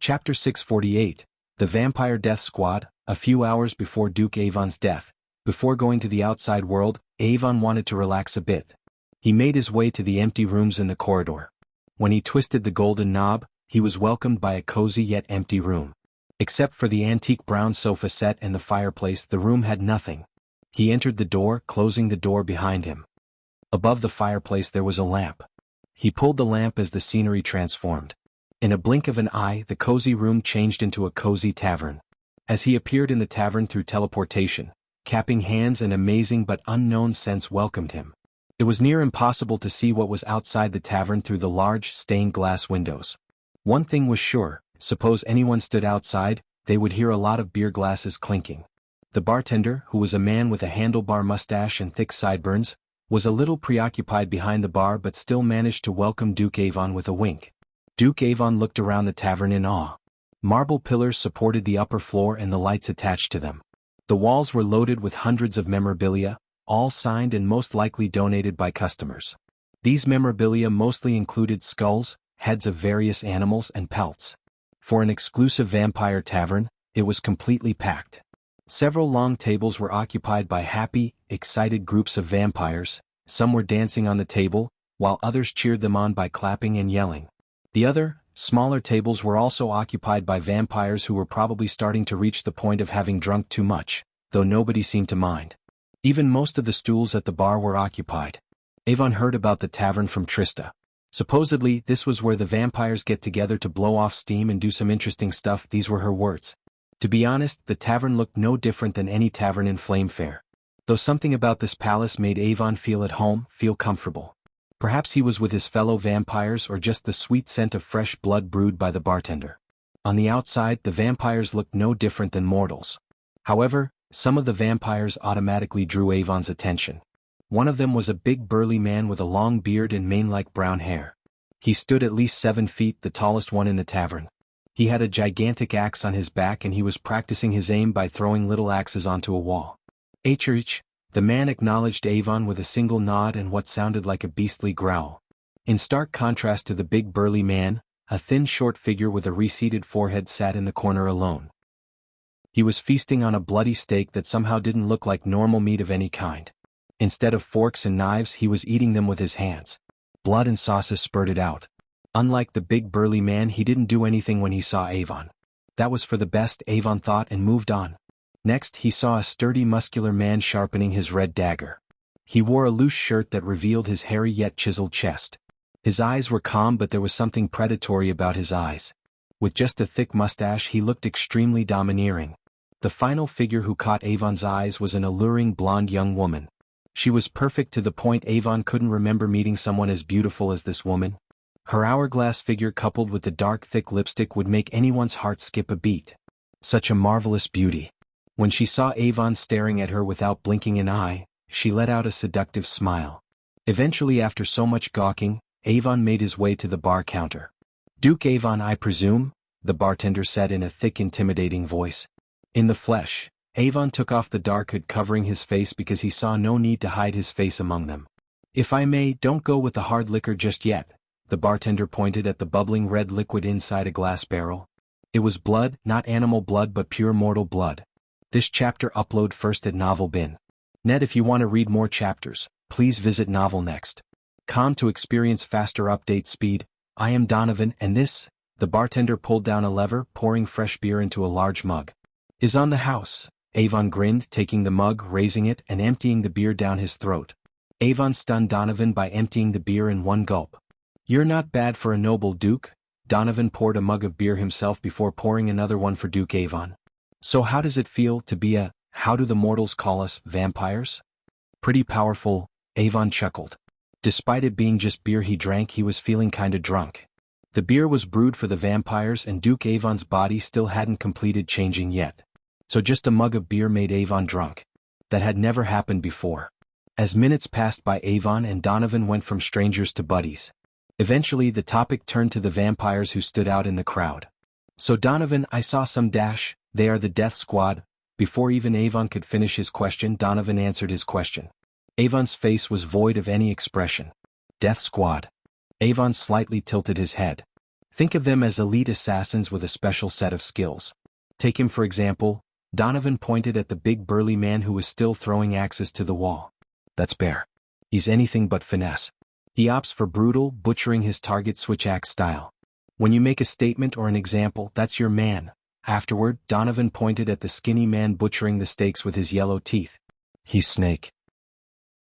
Chapter 648, The Vampire Death Squad. A few hours before Duke Avon's death, before going to the outside world, Avon wanted to relax a bit. He made his way to the empty rooms in the corridor. When he twisted the golden knob, he was welcomed by a cozy yet empty room. Except for the antique brown sofa set and the fireplace, the room had nothing. He entered the door, closing the door behind him. Above the fireplace there was a lamp. He pulled the lamp as the scenery transformed. In a blink of an eye, the cozy room changed into a cozy tavern. As he appeared in the tavern through teleportation, clapping hands, an amazing but unknown sense welcomed him. It was near impossible to see what was outside the tavern through the large, stained glass windows. One thing was sure, suppose anyone stood outside, they would hear a lot of beer glasses clinking. The bartender, who was a man with a handlebar mustache and thick sideburns, was a little preoccupied behind the bar but still managed to welcome Duke Avon with a wink. Duke Avon looked around the tavern in awe. Marble pillars supported the upper floor and the lights attached to them. The walls were loaded with hundreds of memorabilia, all signed and most likely donated by customers. These memorabilia mostly included skulls, heads of various animals and pelts. For an exclusive vampire tavern, it was completely packed. Several long tables were occupied by happy, excited groups of vampires. Some were dancing on the table, while others cheered them on by clapping and yelling. The other, smaller tables were also occupied by vampires who were probably starting to reach the point of having drunk too much, though nobody seemed to mind. Even most of the stools at the bar were occupied. Avon heard about the tavern from Trista. Supposedly, this was where the vampires get together to blow off steam and do some interesting stuff. These were her words. To be honest, the tavern looked no different than any tavern in Flamefair. Though something about this palace made Avon feel at home, feel comfortable. Perhaps he was with his fellow vampires or just the sweet scent of fresh blood brewed by the bartender. On the outside, the vampires looked no different than mortals. However, some of the vampires automatically drew Avon's attention. One of them was a big burly man with a long beard and mane-like brown hair. He stood at least 7 feet, the tallest one in the tavern. He had a gigantic axe on his back and he was practicing his aim by throwing little axes onto a wall. H. The man acknowledged Avon with a single nod and what sounded like a beastly growl. In stark contrast to the big burly man, a thin short figure with a receded forehead sat in the corner alone. He was feasting on a bloody steak that somehow didn't look like normal meat of any kind. Instead of forks and knives, he was eating them with his hands. Blood and sauces spurted out. Unlike the big burly man, he didn't do anything when he saw Avon. That was for the best, Avon thought, and moved on. Next, he saw a sturdy muscular man sharpening his red dagger. He wore a loose shirt that revealed his hairy yet chiseled chest. His eyes were calm, but there was something predatory about his eyes. With just a thick mustache, he looked extremely domineering. The final figure who caught Avon's eyes was an alluring blonde young woman. She was perfect to the point Avon couldn't remember meeting someone as beautiful as this woman. Her hourglass figure coupled with the dark thick lipstick would make anyone's heart skip a beat. Such a marvelous beauty. When she saw Avon staring at her without blinking an eye, she let out a seductive smile. Eventually, after so much gawking, Avon made his way to the bar counter. "Duke Avon, I presume?" the bartender said in a thick, intimidating voice. In the flesh, Avon took off the dark hood covering his face because he saw no need to hide his face among them. "If I may, don't go with the hard liquor just yet," the bartender pointed at the bubbling red liquid inside a glass barrel. It was blood, not animal blood but pure mortal blood. This chapter upload first at Novel Bin. Net. If you want to read more chapters, please visit Novel Next. Com to experience faster update speed. I am Donovan and this, the bartender pulled down a lever, pouring fresh beer into a large mug. "Is on the house." Avon grinned, taking the mug, raising it, and emptying the beer down his throat. Avon stunned Donovan by emptying the beer in one gulp. "You're not bad for a noble duke." Donovan poured a mug of beer himself before pouring another one for Duke Avon. "So how does it feel to be a, how do the mortals call us, vampires?" "Pretty powerful," Avon chuckled. Despite it being just beer he drank, he was feeling kinda drunk. The beer was brewed for the vampires and Duke Avon's body still hadn't completed changing yet. So just a mug of beer made Avon drunk. That had never happened before. As minutes passed by, Avon and Donovan went from strangers to buddies. Eventually the topic turned to the vampires who stood out in the crowd. "So Donovan, I saw some dash, they are the Death Squad." Before even Avon could finish his question, Donovan answered his question. Avon's face was void of any expression. "Death Squad." Avon slightly tilted his head. Think of them as elite assassins with a special set of skills. Take him for example. Donovan pointed at the big burly man who was still throwing axes to the wall. That's Bear. He's anything but finesse. He opts for brutal, butchering his target switch-axe style. When you make a statement or an example, that's your man. Afterward, Donovan pointed at the skinny man butchering the steaks with his yellow teeth. He's Snake.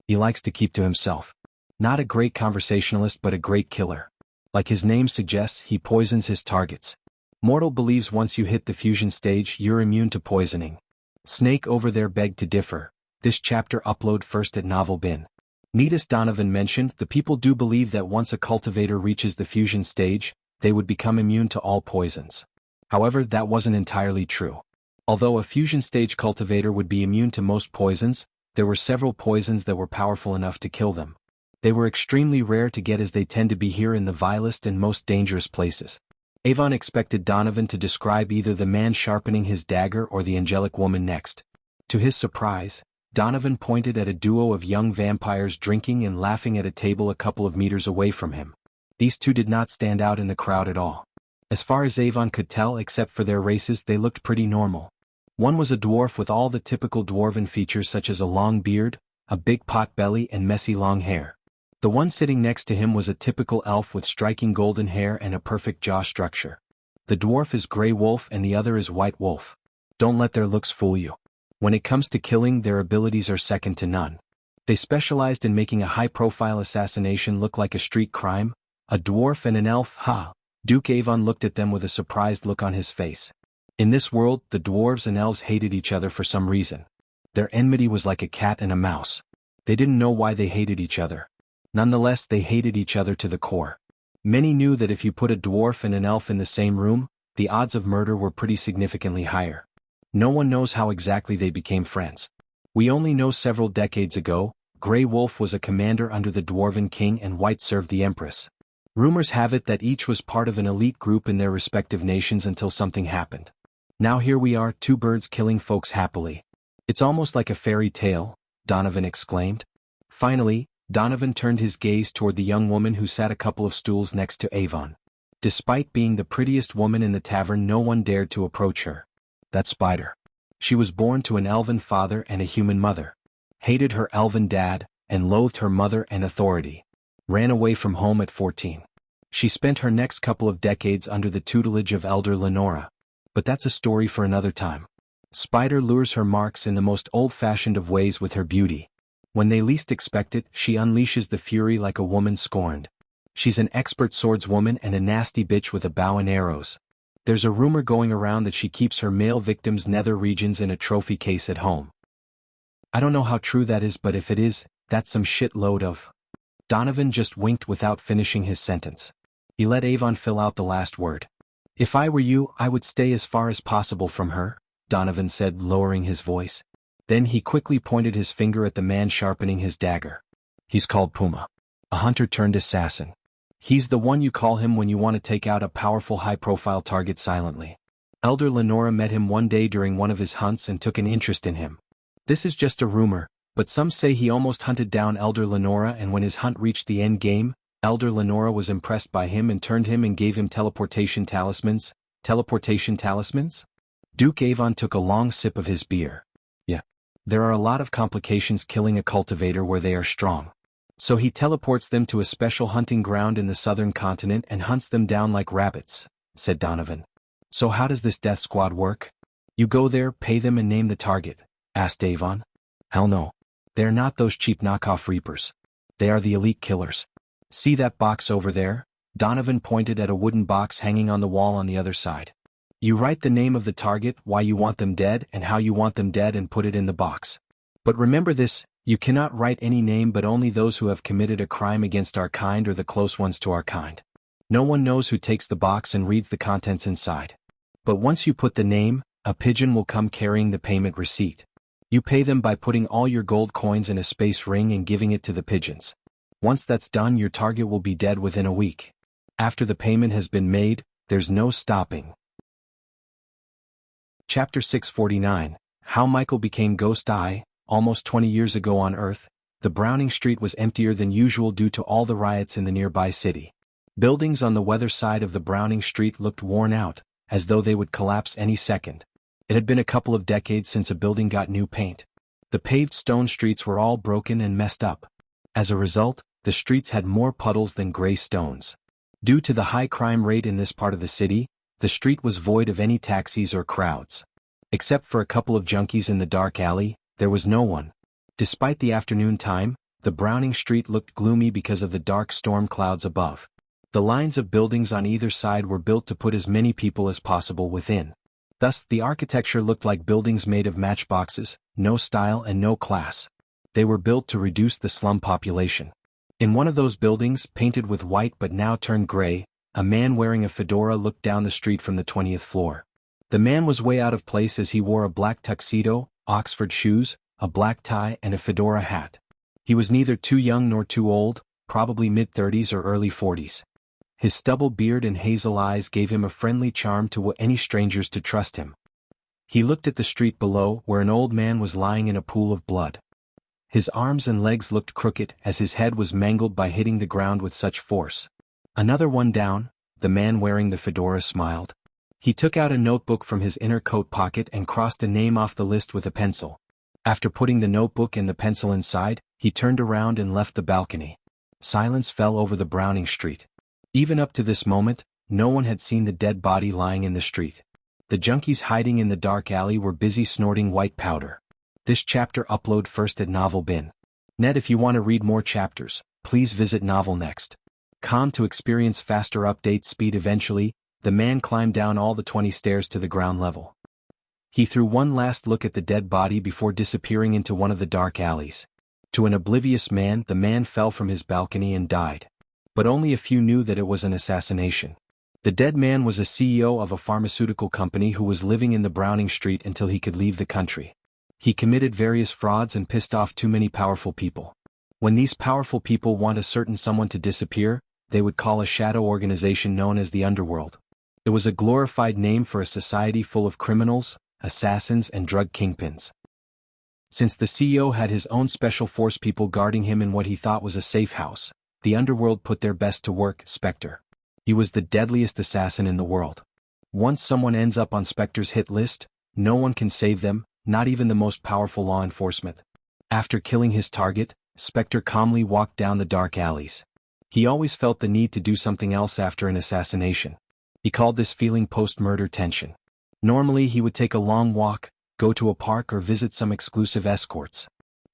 He likes to keep to himself. Not a great conversationalist but a great killer. Like his name suggests, he poisons his targets. Mortal believes once you hit the fusion stage, you're immune to poisoning. Snake over there begged to differ. This chapter upload first at Novel Bin. Neatest Donovan mentioned, the people do believe that once a cultivator reaches the fusion stage, they would become immune to all poisons. However, that wasn't entirely true. Although a fusion stage cultivator would be immune to most poisons, there were several poisons that were powerful enough to kill them. They were extremely rare to get as they tend to be here in the vilest and most dangerous places. Avon expected Donovan to describe either the man sharpening his dagger or the angelic woman next. To his surprise, Donovan pointed at a duo of young vampires drinking and laughing at a table a couple of meters away from him. These two did not stand out in the crowd at all. As far as Avon could tell, except for their races, they looked pretty normal. One was a dwarf with all the typical dwarven features such as a long beard, a big pot belly and messy long hair. The one sitting next to him was a typical elf with striking golden hair and a perfect jaw structure. The dwarf is Grey Wolf and the other is White Wolf. Don't let their looks fool you. When it comes to killing, their abilities are second to none. They specialized in making a high-profile assassination look like a street crime. A dwarf and an elf, ha! Duke Avon looked at them with a surprised look on his face. In this world, the dwarves and elves hated each other for some reason. Their enmity was like a cat and a mouse. They didn't know why they hated each other. Nonetheless, they hated each other to the core. Many knew that if you put a dwarf and an elf in the same room, the odds of murder were pretty significantly higher. No one knows how exactly they became friends. We only know several decades ago, Grey Wolf was a commander under the Dwarven King and White served the Empress. Rumors have it that each was part of an elite group in their respective nations until something happened. Now here we are, two birds killing folks happily. It's almost like a fairy tale, Donovan exclaimed. Finally, Donovan turned his gaze toward the young woman who sat a couple of stools next to Avon. Despite being the prettiest woman in the tavern, no one dared to approach her. That's Spider. She was born to an elven father and a human mother. Hated her elven dad, and loathed her mother and authority. Ran away from home at 14. She spent her next couple of decades under the tutelage of Elder Lenora. But that's a story for another time. Spider lures her marks in the most old-fashioned of ways with her beauty. When they least expect it, she unleashes the fury like a woman scorned. She's an expert swordswoman and a nasty bitch with a bow and arrows. There's a rumor going around that she keeps her male victims' nether regions in a trophy case at home. I don't know how true that is, but if it is, that's some shitload of... Donovan just winked without finishing his sentence. He let Avon fill out the last word. If I were you, I would stay as far as possible from her, Donovan said, lowering his voice. Then he quickly pointed his finger at the man sharpening his dagger. He's called Puma. A hunter turned assassin. He's the one you call him when you want to take out a powerful high-profile target silently. Elder Lenora met him one day during one of his hunts and took an interest in him. This is just a rumor, but some say he almost hunted down Elder Lenora, and when his hunt reached the end game, Elder Lenora was impressed by him and turned him and gave him teleportation talismans. Teleportation talismans? Duke Avon took a long sip of his beer. Yeah. There are a lot of complications killing a cultivator where they are strong. So he teleports them to a special hunting ground in the southern continent and hunts them down like rabbits, said Donovan. So how does this death squad work? You go there, pay them and name the target, asked Avon. Hell no. They're not those cheap knockoff reapers. They are the elite killers. See that box over there? Donovan pointed at a wooden box hanging on the wall on the other side. You write the name of the target, why you want them dead and how you want them dead, and put it in the box. But remember this, you cannot write any name but only those who have committed a crime against our kind or the close ones to our kind. No one knows who takes the box and reads the contents inside. But once you put the name, a pigeon will come carrying the payment receipt. You pay them by putting all your gold coins in a space ring and giving it to the pigeons. Once that's done, your target will be dead within a week. After the payment has been made, there's no stopping. Chapter 649, How Michael Became Ghost Eye. Almost 20 years ago on Earth, the Browning Street was emptier than usual due to all the riots in the nearby city. Buildings on the weather side of the Browning Street looked worn out, as though they would collapse any second. It had been a couple of decades since a building got new paint. The paved stone streets were all broken and messed up. As a result, the streets had more puddles than gray stones. Due to the high crime rate in this part of the city, the street was void of any taxis or crowds. Except for a couple of junkies in the dark alley, there was no one. Despite the afternoon time, the Browning Street looked gloomy because of the dark storm clouds above. The lines of buildings on either side were built to put as many people as possible within. Thus, the architecture looked like buildings made of matchboxes, no style and no class. They were built to reduce the slum population. In one of those buildings, painted with white but now turned gray, a man wearing a fedora looked down the street from the 20th floor. The man was way out of place as he wore a black tuxedo, Oxford shoes, a black tie and a fedora hat. He was neither too young nor too old, probably mid-30s or early 40s. His stubble beard and hazel eyes gave him a friendly charm to any strangers to trust him. He looked at the street below where an old man was lying in a pool of blood. His arms and legs looked crooked as his head was mangled by hitting the ground with such force. Another one down, the man wearing the fedora smiled. He took out a notebook from his inner coat pocket and crossed a name off the list with a pencil. After putting the notebook and the pencil inside, he turned around and left the balcony. Silence fell over the Browning Street. Even up to this moment, no one had seen the dead body lying in the street. The junkies hiding in the dark alley were busy snorting white powder. This chapter upload first at Novel Bin. Net. If you want to read more chapters, please visit Novel Next. To experience faster update speed. Eventually, the man climbed down all the 20 stairs to the ground level. He threw one last look at the dead body before disappearing into one of the dark alleys. To an oblivious man, the man fell from his balcony and died. But only a few knew that it was an assassination. The dead man was a CEO of a pharmaceutical company who was living in the Browning Street until he could leave the country. He committed various frauds and pissed off too many powerful people. When these powerful people want a certain someone to disappear, they would call a shadow organization known as the Underworld. It was a glorified name for a society full of criminals, assassins and drug kingpins. Since the CEO had his own special force people guarding him in what he thought was a safe house, the Underworld put their best to work. Spectre. He was the deadliest assassin in the world. Once someone ends up on Spectre's hit list, no one can save them, not even the most powerful law enforcement. After killing his target, Spectre calmly walked down the dark alleys. He always felt the need to do something else after an assassination. He called this feeling post-murder tension. Normally he would take a long walk, go to a park or visit some exclusive escorts.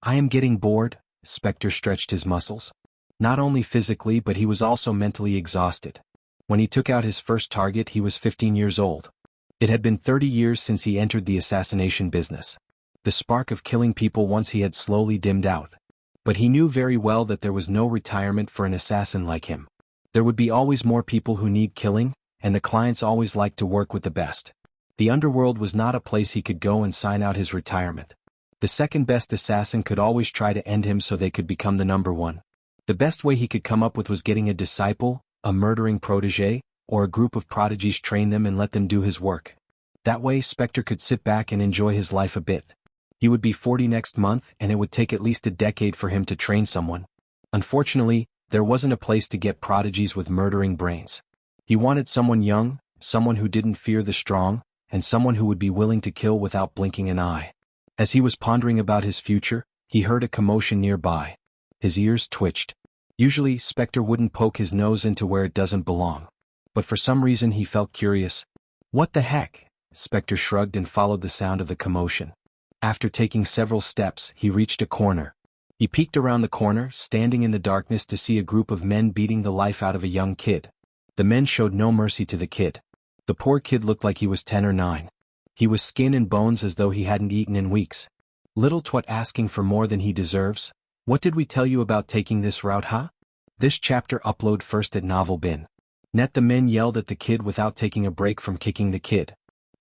I am getting bored, Spectre stretched his muscles. Not only physically but he was also mentally exhausted. When he took out his first target he was 15 years old. It had been 30 years since he entered the assassination business. The spark of killing people once he had slowly dimmed out. But he knew very well that there was no retirement for an assassin like him. There would be always more people who need killing, and the clients always liked to work with the best. The Underworld was not a place he could go and sign out his retirement. The second best assassin could always try to end him so they could become the number one. The best way he could come up with was getting a disciple, a murdering protege, or a group of prodigies, train them and let them do his work. That way Spectre could sit back and enjoy his life a bit. He would be 40 next month and it would take at least a decade for him to train someone. Unfortunately, there wasn't a place to get prodigies with murdering brains. He wanted someone young, someone who didn't fear the strong, and someone who would be willing to kill without blinking an eye. As he was pondering about his future, he heard a commotion nearby. His ears twitched. Usually, Spectre wouldn't poke his nose into where it doesn't belong. But for some reason he felt curious. What the heck? Spectre shrugged and followed the sound of the commotion. After taking several steps, he reached a corner. He peeked around the corner, standing in the darkness to see a group of men beating the life out of a young kid. The men showed no mercy to the kid. The poor kid looked like he was 10 or 9. He was skin and bones as though he hadn't eaten in weeks. Little twat asking for more than he deserves. What did we tell you about taking this route, huh? This chapter upload first at Novel Bin. Net. The men yelled at the kid without taking a break from kicking the kid.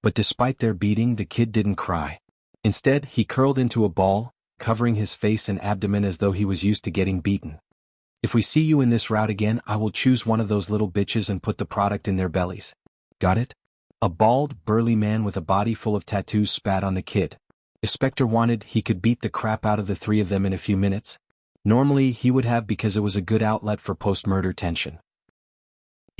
But despite their beating, the kid didn't cry. Instead, he curled into a ball, covering his face and abdomen as though he was used to getting beaten. If we see you in this route again, I will choose one of those little bitches and put the product in their bellies. Got it? A bald, burly man with a body full of tattoos spat on the kid. If Spectre wanted, he could beat the crap out of the 3 of them in a few minutes. Normally, he would have because it was a good outlet for post-murder tension.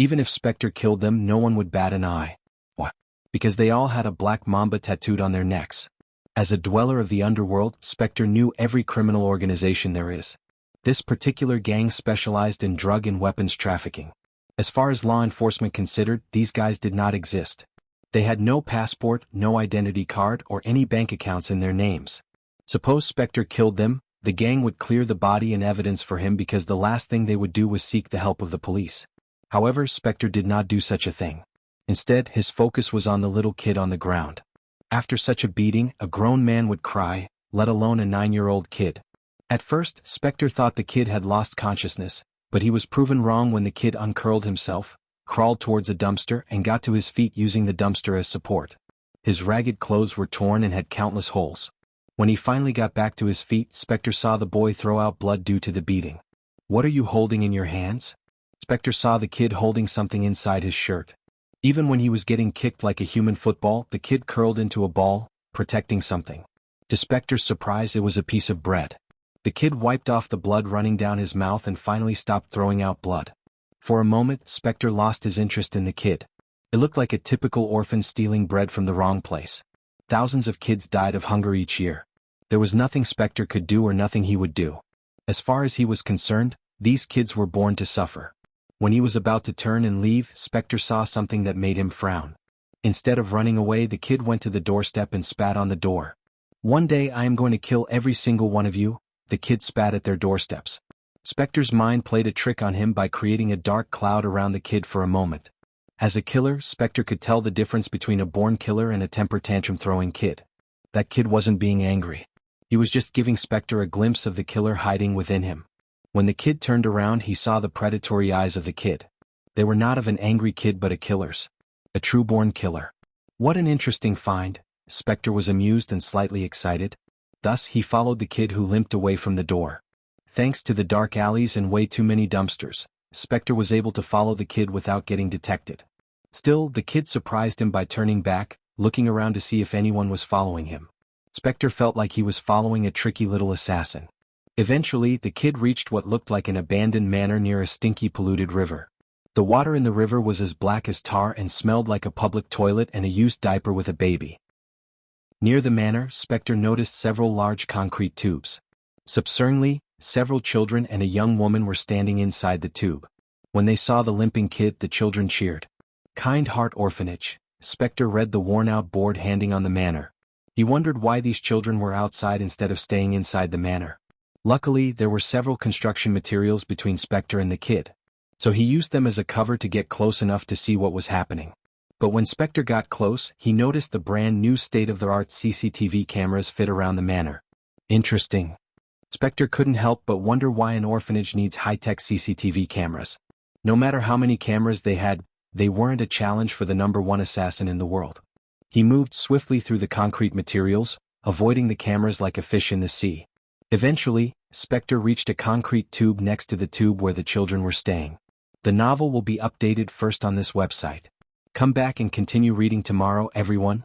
Even if Spectre killed them, no one would bat an eye. Why? Because they all had a black mamba tattooed on their necks. As a dweller of the underworld, Spectre knew every criminal organization there is. This particular gang specialized in drug and weapons trafficking. As far as law enforcement considered, these guys did not exist. They had no passport, no identity card, or any bank accounts in their names. Suppose Spectre killed them, the gang would clear the body and evidence for him because the last thing they would do was seek the help of the police. However, Spectre did not do such a thing. Instead, his focus was on the little kid on the ground. After such a beating, a grown man would cry, let alone a 9-year-old kid. At first, Spectre thought the kid had lost consciousness, but he was proven wrong when the kid uncurled himself, crawled towards a dumpster, and got to his feet using the dumpster as support. His ragged clothes were torn and had countless holes. When he finally got back to his feet, Spectre saw the boy throw out blood due to the beating. "What are you holding in your hands?" Spectre saw the kid holding something inside his shirt. Even when he was getting kicked like a human football, the kid curled into a ball, protecting something. To Spectre's surprise, it was a piece of bread. The kid wiped off the blood running down his mouth and finally stopped throwing out blood. For a moment, Spectre lost his interest in the kid. It looked like a typical orphan stealing bread from the wrong place. Thousands of kids died of hunger each year. There was nothing Spectre could do or nothing he would do. As far as he was concerned, these kids were born to suffer. When he was about to turn and leave, Spectre saw something that made him frown. Instead of running away, the kid went to the doorstep and spat on the door. "One day I am going to kill every single one of you," the kid spat at their doorsteps. Spectre's mind played a trick on him by creating a dark cloud around the kid for a moment. As a killer, Spectre could tell the difference between a born killer and a temper tantrum-throwing kid. That kid wasn't being angry. He was just giving Spectre a glimpse of the killer hiding within him. When the kid turned around, he saw the predatory eyes of the kid. They were not of an angry kid but a killer's. A true-born killer. What an interesting find. Spectre was amused and slightly excited. Thus, he followed the kid who limped away from the door. Thanks to the dark alleys and way too many dumpsters, Spectre was able to follow the kid without getting detected. Still, the kid surprised him by turning back, looking around to see if anyone was following him. Spectre felt like he was following a tricky little assassin. Eventually, the kid reached what looked like an abandoned manor near a stinky, polluted river. The water in the river was as black as tar and smelled like a public toilet and a used diaper with a baby. Near the manor, Spectre noticed several large concrete tubes. Subsequently, several children and a young woman were standing inside the tube. When they saw the limping kid, the children cheered. Kind Heart Orphanage. Spectre read the worn-out board hanging on the manor. He wondered why these children were outside instead of staying inside the manor. Luckily, there were several construction materials between Spectre and the kid, so he used them as a cover to get close enough to see what was happening. But when Spectre got close, he noticed the brand new state-of-the-art CCTV cameras fit around the manor. Interesting. Spectre couldn't help but wonder why an orphanage needs high-tech CCTV cameras. No matter how many cameras they had, they weren't a challenge for the #1 assassin in the world. He moved swiftly through the concrete materials, avoiding the cameras like a fish in the sea. Eventually, Spectre reached a concrete tube next to the tube where the children were staying. The novel will be updated first on this website. Come back and continue reading tomorrow, everyone.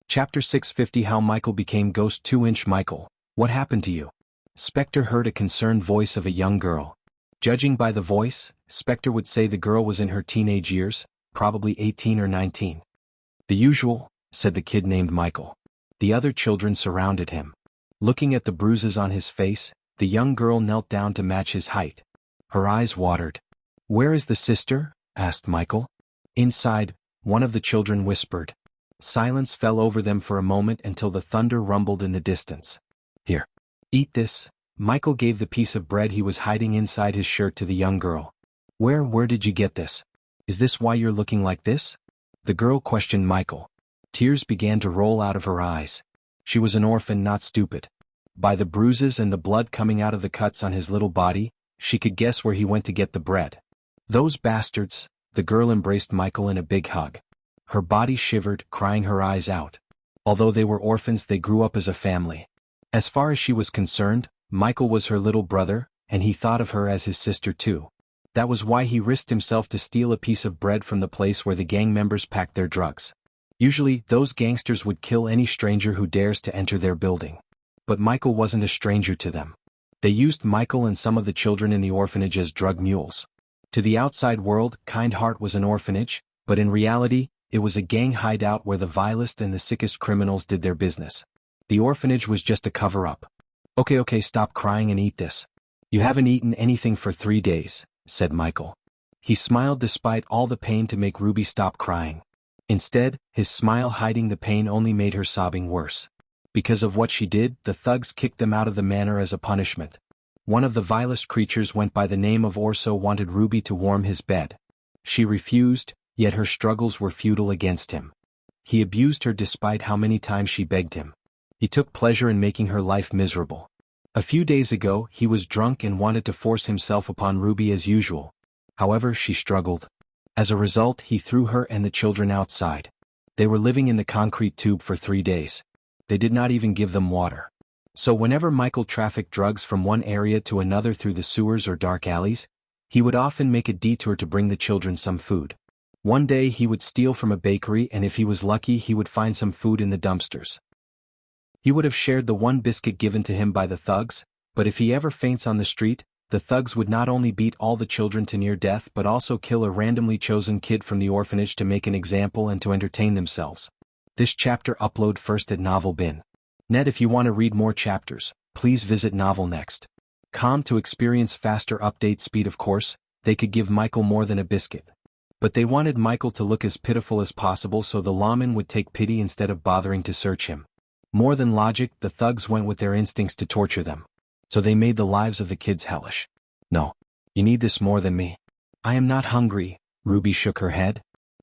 Chapter 650 How Michael Became Ghost 2-inch Michael, what happened to you? Spectre heard a concerned voice of a young girl. Judging by the voice, Spectre would say the girl was in her teenage years, probably 18 or 19. "The usual," said the kid named Michael. The other children surrounded him. Looking at the bruises on his face, the young girl knelt down to match his height. Her eyes watered. "Where is the sister?" asked Michael. "Inside," one of the children whispered. Silence fell over them for a moment until the thunder rumbled in the distance. "Here. Eat this." Michael gave the piece of bread he was hiding inside his shirt to the young girl. Where did you get this? Is this why you're looking like this?" The girl questioned Michael. Tears began to roll out of her eyes. She was an orphan, not stupid. By the bruises and the blood coming out of the cuts on his little body, she could guess where he went to get the bread. "Those bastards." The girl embraced Michael in a big hug. Her body shivered, crying her eyes out. Although they were orphans, they grew up as a family. As far as she was concerned, Michael was her little brother, and he thought of her as his sister too. That was why he risked himself to steal a piece of bread from the place where the gang members packed their drugs. Usually, those gangsters would kill any stranger who dares to enter their building. But Michael wasn't a stranger to them. They used Michael and some of the children in the orphanage as drug mules. To the outside world, Kind Heart was an orphanage, but in reality, it was a gang hideout where the vilest and the sickest criminals did their business. The orphanage was just a cover-up. Okay, stop crying and eat this. You haven't eaten anything for 3 days, said Michael. He smiled despite all the pain to make Ruby stop crying. Instead, his smile hiding the pain only made her sobbing worse. Because of what she did, the thugs kicked them out of the manor as a punishment. One of the vilest creatures went by the name of Orso wanted Ruby to warm his bed. She refused, yet her struggles were futile against him. He abused her despite how many times she begged him. He took pleasure in making her life miserable. A few days ago, he was drunk and wanted to force himself upon Ruby as usual. However, she struggled. As a result, he threw her and the children outside. They were living in the concrete tube for 3 days. They did not even give them water. So whenever Michael trafficked drugs from one area to another through the sewers or dark alleys, he would often make a detour to bring the children some food. One day he would steal from a bakery, and if he was lucky he would find some food in the dumpsters. He would have shared the one biscuit given to him by the thugs, but if he ever faints on the street, the thugs would not only beat all the children to near death but also kill a randomly chosen kid from the orphanage to make an example and to entertain themselves. This chapter upload first at Novel Bin. Net. If you want to read more chapters, please visit Novel Next. To experience faster update speed. Of course, they could give Michael more than a biscuit. But they wanted Michael to look as pitiful as possible so the lawman would take pity instead of bothering to search him. More than logic, the thugs went with their instincts to torture them. So they made the lives of the kids hellish. No. You need this more than me. I am not hungry, Ruby shook her head.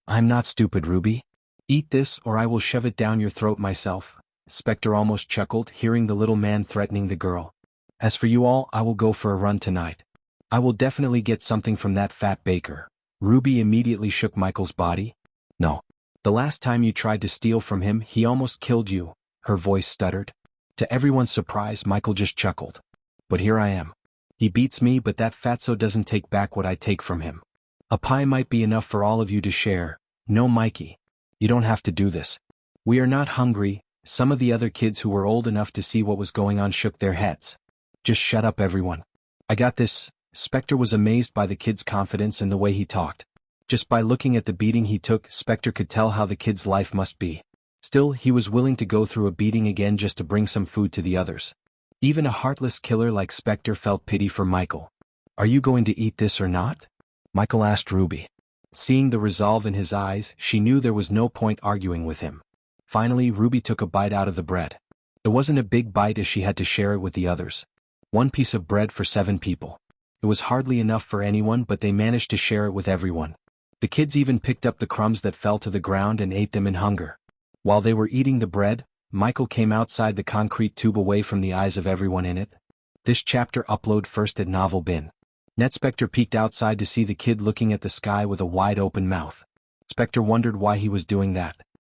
I'm not stupid, Ruby. Eat this or I will shove it down your throat myself. Spectre almost chuckled, hearing the little man threatening the girl. As for you all, I will go for a run tonight. I will definitely get something from that fat baker. Ruby immediately shook Michael's body. No. The last time you tried to steal from him, he almost killed you, her voice stuttered. To everyone's surprise, Michael just chuckled. But here I am. He beats me, but that fatso doesn't take back what I take from him. A pie might be enough for all of you to share. No, Mikey. You don't have to do this. We are not hungry. Some of the other kids who were old enough to see what was going on shook their heads. Just shut up, everyone. I got this. Spectre was amazed by the kid's confidence and the way he talked. Just by looking at the beating he took, Spectre could tell how the kid's life must be. Still, he was willing to go through a beating again just to bring some food to the others. Even a heartless killer like Spectre felt pity for Michael. Are you going to eat this or not? Michael asked Ruby. Seeing the resolve in his eyes, she knew there was no point arguing with him. Finally, Ruby took a bite out of the bread. It wasn't a big bite as she had to share it with the others. 1 piece of bread for 7 people. It was hardly enough for anyone, but they managed to share it with everyone. The kids even picked up the crumbs that fell to the ground and ate them in hunger. While they were eating the bread, Michael came outside the concrete tube away from the eyes of everyone in it. This chapter upload first at Novel Bin. Net. Spectre peeked outside to see the kid looking at the sky with a wide open mouth. Spectre wondered why he was doing that.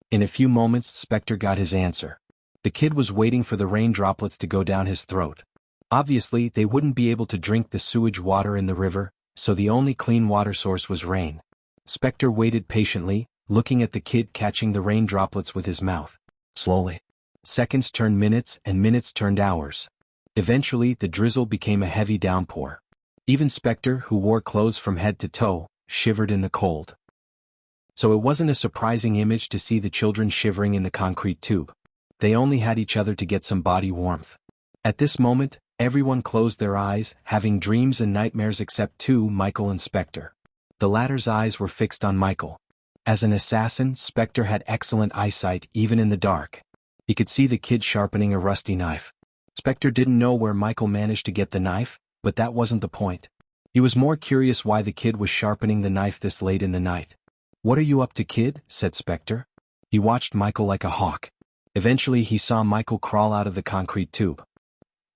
In a few moments, Spectre got his answer. The kid was waiting for the rain droplets to go down his throat. Obviously, they wouldn't be able to drink the sewage water in the river, so the only clean water source was rain. Spectre waited patiently, looking at the kid catching the rain droplets with his mouth. Slowly. Seconds turned minutes and minutes turned hours. Eventually, the drizzle became a heavy downpour. Even Spectre, who wore clothes from head to toe, shivered in the cold. So it wasn't a surprising image to see the children shivering in the concrete tube. They only had each other to get some body warmth. At this moment, everyone closed their eyes, having dreams and nightmares except 2, Michael and Spectre. The latter's eyes were fixed on Michael. As an assassin, Spectre had excellent eyesight even in the dark. He could see the kid sharpening a rusty knife. Spectre didn't know where Michael managed to get the knife, but that wasn't the point. He was more curious why the kid was sharpening the knife this late in the night. What are you up to, kid? Said Spectre. He watched Michael like a hawk. Eventually he saw Michael crawl out of the concrete tube.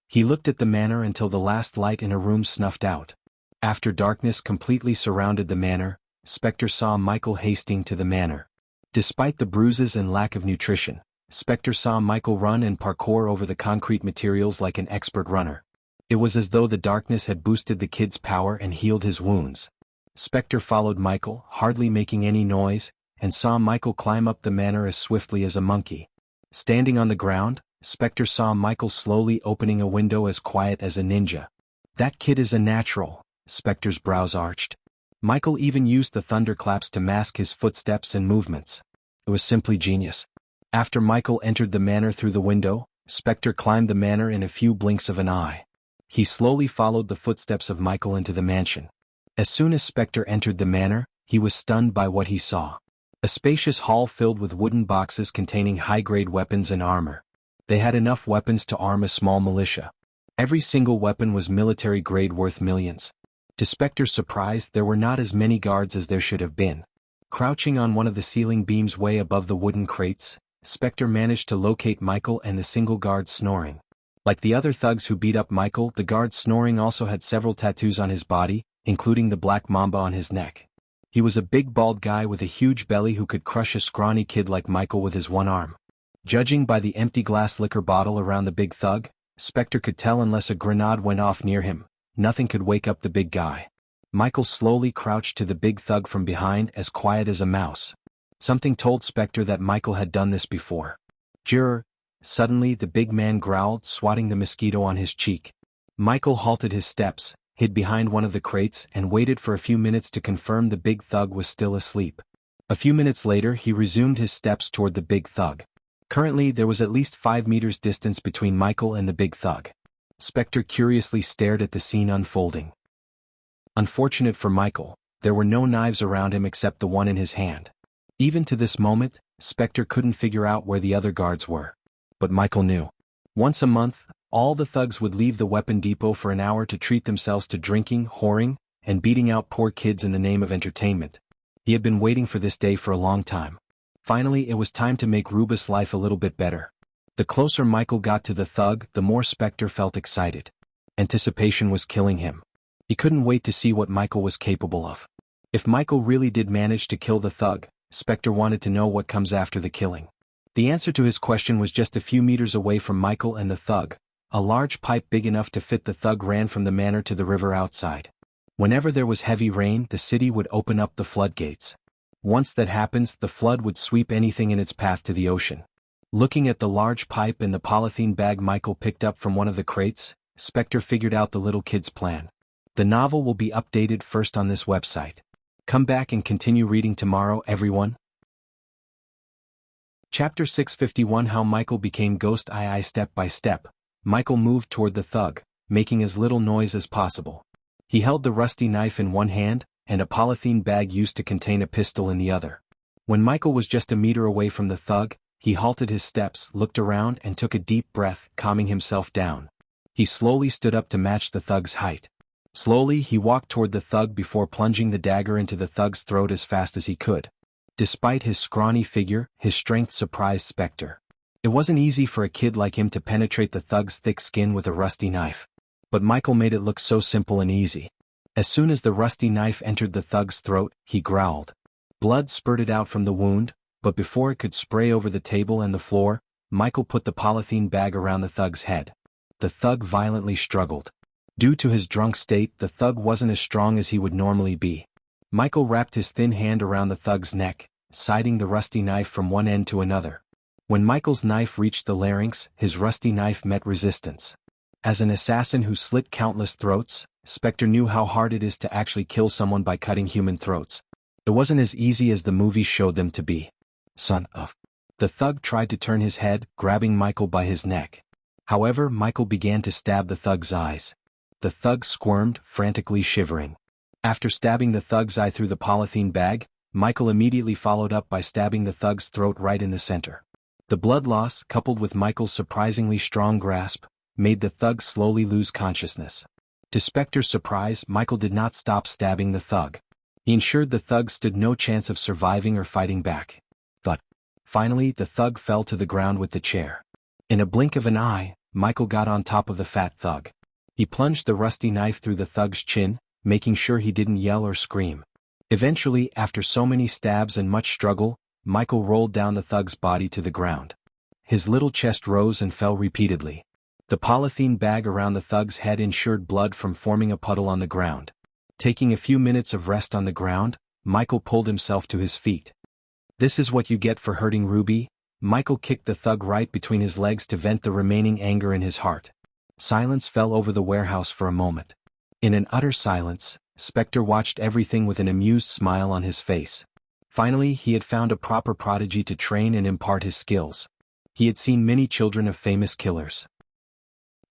He looked at the manor until the last light in a room snuffed out. After darkness completely surrounded the manor, Spectre saw Michael hasting to the manor. Despite the bruises and lack of nutrition, Spectre saw Michael run and parkour over the concrete materials like an expert runner. It was as though the darkness had boosted the kid's power and healed his wounds. Spectre followed Michael, hardly making any noise, and saw Michael climb up the manor as swiftly as a monkey. Standing on the ground, Spectre saw Michael slowly opening a window as quiet as a ninja. That kid is a natural, Spectre's brows arched. Michael even used the thunderclaps to mask his footsteps and movements. It was simply genius. After Michael entered the manor through the window, Spectre climbed the manor in a few blinks of an eye. He slowly followed the footsteps of Michael into the mansion. As soon as Spectre entered the manor, he was stunned by what he saw. A spacious hall filled with wooden boxes containing high-grade weapons and armor. They had enough weapons to arm a small militia. Every single weapon was military grade worth millions. To Spectre's surprise, there were not as many guards as there should have been. Crouching on one of the ceiling beams way above the wooden crates, Spectre managed to locate Michael and the single guard snoring. Like the other thugs who beat up Michael, the guard snoring also had several tattoos on his body, including the black mamba on his neck. He was a big bald guy with a huge belly who could crush a scrawny kid like Michael with his one arm. Judging by the empty glass liquor bottle around the big thug, Spectre could tell unless a grenade went off near him, nothing could wake up the big guy. Michael slowly crouched to the big thug from behind as quiet as a mouse. Something told Spectre that Michael had done this before. Juror. Suddenly the big man growled, swatting the mosquito on his cheek. Michael halted his steps, hid behind one of the crates and waited for a few minutes to confirm the big thug was still asleep. A few minutes later he resumed his steps toward the big thug. Currently there was at least 5 meters distance between Michael and the big thug. Spectre curiously stared at the scene unfolding. Unfortunate for Michael, there were no knives around him except the one in his hand. Even to this moment, Spectre couldn't figure out where the other guards were. But Michael knew. Once a month, all the thugs would leave the weapon depot for an hour to treat themselves to drinking, whoring, and beating out poor kids in the name of entertainment. He had been waiting for this day for a long time. Finally, it was time to make Rubus' life a little bit better. The closer Michael got to the thug, the more Spectre felt excited. Anticipation was killing him. He couldn't wait to see what Michael was capable of. If Michael really did manage to kill the thug, Spectre wanted to know what comes after the killing. The answer to his question was just a few meters away from Michael and the thug. A large pipe big enough to fit the thug ran from the manor to the river outside. Whenever there was heavy rain, the city would open up the floodgates. Once that happens, the flood would sweep anything in its path to the ocean. Looking at the large pipe and the polythene bag Michael picked up from one of the crates, Spectre figured out the little kid's plan. The novel will be updated first on this website. Come back and continue reading tomorrow, everyone. Chapter 651 How Michael Became Ghost II. Step by step, Michael moved toward the thug, making as little noise as possible. He held the rusty knife in one hand, and a polythene bag used to contain a pistol in the other. When Michael was just a meter away from the thug, he halted his steps, looked around and took a deep breath, calming himself down. He slowly stood up to match the thug's height. Slowly he walked toward the thug before plunging the dagger into the thug's throat as fast as he could. Despite his scrawny figure, his strength surprised Spectre. It wasn't easy for a kid like him to penetrate the thug's thick skin with a rusty knife. But Michael made it look so simple and easy. As soon as the rusty knife entered the thug's throat, he growled. Blood spurted out from the wound, but before it could spray over the table and the floor, Michael put the polythene bag around the thug's head. The thug violently struggled. Due to his drunk state, the thug wasn't as strong as he would normally be. Michael wrapped his thin hand around the thug's neck, siding the rusty knife from one end to another. When Michael's knife reached the larynx, his rusty knife met resistance. As an assassin who slit countless throats, Spectre knew how hard it is to actually kill someone by cutting human throats. It wasn't as easy as the movies showed them to be. Son of. The thug tried to turn his head, grabbing Michael by his neck. However, Michael began to stab the thug's eyes. The thug squirmed, frantically shivering. After stabbing the thug's eye through the polythene bag, Michael immediately followed up by stabbing the thug's throat right in the center. The blood loss, coupled with Michael's surprisingly strong grasp, made the thug slowly lose consciousness. To Spectre's surprise, Michael did not stop stabbing the thug. He ensured the thug stood no chance of surviving or fighting back. But finally, the thug fell to the ground with the chair. In a blink of an eye, Michael got on top of the fat thug. He plunged the rusty knife through the thug's chin, making sure he didn't yell or scream. Eventually, after so many stabs and much struggle, Michael rolled down the thug's body to the ground. His little chest rose and fell repeatedly. The polythene bag around the thug's head ensured blood from forming a puddle on the ground. Taking a few minutes of rest on the ground, Michael pulled himself to his feet. This is what you get for hurting Ruby. Michael kicked the thug right between his legs to vent the remaining anger in his heart. Silence fell over the warehouse for a moment. In an utter silence, Spectre watched everything with an amused smile on his face. Finally, he had found a proper prodigy to train and impart his skills. He had seen many children of famous killers.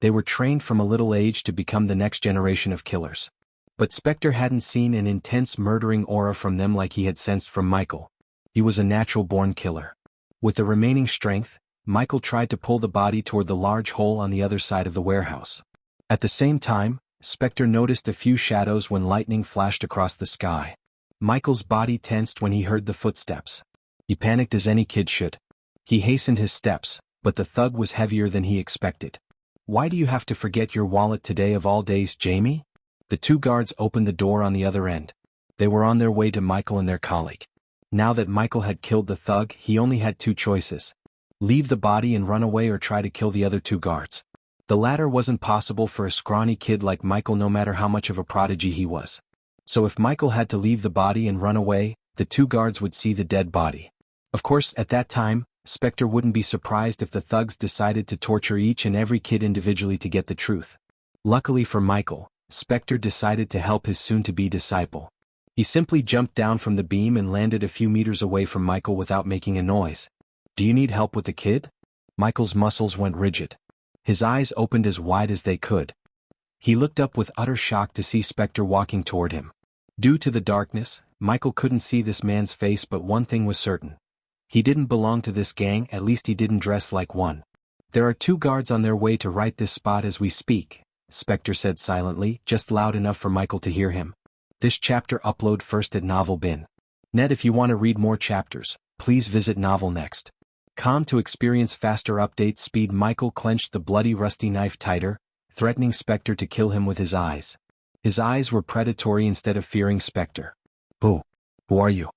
They were trained from a little age to become the next generation of killers. But Spectre hadn't seen an intense murdering aura from them like he had sensed from Michael. He was a natural-born killer. With the remaining strength, Michael tried to pull the body toward the large hole on the other side of the warehouse. At the same time, Spectre noticed a few shadows when lightning flashed across the sky. Michael's body tensed when he heard the footsteps. He panicked as any kid should. He hastened his steps, but the thug was heavier than he expected. "Why do you have to forget your wallet today of all days, Jamie?" The two guards opened the door on the other end. They were on their way to Michael and their colleague. Now that Michael had killed the thug, he only had two choices: leave the body and run away, or try to kill the other two guards. The latter wasn't possible for a scrawny kid like Michael, no matter how much of a prodigy he was. So if Michael had to leave the body and run away, the two guards would see the dead body. Of course, at that time, Spectre wouldn't be surprised if the thugs decided to torture each and every kid individually to get the truth. Luckily for Michael, Spectre decided to help his soon-to-be disciple. He simply jumped down from the beam and landed a few meters away from Michael without making a noise. "Do you need help with the kid?" Michael's muscles went rigid. His eyes opened as wide as they could. He looked up with utter shock to see Spectre walking toward him. Due to the darkness, Michael couldn't see this man's face, but one thing was certain. He didn't belong to this gang, at least he didn't dress like one. "There are two guards on their way to right this spot as we speak," Spectre said silently, just loud enough for Michael to hear him. This chapter upload first at Novel Bin. Net. If you want to read more chapters, please visit Novel Next. To experience faster update speed, Michael clenched the bloody rusty knife tighter, threatening Spectre to kill him with his eyes. His eyes were predatory instead of fearing Spectre. Who are you?"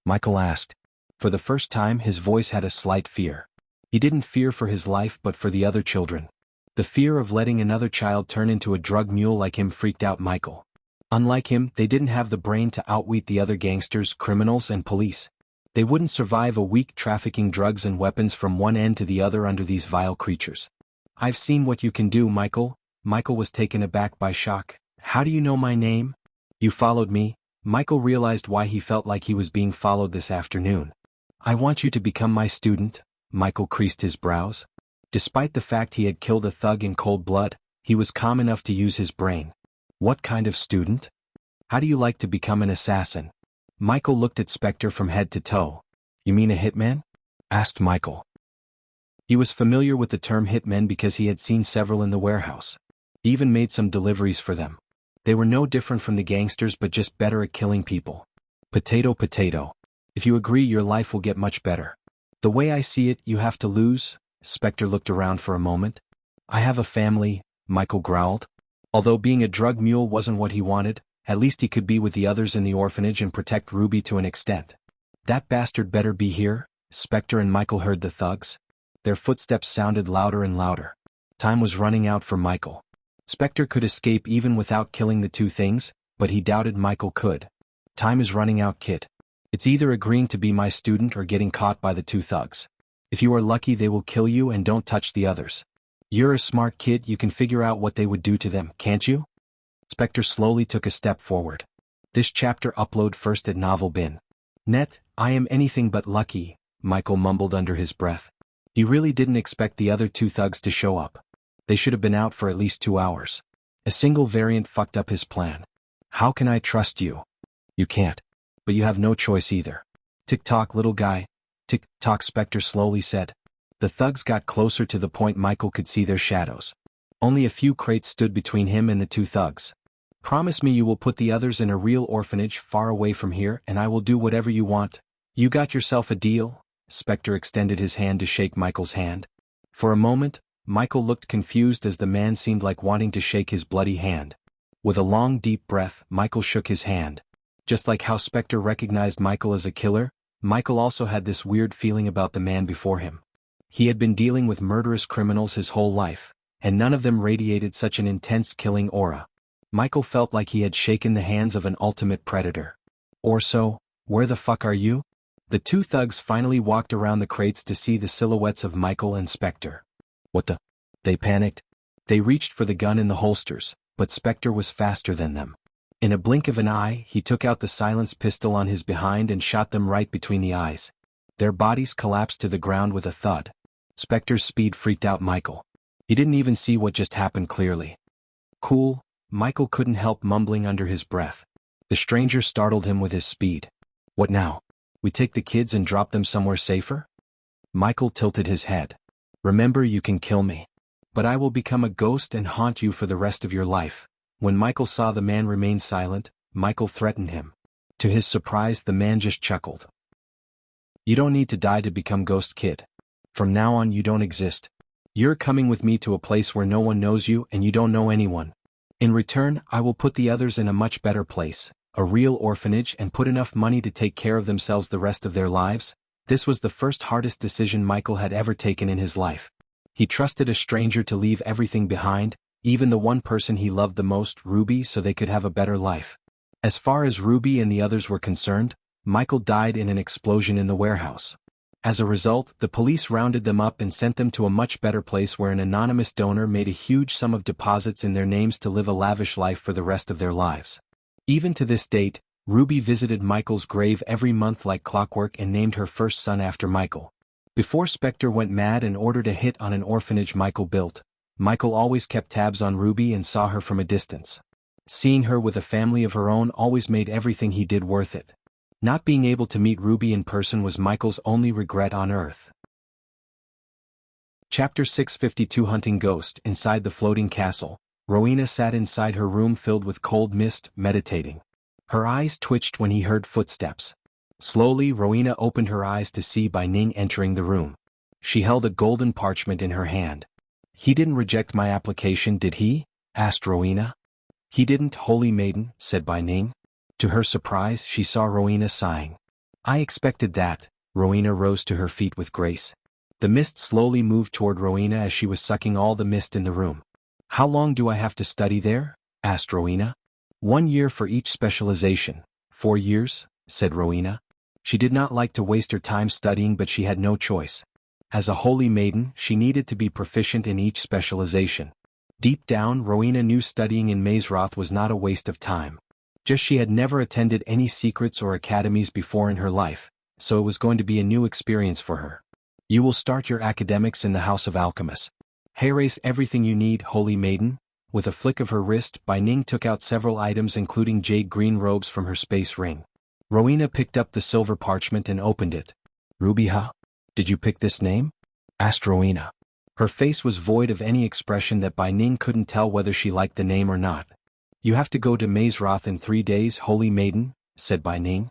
Michael asked. For the first time, his voice had a slight fear. He didn't fear for his life, but for the other children. The fear of letting another child turn into a drug mule like him freaked out Michael. Unlike him, they didn't have the brain to outwit the other gangsters, criminals, and police. They wouldn't survive a week trafficking drugs and weapons from one end to the other under these vile creatures. "I've seen what you can do, Michael." Michael was taken aback by shock. "How do you know my name?" "You followed me." Michael realized why he felt like he was being followed this afternoon. "I want you to become my student." Michael creased his brows. Despite the fact he had killed a thug in cold blood, he was calm enough to use his brain. "What kind of student? How do you like to become an assassin?" Michael looked at Spectre from head to toe. "You mean a hitman?" asked Michael. He was familiar with the term hitmen because he had seen several in the warehouse. He even made some deliveries for them. They were no different from the gangsters, but just better at killing people. Potato, potato. If you agree, your life will get much better. The way I see it, you have to lose. Spectre looked around for a moment. "I have a family," Michael growled. Although being a drug mule wasn't what he wanted, at least he could be with the others in the orphanage and protect Ruby to an extent. "That bastard better be here." Spectre and Michael heard the thugs. Their footsteps sounded louder and louder. Time was running out for Michael. Spectre could escape even without killing the two things, but he doubted Michael could. "Time is running out, kid. It's either agreeing to be my student or getting caught by the two thugs. If you are lucky, they will kill you, and don't touch the others. You're a smart kid, you can figure out what they would do to them, can't you?" Spectre slowly took a step forward. This chapter upload first at Novel Bin. Net. "I am anything but lucky," Michael mumbled under his breath. He really didn't expect the other two thugs to show up. They should have been out for at least 2 hours. A single variant fucked up his plan. "How can I trust you?" "You can't. But you have no choice either." "Tick-tock, little guy." "Tick-tock," Spectre slowly said. The thugs got closer to the point Michael could see their shadows. Only a few crates stood between him and the two thugs. "Promise me you will put the others in a real orphanage far away from here, and I will do whatever you want. You got yourself a deal?" Spectre extended his hand to shake Michael's hand. For a moment, Michael looked confused as the man seemed like wanting to shake his bloody hand. With a long deep breath, Michael shook his hand. Just like how Spectre recognized Michael as a killer, Michael also had this weird feeling about the man before him. He had been dealing with murderous criminals his whole life, and none of them radiated such an intense killing aura. Michael felt like he had shaken the hands of an ultimate predator. "Or so, where the fuck are you?" The two thugs finally walked around the crates to see the silhouettes of Michael and Spectre. "What the?" They panicked. They reached for the gun in the holsters, but Spectre was faster than them. In a blink of an eye, he took out the silenced pistol on his behind and shot them right between the eyes. Their bodies collapsed to the ground with a thud. Spectre's speed freaked out Michael. He didn't even see what just happened clearly. Cool, Michael couldn't help mumbling under his breath. The stranger startled him with his speed. What now? We take the kids and drop them somewhere safer? Michael tilted his head. Remember, you can kill me. But I will become a ghost and haunt you for the rest of your life. When Michael saw the man remain silent, Michael threatened him. To his surprise, the man just chuckled. You don't need to die to become Ghost Kid. From now on, you don't exist. You're coming with me to a place where no one knows you and you don't know anyone. In return, I will put the others in a much better place, a real orphanage, and put enough money to take care of themselves the rest of their lives. This was the first hardest decision Michael had ever taken in his life. He trusted a stranger to leave everything behind, even the one person he loved the most, Ruby, so they could have a better life. As far as Ruby and the others were concerned, Michael died in an explosion in the warehouse. As a result, the police rounded them up and sent them to a much better place where an anonymous donor made a huge sum of deposits in their names to live a lavish life for the rest of their lives. Even to this date, Ruby visited Michael's grave every month like clockwork and named her first son after Michael. Before Spectre went mad and ordered a hit on an orphanage Michael built, Michael always kept tabs on Ruby and saw her from a distance. Seeing her with a family of her own always made everything he did worth it. Not being able to meet Ruby in person was Michael's only regret on Earth. Chapter 652 Hunting Ghost. Inside the floating castle, Rowena sat inside her room filled with cold mist, meditating. Her eyes twitched when he heard footsteps. Slowly, Rowena opened her eyes to see Bai Ning entering the room. She held a golden parchment in her hand. He didn't reject my application, did he? Asked Rowena. He didn't, Holy Maiden, said Bai Ning. To her surprise, she saw Rowena sighing. I expected that. Rowena rose to her feet with grace. The mist slowly moved toward Rowena as she was sucking all the mist in the room. How long do I have to study there? Asked Rowena. 1 year for each specialization. 4 years, said Rowena. She did not like to waste her time studying, but she had no choice. As a holy maiden, she needed to be proficient in each specialization. Deep down, Rowena knew studying in Mazeroth was not a waste of time. Just she had never attended any secrets or academies before in her life, so it was going to be a new experience for her. You will start your academics in the House of Alchemists. Erase everything you need, Holy Maiden. With a flick of her wrist, Bai Ning took out several items including jade green robes from her space ring. Rowena picked up the silver parchment and opened it. Rubiha? Did you pick this name? Asked Rowena. Her face was void of any expression that Bai Ning couldn't tell whether she liked the name or not. You have to go to Mazeroth in 3 days, Holy Maiden, said Bai Ning.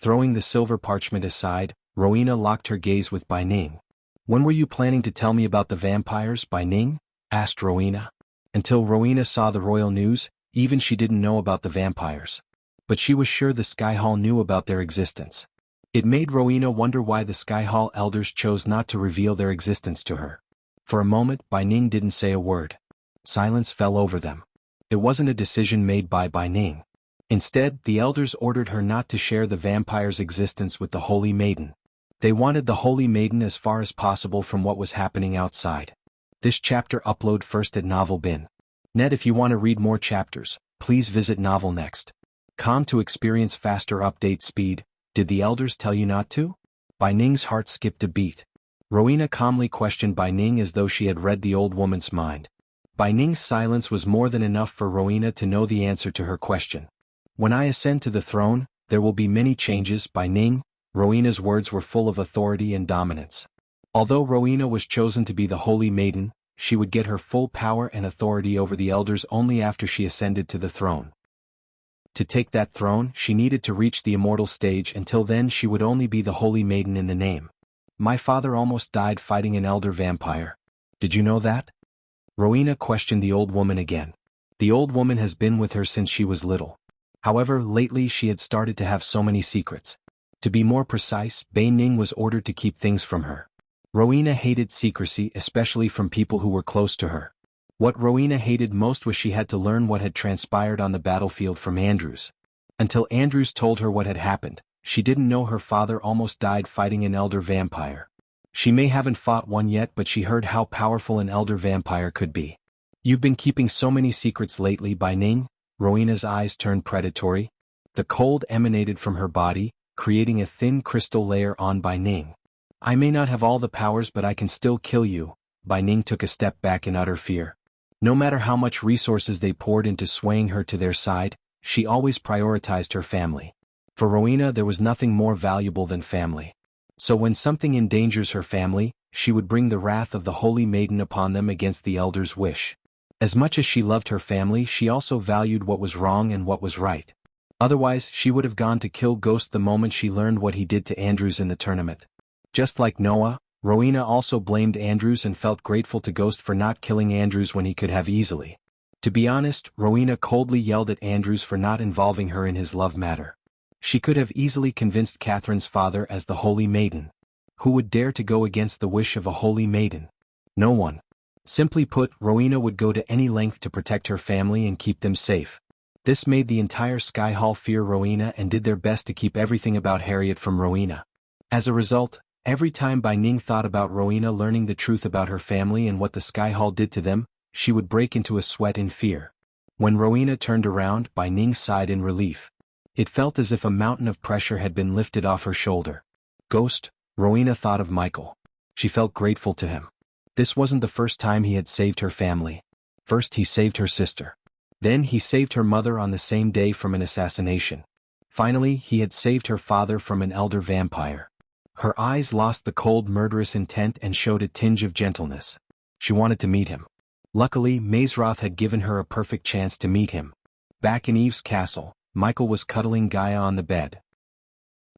Throwing the silver parchment aside, Rowena locked her gaze with Bai Ning. When were you planning to tell me about the vampires, Bai Ning? Asked Rowena. Until Rowena saw the royal news, even she didn't know about the vampires. But she was sure the Sky Hall knew about their existence. It made Rowena wonder why the Sky Hall elders chose not to reveal their existence to her. For a moment, Bai Ning didn't say a word. Silence fell over them. It wasn't a decision made by Bai Ning. Instead, the elders ordered her not to share the vampire's existence with the Holy Maiden. They wanted the Holy Maiden as far as possible from what was happening outside. This chapter upload first at Novel Bin. Net. If you want to read more chapters, please visit Novel Next. Com to experience faster update speed. Did the elders tell you not to? Bai Ning's heart skipped a beat. Rowena calmly questioned Bai Ning as though she had read the old woman's mind. Bai Ning's silence was more than enough for Rowena to know the answer to her question. When I ascend to the throne, there will be many changes, Bai Ning. Rowena's words were full of authority and dominance. Although Rowena was chosen to be the Holy Maiden, she would get her full power and authority over the elders only after she ascended to the throne. To take that throne, she needed to reach the immortal stage. Until then, she would only be the Holy Maiden in the name. My father almost died fighting an elder vampire. Did you know that? Rowena questioned the old woman again. The old woman has been with her since she was little. However, lately she had started to have so many secrets. To be more precise, Bai Ning was ordered to keep things from her. Rowena hated secrecy, especially from people who were close to her. What Rowena hated most was she had to learn what had transpired on the battlefield from Andrews. Until Andrews told her what had happened, she didn't know her father almost died fighting an elder vampire. She may haven't fought one yet, but she heard how powerful an elder vampire could be. You've been keeping so many secrets lately, Bai Ning, Rowena's eyes turned predatory. The cold emanated from her body, creating a thin crystal layer on Bai Ning. I may not have all the powers, but I can still kill you. Bai Ning took a step back in utter fear. No matter how much resources they poured into swaying her to their side, she always prioritized her family. For Rowena there was nothing more valuable than family. So when something endangers her family, she would bring the wrath of the Holy Maiden upon them against the Elder's wish. As much as she loved her family, she also valued what was wrong and what was right. Otherwise, she would have gone to kill Ghost the moment she learned what he did to Andrews in the tournament. Just like Noah, Rowena also blamed Andrews and felt grateful to Ghost for not killing Andrews when he could have easily. To be honest, Rowena coldly yelled at Andrews for not involving her in his love matter. She could have easily convinced Catherine's father as the Holy Maiden. Who would dare to go against the wish of a Holy Maiden? No one. Simply put, Rowena would go to any length to protect her family and keep them safe. This made the entire Sky Hall fear Rowena and did their best to keep everything about Harriet from Rowena. As a result, every time Bai Ning thought about Rowena learning the truth about her family and what the Sky Hall did to them, she would break into a sweat in fear. When Rowena turned around, Bai Ning sighed in relief. It felt as if a mountain of pressure had been lifted off her shoulder. Ghost, Rowena thought of Michael. She felt grateful to him. This wasn't the first time he had saved her family. First he saved her sister. Then he saved her mother on the same day from an assassination. Finally, he had saved her father from an elder vampire. Her eyes lost the cold murderous intent and showed a tinge of gentleness. She wanted to meet him. Luckily, Mazeroth had given her a perfect chance to meet him. Back in Eve's castle, Michael was cuddling Gaia on the bed.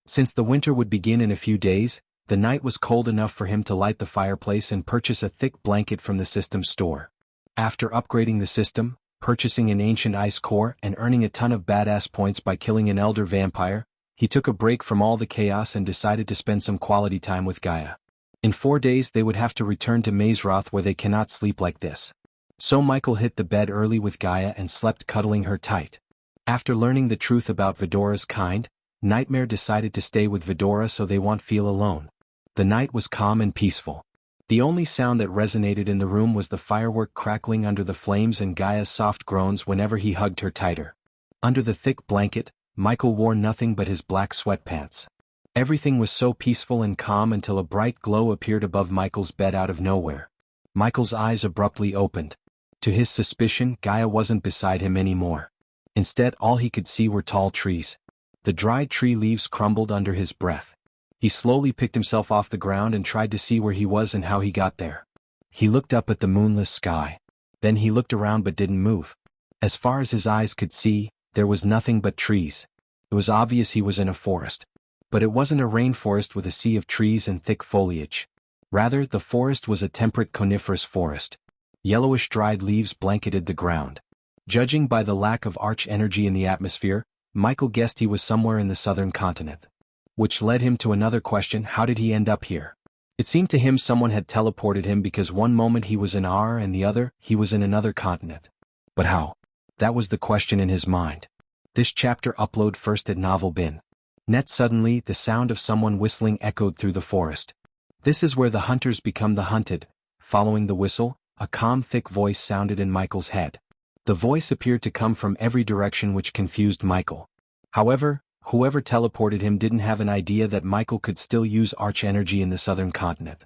Since the winter would begin in a few days, the night was cold enough for him to light the fireplace and purchase a thick blanket from the system store. After upgrading the system, purchasing an ancient ice core and earning a ton of badass points by killing an elder vampire, he took a break from all the chaos and decided to spend some quality time with Gaia. In 4 days they would have to return to Mazeroth where they cannot sleep like this. So Michael hit the bed early with Gaia and slept cuddling her tight. After learning the truth about Vidora's kind, Nightmare decided to stay with Vidora so they won't feel alone. The night was calm and peaceful. The only sound that resonated in the room was the firework crackling under the flames and Gaia's soft groans whenever he hugged her tighter. Under the thick blanket, Michael wore nothing but his black sweatpants. Everything was so peaceful and calm until a bright glow appeared above Michael's bed out of nowhere. Michael's eyes abruptly opened. To his suspicion, Gaia wasn't beside him anymore. Instead, all he could see were tall trees. The dried tree leaves crumbled under his breath. He slowly picked himself off the ground and tried to see where he was and how he got there. He looked up at the moonless sky. Then he looked around but didn't move. As far as his eyes could see, there was nothing but trees. It was obvious he was in a forest. But it wasn't a rainforest with a sea of trees and thick foliage. Rather, the forest was a temperate coniferous forest. Yellowish dried leaves blanketed the ground. Judging by the lack of arch energy in the atmosphere, Michael guessed he was somewhere in the southern continent. Which led him to another question: how did he end up here? It seemed to him someone had teleported him because one moment he was in R and the other, he was in another continent. But how? That was the question in his mind. This chapter upload first at Novel Bin. Net suddenly, the sound of someone whistling echoed through the forest. This is where the hunters become the hunted. Following the whistle, a calm thick voice sounded in Michael's head. The voice appeared to come from every direction, which confused Michael. However, whoever teleported him didn't have an idea that Michael could still use arch energy in the southern continent.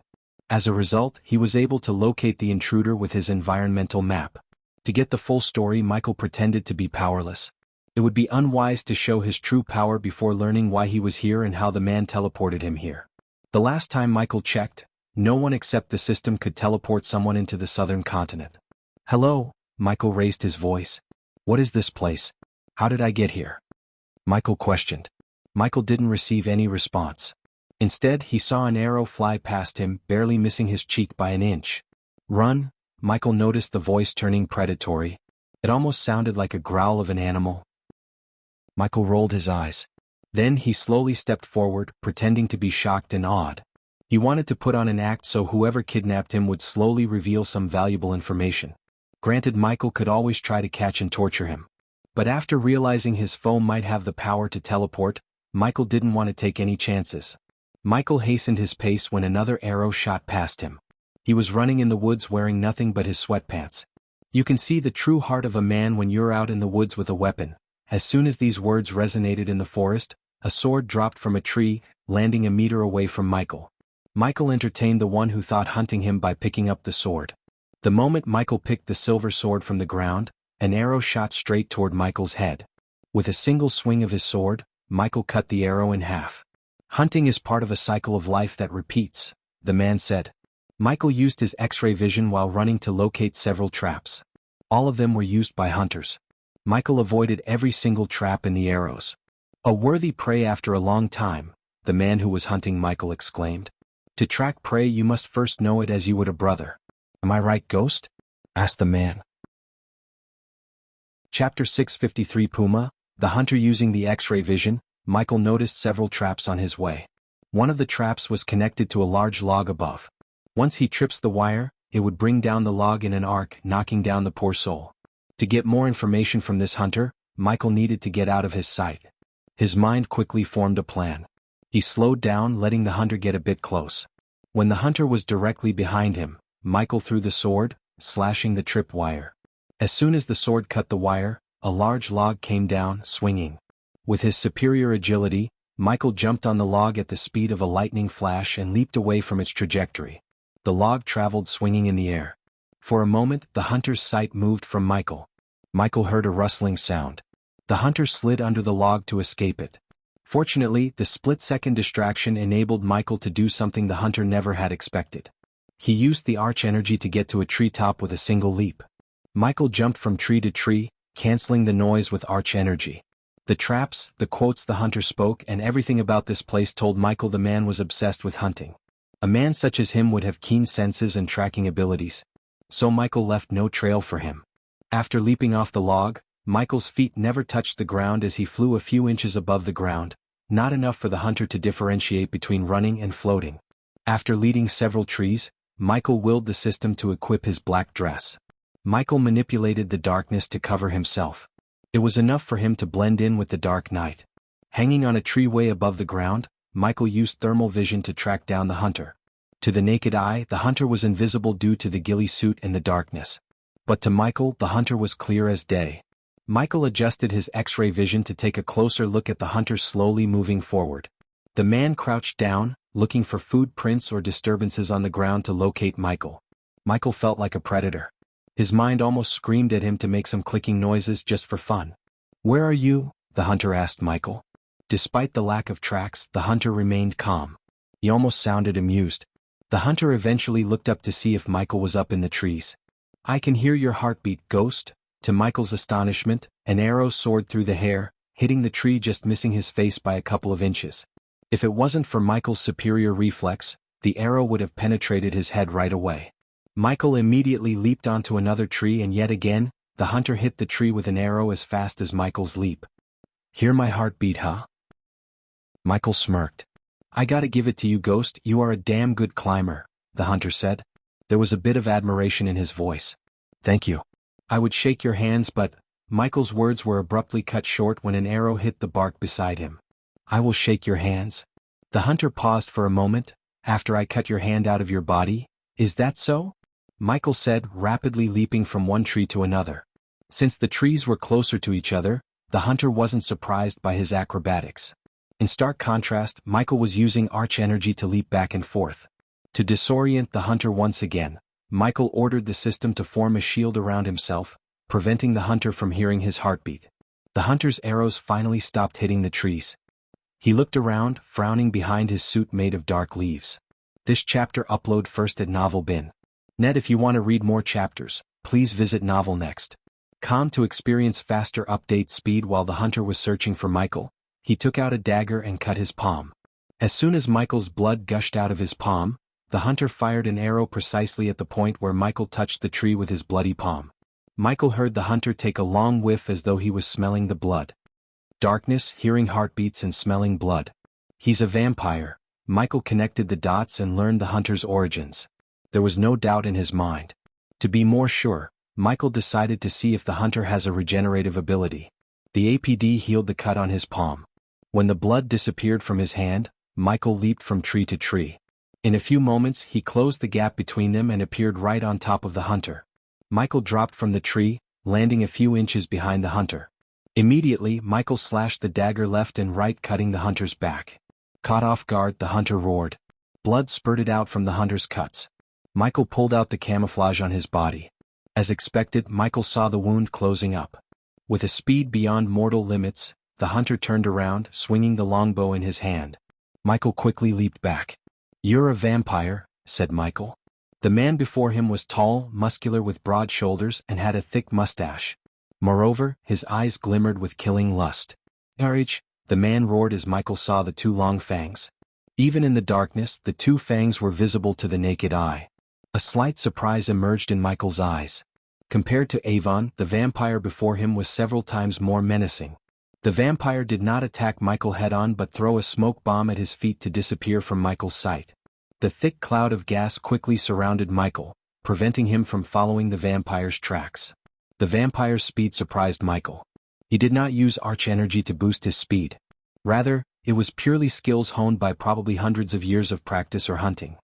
As a result, he was able to locate the intruder with his environmental map. To get the full story, Michael pretended to be powerless. It would be unwise to show his true power before learning why he was here and how the man teleported him here. The last time Michael checked, no one except the system could teleport someone into the southern continent. Hello? Michael raised his voice. What is this place? How did I get here? Michael questioned. Michael didn't receive any response. Instead, he saw an arrow fly past him, barely missing his cheek by an inch. Run? Michael noticed the voice turning predatory. It almost sounded like a growl of an animal. Michael rolled his eyes. Then he slowly stepped forward, pretending to be shocked and awed. He wanted to put on an act so whoever kidnapped him would slowly reveal some valuable information. Granted, Michael could always try to catch and torture him. But after realizing his foe might have the power to teleport, Michael didn't want to take any chances. Michael hastened his pace when another arrow shot past him. He was running in the woods wearing nothing but his sweatpants. You can see the true heart of a man when you're out in the woods with a weapon. As soon as these words resonated in the forest, a sword dropped from a tree, landing a meter away from Michael. Michael entertained the one who thought hunting him by picking up the sword. The moment Michael picked the silver sword from the ground, an arrow shot straight toward Michael's head. With a single swing of his sword, Michael cut the arrow in half. Hunting is part of a cycle of life that repeats, the man said. Michael used his X-ray vision while running to locate several traps. All of them were used by hunters. Michael avoided every single trap in the arrows. A worthy prey after a long time, the man who was hunting Michael exclaimed. To track prey you must first know it as you would a brother. Am I right, Ghost? Asked the man. Chapter 653 Puma, the hunter using the X-ray vision. Michael noticed several traps on his way. One of the traps was connected to a large log above. Once he trips the wire, it would bring down the log in an arc, knocking down the poor soul. To get more information from this hunter, Michael needed to get out of his sight. His mind quickly formed a plan. He slowed down, letting the hunter get a bit close. When the hunter was directly behind him, Michael threw the sword, slashing the trip wire. As soon as the sword cut the wire, a large log came down, swinging. With his superior agility, Michael jumped on the log at the speed of a lightning flash and leaped away from its trajectory. The log traveled swinging in the air. For a moment, the hunter's sight moved from Michael. Michael heard a rustling sound. The hunter slid under the log to escape it. Fortunately, the split-second distraction enabled Michael to do something the hunter never had expected. He used the arch energy to get to a treetop with a single leap. Michael jumped from tree to tree, canceling the noise with arch energy. The traps, the quotes the hunter spoke, and everything about this place told Michael the man was obsessed with hunting. A man such as him would have keen senses and tracking abilities. So Michael left no trail for him. After leaping off the log, Michael's feet never touched the ground as he flew a few inches above the ground, not enough for the hunter to differentiate between running and floating. After leading several trees, Michael willed the system to equip his black dress. Michael manipulated the darkness to cover himself. It was enough for him to blend in with the dark night. Hanging on a tree way above the ground, Michael used thermal vision to track down the hunter. To the naked eye, the hunter was invisible due to the ghillie suit in the darkness. But to Michael, the hunter was clear as day. Michael adjusted his X-ray vision to take a closer look at the hunter slowly moving forward. The man crouched down, looking for food prints or disturbances on the ground to locate Michael. Michael felt like a predator. His mind almost screamed at him to make some clicking noises just for fun. "Where are you?" the hunter asked Michael. Despite the lack of tracks, the hunter remained calm. He almost sounded amused. The hunter eventually looked up to see if Michael was up in the trees. "I can hear your heartbeat, Ghost." To Michael's astonishment, an arrow soared through the air, hitting the tree just missing his face by a couple of inches. If it wasn't for Michael's superior reflex, the arrow would have penetrated his head right away. Michael immediately leaped onto another tree and yet again, the hunter hit the tree with an arrow as fast as Michael's leap. "Hear my heartbeat, huh?" Michael smirked. "I gotta give it to you, Ghost, you are a damn good climber," the hunter said. There was a bit of admiration in his voice. "Thank you. I would shake your hands but..." Michael's words were abruptly cut short when an arrow hit the bark beside him. "I will shake your hands?" The hunter paused for a moment. "After I cut your hand out of your body? Is that so?" Michael said, rapidly leaping from one tree to another. Since the trees were closer to each other, the hunter wasn't surprised by his acrobatics. In stark contrast, Michael was using arch energy to leap back and forth. To disorient the hunter once again, Michael ordered the system to form a shield around himself, preventing the hunter from hearing his heartbeat. The hunter's arrows finally stopped hitting the trees. He looked around, frowning behind his suit made of dark leaves. This chapter upload first at Novel Bin. Net. If you want to read more chapters, please visit Novel Next. To experience faster update speed while the hunter was searching for Michael, he took out a dagger and cut his palm. As soon as Michael's blood gushed out of his palm, the hunter fired an arrow precisely at the point where Michael touched the tree with his bloody palm. Michael heard the hunter take a long whiff as though he was smelling the blood. Darkness, hearing heartbeats and smelling blood. He's a vampire. Michael connected the dots and learned the hunter's origins. There was no doubt in his mind. To be more sure, Michael decided to see if the hunter has a regenerative ability. The APD healed the cut on his palm. When the blood disappeared from his hand, Michael leaped from tree to tree. In a few moments he closed the gap between them and appeared right on top of the hunter. Michael dropped from the tree, landing a few inches behind the hunter. Immediately, Michael slashed the dagger left and right, cutting the hunter's back. Caught off guard, the hunter roared. Blood spurted out from the hunter's cuts. Michael pulled out the camouflage on his body. As expected, Michael saw the wound closing up. With a speed beyond mortal limits, the hunter turned around, swinging the longbow in his hand. Michael quickly leaped back. "You're a vampire," said Michael. The man before him was tall, muscular with broad shoulders and had a thick mustache. Moreover, his eyes glimmered with killing lust. "Courage," the man roared as Michael saw the two long fangs. Even in the darkness, the two fangs were visible to the naked eye. A slight surprise emerged in Michael's eyes. Compared to Avon, the vampire before him was several times more menacing. The vampire did not attack Michael head-on but throw a smoke bomb at his feet to disappear from Michael's sight. The thick cloud of gas quickly surrounded Michael, preventing him from following the vampire's tracks. The vampire's speed surprised Michael. He did not use arch energy to boost his speed. Rather, it was purely skills honed by probably hundreds of years of practice or hunting.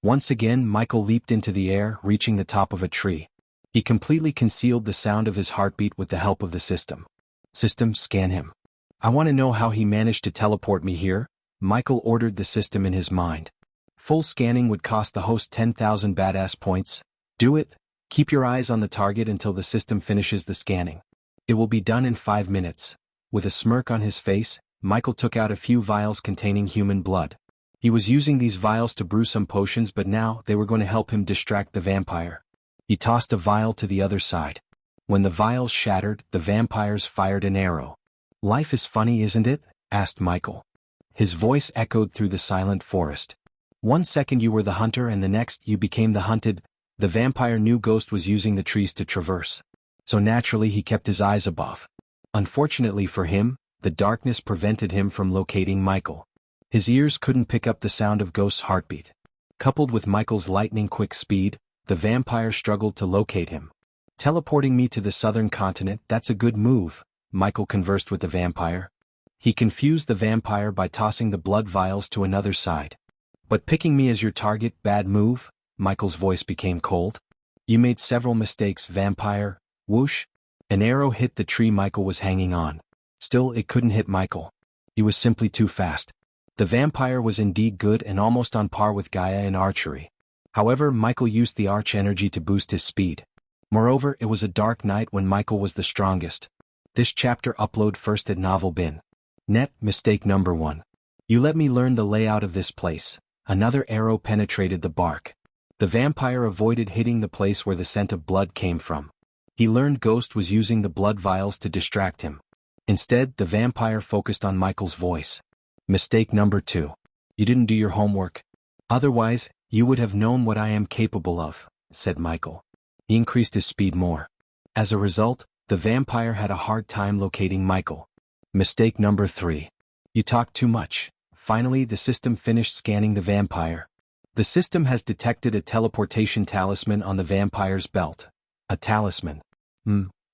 Once again, Michael leaped into the air, reaching the top of a tree. He completely concealed the sound of his heartbeat with the help of the system. "System, scan him. I want to know how he managed to teleport me here," Michael ordered the system in his mind. Full scanning would cost the host 10,000 badass points. "Do it. Keep your eyes on the target until the system finishes the scanning. It will be done in 5 minutes." With a smirk on his face, Michael took out a few vials containing human blood. He was using these vials to brew some potions, but now they were going to help him distract the vampire. He tossed a vial to the other side. When the vials shattered, the vampires fired an arrow. "Life is funny, isn't it?" asked Michael. His voice echoed through the silent forest. "One second you were the hunter and the next you became the hunted." The vampire knew Ghost was using the trees to traverse. So naturally he kept his eyes above. Unfortunately for him, the darkness prevented him from locating Michael. His ears couldn't pick up the sound of Ghost's heartbeat. Coupled with Michael's lightning-quick speed, the vampire struggled to locate him. "Teleporting me to the southern continent, that's a good move," Michael conversed with the vampire. He confused the vampire by tossing the blood vials to another side. "But picking me as your target, bad move?" Michael's voice became cold. "You made several mistakes, vampire." Whoosh! An arrow hit the tree Michael was hanging on. Still, it couldn't hit Michael. He was simply too fast. The vampire was indeed good and almost on par with Gaia in archery. However, Michael used the arch energy to boost his speed. Moreover, it was a dark night when Michael was the strongest. This chapter upload first at Novel Bin. Net, mistake number 1. You let me learn the layout of this place. Another arrow penetrated the bark. The vampire avoided hitting the place where the scent of blood came from. He learned Ghost was using the blood vials to distract him. Instead, the vampire focused on Michael's voice. Mistake number 2. You didn't do your homework. Otherwise, you would have known what I am capable of, said Michael. He increased his speed more. As a result, the vampire had a hard time locating Michael. Mistake number 3. You talked too much. Finally, the system finished scanning the vampire. The system has detected a teleportation talisman on the vampire's belt. A talisman.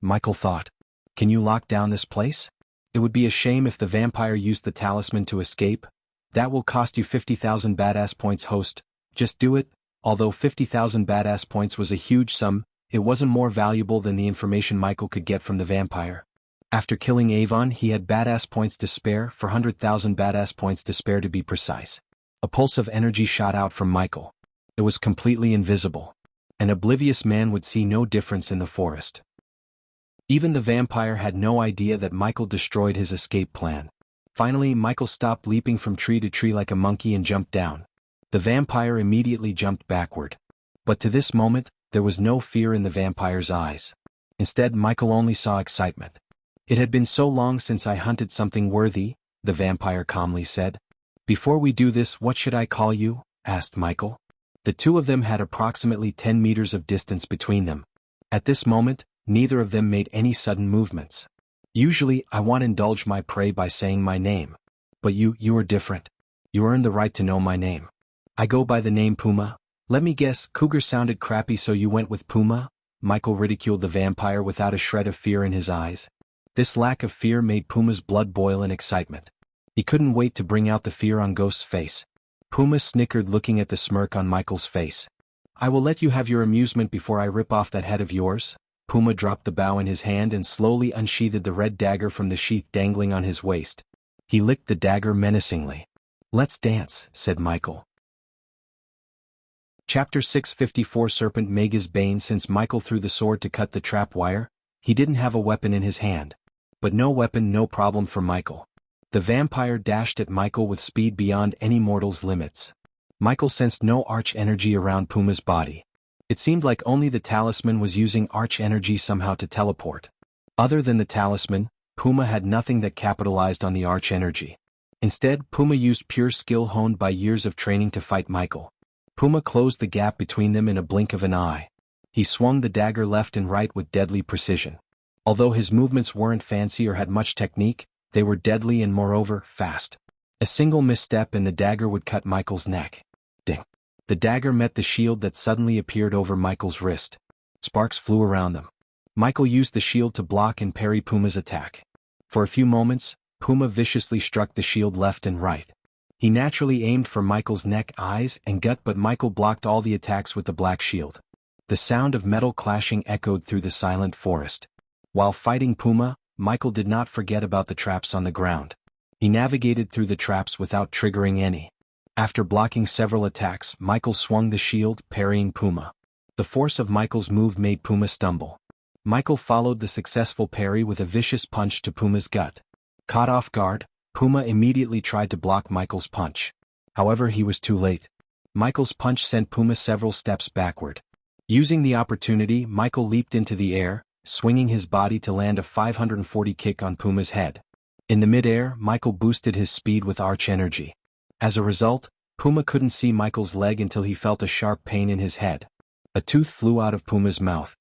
Michael thought. Can you lock down this place? It would be a shame if the vampire used the talisman to escape. That will cost you 50,000 badass points, host. Just do it. Although 50,000 badass points was a huge sum, it wasn't more valuable than the information Michael could get from the vampire. After killing Avon, he had badass points to spare, 400,000 badass points to spare to be precise. A pulse of energy shot out from Michael. It was completely invisible. An oblivious man would see no difference in the forest. Even the vampire had no idea that Michael destroyed his escape plan. Finally, Michael stopped leaping from tree to tree like a monkey and jumped down. The vampire immediately jumped backward. But to this moment, there was no fear in the vampire's eyes. Instead, Michael only saw excitement. It had been so long since I hunted something worthy, the vampire calmly said. Before we do this, what should I call you? Asked Michael. The two of them had approximately 10 meters of distance between them. At this moment, neither of them made any sudden movements. Usually, I want to indulge my prey by saying my name. But you are different. You earned the right to know my name. I go by the name Puma. Let me guess, Cougar sounded crappy, so you went with Puma? Michael ridiculed the vampire without a shred of fear in his eyes. This lack of fear made Puma's blood boil in excitement. He couldn't wait to bring out the fear on Ghost's face. Puma snickered, looking at the smirk on Michael's face. I will let you have your amusement before I rip off that head of yours. Puma dropped the bow in his hand and slowly unsheathed the red dagger from the sheath dangling on his waist. He licked the dagger menacingly. Let's dance, said Michael. Chapter 654 Serpent Mega's Bane. Since Michael threw the sword to cut the trap wire, he didn't have a weapon in his hand. But no weapon, no problem for Michael. The vampire dashed at Michael with speed beyond any mortal's limits. Michael sensed no arch energy around Puma's body. It seemed like only the talisman was using arch energy somehow to teleport. Other than the talisman, Puma had nothing that capitalized on the arch energy. Instead, Puma used pure skill honed by years of training to fight Michael. Puma closed the gap between them in a blink of an eye. He swung the dagger left and right with deadly precision. Although his movements weren't fancy or had much technique, they were deadly and moreover, fast. A single misstep and the dagger would cut Michael's neck. Ding! The dagger met the shield that suddenly appeared over Michael's wrist. Sparks flew around them. Michael used the shield to block and parry Puma's attack. For a few moments, Puma viciously struck the shield left and right. He naturally aimed for Michael's neck, eyes, and gut, but Michael blocked all the attacks with the black shield. The sound of metal clashing echoed through the silent forest. While fighting Puma, Michael did not forget about the traps on the ground. He navigated through the traps without triggering any. After blocking several attacks, Michael swung the shield, parrying Puma. The force of Michael's move made Puma stumble. Michael followed the successful parry with a vicious punch to Puma's gut. Caught off guard, Puma immediately tried to block Michael's punch. However, he was too late. Michael's punch sent Puma several steps backward. Using the opportunity, Michael leaped into the air, swinging his body to land a 540 kick on Puma's head. In the mid-air, Michael boosted his speed with arch energy. As a result, Puma couldn't see Michael's leg until he felt a sharp pain in his head. A tooth flew out of Puma's mouth.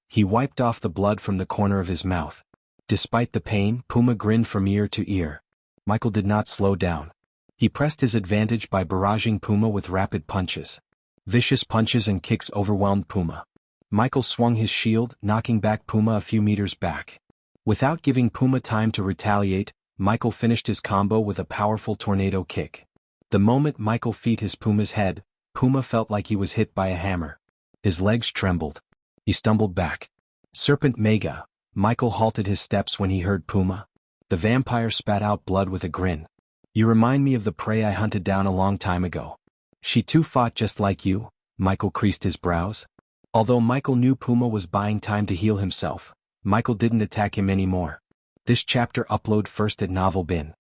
He wiped off the blood from the corner of his mouth. Despite the pain, Puma grinned from ear to ear. Michael did not slow down. He pressed his advantage by barraging Puma with rapid punches. Vicious punches and kicks overwhelmed Puma. Michael swung his shield, knocking back Puma a few meters back. Without giving Puma time to retaliate, Michael finished his combo with a powerful tornado kick. The moment Michael feet his Puma's head, Puma felt like he was hit by a hammer. His legs trembled. He stumbled back. Serpent Mega. Michael halted his steps when he heard Puma. The vampire spat out blood with a grin. You remind me of the prey I hunted down a long time ago. She too fought just like you. Michael creased his brows. Although Michael knew Puma was buying time to heal himself, Michael didn't attack him anymore. This chapter upload first at Novel Bin.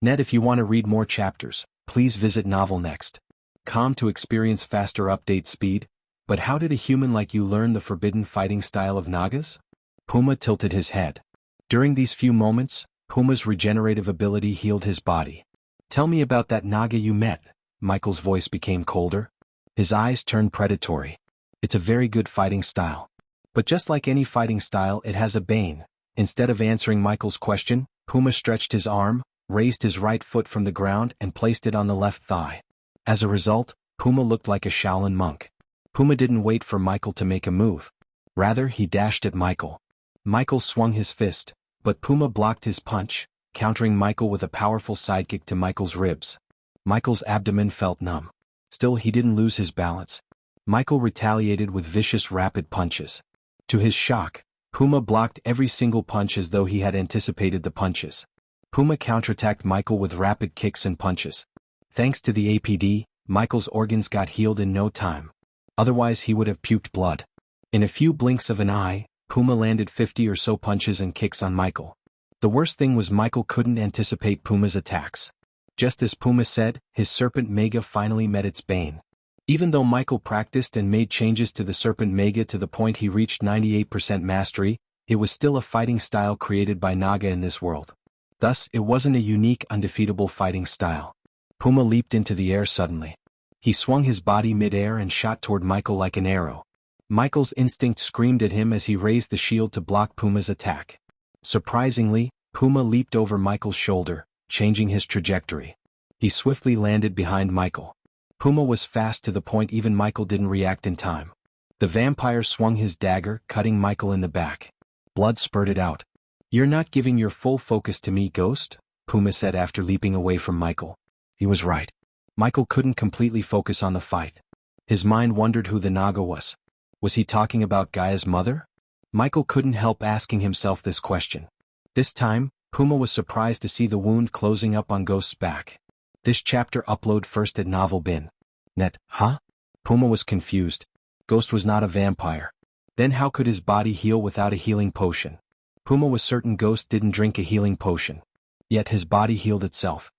Net. If you want to read more chapters, please visit Novel Next.com to experience faster update speed. But how did a human like you learn the forbidden fighting style of Nagas? Puma tilted his head. During these few moments, Puma's regenerative ability healed his body. Tell me about that Naga you met. Michael's voice became colder. His eyes turned predatory. It's a very good fighting style. But just like any fighting style, it has a bane. Instead of answering Michael's question, Puma stretched his arm, raised his right foot from the ground and placed it on the left thigh. As a result, Puma looked like a Shaolin monk. Puma didn't wait for Michael to make a move. Rather, he dashed at Michael. Michael swung his fist, but Puma blocked his punch, countering Michael with a powerful sidekick to Michael's ribs. Michael's abdomen felt numb. Still, he didn't lose his balance. Michael retaliated with vicious rapid punches. To his shock, Puma blocked every single punch as though he had anticipated the punches. Puma counterattacked Michael with rapid kicks and punches. Thanks to the APD, Michael's organs got healed in no time. Otherwise he would have puked blood. In a few blinks of an eye, Puma landed 50 or so punches and kicks on Michael. The worst thing was Michael couldn't anticipate Puma's attacks. Just as Puma said, his Serpent Mega finally met its bane. Even though Michael practiced and made changes to the Serpent Mega to the point he reached 98% mastery, it was still a fighting style created by Naga in this world. Thus, it wasn't a unique, undefeatable fighting style. Puma leaped into the air suddenly. He swung his body mid-air and shot toward Michael like an arrow. Michael's instinct screamed at him as he raised the shield to block Puma's attack. Surprisingly, Puma leaped over Michael's shoulder, changing his trajectory. He swiftly landed behind Michael. Puma was fast to the point even Michael didn't react in time. The vampire swung his dagger, cutting Michael in the back. Blood spurted out. You're not giving your full focus to me, Ghost? Puma said after leaping away from Michael. He was right. Michael couldn't completely focus on the fight. His mind wondered who the Naga was. Was he talking about Gaia's mother? Michael couldn't help asking himself this question. This time, Puma was surprised to see the wound closing up on Ghost's back. This chapter upload first at Novel Bin. Net, huh? Puma was confused. Ghost was not a vampire. Then how could his body heal without a healing potion? Puma was certain Ghost didn't drink a healing potion. Yet his body healed itself.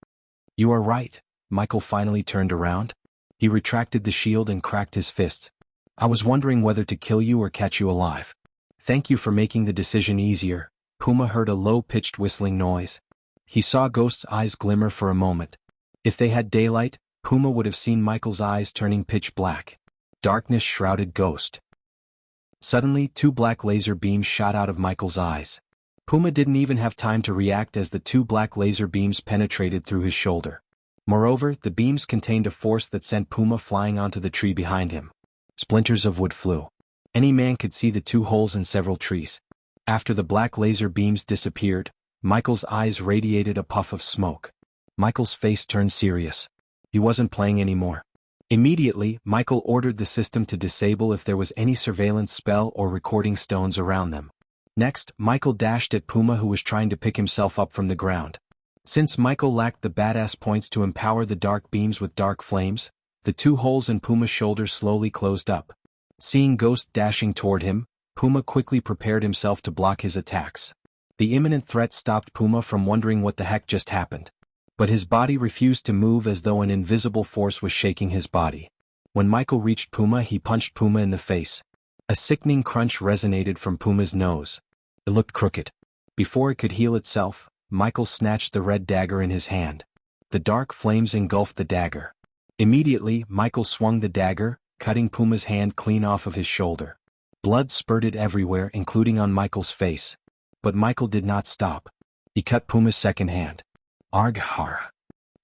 You are right. Michael finally turned around. He retracted the shield and cracked his fists. I was wondering whether to kill you or catch you alive. Thank you for making the decision easier. Puma heard a low-pitched whistling noise. He saw Ghost's eyes glimmer for a moment. If they had daylight, Puma would have seen Michael's eyes turning pitch black. Darkness shrouded Ghost. Suddenly, 2 black laser beams shot out of Michael's eyes. Puma didn't even have time to react as the 2 black laser beams penetrated through his shoulder. Moreover, the beams contained a force that sent Puma flying onto the tree behind him. Splinters of wood flew. Any man could see the 2 holes in several trees. After the black laser beams disappeared, Michael's eyes radiated a puff of smoke. Michael's face turned serious. He wasn't playing anymore. Immediately, Michael ordered the system to disable if there was any surveillance spell or recording stones around them. Next, Michael dashed at Puma, who was trying to pick himself up from the ground. Since Michael lacked the badass points to empower the dark beams with dark flames, the 2 holes in Puma's shoulders slowly closed up. Seeing Ghost dashing toward him, Puma quickly prepared himself to block his attacks. The imminent threat stopped Puma from wondering what the heck just happened. But his body refused to move, as though an invisible force was shaking his body. When Michael reached Puma, he punched Puma in the face. A sickening crunch resonated from Puma's nose. It looked crooked. Before it could heal itself, Michael snatched the red dagger in his hand. The dark flames engulfed the dagger. Immediately, Michael swung the dagger, cutting Puma's hand clean off of his shoulder. Blood spurted everywhere, including on Michael's face. But Michael did not stop. He cut Puma's second hand. Arghar.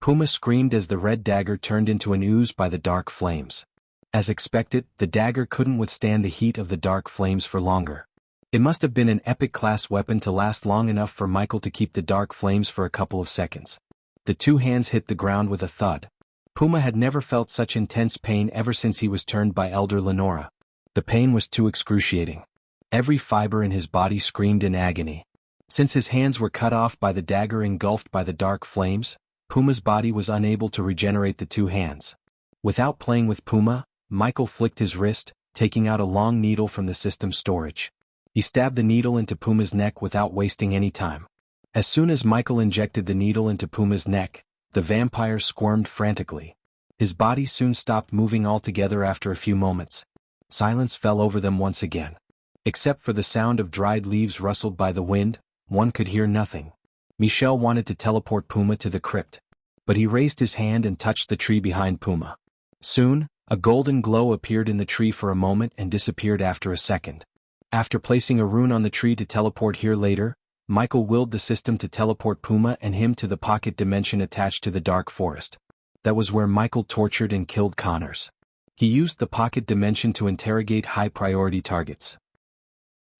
Puma screamed as the red dagger turned into an ooze by the dark flames. As expected, the dagger couldn't withstand the heat of the dark flames for longer. It must have been an epic class weapon to last long enough for Michael to keep the dark flames for a couple of seconds. The 2 hands hit the ground with a thud. Puma had never felt such intense pain ever since he was turned by Elder Lenora. The pain was too excruciating. Every fiber in his body screamed in agony. Since his hands were cut off by the dagger engulfed by the dark flames, Puma's body was unable to regenerate the 2 hands. Without playing with Puma, Michael flicked his wrist, taking out a long needle from the system's storage. He stabbed the needle into Puma's neck without wasting any time. As soon as Michael injected the needle into Puma's neck, the vampire squirmed frantically. His body soon stopped moving altogether after a few moments. Silence fell over them once again. Except for the sound of dried leaves rustled by the wind, one could hear nothing. Michel wanted to teleport Puma to the crypt. But he raised his hand and touched the tree behind Puma. Soon, a golden glow appeared in the tree for a moment and disappeared after a second. After placing a rune on the tree to teleport here later, Michael willed the system to teleport Puma and him to the pocket dimension attached to the dark forest. That was where Michael tortured and killed Connors. He used the pocket dimension to interrogate high-priority targets.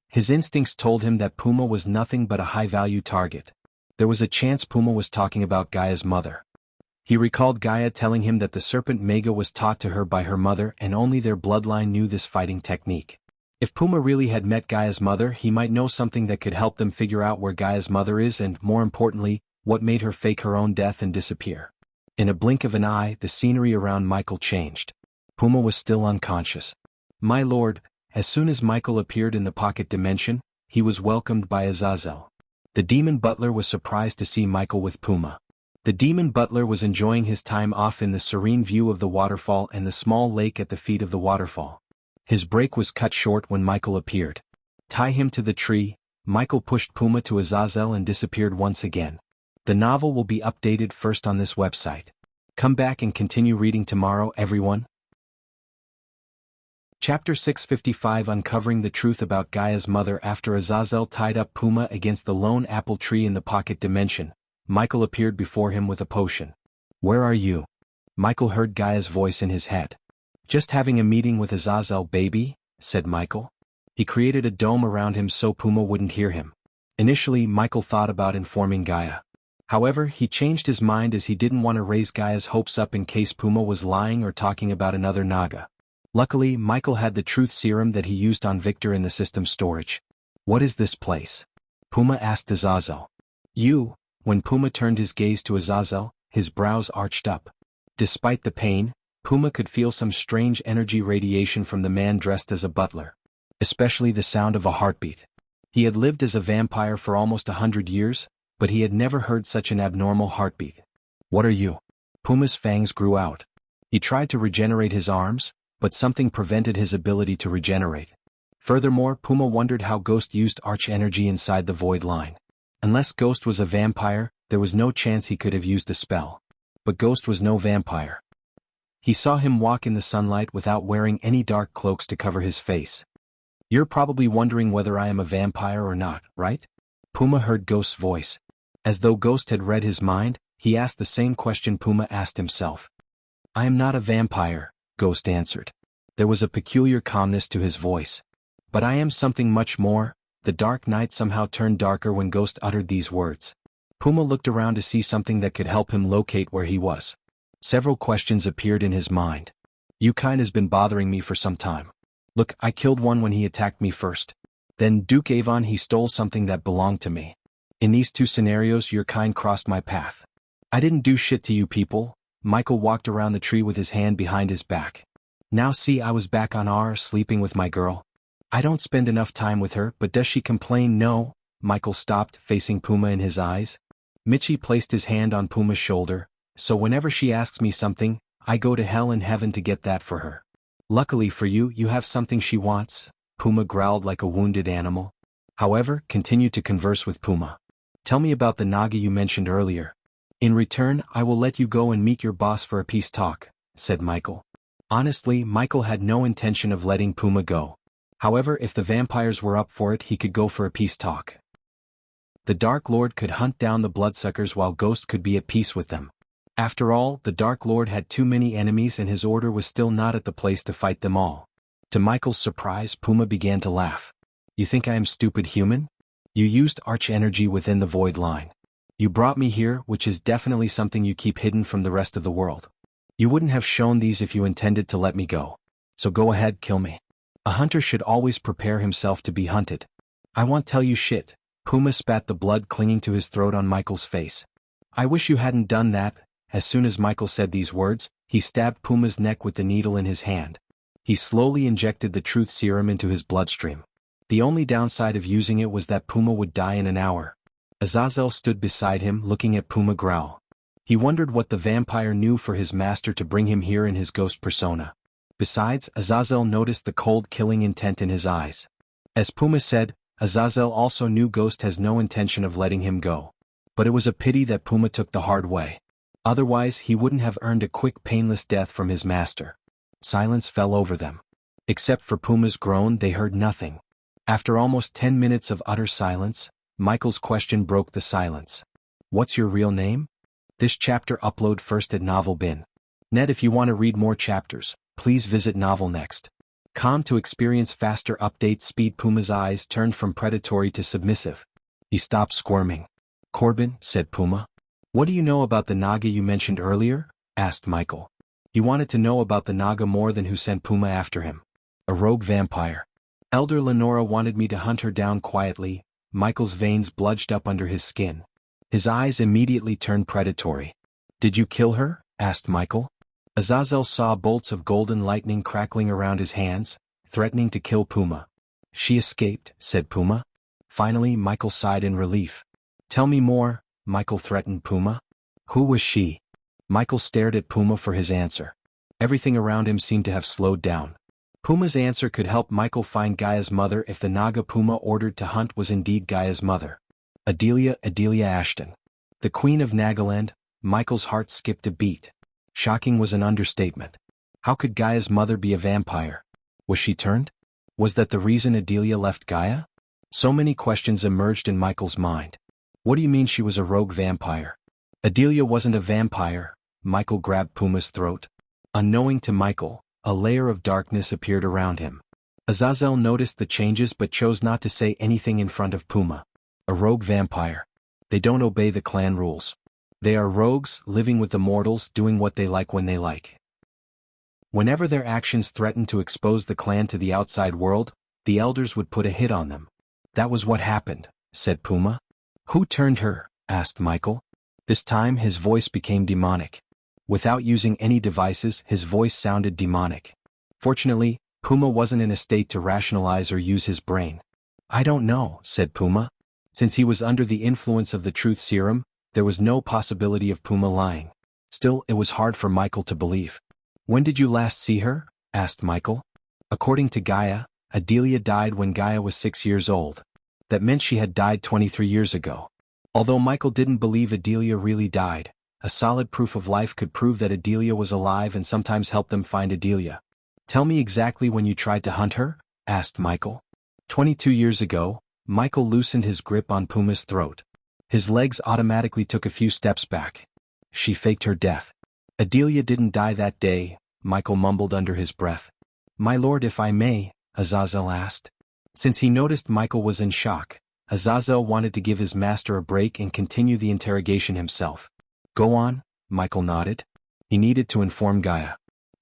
His instincts told him that Puma was nothing but a high-value target. There was a chance Puma was talking about Gaia's mother. He recalled Gaia telling him that the serpent Mega was taught to her by her mother and only their bloodline knew this fighting technique. If Puma really had met Gaia's mother, he might know something that could help them figure out where Gaia's mother is and, more importantly, what made her fake her own death and disappear. In a blink of an eye, the scenery around Michael changed. Puma was still unconscious. My lord, as soon as Michael appeared in the pocket dimension, he was welcomed by Azazel. The demon butler was surprised to see Michael with Puma. The demon butler was enjoying his time off in the serene view of the waterfall and the small lake at the feet of the waterfall. His break was cut short when Michael appeared. Tie him to the tree. Michael pushed Puma to Azazel and disappeared once again. The novel will be updated first on this website. Come back and continue reading tomorrow, everyone. Chapter 655, Uncovering the Truth About Gaia's Mother. After Azazel tied up Puma against the lone apple tree in the pocket dimension, Michael appeared before him with a potion. Where are you? Michael heard Gaia's voice in his head. Just having a meeting with Azazel, baby, said Michael. He created a dome around him so Puma wouldn't hear him. Initially, Michael thought about informing Gaia. However, he changed his mind as he didn't want to raise Gaia's hopes up in case Puma was lying or talking about another Naga. Luckily, Michael had the truth serum that he used on Victor in the system storage. What is this place? Puma asked Azazel. When Puma turned his gaze to Azazel, his brows arched up. Despite the pain, Puma could feel some strange energy radiation from the man dressed as a butler. Especially the sound of a heartbeat. He had lived as a vampire for almost 100 years, but he had never heard such an abnormal heartbeat. What are you? Puma's fangs grew out. He tried to regenerate his arms, but something prevented his ability to regenerate. Furthermore, Puma wondered how Ghost used arch energy inside the void line. Unless Ghost was a vampire, there was no chance he could have used a spell. But Ghost was no vampire. He saw him walk in the sunlight without wearing any dark cloaks to cover his face. You're probably wondering whether I am a vampire or not, right? Puma heard Ghost's voice. As though Ghost had read his mind, he asked the same question Puma asked himself. I am not a vampire, Ghost answered. There was a peculiar calmness to his voice. But I am something much more. The dark night somehow turned darker when Ghost uttered these words. Puma looked around to see something that could help him locate where he was. Several questions appeared in his mind. Your kind has been bothering me for some time. Look, I killed one when he attacked me first. Then Duke Avon, he stole something that belonged to me. In these two scenarios, your kind crossed my path. I didn't do shit to you people. Michael walked around the tree with his hand behind his back. Now see, I was back on R sleeping with my girl. I don't spend enough time with her, but does she complain? No. Michael stopped, facing Puma in his eyes. Mitchie placed his hand on Puma's shoulder. So whenever she asks me something, I go to hell and heaven to get that for her. Luckily for you, you have something she wants. Puma growled like a wounded animal. However, continued to converse with Puma. Tell me about the Naga you mentioned earlier. In return, I will let you go and meet your boss for a peace talk, said Michael. Honestly, Michael had no intention of letting Puma go. However, if the vampires were up for it, he could go for a peace talk. The Dark Lord could hunt down the bloodsuckers while Ghost could be at peace with them. After all, the Dark Lord had too many enemies and his order was still not at the place to fight them all. To Michael's surprise, Puma began to laugh. You think I am stupid, human? You used arch energy within the void line. You brought me here, which is definitely something you keep hidden from the rest of the world. You wouldn't have shown these if you intended to let me go. So go ahead, kill me. A hunter should always prepare himself to be hunted. I won't tell you shit. Puma spat the blood clinging to his throat on Michael's face. I wish you hadn't done that. As soon as Michael said these words, he stabbed Puma's neck with the needle in his hand. He slowly injected the truth serum into his bloodstream. The only downside of using it was that Puma would die in an hour. Azazel stood beside him, looking at Puma growl. He wondered what the vampire knew for his master to bring him here in his ghost persona. Besides, Azazel noticed the cold killing intent in his eyes. As Puma said, Azazel also knew Ghost has no intention of letting him go. But it was a pity that Puma took the hard way. Otherwise, he wouldn't have earned a quick, painless death from his master. Silence fell over them. Except for Puma's groan, they heard nothing. After almost 10 minutes of utter silence, Michael's question broke the silence. What's your real name? This chapter upload first at Novel Bin. Net. If you want to read more chapters, please visit Novel Next. To experience faster update speed. Puma's eyes turned from predatory to submissive. He stopped squirming. Corbin, said Puma. What do you know about the Naga you mentioned earlier? Asked Michael. He wanted to know about the Naga more than who sent Puma after him. A rogue vampire. Elder Lenora wanted me to hunt her down quietly. Michael's veins bulged up under his skin. His eyes immediately turned predatory. Did you kill her? Asked Michael. Azazel saw bolts of golden lightning crackling around his hands, threatening to kill Puma. She escaped, said Puma. Finally, Michael sighed in relief. Tell me more, Michael threatened Puma. Who was she? Michael stared at Puma for his answer. Everything around him seemed to have slowed down. Puma's answer could help Michael find Gaia's mother if the Naga Puma ordered to hunt was indeed Gaia's mother. Adelia Ashton. The Queen of Nagaland. Michael's heart skipped a beat. Shocking was an understatement. How could Gaia's mother be a vampire? Was she turned? Was that the reason Adelia left Gaia? So many questions emerged in Michael's mind. What do you mean she was a rogue vampire? Adelia wasn't a vampire. Michael grabbed Puma's throat. Unknowing to Michael, a layer of darkness appeared around him. Azazel noticed the changes but chose not to say anything in front of Puma. A rogue vampire. They don't obey the clan rules. They are rogues, living with the mortals, doing what they like when they like. Whenever their actions threatened to expose the clan to the outside world, the elders would put a hit on them. That was what happened, said Puma. Who turned her? Asked Michael. This time his voice became demonic. Without using any devices, his voice sounded demonic. Fortunately, Puma wasn't in a state to rationalize or use his brain. I don't know, said Puma. Since he was under the influence of the truth serum, there was no possibility of Puma lying. Still, it was hard for Michael to believe. When did you last see her? Asked Michael. According to Gaia, Adelia died when Gaia was 6 years old. That meant she had died 23 years ago. Although Michael didn't believe Adelia really died, a solid proof of life could prove that Adelia was alive and sometimes help them find Adelia. Tell me exactly when you tried to hunt her? Asked Michael. 22 years ago, Michael loosened his grip on Puma's throat. His legs automatically took a few steps back. She faked her death. Adelia didn't die that day, Michael mumbled under his breath. My lord, if I may, Azazel asked. Since he noticed Michael was in shock, Azazel wanted to give his master a break and continue the interrogation himself. Go on, Michael nodded. He needed to inform Gaia.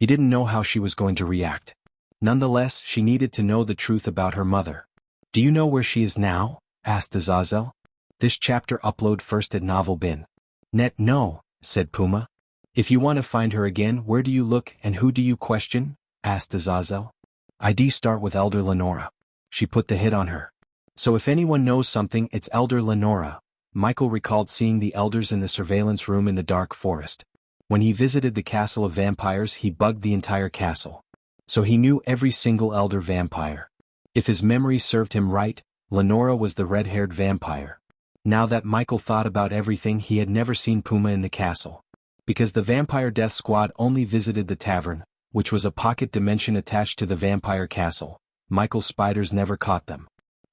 He didn't know how she was going to react. Nonetheless, she needed to know the truth about her mother. Do you know where she is now? Asked Azazel. This chapter upload first at Novel Bin. Net no, said Puma. If you want to find her again, where do you look and who do you question? Asked Azazel. ID start with Elder Lenora. She put the hit on her. So if anyone knows something, it's Elder Lenora. Michael recalled seeing the elders in the surveillance room in the dark forest. When he visited the castle of vampires, he bugged the entire castle. So he knew every single elder vampire. If his memory served him right, Lenora was the red-haired vampire. Now that Michael thought about everything, he had never seen Puma in the castle. Because the Vampire Death Squad only visited the tavern, which was a pocket dimension attached to the vampire castle, Michael's spiders never caught them.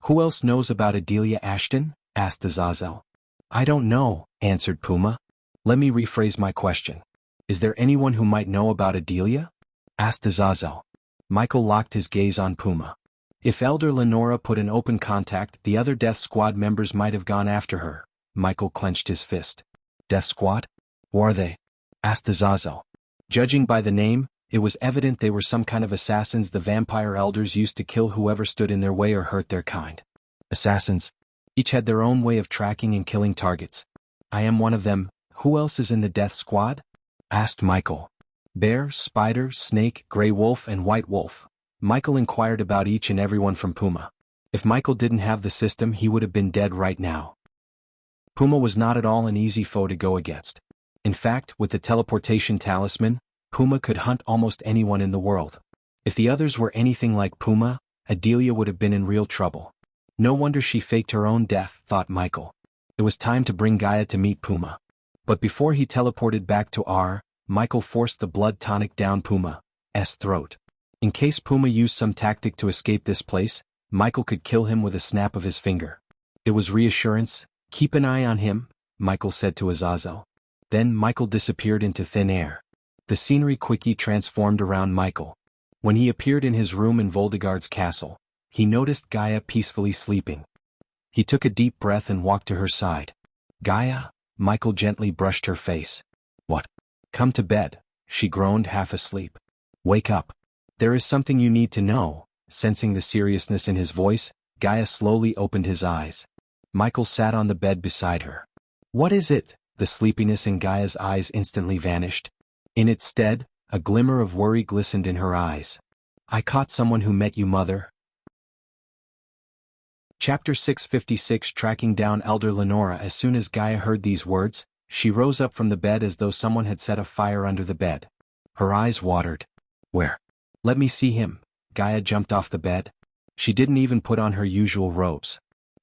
Who else knows about Adelia Ashton? Asked Azazel. I don't know, answered Puma. Let me rephrase my question. Is there anyone who might know about Adelia? Asked Azazel. Michael locked his gaze on Puma. If Elder Lenora put an open contact, the other Death Squad members might have gone after her. Michael clenched his fist. Death Squad? Who are they? Asked Azazel. Judging by the name, it was evident they were some kind of assassins the vampire elders used to kill whoever stood in their way or hurt their kind. Assassins. Each had their own way of tracking and killing targets. I am one of them. Who else is in the Death Squad? Asked Michael. Bear, Spider, Snake, Grey Wolf and White Wolf. Michael inquired about each and everyone from Puma. If Michael didn't have the system, he would have been dead right now. Puma was not at all an easy foe to go against. In fact, with the teleportation talisman, Puma could hunt almost anyone in the world. If the others were anything like Puma, Adelia would have been in real trouble. No wonder she faked her own death, thought Michael. It was time to bring Gaia to meet Puma. But before he teleported back to R, Michael forced the blood tonic down Puma's throat. In case Puma used some tactic to escape this place, Michael could kill him with a snap of his finger. It was reassurance. Keep an eye on him, Michael said to Azazel. Then Michael disappeared into thin air. The scenery quickly transformed around Michael. When he appeared in his room in Voldegard's castle, he noticed Gaia peacefully sleeping. He took a deep breath and walked to her side. Gaia? Michael gently brushed her face. What? Come to bed, she groaned, half asleep. Wake up. There is something you need to know. Sensing the seriousness in his voice, Gaia slowly opened his eyes. Michael sat on the bed beside her. What is it? The sleepiness in Gaia's eyes instantly vanished. In its stead, a glimmer of worry glistened in her eyes. I caught someone who met you, mother. Chapter 656 Tracking down Elder Lenora. As soon as Gaia heard these words, she rose up from the bed as though someone had set a fire under the bed. Her eyes watered. Where? Let me see him. Gaia jumped off the bed. She didn't even put on her usual robes.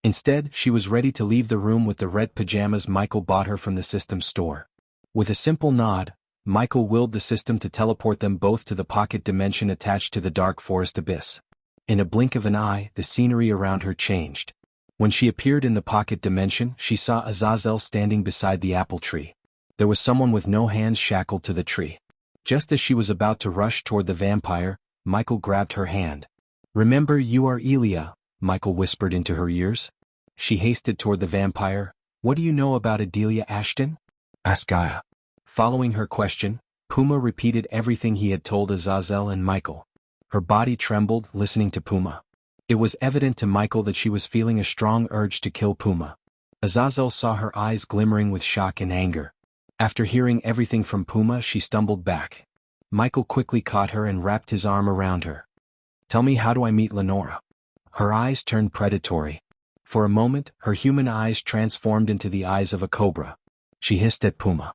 Instead, she was ready to leave the room with the red pajamas Michael bought her from the system store. With a simple nod, Michael willed the system to teleport them both to the pocket dimension attached to the dark forest abyss. In a blink of an eye, the scenery around her changed. When she appeared in the pocket dimension, she saw Azazel standing beside the apple tree. There was someone with no hands shackled to the tree. Just as she was about to rush toward the vampire, Michael grabbed her hand. Remember, you are Elia, Michael whispered into her ears. She hasted toward the vampire. What do you know about Adelia Ashton? Asked Gaia. Following her question, Puma repeated everything he had told Azazel and Michael. Her body trembled, listening to Puma. It was evident to Michael that she was feeling a strong urge to kill Puma. Azazel saw her eyes glimmering with shock and anger. After hearing everything from Puma, she stumbled back. Michael quickly caught her and wrapped his arm around her. "Tell me, how do I meet Lenora?" Her eyes turned predatory. For a moment, her human eyes transformed into the eyes of a cobra. She hissed at Puma.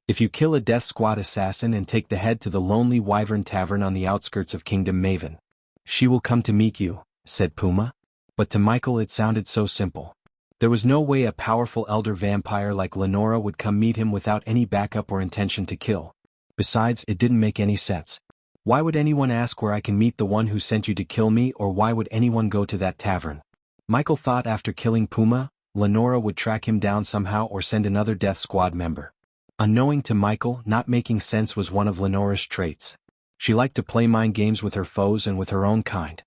"If you kill a Death Squad assassin and take the head to the Lonely Wyvern Tavern on the outskirts of Kingdom Maven, she will come to meet you," said Puma. But to Michael it sounded so simple. There was no way a powerful elder vampire like Lenora would come meet him without any backup or intention to kill. Besides, it didn't make any sense. Why would anyone ask where I can meet the one who sent you to kill me, or why would anyone go to that tavern? Michael thought after killing Puma, Lenora would track him down somehow or send another Death Squad member. Unknowing to Michael, not making sense was one of Lenora's traits. She liked to play mind games with her foes and with her own kind.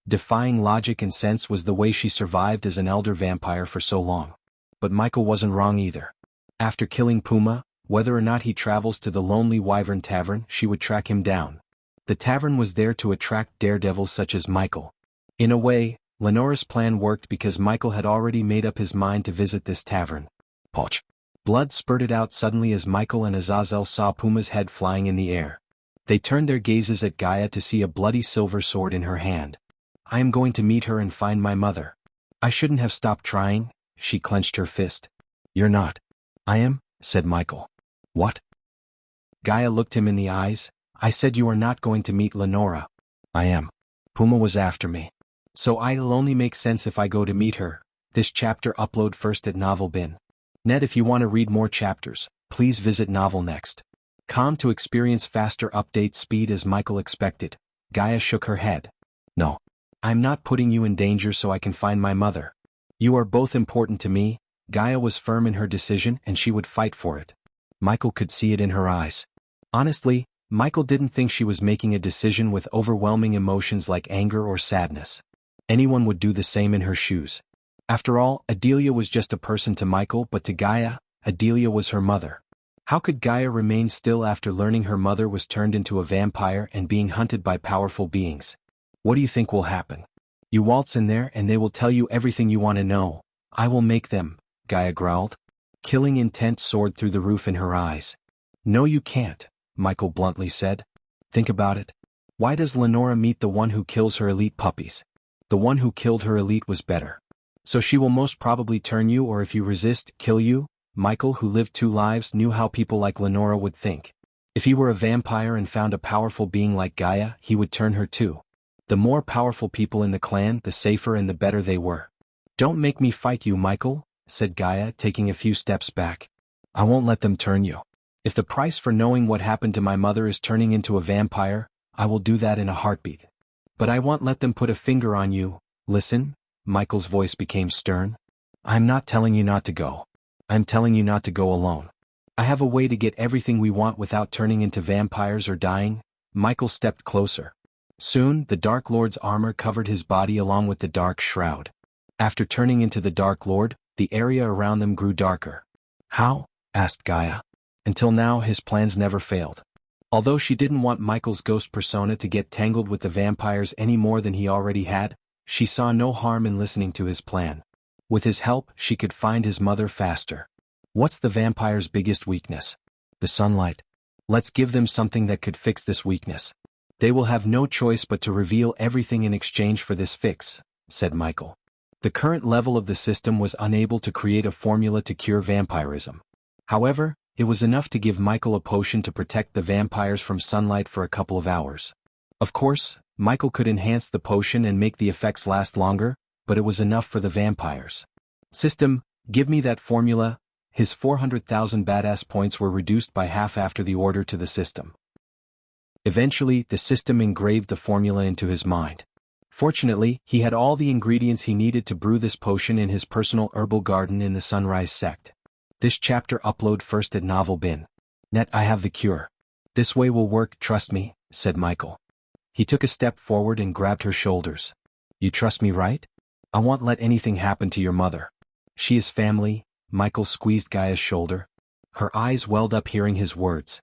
Defying logic and sense was the way she survived as an elder vampire for so long. But Michael wasn't wrong either. After killing Puma, whether or not he travels to the Lonely Wyvern Tavern, she would track him down. The tavern was there to attract daredevils such as Michael. In a way, Lenora's plan worked because Michael had already made up his mind to visit this tavern. Poch! Blood spurted out suddenly as Michael and Azazel saw Puma's head flying in the air. They turned their gazes at Gaia to see a bloody silver sword in her hand. "I am going to meet her and find my mother. I shouldn't have stopped trying," she clenched her fist. "You're not." "I am," said Michael. "What?" Gaia looked him in the eyes. "I said you are not going to meet Lenora." "I am. Puma was after me. So I'll only make sense if I go to meet her." This chapter upload first at Novel Bin. Net. If you want to read more chapters, please visit Novel Next. Calm to experience faster update speed as Michael expected. Gaia shook her head. "No. I'm not putting you in danger so I can find my mother. You are both important to me." Gaia was firm in her decision and she would fight for it. Michael could see it in her eyes. Honestly, Michael didn't think she was making a decision with overwhelming emotions like anger or sadness. Anyone would do the same in her shoes. After all, Adelia was just a person to Michael, but to Gaia, Adelia was her mother. How could Gaia remain still after learning her mother was turned into a vampire and being hunted by powerful beings? "What do you think will happen? You waltz in there and they will tell you everything you want to know." "I will make them," Gaia growled. Killing intent soared through the roof in her eyes. "No you can't," Michael bluntly said. "Think about it. Why does Lenora meet the one who kills her elite puppies? The one who killed her elite was better. So she will most probably turn you, or if you resist, kill you." Michael, who lived 2 lives, knew how people like Lenora would think. If he were a vampire and found a powerful being like Gaia, he would turn her too. The more powerful people in the clan, the safer and the better they were. "Don't make me fight you, Michael," said Gaia, taking a few steps back. "I won't let them turn you. If the price for knowing what happened to my mother is turning into a vampire, I will do that in a heartbeat. But I won't let them put a finger on you. Listen," Michael's voice became stern. "I'm not telling you not to go. I'm telling you not to go alone. I have a way to get everything we want without turning into vampires or dying." Michael stepped closer. Soon, the Dark Lord's armor covered his body along with the Dark Shroud. After turning into the Dark Lord, the area around them grew darker. "How?" asked Gaia. Until now, his plans never failed. Although she didn't want Michael's ghost persona to get tangled with the vampires any more than he already had, she saw no harm in listening to his plan. With his help, she could find his mother faster. What's the vampire's biggest weakness? The sunlight. Let's give them something that could fix this weakness. They will have no choice but to reveal everything in exchange for this fix, said Michael. The current level of the system was unable to create a formula to cure vampirism. However, it was enough to give Michael a potion to protect the vampires from sunlight for a couple of hours. Of course, Michael could enhance the potion and make the effects last longer, but it was enough for the vampires. System, give me that formula. His 400,000 badass points were reduced by half after the order to the system. Eventually, the system engraved the formula into his mind. Fortunately, he had all the ingredients he needed to brew this potion in his personal herbal garden in the Sunrise sect. This chapter upload first at Novel Bin. Net, I have the cure. This way will work, trust me, said Michael. He took a step forward and grabbed her shoulders. You trust me, right? I won't let anything happen to your mother. She is family. Michael squeezed Gaia's shoulder. Her eyes welled up hearing his words.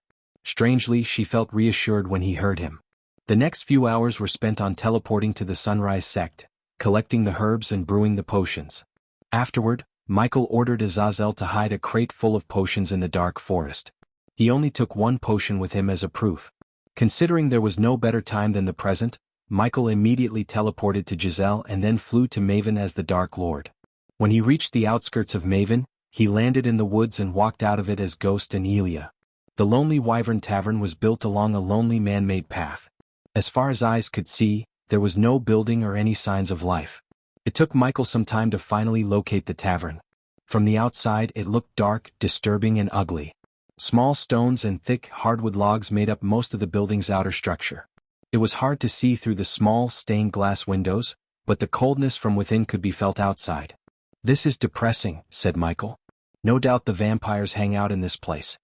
Strangely, she felt reassured when he heard him. The next few hours were spent on teleporting to the Sunrise Sect, collecting the herbs and brewing the potions. Afterward, Michael ordered Azazel to hide a crate full of potions in the dark forest. He only took one potion with him as a proof. Considering there was no better time than the present, Michael immediately teleported to Giselle and then flew to Maven as the Dark Lord. When he reached the outskirts of Maven, he landed in the woods and walked out of it as Ghost and Elia. The Lonely Wyvern Tavern was built along a lonely man-made path. As far as eyes could see, there was no building or any signs of life. It took Michael some time to finally locate the tavern. From the outside it looked dark, disturbing and ugly. Small stones and thick hardwood logs made up most of the building's outer structure. It was hard to see through the small stained glass windows, but the coldness from within could be felt outside. "This is depressing," said Michael. "No doubt the vampires hang out in this place.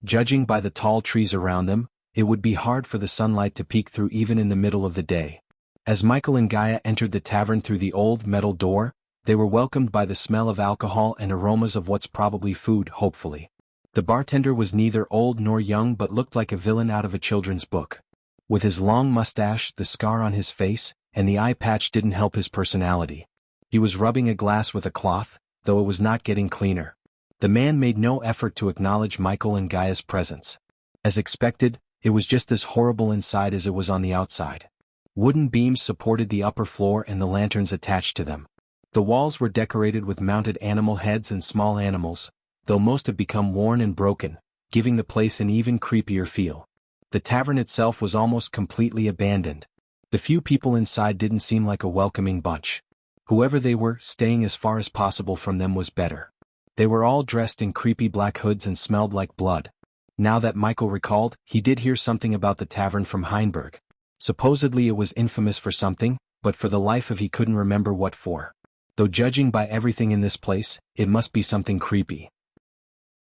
Judging by the tall trees around them, it would be hard for the sunlight to peek through even in the middle of the day." As Michael and Gaia entered the tavern through the old metal door, they were welcomed by the smell of alcohol and aromas of what's probably food, hopefully. The bartender was neither old nor young but looked like a villain out of a children's book. With his long mustache, the scar on his face, and the eye patch didn't help his personality. He was rubbing a glass with a cloth, though it was not getting cleaner. The man made no effort to acknowledge Michael and Gaia's presence. As expected, it was just as horrible inside as it was on the outside. Wooden beams supported the upper floor and the lanterns attached to them. The walls were decorated with mounted animal heads and small animals, though most have become worn and broken, giving the place an even creepier feel. The tavern itself was almost completely abandoned. The few people inside didn't seem like a welcoming bunch. Whoever they were, staying as far as possible from them was better. They were all dressed in creepy black hoods and smelled like blood. Now that Michael recalled, he did hear something about the tavern from Heinberg. Supposedly it was infamous for something, but for the life of he couldn't remember what for. Though judging by everything in this place, it must be something creepy.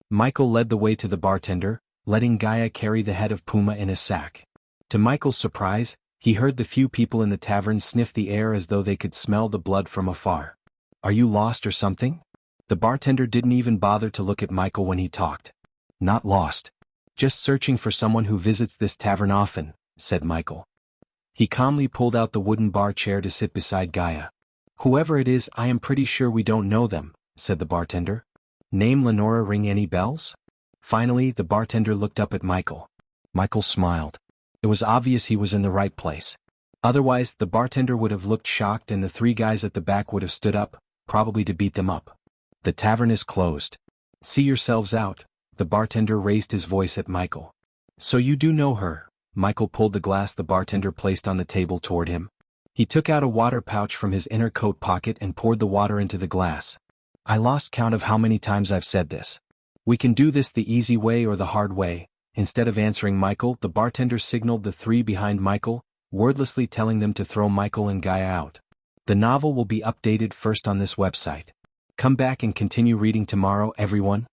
Michael led the way to the bartender, letting Gaia carry the head of Puma in a sack. To Michael's surprise, he heard the few people in the tavern sniff the air as though they could smell the blood from afar. "Are you lost or something?" The bartender didn't even bother to look at Michael when he talked. "Not lost. Just searching for someone who visits this tavern often," said Michael. He calmly pulled out the wooden bar chair to sit beside Gaia. "Whoever it is, I am pretty sure we don't know them," said the bartender. "Name Lenora ring any bells?" Finally, the bartender looked up at Michael. Michael smiled. It was obvious he was in the right place. Otherwise, the bartender would have looked shocked and the three guys at the back would have stood up, probably to beat them up. "The tavern is closed. See yourselves out." The bartender raised his voice at Michael. "So you do know her?" Michael pulled the glass the bartender placed on the table toward him. He took out a water pouch from his inner coat pocket and poured the water into the glass. "I lost count of how many times I've said this. We can do this the easy way or the hard way." Instead of answering Michael, the bartender signaled the three behind Michael, wordlessly telling them to throw Michael and Gaia out. "The novel will be updated first on this website. Come back and continue reading tomorrow, everyone."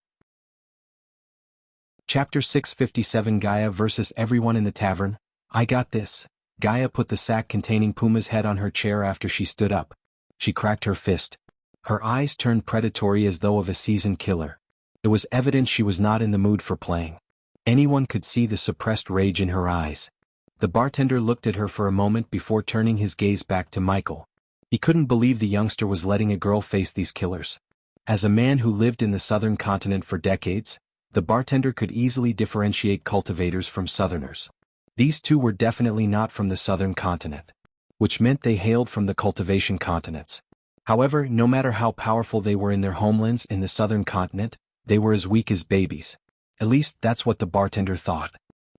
Chapter 657 Gaia versus everyone in the tavern. "I got this." Gaia put the sack containing Puma's head on her chair after she stood up. She cracked her fist. Her eyes turned predatory as though of a seasoned killer. It was evident she was not in the mood for playing. Anyone could see the suppressed rage in her eyes. The bartender looked at her for a moment before turning his gaze back to Michael. He couldn't believe the youngster was letting a girl face these killers. As a man who lived in the southern continent for decades, the bartender could easily differentiate cultivators from southerners. These two were definitely not from the southern continent, which meant they hailed from the cultivation continents. However, no matter how powerful they were in their homelands in the southern continent, they were as weak as babies. At least that's what the bartender thought.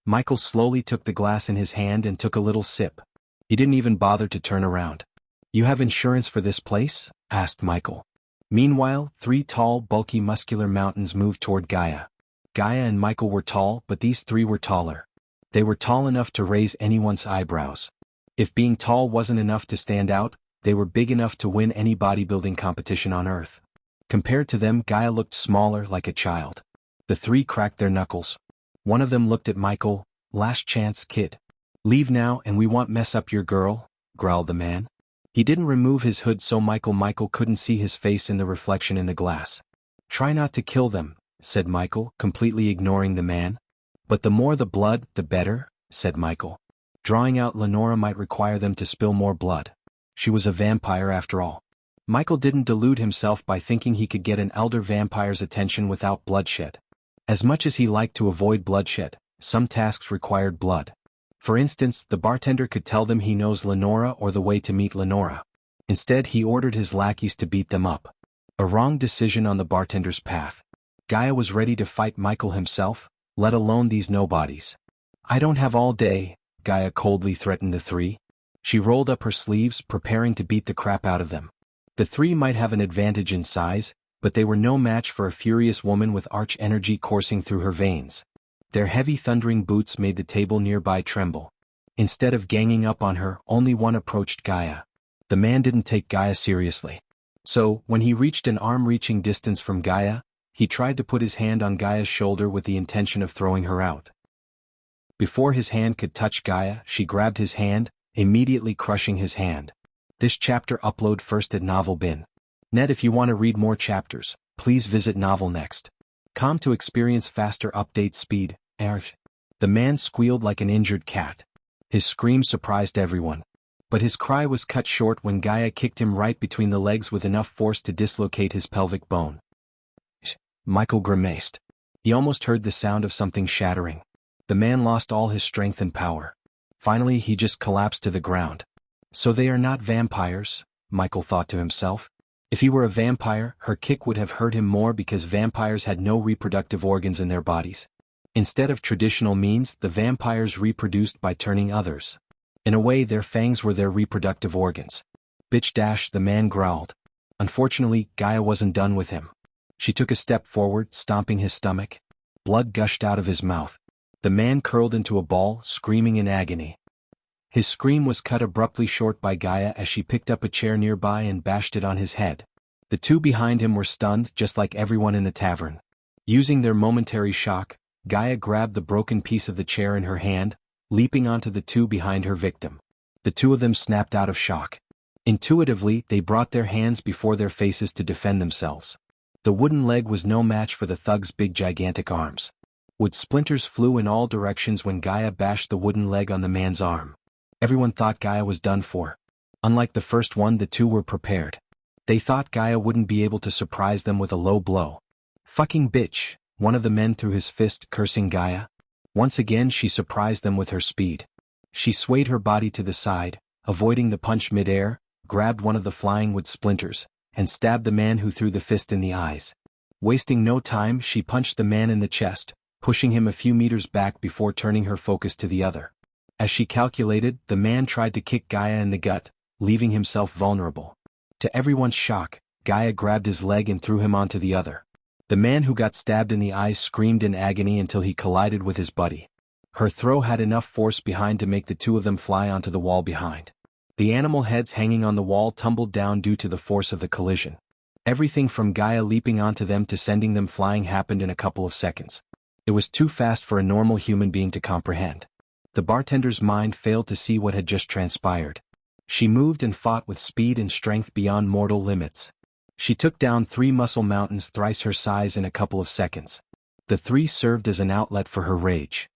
Michael slowly took the glass in his hand and took a little sip. He didn't even bother to turn around. "You have insurance for this place?" asked Michael. Meanwhile, three tall, bulky, muscular mountains moved toward Gaia. Gaia and Michael were tall, but these three were taller. They were tall enough to raise anyone's eyebrows. If being tall wasn't enough to stand out, they were big enough to win any bodybuilding competition on Earth. Compared to them, Gaia looked smaller, like a child. The three cracked their knuckles. One of them looked at Michael. "Last chance, kid. Leave now and we won't mess up your girl," growled the man. He didn't remove his hood so Michael couldn't see his face in the reflection in the glass. "Try not to kill them," said Michael, completely ignoring the man. But the more the blood, the better, said Michael. Drawing out Lenora might require them to spill more blood. She was a vampire after all. Michael didn't delude himself by thinking he could get an elder vampire's attention without bloodshed. As much as he liked to avoid bloodshed, some tasks required blood. For instance, the bartender could tell them he knows Lenora or the way to meet Lenora. Instead, he ordered his lackeys to beat them up. A wrong decision on the bartender's path. Gaia was ready to fight Michael himself, let alone these nobodies. I don't have all day, Gaia coldly threatened the three. She rolled up her sleeves, preparing to beat the crap out of them. The three might have an advantage in size, but they were no match for a furious woman with arch energy coursing through her veins. Their heavy thundering boots made the table nearby tremble. Instead of ganging up on her, only one approached Gaia. The man didn't take Gaia seriously. So, when he reached an arm-reaching distance from Gaia, he tried to put his hand on Gaia's shoulder with the intention of throwing her out. Before his hand could touch Gaia, she grabbed his hand, immediately crushing his hand. This chapter upload first at Novel Bin. Net. If you want to read more chapters, please visit Novel Next. Com to experience faster update speed. The man squealed like an injured cat. His scream surprised everyone. But his cry was cut short when Gaia kicked him right between the legs with enough force to dislocate his pelvic bone. Michael grimaced. He almost heard the sound of something shattering. The man lost all his strength and power. Finally, he just collapsed to the ground. So they are not vampires, Michael thought to himself. If he were a vampire, her kick would have hurt him more because vampires had no reproductive organs in their bodies. Instead of traditional means, the vampires reproduced by turning others. In a way, their fangs were their reproductive organs. Bitch, the man growled. Unfortunately, Gaia wasn't done with him. She took a step forward, stomping his stomach. Blood gushed out of his mouth. The man curled into a ball, screaming in agony. His scream was cut abruptly short by Gaia as she picked up a chair nearby and bashed it on his head. The two behind him were stunned, just like everyone in the tavern. Using their momentary shock, Gaia grabbed the broken piece of the chair in her hand, leaping onto the two behind her victim. The two of them snapped out of shock. Intuitively, they brought their hands before their faces to defend themselves. The wooden leg was no match for the thug's big gigantic arms. Wood splinters flew in all directions when Gaia bashed the wooden leg on the man's arm. Everyone thought Gaia was done for. Unlike the first one, the two were prepared. They thought Gaia wouldn't be able to surprise them with a low blow. Fucking bitch, one of the men threw his fist, cursing Gaia. Once again she surprised them with her speed. She swayed her body to the side, avoiding the punch mid-air, grabbed one of the flying wood splinters, and stabbed the man who threw the fist in the eyes. Wasting no time, she punched the man in the chest, pushing him a few meters back before turning her focus to the other. As she calculated, the man tried to kick Gaia in the gut, leaving himself vulnerable. To everyone's shock, Gaia grabbed his leg and threw him onto the other. The man who got stabbed in the eyes screamed in agony until he collided with his buddy. Her throw had enough force behind to make the two of them fly onto the wall behind. The animal heads hanging on the wall tumbled down due to the force of the collision. Everything from Gaia leaping onto them to sending them flying happened in a couple of seconds. It was too fast for a normal human being to comprehend. The bartender's mind failed to see what had just transpired. She moved and fought with speed and strength beyond mortal limits. She took down 3 muscle mountains thrice her size in a couple of seconds. The 3 served as an outlet for her rage.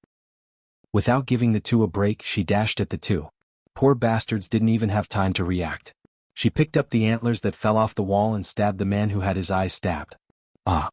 Without giving the 2 a break, she dashed at the 2. Poor bastards didn't even have time to react. She picked up the antlers that fell off the wall and stabbed the man who had his eyes stabbed. Ah!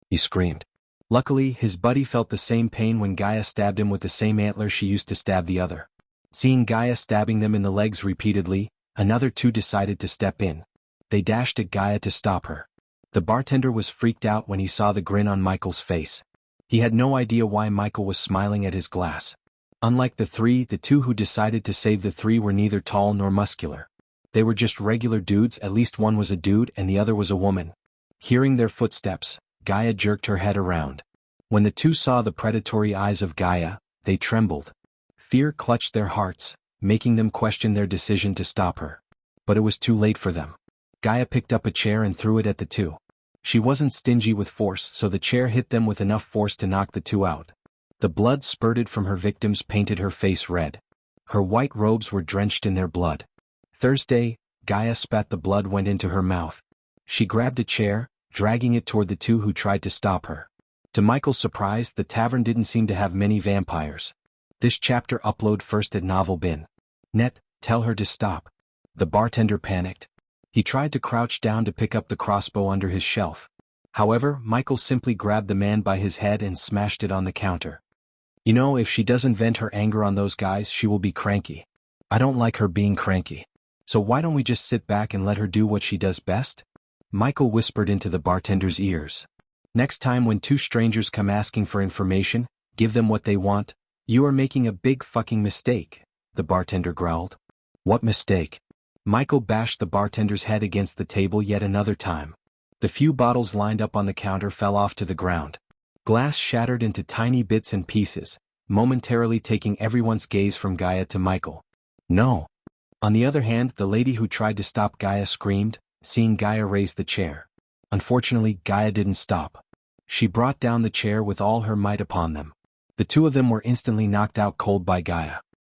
He screamed. Luckily, his buddy felt the same pain when Gaia stabbed him with the same antler she used to stab the other. Seeing Gaia stabbing them in the legs repeatedly, another 2 decided to step in. They dashed at Gaia to stop her. The bartender was freaked out when he saw the grin on Michael's face. He had no idea why Michael was smiling at his glass. Unlike the 2 who decided to save the 3 were neither tall nor muscular. They were just regular dudes, at least one was a dude and the other was a woman. Hearing their footsteps, Gaia jerked her head around. When the 2 saw the predatory eyes of Gaia, they trembled. Fear clutched their hearts, making them question their decision to stop her. But it was too late for them. Gaia picked up a chair and threw it at the 2. She wasn't stingy with force, so the chair hit them with enough force to knock the 2 out. The blood spurted from her victims painted her face red. Her white robes were drenched in their blood. Thursday, Gaia spat the blood went into her mouth. She grabbed a chair, dragging it toward the 2 who tried to stop her. To Michael's surprise, the tavern didn't seem to have many vampires. This chapter upload first at Novel Bin. Net, tell her to stop. The bartender panicked. He tried to crouch down to pick up the crossbow under his shelf. However, Michael simply grabbed the man by his head and smashed it on the counter. You know, if she doesn't vent her anger on those guys, she will be cranky. I don't like her being cranky. So why don't we just sit back and let her do what she does best? Michael whispered into the bartender's ears. Next time when two strangers come asking for information, give them what they want. You are making a big fucking mistake, the bartender growled. What mistake? Michael bashed the bartender's head against the table yet another time. The few bottles lined up on the counter fell off to the ground. Glass shattered into tiny bits and pieces, momentarily taking everyone's gaze from Gaia to Michael. No. On the other hand, the lady who tried to stop Gaia screamed, seeing Gaia raise the chair. Unfortunately, Gaia didn't stop. She brought down the chair with all her might upon them. The two of them were instantly knocked out cold by Gaia.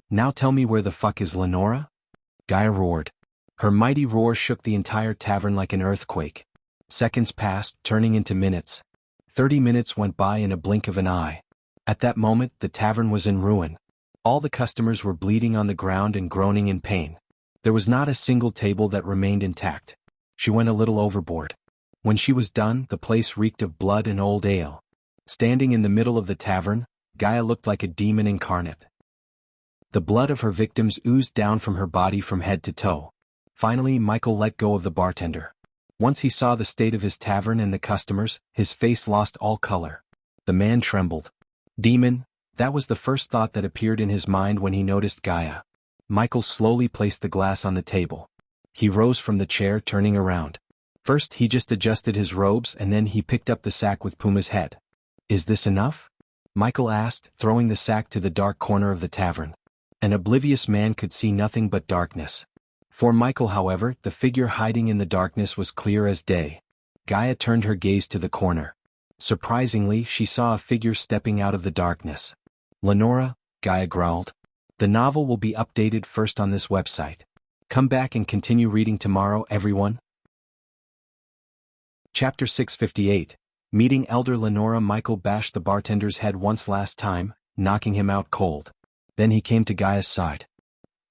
Now tell me, where the fuck is Lenora? Gaia roared. Her mighty roar shook the entire tavern like an earthquake. Seconds passed, turning into minutes. 30 minutes went by in a blink of an eye. At that moment, the tavern was in ruin. All the customers were bleeding on the ground and groaning in pain. There was not a single table that remained intact. She went a little overboard. When she was done, the place reeked of blood and old ale. Standing in the middle of the tavern, Gaia looked like a demon incarnate. The blood of her victims oozed down from her body from head to toe. Finally, Michael let go of the bartender. Once he saw the state of his tavern and the customers, his face lost all color. The man trembled. Demon, that was the first thought that appeared in his mind when he noticed Gaia. Michael slowly placed the glass on the table. He rose from the chair, turning around. First he just adjusted his robes and then he picked up the sack with Puma's head. Is this enough? Michael asked, throwing the sack to the dark corner of the tavern. An oblivious man could see nothing but darkness. For Michael, however, the figure hiding in the darkness was clear as day. Gaia turned her gaze to the corner. Surprisingly, she saw a figure stepping out of the darkness. Lenora, Gaia growled. The novel will be updated first on this website. Come back and continue reading tomorrow, everyone. Chapter 658. Meeting Elder Lenora. Michael bashed the bartender's head once last time, knocking him out cold. Then he came to Gaia's side.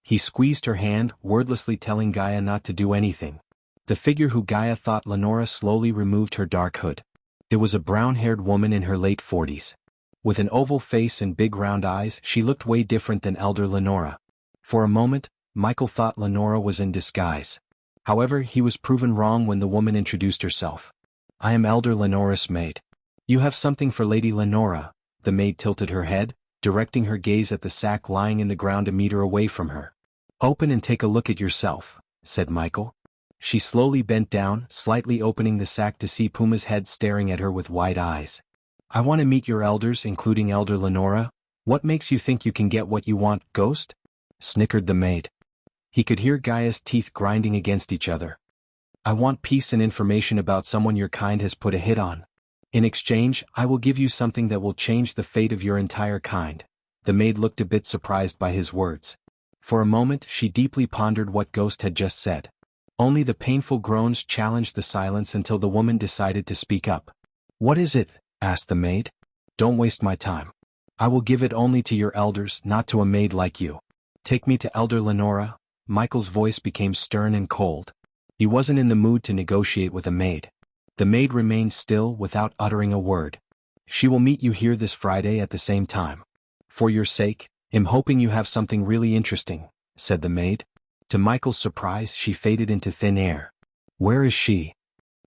He squeezed her hand, wordlessly telling Gaia not to do anything. The figure who Gaia thought Lenora slowly removed her dark hood. It was a brown-haired woman in her late 40s. With an oval face and big round eyes, she looked way different than Elder Lenora. For a moment, Michael thought Lenora was in disguise. However, he was proven wrong when the woman introduced herself. I am Elder Lenora's maid. You have something for Lady Lenora. The maid tilted her head, directing her gaze at the sack lying in the ground a meter away from her. Open and take a look at yourself, said Michael. She slowly bent down, slightly opening the sack to see Puma's head staring at her with wide eyes. I want to meet your elders, including Elder Lenora. What makes you think you can get what you want, ghost? Snickered the maid. He could hear Gaia's teeth grinding against each other. I want peace and information about someone your kind has put a hit on. In exchange, I will give you something that will change the fate of your entire kind. The maid looked a bit surprised by his words. For a moment, she deeply pondered what Ghost had just said. Only the painful groans challenged the silence until the woman decided to speak up. What is it? Asked the maid. Don't waste my time. I will give it only to your elders, not to a maid like you. Take me to Elder Lenora. Michael's voice became stern and cold. He wasn't in the mood to negotiate with a maid. The maid remained still without uttering a word. She will meet you here this Friday at the same time. For your sake, I'm hoping you have something really interesting, said the maid. To Michael's surprise, she faded into thin air. Where is she?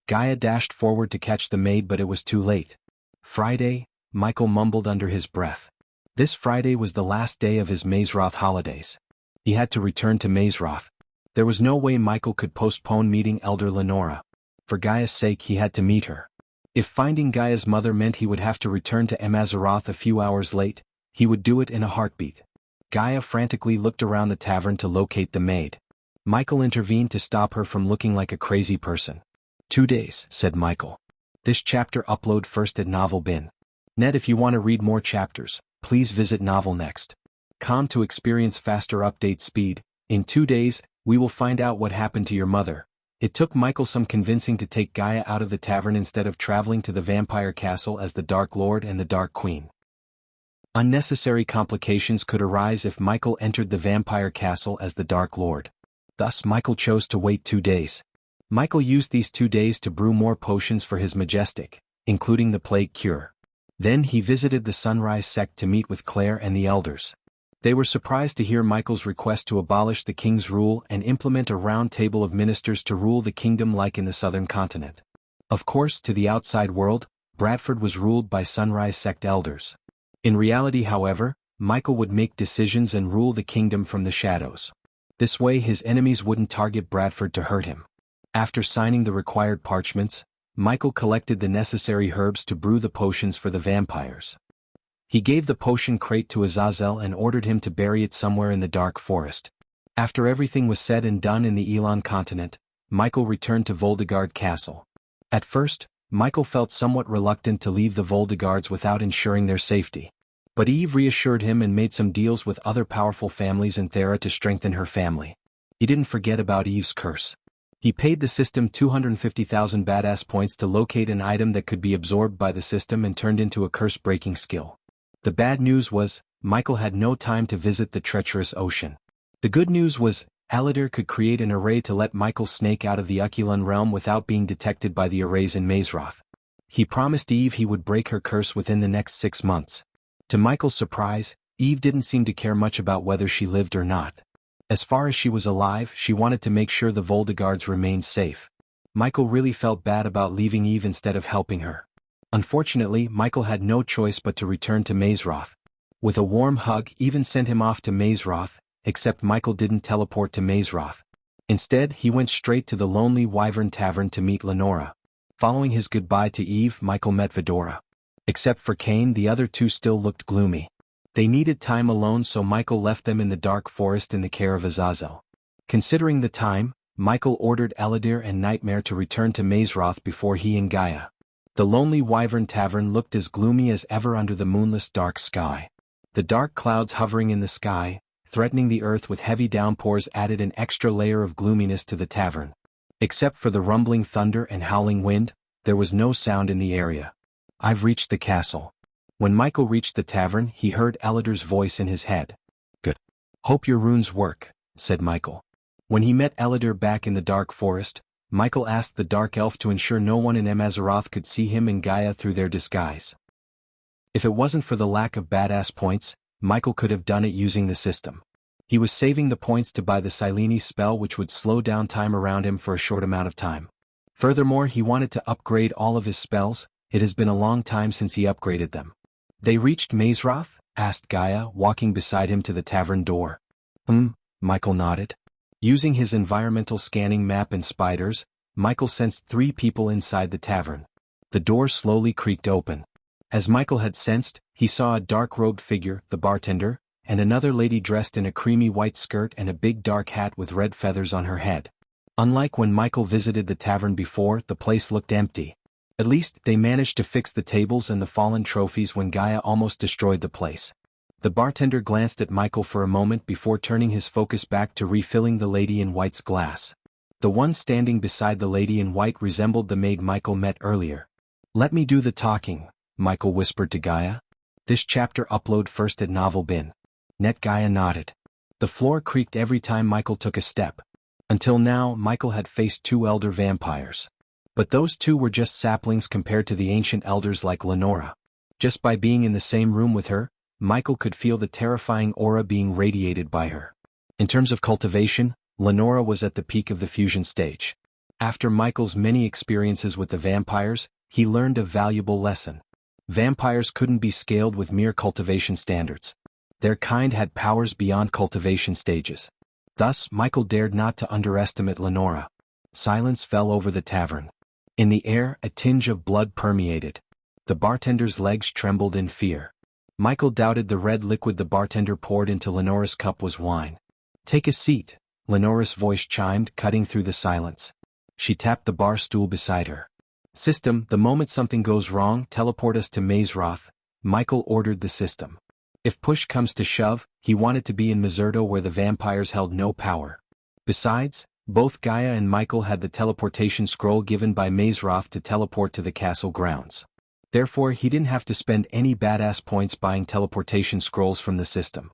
Gaia dashed forward to catch the maid, but it was too late. Friday, Michael mumbled under his breath. This Friday was the last day of his Mazeroth holidays. He had to return to Mazeroth. There was no way Michael could postpone meeting Elder Lenora. For Gaia's sake, he had to meet her. If finding Gaia's mother meant he would have to return to Mazeroth a few hours late, he would do it in a heartbeat. Gaia frantically looked around the tavern to locate the maid. Michael intervened to stop her from looking like a crazy person. 2 days, said Michael. This chapter upload first at Novel Bin. Net. If you want to read more chapters, please visit Novel Next. Com to experience faster update speed. In 2 days, we will find out what happened to your mother. It took Michael some convincing to take Gaia out of the tavern instead of traveling to the vampire castle as the Dark Lord and the Dark Queen. Unnecessary complications could arise if Michael entered the vampire castle as the Dark Lord. Thus Michael chose to wait 2 days. Michael used these 2 days to brew more potions for his majestic, including the plague cure. Then he visited the Sunrise sect to meet with Claire and the elders. They were surprised to hear Michael's request to abolish the king's rule and implement a round table of ministers to rule the kingdom like in the southern continent. Of course, to the outside world, Bradford was ruled by Sunrise sect elders. In reality, however, Michael would make decisions and rule the kingdom from the shadows. This way his enemies wouldn't target Bradford to hurt him. After signing the required parchments, Michael collected the necessary herbs to brew the potions for the vampires. He gave the potion crate to Azazel and ordered him to bury it somewhere in the dark forest. After everything was said and done in the Elon continent, Michael returned to Voldegard Castle. At first, Michael felt somewhat reluctant to leave the Voldegards without ensuring their safety. But Eve reassured him and made some deals with other powerful families in Thera to strengthen her family. He didn't forget about Eve's curse. He paid the system 250,000 badass points to locate an item that could be absorbed by the system and turned into a curse-breaking skill. The bad news was, Michael had no time to visit the treacherous ocean. The good news was, Aladir could create an array to let Michael snake out of the Ukulun realm without being detected by the arrays in Mazeroth. He promised Eve he would break her curse within the next 6 months. To Michael's surprise, Eve didn't seem to care much about whether she lived or not. As far as she was alive, she wanted to make sure the Voldegards remained safe. Michael really felt bad about leaving Eve instead of helping her. Unfortunately, Michael had no choice but to return to Mazeroth. With a warm hug, Eve sent him off to Mazeroth, except Michael didn't teleport to Mazeroth. Instead, he went straight to the Lonely Wyvern Tavern to meet Lenora. Following his goodbye to Eve, Michael met Fedora. Except for Cain, the other two still looked gloomy. They needed time alone, so Michael left them in the dark forest in the care of Azazel. Considering the time, Michael ordered Aladir and Nightmare to return to Mazeroth before he and Gaia. The Lonely Wyvern Tavern looked as gloomy as ever under the moonless dark sky. The dark clouds hovering in the sky, threatening the earth with heavy downpours, added an extra layer of gloominess to the tavern. Except for the rumbling thunder and howling wind, there was no sound in the area. "I've reached the castle." When Michael reached the tavern, he heard Aladir's voice in his head. "Good. Hope your runes work," said Michael. When he met Aladir back in the dark forest, Michael asked the dark elf to ensure no one in Amazaroth could see him and Gaia through their disguise. If it wasn't for the lack of badass points, Michael could have done it using the system. He was saving the points to buy the Silene spell, which would slow down time around him for a short amount of time. Furthermore, he wanted to upgrade all of his spells. It has been a long time since he upgraded them. "They reached Mazeroth?" asked Gaia, walking beside him to the tavern door. Michael nodded. Using his environmental scanning map and spiders, Michael sensed 3 people inside the tavern. The door slowly creaked open. As Michael had sensed, he saw a dark-robed figure, the bartender, and another lady dressed in a creamy white skirt and a big dark hat with red feathers on her head. Unlike when Michael visited the tavern before, the place looked empty. At least, they managed to fix the tables and the fallen trophies when Gaia almost destroyed the place. The bartender glanced at Michael for a moment before turning his focus back to refilling the lady in white's glass. The one standing beside the lady in white resembled the maid Michael met earlier. "Let me do the talking," Michael whispered to Gaia. "This chapter upload first at Novel Bin." Net Gaia nodded. The floor creaked every time Michael took a step. Until now, Michael had faced 2 elder vampires. But those 2 were just saplings compared to the ancient elders like Lenora. Just by being in the same room with her, Michael could feel the terrifying aura being radiated by her. In terms of cultivation, Lenora was at the peak of the fusion stage. After Michael's many experiences with the vampires, he learned a valuable lesson. Vampires couldn't be scaled with mere cultivation standards. Their kind had powers beyond cultivation stages. Thus, Michael dared not to underestimate Lenora. Silence fell over the tavern. In the air, a tinge of blood permeated. The bartender's legs trembled in fear. Michael doubted the red liquid the bartender poured into Lenora's cup was wine. "Take a seat," Lenora's voice chimed, cutting through the silence. She tapped the bar stool beside her. "System, the moment something goes wrong, teleport us to Mazeroth," Michael ordered the system. If push comes to shove, he wanted to be in Mazerto where the vampires held no power. Besides, Both Gaia and Michael had the teleportation scroll given by Mazeroth to teleport to the castle grounds. Therefore he didn't have to spend any badass points buying teleportation scrolls from the system.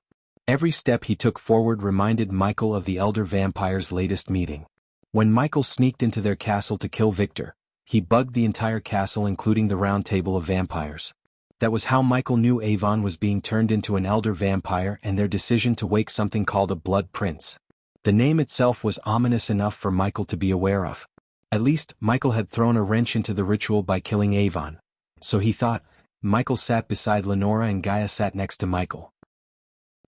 Every step he took forward reminded Michael of the Elder Vampire's latest meeting. When Michael sneaked into their castle to kill Victor, he bugged the entire castle including the round table of vampires. That was how Michael knew Avon was being turned into an elder vampire and their decision to wake something called a blood prince. The name itself was ominous enough for Michael to be aware of. At least, Michael had thrown a wrench into the ritual by killing Avon. So he thought. Michael sat beside Lenora and Gaia sat next to Michael.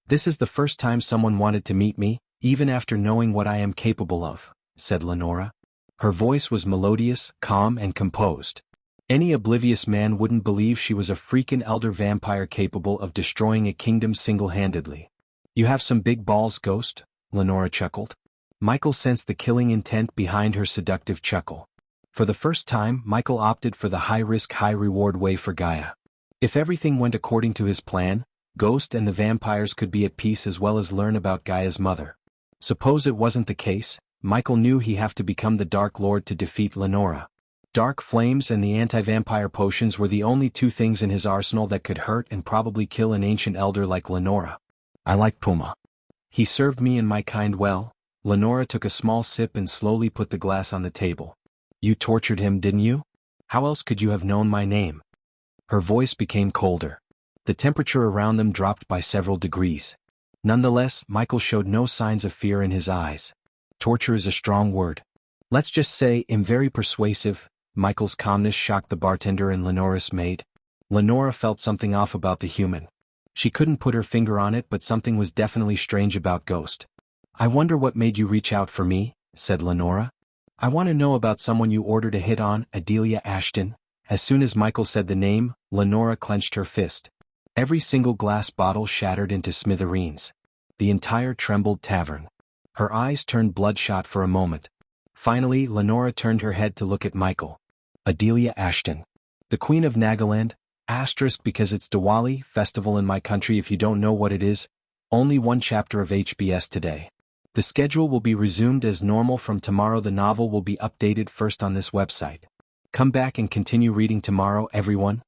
"This is the first time someone wanted to meet me, even after knowing what I am capable of," said Lenora. Her voice was melodious, calm and composed. Any oblivious man wouldn't believe she was a freaking elder vampire capable of destroying a kingdom single-handedly. "You have some big balls, Ghost?" Lenora chuckled. Michael sensed the killing intent behind her seductive chuckle. For the first time, Michael opted for the high-risk, high-reward way for Gaia. If everything went according to his plan, Ghost and the vampires could be at peace as well as learn about Gaia's mother. Suppose it wasn't the case, Michael knew he'd have to become the Dark Lord to defeat Lenora. Dark flames and the anti-vampire potions were the only two things in his arsenal that could hurt and probably kill an ancient elder like Lenora. "I like Puma. He served me and my kind well." Lenora took a small sip and slowly put the glass on the table. "You tortured him, didn't you? How else could you have known my name?" Her voice became colder. The temperature around them dropped by several degrees. Nonetheless, Michael showed no signs of fear in his eyes. Torture is a strong word. Let's just say I'm very persuasive. Michael's calmness shocked the bartender and Lenora's maid. Lenora felt something off about the human. She couldn't put her finger on it, but something was definitely strange about Ghost. "I wonder what made you reach out for me," said Lenora. "I want to know about someone you ordered a hit on, Adelia Ashton." As soon as Michael said the name, Lenora clenched her fist. Every single glass bottle shattered into smithereens. The entire trembled tavern. Her eyes turned bloodshot for a moment. Finally, Lenora turned her head to look at Michael. "Adelia Ashton. The Queen of Nagaland, * because it's Diwali festival in my country if you don't know what it is, only one chapter of HBS today. The schedule will be resumed as normal from tomorrow. The novel will be updated first on this website. Come back and continue reading tomorrow, everyone."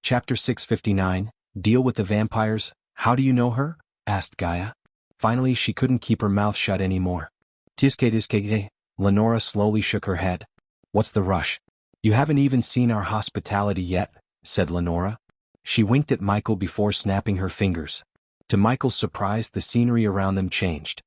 Chapter 659, Deal with the Vampires. "How do you know her?" asked Gaia. Finally she couldn't keep her mouth shut anymore. Tiske. Lenora slowly shook her head. "What's the rush? You haven't even seen our hospitality yet," said Lenora. She winked at Michael before snapping her fingers. To Michael's surprise, the scenery around them changed.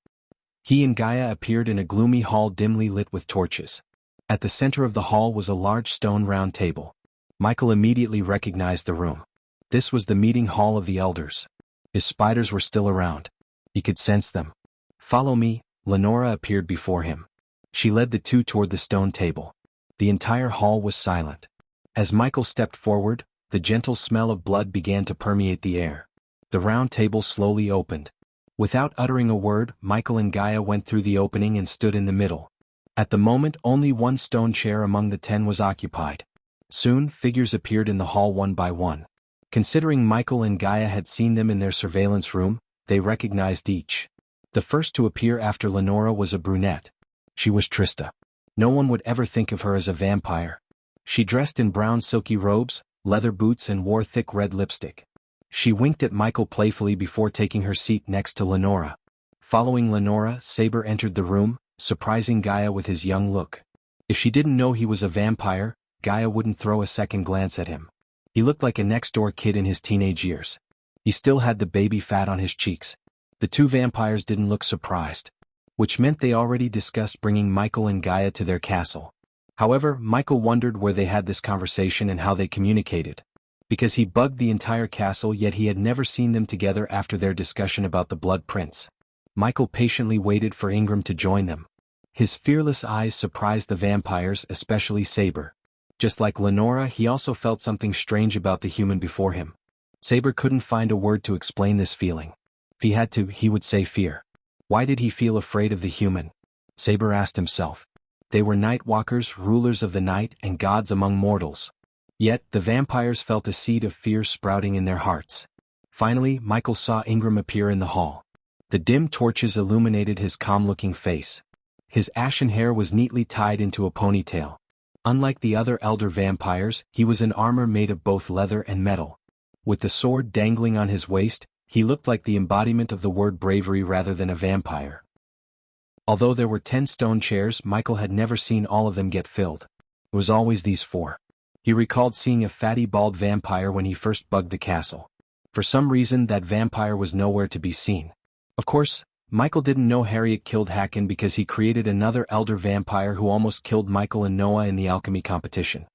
He and Gaia appeared in a gloomy hall dimly lit with torches. At the center of the hall was a large stone round table. Michael immediately recognized the room. This was the meeting hall of the elders. His spiders were still around. He could sense them. "Follow me." Lenora appeared before him. She led the two toward the stone table. The entire hall was silent. As Michael stepped forward, the gentle smell of blood began to permeate the air. The round table slowly opened. Without uttering a word, Michael and Gaia went through the opening and stood in the middle. At the moment, only one stone chair among the 10 was occupied. Soon, figures appeared in the hall one by one. Considering Michael and Gaia had seen them in their surveillance room, they recognized each. The first to appear after Lenora was a brunette. She was Trista. No one would ever think of her as a vampire. She dressed in brown silky robes, leather boots and wore thick red lipstick. She winked at Michael playfully before taking her seat next to Lenora. Following Lenora, Saber entered the room, surprising Gaia with his young look. If she didn't know he was a vampire, Gaia wouldn't throw a second glance at him. He looked like a next-door kid in his teenage years. He still had the baby fat on his cheeks. The two vampires didn't look surprised, which meant they already discussed bringing Michael and Gaia to their castle. However, Michael wondered where they had this conversation and how they communicated. Because he bugged the entire castle, yet he had never seen them together after their discussion about the Blood Prince. Michael patiently waited for Ingram to join them. His fearless eyes surprised the vampires, especially Saber. Just like Lenora, he also felt something strange about the human before him. Saber couldn't find a word to explain this feeling. If he had to, he would say fear. Why did he feel afraid of the human? Saber asked himself. They were night walkers, rulers of the night, and gods among mortals. Yet, the vampires felt a seed of fear sprouting in their hearts. Finally, Michael saw Ingram appear in the hall. The dim torches illuminated his calm-looking face. His ashen hair was neatly tied into a ponytail. Unlike the other elder vampires, he was in armor made of both leather and metal. With the sword dangling on his waist, he looked like the embodiment of the word bravery rather than a vampire. Although there were 10 stone chairs, Michael had never seen all of them get filled. It was always these 4. He recalled seeing a fatty bald vampire when he first bugged the castle. For some reason that vampire was nowhere to be seen. Of course, Michael didn't know Harriet killed Hacken because he created another elder vampire who almost killed Michael and Noah in the alchemy competition.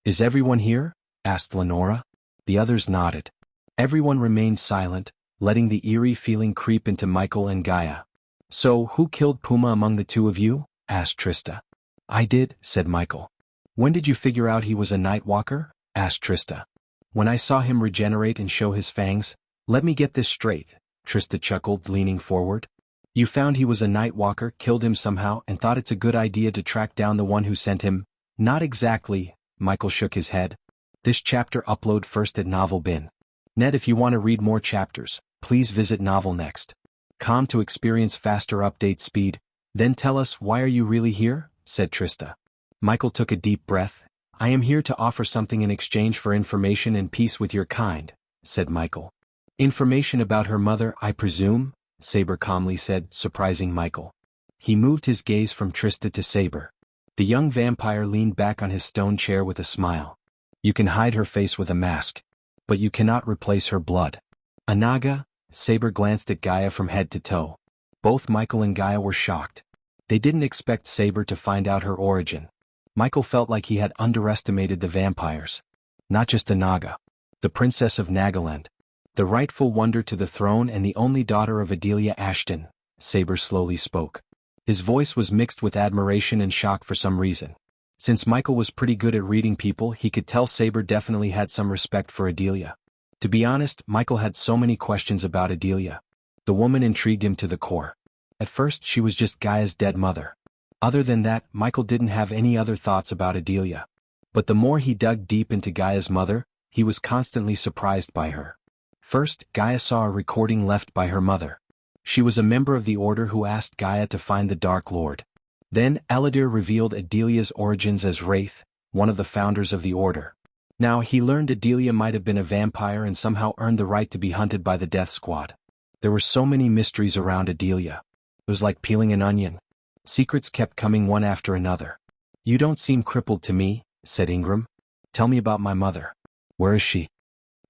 "Is everyone here?" asked Lenora. The others nodded. Everyone remained silent, letting the eerie feeling creep into Michael and Gaia. "So, who killed Puma among the 2 of you?" asked Trista. "I did," said Michael. "When did you figure out he was a night walker?" asked Trista. "When I saw him regenerate and show his fangs." "Let me get this straight," Trista chuckled, leaning forward. "You found he was a night walker, killed him somehow, and thought it's a good idea to track down the one who sent him?" "Not exactly," Michael shook his head. "This chapter upload first at Novel Bin. Net, if you want to read more chapters, please visit Novel Next. Com to experience faster update speed. Then tell us, why are you really here?" said Trista. Michael took a deep breath. "I am here to offer something in exchange for information and peace with your kind," said Michael. "Information about her mother, I presume?" Saber calmly said, surprising Michael. He moved his gaze from Trista to Saber. The young vampire leaned back on his stone chair with a smile. "You can hide her face with a mask. But you cannot replace her blood." "A Naga?" Saber glanced at Gaia from head to toe. Both Michael and Gaia were shocked. They didn't expect Saber to find out her origin. Michael felt like he had underestimated the vampires. Not just a Naga. The Princess of Nagaland. The rightful wonder to the throne and the only daughter of Adelia Ashton, Saber slowly spoke. His voice was mixed with admiration and shock for some reason. Since Michael was pretty good at reading people, he could tell Saber definitely had some respect for Adelia. To be honest, Michael had so many questions about Adelia. The woman intrigued him to the core. At first, she was just Gaia's dead mother. Other than that, Michael didn't have any other thoughts about Adelia. But the more he dug deep into Gaia's mother, he was constantly surprised by her. First, Gaia saw a recording left by her mother. She was a member of the Order who asked Gaia to find the Dark Lord. Then, Eladir revealed Adelia's origins as Wraith, one of the founders of the Order. Now, he learned Adelia might have been a vampire and somehow earned the right to be hunted by the Death Squad. There were so many mysteries around Adelia. It was like peeling an onion. Secrets kept coming one after another. "You don't seem crippled to me," said Ingram. "Tell me about my mother. Where is she?"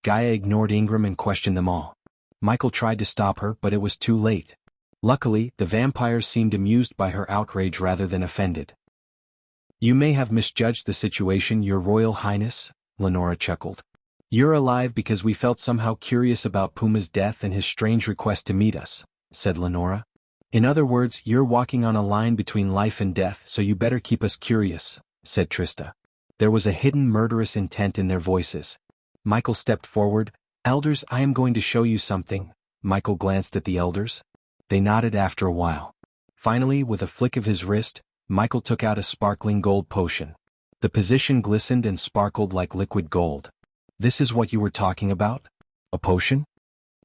Gaia ignored Ingram and questioned them all. Michael tried to stop her, but it was too late. Luckily, the vampires seemed amused by her outrage rather than offended. "You may have misjudged the situation, Your Royal Highness," Lenora chuckled. "You're alive because we felt somehow curious about Puma's death and his strange request to meet us," said Lenora. "In other words, you're walking on a line between life and death, so you better keep us curious," said Trista. There was a hidden murderous intent in their voices. Michael stepped forward. "Elders, I am going to show you something." Michael glanced at the elders. They nodded after a while. Finally, with a flick of his wrist, Michael took out a sparkling gold potion. The position glistened and sparkled like liquid gold. "This is what you were talking about? A potion?"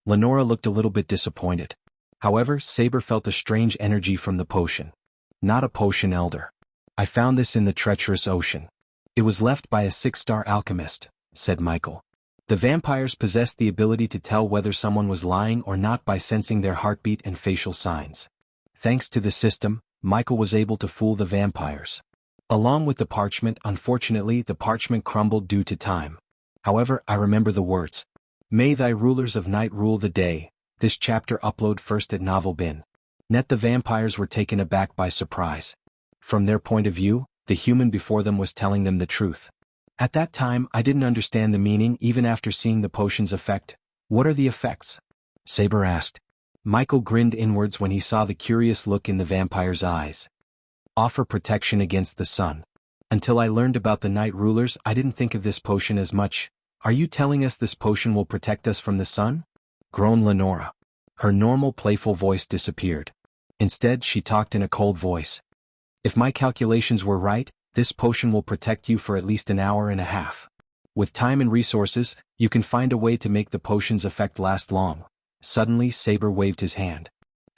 Lenora looked a little bit disappointed. However, Saber felt a strange energy from the potion. "Not a potion, Elder. I found this in the treacherous ocean. It was left by a 6-star alchemist," said Michael. The vampires possessed the ability to tell whether someone was lying or not by sensing their heartbeat and facial signs. Thanks to the system, Michael was able to fool the vampires. Along with the parchment, unfortunately, the parchment crumbled due to time. However, I remember the words. "May thy rulers of night rule the day." This chapter upload first at Novel Bin. Net. The vampires were taken aback by surprise. From their point of view, the human before them was telling them the truth. At that time, I didn't understand the meaning even after seeing the potion's effect. "What are the effects?" Saber asked. Michael grinned inwards when he saw the curious look in the vampire's eyes. "Offer protection against the sun. Until I learned about the night rulers, I didn't think of this potion as much. Are you telling us this potion will protect us from the sun?" groaned Lenora. Her normal playful voice disappeared. Instead, she talked in a cold voice. "If my calculations were right, this potion will protect you for at least an hour and a half. With time and resources, you can find a way to make the potion's effect last long." Suddenly, Saber waved his hand.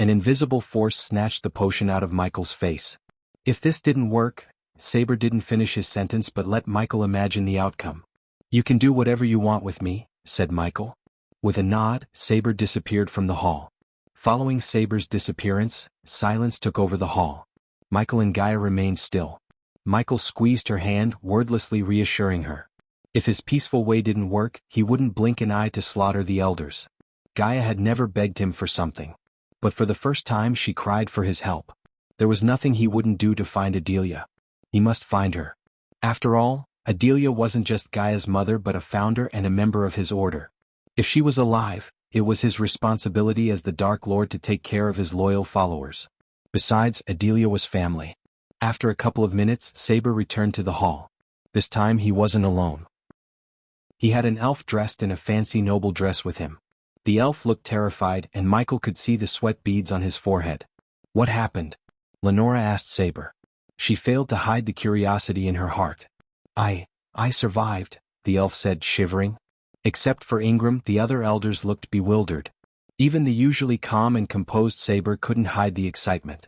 An invisible force snatched the potion out of Michael's face. If this didn't work, Saber didn't finish his sentence but let Michael imagine the outcome. You can do whatever you want with me, said Michael. With a nod, Saber disappeared from the hall. Following Saber's disappearance, silence took over the hall. Michael and Gaia remained still. Michael squeezed her hand, wordlessly reassuring her. If his peaceful way didn't work, he wouldn't blink an eye to slaughter the elders. Gaia had never begged him for something. But for the first time she cried for his help. There was nothing he wouldn't do to find Adelia. He must find her. After all, Adelia wasn't just Gaia's mother but a founder and a member of his order. If she was alive, it was his responsibility as the Dark Lord to take care of his loyal followers. Besides, Adelia was family. After a couple of minutes, Saber returned to the hall. This time he wasn't alone. He had an elf dressed in a fancy noble dress with him. The elf looked terrified and Michael could see the sweat beads on his forehead. What happened? Lenora asked Saber. She failed to hide the curiosity in her heart. I survived, the elf said, shivering. Except for Ingram, the other elders looked bewildered. Even the usually calm and composed Saber couldn't hide the excitement.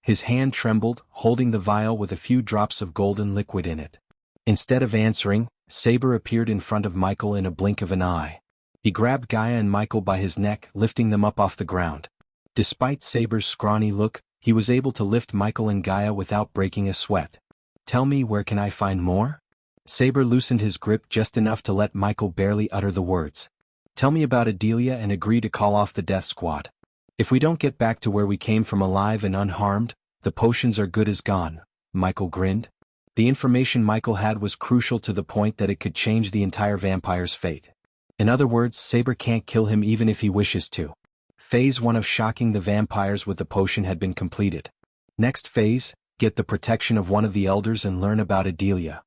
His hand trembled, holding the vial with a few drops of golden liquid in it. Instead of answering, Saber appeared in front of Michael in a blink of an eye. He grabbed Gaia and Michael by his neck, lifting them up off the ground. Despite Saber's scrawny look, he was able to lift Michael and Gaia without breaking a sweat. Tell me, where can I find more? Saber loosened his grip just enough to let Michael barely utter the words. Tell me about Adelia and agree to call off the death squad. If we don't get back to where we came from alive and unharmed, the potions are good as gone, Michael grinned. The information Michael had was crucial to the point that it could change the entire vampire's fate. In other words, Saber can't kill him even if he wishes to. Phase 1 of shocking the vampires with the potion had been completed. Next phase, get the protection of one of the elders and learn about Adelia.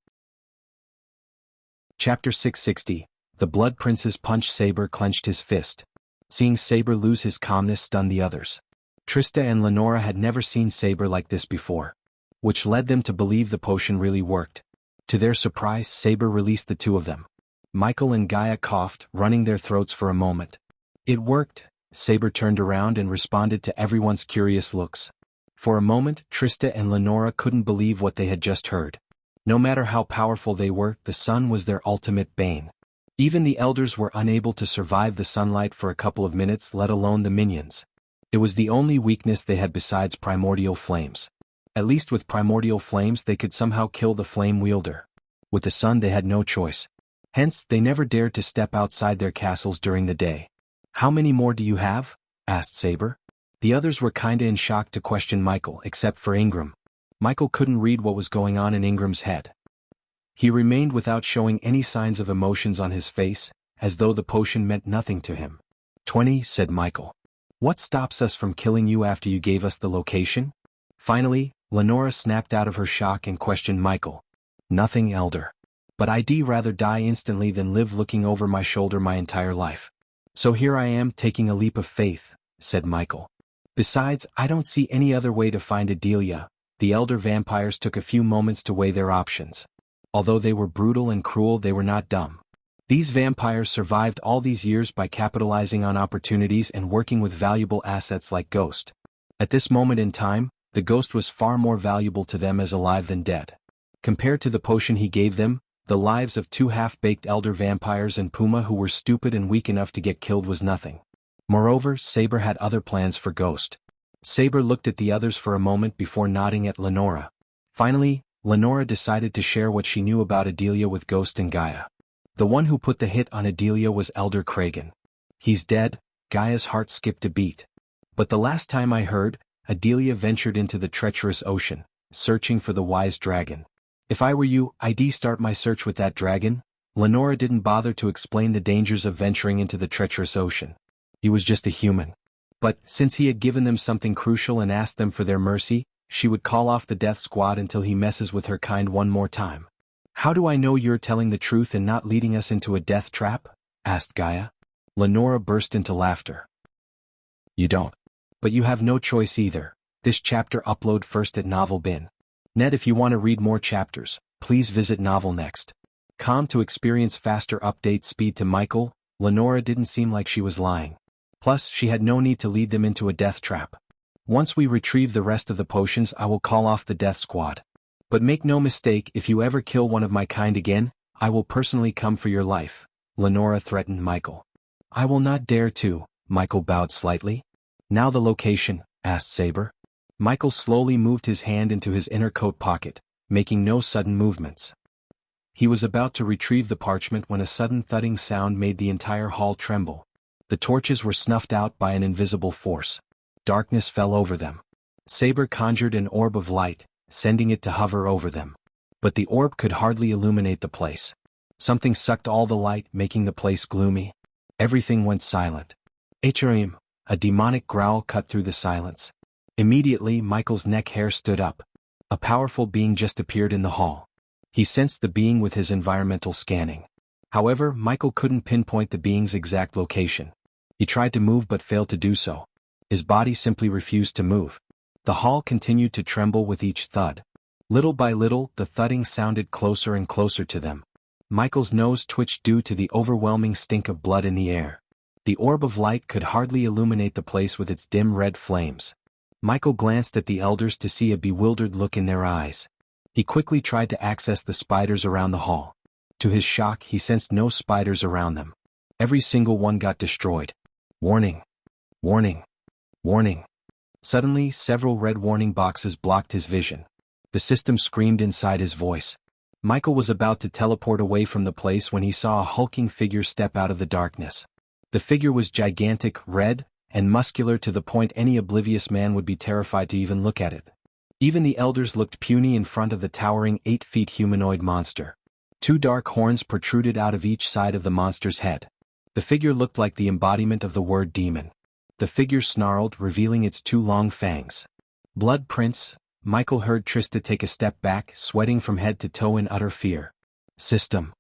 Chapter 660, The Blood Prince's punch. Saber clenched his fist. Seeing Saber lose his calmness stunned the others. Trista and Lenora had never seen Saber like this before, which led them to believe the potion really worked. To their surprise, Saber released the two of them. Michael and Gaia coughed, running their throats for a moment. It worked. Saber turned around and responded to everyone's curious looks. For a moment, Trista and Lenora couldn't believe what they had just heard. No matter how powerful they were, the sun was their ultimate bane. Even the elders were unable to survive the sunlight for a couple of minutes, let alone the minions. It was the only weakness they had besides primordial flames. At least with primordial flames they could somehow kill the flame wielder. With the sun they had no choice. Hence, they never dared to step outside their castles during the day. How many more do you have? Asked Saber. The others were kinda in shock to question Michael, except for Ingram. Michael couldn't read what was going on in Ingram's head. He remained without showing any signs of emotions on his face, as though the potion meant nothing to him. 20, said Michael. What stops us from killing you after you gave us the location? Finally, Lenora snapped out of her shock and questioned Michael. Nothing, Elder. But I'd rather die instantly than live looking over my shoulder my entire life. So here I am taking a leap of faith, said Michael. Besides, I don't see any other way to find Adelia. The elder vampires took a few moments to weigh their options. Although they were brutal and cruel, they were not dumb. These vampires survived all these years by capitalizing on opportunities and working with valuable assets like Ghost. At this moment in time, the Ghost was far more valuable to them as alive than dead. Compared to the potion he gave them, the lives of two half-baked elder vampires and Puma who were stupid and weak enough to get killed was nothing. Moreover, Saber had other plans for Ghost. Saber looked at the others for a moment before nodding at Lenora. Finally, Lenora decided to share what she knew about Adelia with Ghost and Gaia. The one who put the hit on Adelia was Elder Kragan. He's dead. Gaia's heart skipped a beat. But the last time I heard, Adelia ventured into the treacherous ocean, searching for the wise dragon. If I were you, I'd start my search with that dragon. Lenora didn't bother to explain the dangers of venturing into the treacherous ocean. He was just a human. But, since he had given them something crucial and asked them for their mercy, she would call off the death squad until he messes with her kind one more time. How do I know you're telling the truth and not leading us into a death trap? Asked Gaia. Lenora burst into laughter. You don't. But you have no choice either. This chapter upload first at Novel Bin. Net. If you want to read more chapters, please visit Novel Next. To experience faster update speed. To Michael, Lenora didn't seem like she was lying. Plus, she had no need to lead them into a death trap. Once we retrieve the rest of the potions, I will call off the death squad. But make no mistake, if you ever kill one of my kind again, I will personally come for your life, Lenora threatened Michael. I will not dare to, Michael bowed slightly. Now the location, asked Saber. Michael slowly moved his hand into his inner coat pocket, making no sudden movements. He was about to retrieve the parchment when a sudden thudding sound made the entire hall tremble. The torches were snuffed out by an invisible force. Darkness fell over them. Saber conjured an orb of light, sending it to hover over them. But the orb could hardly illuminate the place. Something sucked all the light, making the place gloomy. Everything went silent. Echarim, a demonic growl cut through the silence. Immediately, Michael's neck hair stood up. A powerful being just appeared in the hall. He sensed the being with his environmental scanning. However, Michael couldn't pinpoint the being's exact location. He tried to move but failed to do so. His body simply refused to move. The hall continued to tremble with each thud. Little by little, the thudding sounded closer and closer to them. Michael's nose twitched due to the overwhelming stink of blood in the air. The orb of light could hardly illuminate the place with its dim red flames. Michael glanced at the elders to see a bewildered look in their eyes. He quickly tried to access the spiders around the hall. To his shock, he sensed no spiders around them. Every single one got destroyed. Warning! Warning! Warning! Suddenly, several red warning boxes blocked his vision. The system screamed inside his voice. Michael was about to teleport away from the place when he saw a hulking figure step out of the darkness. The figure was gigantic, red, and muscular to the point any oblivious man would be terrified to even look at it. Even the elders looked puny in front of the towering 8-feet humanoid monster. 2 dark horns protruded out of each side of the monster's head. The figure looked like the embodiment of the word demon. The figure snarled, revealing its 2 long fangs. Blood Prince, Michael heard Trista take a step back, sweating from head to toe in utter fear. System.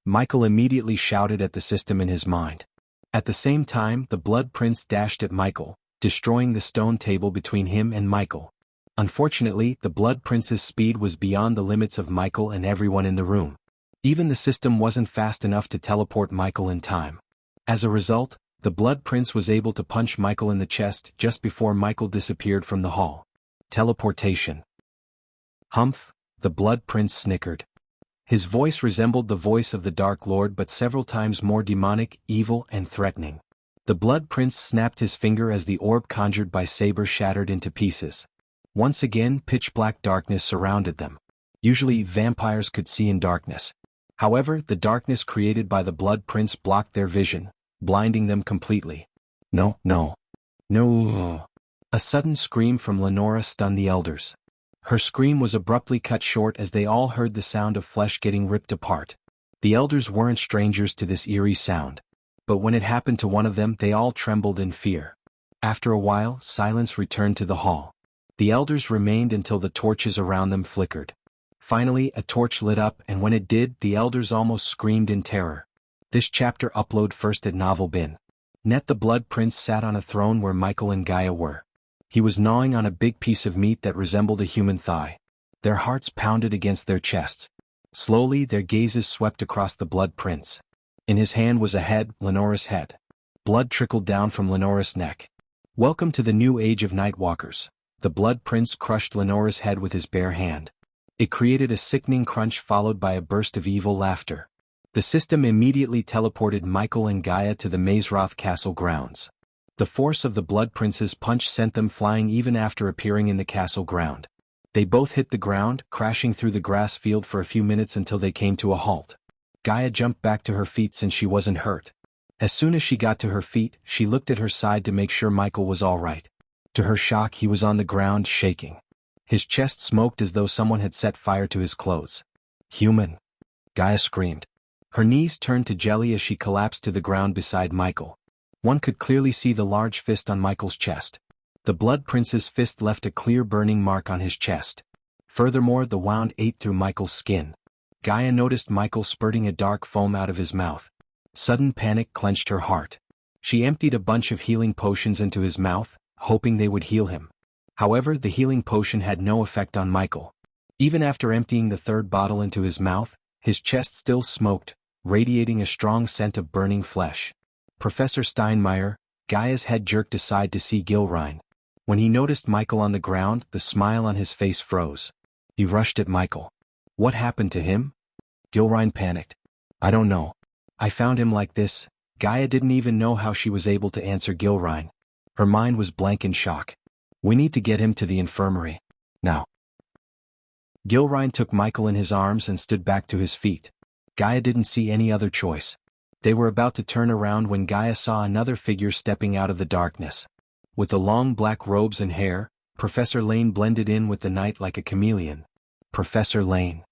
Michael immediately shouted at the system in his mind. At the same time, the Blood Prince dashed at Michael, destroying the stone table between him and Michael. Unfortunately, the Blood Prince's speed was beyond the limits of Michael and everyone in the room. Even the system wasn't fast enough to teleport Michael in time. As a result, the Blood Prince was able to punch Michael in the chest just before Michael disappeared from the hall. Teleportation. Humph, the Blood Prince snickered. His voice resembled the voice of the Dark Lord but several times more demonic, evil, and threatening. The Blood Prince snapped his finger as the orb conjured by Saber shattered into pieces. Once again, pitch-black darkness surrounded them. Usually, vampires could see in darkness. However, the darkness created by the Blood Prince blocked their vision, blinding them completely. No, no. No. A sudden scream from Lenora stunned the elders. Her scream was abruptly cut short as they all heard the sound of flesh getting ripped apart. The elders weren't strangers to this eerie sound. But when it happened to one of them, they all trembled in fear. After a while, silence returned to the hall. The elders remained until the torches around them flickered. Finally, a torch lit up, and when it did, the elders almost screamed in terror. This chapter upload first at Novel Bin. Net. The Blood Prince sat on a throne where Michael and Gaia were. He was gnawing on a big piece of meat that resembled a human thigh. Their hearts pounded against their chests. Slowly, their gazes swept across the Blood Prince. In his hand was a head, Lenora's head. Blood trickled down from Lenora's neck. Welcome to the new age of Nightwalkers. The Blood Prince crushed Lenora's head with his bare hand. It created a sickening crunch followed by a burst of evil laughter. The system immediately teleported Michael and Gaia to the Mazeroth castle grounds. The force of the Blood Prince's punch sent them flying even after appearing in the castle ground. They both hit the ground, crashing through the grass field for a few minutes until they came to a halt. Gaia jumped back to her feet since she wasn't hurt. As soon as she got to her feet, she looked at her side to make sure Michael was all right. To her shock, he was on the ground, shaking. His chest smoked as though someone had set fire to his clothes. Human! Gaia screamed. Her knees turned to jelly as she collapsed to the ground beside Michael. One could clearly see the large fist on Michael's chest. The Blood Prince's fist left a clear burning mark on his chest. Furthermore, the wound ate through Michael's skin. Gaia noticed Michael spurting a dark foam out of his mouth. Sudden panic clenched her heart. She emptied a bunch of healing potions into his mouth, hoping they would heal him. However, the healing potion had no effect on Michael. Even after emptying the 3rd bottle into his mouth, his chest still smoked, radiating a strong scent of burning flesh. Professor Steinmeier, Gaia's head jerked aside to see Gilrine. When he noticed Michael on the ground, the smile on his face froze. He rushed at Michael. What happened to him? Gilrine panicked. I don't know. I found him like this. Gaia didn't even know how she was able to answer Gilrine. Her mind was blank in shock. We need to get him to the infirmary. Now. Gilrine took Michael in his arms and stood back to his feet. Gaia didn't see any other choice. They were about to turn around when Gaia saw another figure stepping out of the darkness. With the long black robes and hair, Professor Lane blended in with the night like a chameleon. Professor Lane.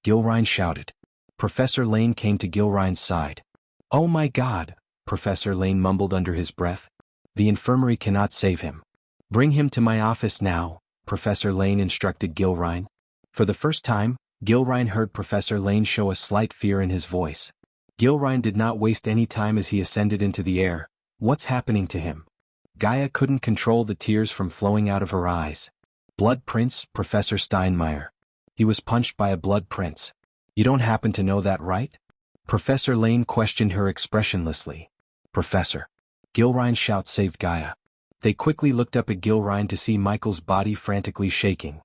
Gilrine shouted. Professor Lane came to Gilrine's side. Oh my God, Professor Lane mumbled under his breath. The infirmary cannot save him. Bring him to my office now, Professor Lane instructed Gilrine. For the first time, Gilrine heard Professor Lane show a slight fear in his voice. Gilrine did not waste any time as he ascended into the air. What's happening to him? Gaia couldn't control the tears from flowing out of her eyes. Blood Prince, Professor Steinmeier. He was punched by a Blood Prince. You don't happen to know that, right? Professor Lane questioned her expressionlessly. Professor. Gilrine's shout saved Gaia. They quickly looked up at Gilrine to see Michael's body frantically shaking.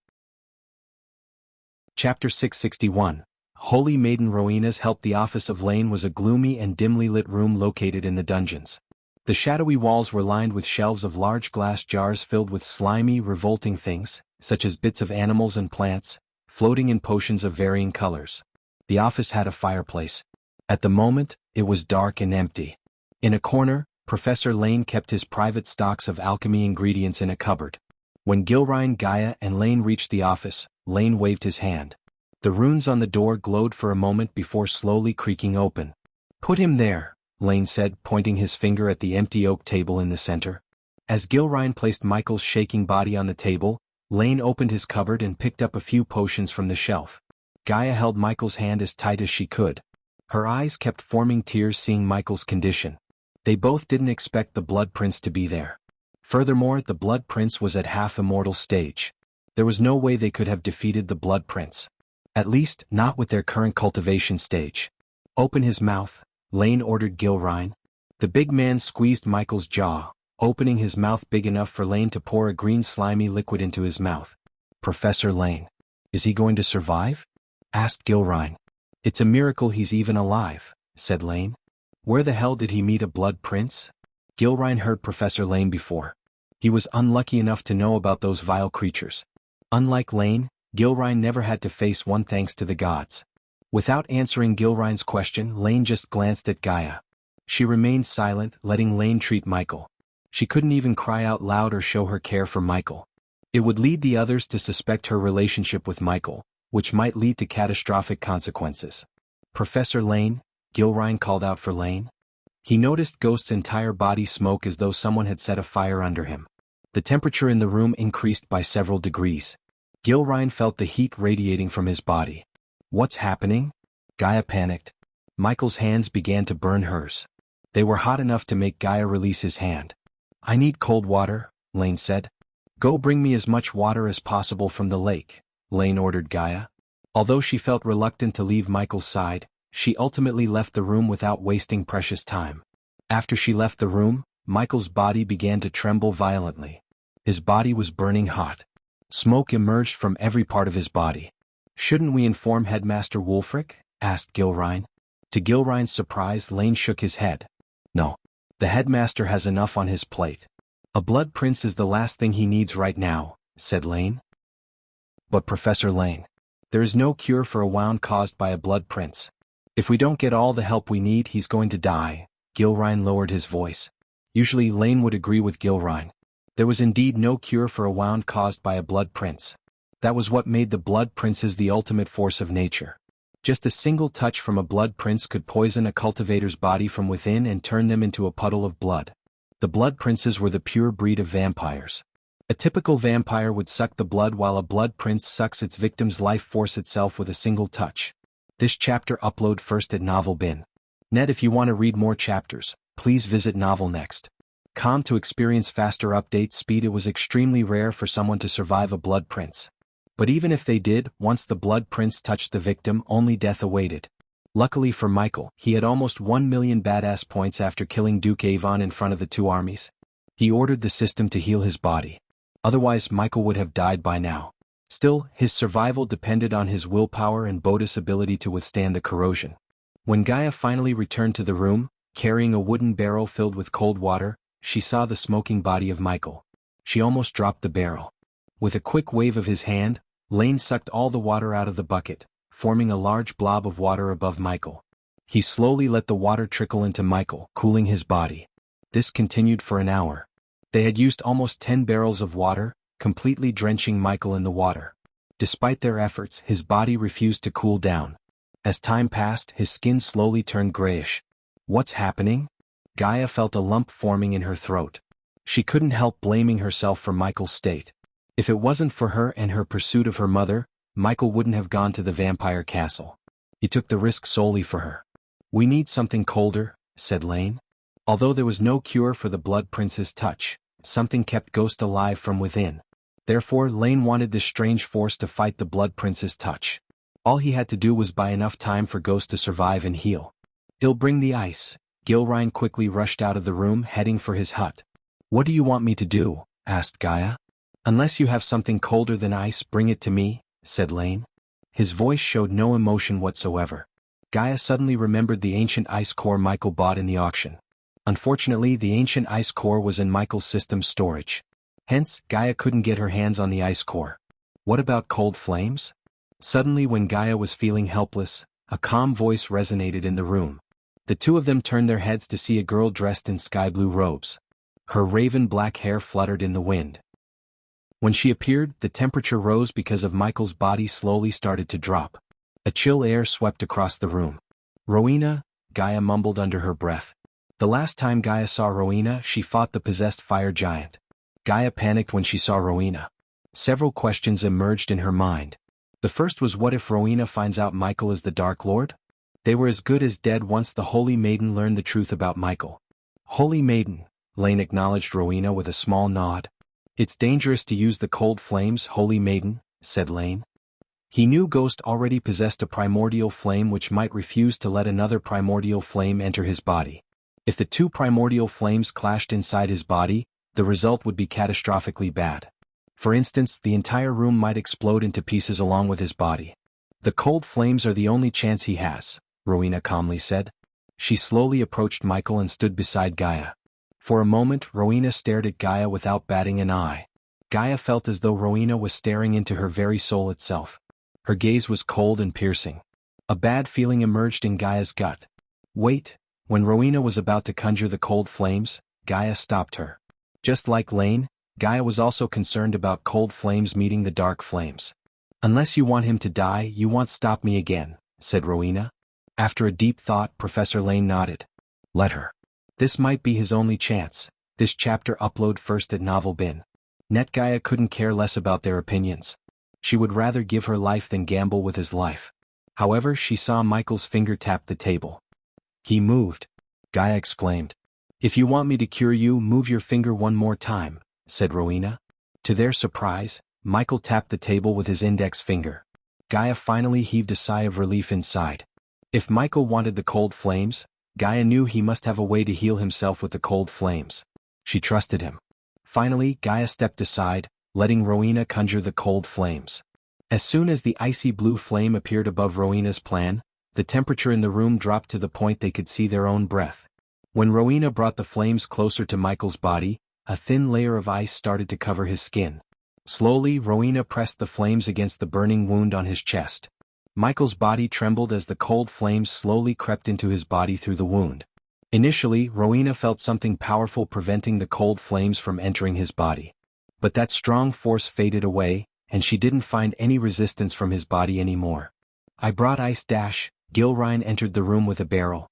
Chapter 661. Holy Maiden Rowena's help. The office of Lane was a gloomy and dimly lit room located in the dungeons. The shadowy walls were lined with shelves of large glass jars filled with slimy, revolting things, such as bits of animals and plants, floating in potions of varying colors. The office had a fireplace. At the moment, it was dark and empty. In a corner, Professor Lane kept his private stocks of alchemy ingredients in a cupboard. When Gilrine, Gaia, and Lane reached the office, Lane waved his hand. The runes on the door glowed for a moment before slowly creaking open. Put him there, Lane said, pointing his finger at the empty oak table in the center. As Gilrine placed Michael's shaking body on the table, Lane opened his cupboard and picked up a few potions from the shelf. Gaia held Michael's hand as tight as she could. Her eyes kept forming tears seeing Michael's condition. They both didn't expect the Blood Prince to be there. Furthermore, the Blood Prince was at half-immortal stage. There was no way they could have defeated the Blood Prince. At least, not with their current cultivation stage. Open his mouth, Lane ordered Gilrine. The big man squeezed Michael's jaw, opening his mouth big enough for Lane to pour a green slimy liquid into his mouth. Professor Lane. Is he going to survive? Asked Gilrine. It's a miracle he's even alive, said Lane. Where the hell did he meet a Blood Prince? Gilrine heard Professor Lane before. He was unlucky enough to know about those vile creatures. Unlike Lane, Gilrine never had to face one thanks to the gods. Without answering Gilrine's question, Lane just glanced at Gaia. She remained silent, letting Lane treat Michael. She couldn't even cry out loud or show her care for Michael. It would lead the others to suspect her relationship with Michael, which might lead to catastrophic consequences. Professor Lane, Gilrine called out for Lane. He noticed Ghost's entire body smoke as though someone had set a fire under him. The temperature in the room increased by several degrees. Gilrine felt the heat radiating from his body. What's happening? Gaia panicked. Michael's hands began to burn hers. They were hot enough to make Gaia release his hand. I need cold water, Lane said. Go bring me as much water as possible from the lake, Lane ordered Gaia. Although she felt reluctant to leave Michael's side, she ultimately left the room without wasting precious time. After she left the room, Michael's body began to tremble violently. His body was burning hot. Smoke emerged from every part of his body. Shouldn't we inform Headmaster Wulfric? Asked Gilrine. To Gilrine's surprise, Lane shook his head. No. The headmaster has enough on his plate. A Blood Prince is the last thing he needs right now, said Lane. But Professor Lane, there is no cure for a wound caused by a Blood Prince. If we don't get all the help we need, he's going to die. Gilrine lowered his voice. Usually Lane would agree with Gilrine. There was indeed no cure for a wound caused by a Blood Prince. That was what made the Blood Princes the ultimate force of nature. Just a single touch from a Blood Prince could poison a cultivator's body from within and turn them into a puddle of blood. The Blood Princes were the pure breed of vampires. A typical vampire would suck the blood while a Blood Prince sucks its victim's life force itself with a single touch. This chapter upload first at Novel Bin. Net. If you want to read more chapters, please visit Novel Next. To experience faster update speed. It was extremely rare for someone to survive a Blood Prince. But even if they did, once the Blood Prince touched the victim, only death awaited. Luckily for Michael, he had almost 1 million badass points after killing Duke Avon in front of the two armies. He ordered the system to heal his body. Otherwise Michael would have died by now. Still, his survival depended on his willpower and Bodhi's ability to withstand the corrosion. When Gaia finally returned to the room, carrying a wooden barrel filled with cold water, she saw the smoking body of Michael. She almost dropped the barrel. With a quick wave of his hand, Lane sucked all the water out of the bucket, forming a large blob of water above Michael. He slowly let the water trickle into Michael, cooling his body. This continued for an hour. They had used almost 10 barrels of water, completely drenching Michael in the water. Despite their efforts, his body refused to cool down. As time passed, his skin slowly turned grayish. What's happening? Gaia felt a lump forming in her throat. She couldn't help blaming herself for Michael's state. If it wasn't for her and her pursuit of her mother, Michael wouldn't have gone to the vampire castle. He took the risk solely for her. "We need something colder," said Lane. Although there was no cure for the Blood Prince's touch, something kept Ghost alive from within. Therefore, Lane wanted this strange force to fight the Blood Prince's touch. All he had to do was buy enough time for Ghost to survive and heal. "He'll bring the ice." Gilrine quickly rushed out of the room, heading for his hut. "What do you want me to do?" asked Gaia. "Unless you have something colder than ice, bring it to me," said Lane. His voice showed no emotion whatsoever. Gaia suddenly remembered the ancient ice core Michael bought in the auction. Unfortunately, the ancient ice core was in Michael's system's storage. Hence, Gaia couldn't get her hands on the ice core. What about cold flames? Suddenly, when Gaia was feeling helpless, a calm voice resonated in the room. The two of them turned their heads to see a girl dressed in sky-blue robes. Her raven black hair fluttered in the wind. When she appeared, the temperature rose because of Michael's body slowly started to drop. A chill air swept across the room. "Rowena," Gaia mumbled under her breath. The last time Gaia saw Rowena, she fought the possessed fire giant. Gaia panicked when she saw Rowena. Several questions emerged in her mind. The first was, what if Rowena finds out Michael is the Dark Lord? They were as good as dead once the Holy Maiden learned the truth about Michael. "Holy Maiden," Lane acknowledged Rowena with a small nod. "It's dangerous to use the cold flames, Holy Maiden," said Lane. He knew Ghost already possessed a primordial flame which might refuse to let another primordial flame enter his body. If the two primordial flames clashed inside his body, the result would be catastrophically bad. For instance, the entire room might explode into pieces along with his body. "The cold flames are the only chance he has," Rowena calmly said. She slowly approached Michael and stood beside Gaia. For a moment, Rowena stared at Gaia without batting an eye. Gaia felt as though Rowena was staring into her very soul itself. Her gaze was cold and piercing. A bad feeling emerged in Gaia's gut. "Wait." When Rowena was about to conjure the cold flames, Gaia stopped her. Just like Lane, Gaia was also concerned about cold flames meeting the dark flames. "Unless you want him to die, you won't stop me again," said Rowena. After a deep thought, Professor Lane nodded. "Let her. This might be his only chance." This chapter upload first at Novel Bin. Net Gaia couldn't care less about their opinions. She would rather give her life than gamble with his life. However, she saw Michael's finger tap the table. "He moved," Gaia exclaimed. "If you want me to cure you, move your finger one more time," said Rowena. To their surprise, Michael tapped the table with his index finger. Gaia finally heaved a sigh of relief inside. If Michael wanted the cold flames, Gaia knew he must have a way to heal himself with the cold flames. She trusted him. Finally, Gaia stepped aside, letting Rowena conjure the cold flames. As soon as the icy blue flame appeared above Rowena's plan, the temperature in the room dropped to the point they could see their own breath. When Rowena brought the flames closer to Michael's body, a thin layer of ice started to cover his skin. Slowly, Rowena pressed the flames against the burning wound on his chest. Michael's body trembled as the cold flames slowly crept into his body through the wound. Initially, Rowena felt something powerful preventing the cold flames from entering his body. But that strong force faded away, and she didn't find any resistance from his body anymore. "I brought ice dash." Gilrine entered the room with a barrel.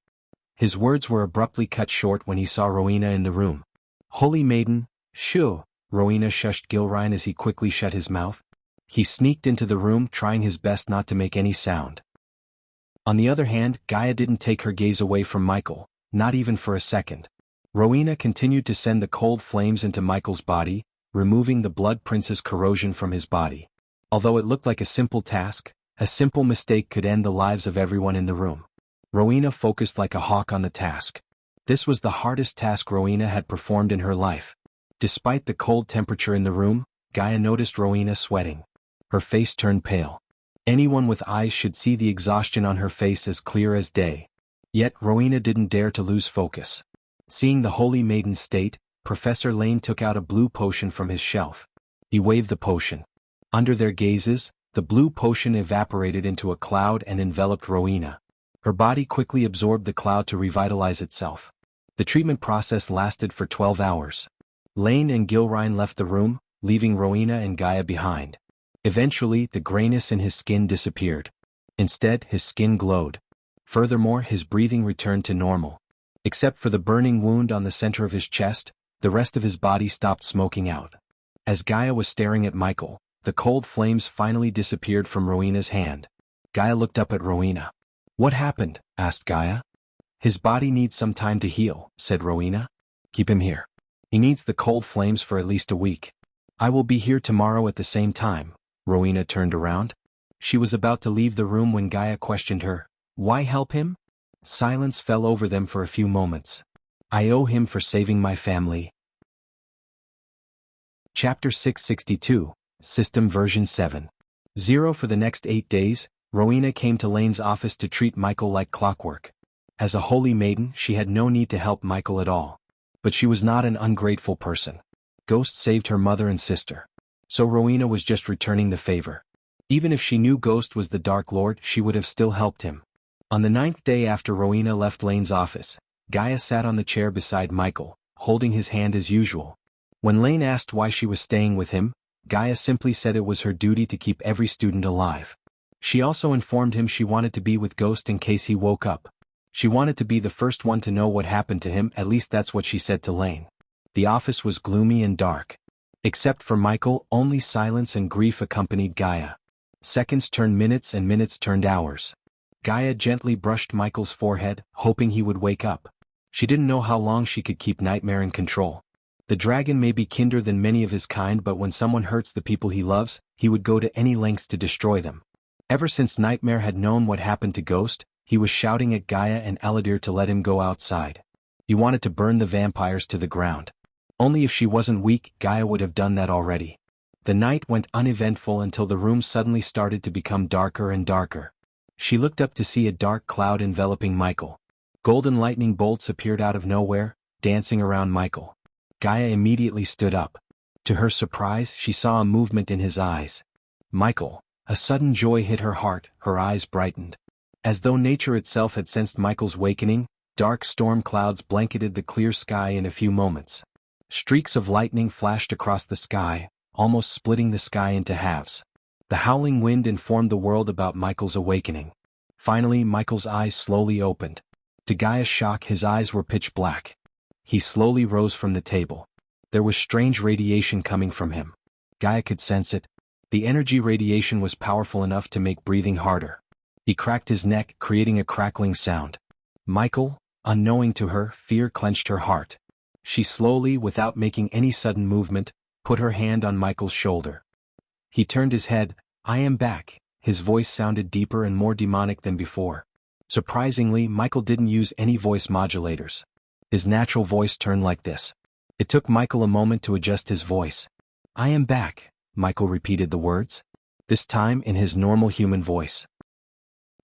His words were abruptly cut short when he saw Rowena in the room. "Holy Maiden." "Shoo!" Rowena shushed Gilrine as he quickly shut his mouth. He sneaked into the room, trying his best not to make any sound. On the other hand, Gaia didn't take her gaze away from Michael, not even for a second. Rowena continued to send the cold flames into Michael's body, removing the Blood Prince's corrosion from his body. Although it looked like a simple task, a simple mistake could end the lives of everyone in the room. Rowena focused like a hawk on the task. This was the hardest task Rowena had performed in her life. Despite the cold temperature in the room, Gaia noticed Rowena sweating. Her face turned pale. Anyone with eyes should see the exhaustion on her face as clear as day. Yet Rowena didn't dare to lose focus. Seeing the holy maiden's state, Professor Lane took out a blue potion from his shelf. He waved the potion. Under their gazes, the blue potion evaporated into a cloud and enveloped Rowena. Her body quickly absorbed the cloud to revitalize itself. The treatment process lasted for 12 hours. Lane and Gilrine left the room, leaving Rowena and Gaia behind. Eventually, the grayness in his skin disappeared. Instead, his skin glowed. Furthermore, his breathing returned to normal. Except for the burning wound on the center of his chest, the rest of his body stopped smoking out. As Gaia was staring at Michael, the cold flames finally disappeared from Rowena's hand. Gaia looked up at Rowena. "What happened?" asked Gaia. "His body needs some time to heal," said Rowena. "Keep him here. He needs the cold flames for at least a week. I will be here tomorrow at the same time." Rowena turned around. She was about to leave the room when Gaia questioned her. "Why help him?" Silence fell over them for a few moments. "I owe him for saving my family." Chapter 662, System Version 7.0. For the next 8 days, Rowena came to Lane's office to treat Michael like clockwork. As a holy maiden, she had no need to help Michael at all. But she was not an ungrateful person. Ghost saved her mother and sister. So Rowena was just returning the favor. Even if she knew Ghost was the Dark Lord, she would have still helped him. On the 9th day after Rowena left Lane's office, Gaia sat on the chair beside Michael, holding his hand as usual. When Lane asked why she was staying with him, Gaia simply said it was her duty to keep every student alive. She also informed him she wanted to be with Ghost in case he woke up. She wanted to be the first one to know what happened to him, at least that's what she said to Lane. The office was gloomy and dark. Except for Michael, only silence and grief accompanied Gaia. Seconds turned minutes and minutes turned hours. Gaia gently brushed Michael's forehead, hoping he would wake up. She didn't know how long she could keep Nightmare in control. The dragon may be kinder than many of his kind, but when someone hurts the people he loves, he would go to any lengths to destroy them. Ever since Nightmare had known what happened to Ghost, he was shouting at Gaia and Aladir to let him go outside. He wanted to burn the vampires to the ground. Only if she wasn't weak, Gaia would have done that already. The night went uneventful until the room suddenly started to become darker and darker. She looked up to see a dark cloud enveloping Michael. Golden lightning bolts appeared out of nowhere, dancing around Michael. Gaia immediately stood up. To her surprise, she saw a movement in his eyes. "Michael." A sudden joy hit her heart, her eyes brightened. As though nature itself had sensed Michael's wakening, dark storm clouds blanketed the clear sky in a few moments. Streaks of lightning flashed across the sky, almost splitting the sky into halves. The howling wind informed the world about Michael's awakening. Finally, Michael's eyes slowly opened. To Gaia's shock, his eyes were pitch black. He slowly rose from the table. There was strange radiation coming from him. Gaia could sense it. The energy radiation was powerful enough to make breathing harder. He cracked his neck, creating a crackling sound. Michael, unknowing to her, fear clenched her heart. She slowly, without making any sudden movement, put her hand on Michael's shoulder. He turned his head. "I am back." His voice sounded deeper and more demonic than before. Surprisingly, Michael didn't use any voice modulators. His natural voice turned like this. It took Michael a moment to adjust his voice. "I am back," Michael repeated the words. This time in his normal human voice.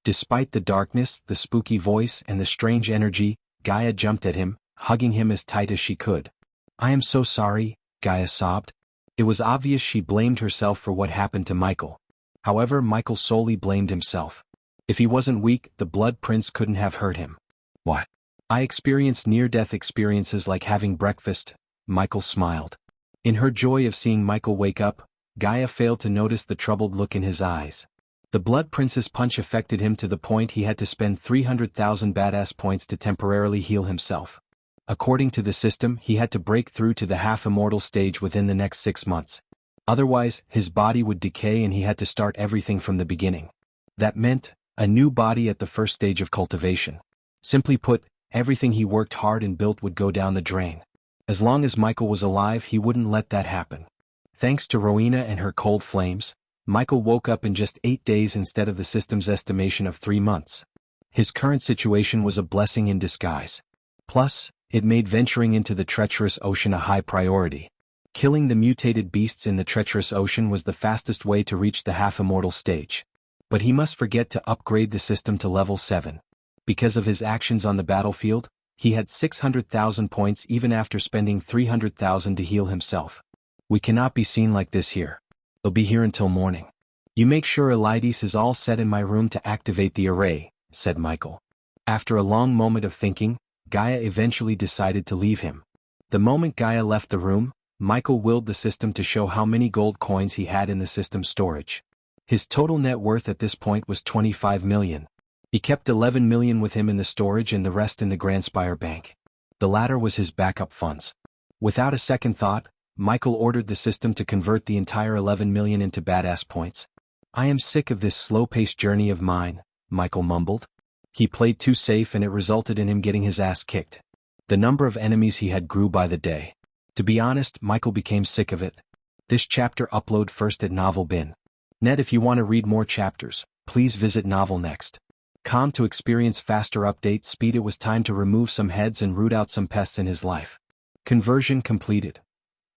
Despite the darkness, the spooky voice, and the strange energy, Gaia jumped at him, hugging him as tight as she could. "I am so sorry," Gaia sobbed. It was obvious she blamed herself for what happened to Michael. However, Michael solely blamed himself. If he wasn't weak, the Blood Prince couldn't have hurt him. "What? I experienced near-death experiences like having breakfast," Michael smiled. In her joy of seeing Michael wake up, Gaia failed to notice the troubled look in his eyes. The Blood Prince's punch affected him to the point he had to spend 300,000 badass points to temporarily heal himself. According to the system, he had to break through to the half-immortal stage within the next 6 months. Otherwise, his body would decay and he had to start everything from the beginning. That meant a new body at the first stage of cultivation. Simply put, everything he worked hard and built would go down the drain. As long as Michael was alive, he wouldn't let that happen. Thanks to Rowena and her cold flames, Michael woke up in just 8 days instead of the system's estimation of 3 months. His current situation was a blessing in disguise. Plus, it made venturing into the treacherous ocean a high priority. Killing the mutated beasts in the treacherous ocean was the fastest way to reach the half-immortal stage. But he must forget to upgrade the system to level 7. Because of his actions on the battlefield, he had 600,000 points even after spending 300,000 to heal himself. We cannot be seen like this here. They'll be here until morning. You make sure Elides is all set in my room to activate the array, said Michael. After a long moment of thinking, Gaia eventually decided to leave him. The moment Gaia left the room, Michael willed the system to show how many gold coins he had in the system's storage. His total net worth at this point was 25 million. He kept 11 million with him in the storage and the rest in the Grand Spire Bank. The latter was his backup funds. Without a second thought, Michael ordered the system to convert the entire 11 million into badass points. I am sick of this slow-paced journey of mine, Michael mumbled. He played too safe and it resulted in him getting his ass kicked. The number of enemies he had grew by the day. To be honest, Michael became sick of it. This chapter upload first at Novel Bin. Net, if you want to read more chapters, please visit Novel Next. To experience faster update speed, it was time to remove some heads and root out some pests in his life. Conversion completed.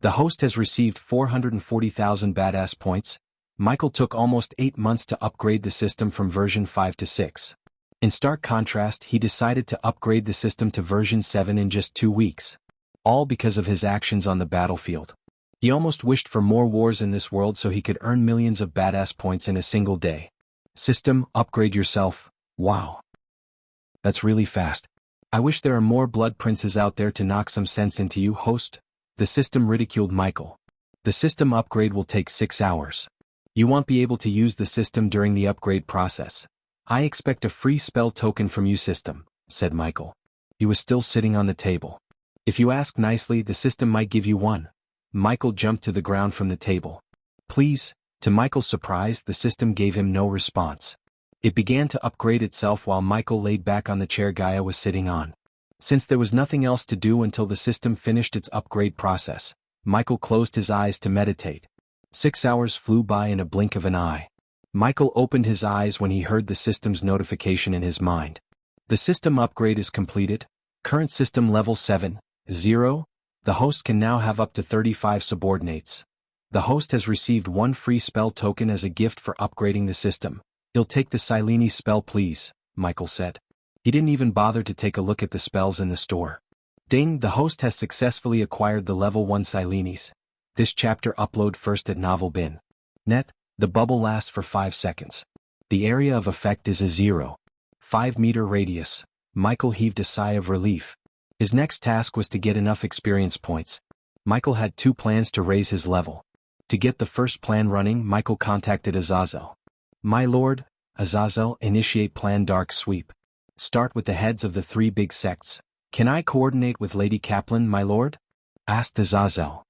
The host has received 440,000 badass points. Michael took almost 8 months to upgrade the system from version 5 to 6. In stark contrast, he decided to upgrade the system to version 7 in just 2 weeks. All because of his actions on the battlefield. He almost wished for more wars in this world so he could earn millions of badass points in a single day. System, upgrade yourself. Wow. That's really fast. I wish there are more blood princes out there to knock some sense into you, host. The system ridiculed Michael. The system upgrade will take 6 hours. You won't be able to use the system during the upgrade process. I expect a free spell token from you, system, said Michael. He was still sitting on the table. If you ask nicely, the system might give you one. Michael jumped to the ground from the table. Please. To Michael's surprise, the system gave him no response. It began to upgrade itself while Michael laid back on the chair Gaia was sitting on. Since there was nothing else to do until the system finished its upgrade process, Michael closed his eyes to meditate. 6 hours flew by in a blink of an eye. Michael opened his eyes when he heard the system's notification in his mind. The system upgrade is completed. Current system level 7, 0. The host can now have up to 35 subordinates. The host has received 1 free spell token as a gift for upgrading the system. You'll take the Silene spell, please, Michael said. He didn't even bother to take a look at the spells in the store. Ding, the host has successfully acquired the level 1 Silenes. This chapter upload first at Novel Bin. Net, the bubble lasts for 5 seconds. The area of effect is a 0. 5-meter radius. Michael heaved a sigh of relief. His next task was to get enough experience points. Michael had 2 plans to raise his level. To get the first plan running, Michael contacted Azazel. My lord, Azazel, initiate plan Dark Sweep. Start with the heads of the 3 big sects. Can I coordinate with Lady Kaplan, my lord? Asked Azazel.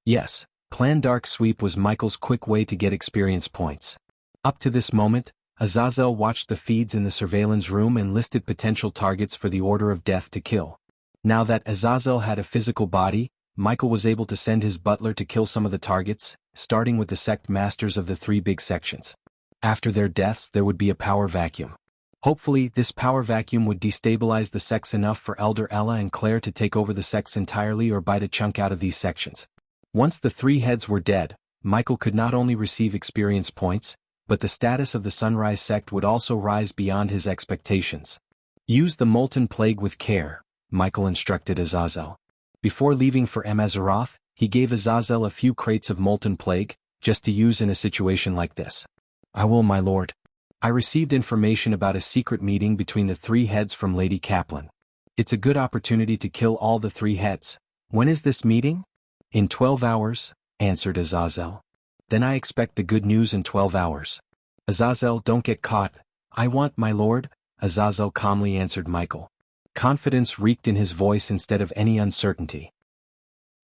Yes, plan Dark Sweep was Michael's quick way to get experience points. Up to this moment, Azazel watched the feeds in the surveillance room and listed potential targets for the order of death to kill. Now that Azazel had a physical body, Michael was able to send his butler to kill some of the targets, starting with the sect masters of the 3 big sections. After their deaths, there would be a power vacuum. Hopefully, this power vacuum would destabilize the sects enough for Elder Ella and Claire to take over the sects entirely or bite a chunk out of these sections. Once the 3 heads were dead, Michael could not only receive experience points, but the status of the Sunrise sect would also rise beyond his expectations. Use the Molten Plague with care, Michael instructed Azazel. Before leaving for Amazaroth, he gave Azazel a few crates of Molten Plague, just to use in a situation like this. I will, my lord. I received information about a secret meeting between the 3 heads from Lady Kaplan. It's a good opportunity to kill all the 3 heads. When is this meeting? In 12 hours, answered Azazel. Then I expect the good news in 12 hours. Azazel, don't get caught. I want, my lord, Azazel calmly answered Michael. Confidence reeked in his voice instead of any uncertainty.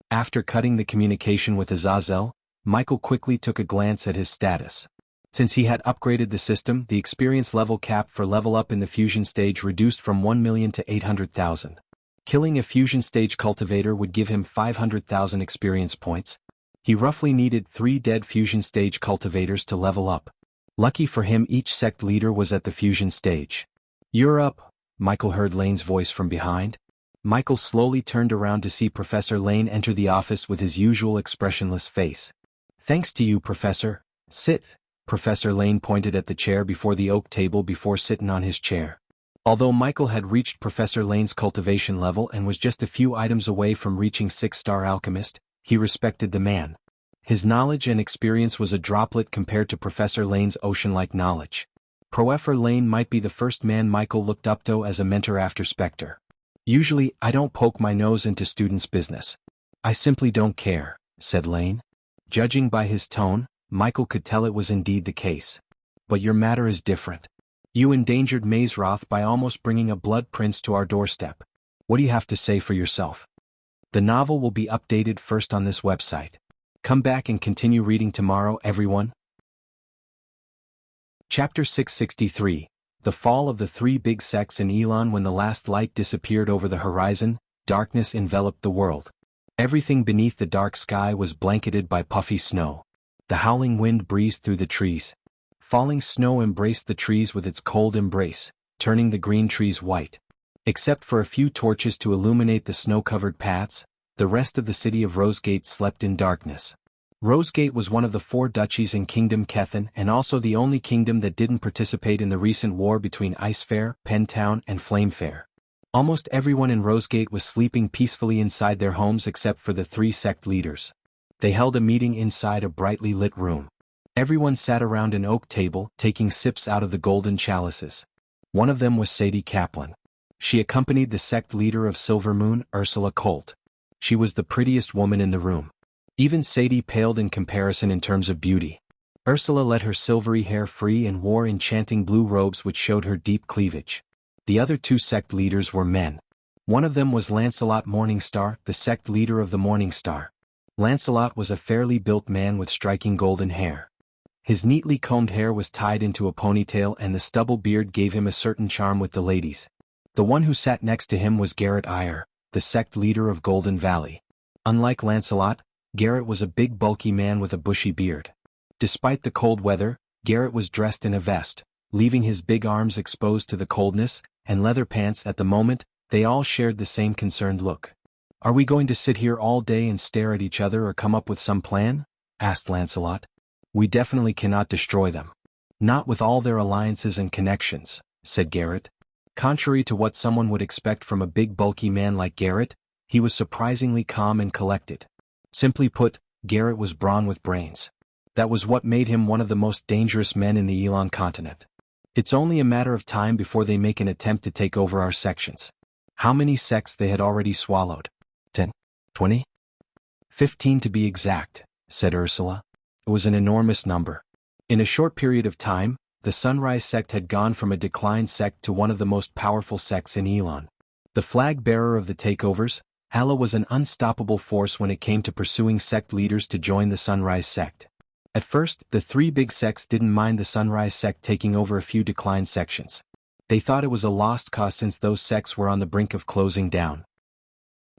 After cutting the communication with Azazel, Michael quickly took a glance at his status. Since he had upgraded the system, the experience level cap for level up in the fusion stage reduced from 1 million to 800,000. Killing a fusion stage cultivator would give him 500,000 experience points. He roughly needed 3 dead fusion stage cultivators to level up. Lucky for him, each sect leader was at the fusion stage. You're up, Michael heard Lane's voice from behind. Michael slowly turned around to see Professor Lane enter the office with his usual expressionless face. "Thanks to you, Professor. Sit." Professor Lane pointed at the chair before the oak table before sitting on his chair. Although Michael had reached Professor Lane's cultivation level and was just a few items away from reaching 6-star alchemist, he respected the man. His knowledge and experience was a droplet compared to Professor Lane's ocean-like knowledge. Professor Lane might be the first man Michael looked up to as a mentor after Spectre. "Usually, I don't poke my nose into students' business. I simply don't care," said Lane. Judging by his tone, Michael could tell it was indeed the case. "But your matter is different. You endangered Mazeroth by almost bringing a blood prince to our doorstep. What do you have to say for yourself?" The novel will be updated first on this website. Come back and continue reading tomorrow, everyone. Chapter 663. The Fall of the Three Big Sects in Elon. When the last light disappeared over the horizon, darkness enveloped the world. Everything beneath the dark sky was blanketed by puffy snow. The howling wind breezed through the trees. Falling snow embraced the trees with its cold embrace, turning the green trees white. Except for a few torches to illuminate the snow-covered paths, the rest of the city of Rosegate slept in darkness. Rosegate was one of the 4 duchies in Kingdom Kethen and also the only kingdom that didn't participate in the recent war between Icefair, Pentown, and Flamefair. Almost everyone in Rosegate was sleeping peacefully inside their homes except for the 3 sect leaders. They held a meeting inside a brightly lit room. Everyone sat around an oak table, taking sips out of the golden chalices. One of them was Sadie Kaplan. She accompanied the sect leader of Silvermoon, Ursula Colt. She was the prettiest woman in the room. Even Sadie paled in comparison in terms of beauty. Ursula let her silvery hair free and wore enchanting blue robes which showed her deep cleavage. The other 2 sect leaders were men. One of them was Lancelot Morningstar, the sect leader of the Morningstar. Lancelot was a fairly built man with striking golden hair. His neatly combed hair was tied into a ponytail and the stubble beard gave him a certain charm with the ladies. The one who sat next to him was Garrett Eyre, the sect leader of Golden Valley. Unlike Lancelot, Garrett was a big bulky man with a bushy beard. Despite the cold weather, Garrett was dressed in a vest, leaving his big arms exposed to the coldness, and leather pants. At the moment, they all shared the same concerned look. "Are we going to sit here all day and stare at each other or come up with some plan?" asked Lancelot. "We definitely cannot destroy them. Not with all their alliances and connections," said Garrett. Contrary to what someone would expect from a big bulky man like Garrett, he was surprisingly calm and collected. Simply put, Garrett was brawn with brains. That was what made him one of the most dangerous men in the Elon continent. "It's only a matter of time before they make an attempt to take over our sections." How many sects they had already swallowed? 10? 20? 15 to be exact, said Ursula. It was an enormous number. In a short period of time, the Sunrise sect had gone from a declined sect to one of the most powerful sects in Elon. The flag bearer of the takeovers, Hala was an unstoppable force when it came to pursuing sect leaders to join the Sunrise sect. At first, the 3 big sects didn't mind the Sunrise sect taking over a few declined sections. They thought it was a lost cause since those sects were on the brink of closing down.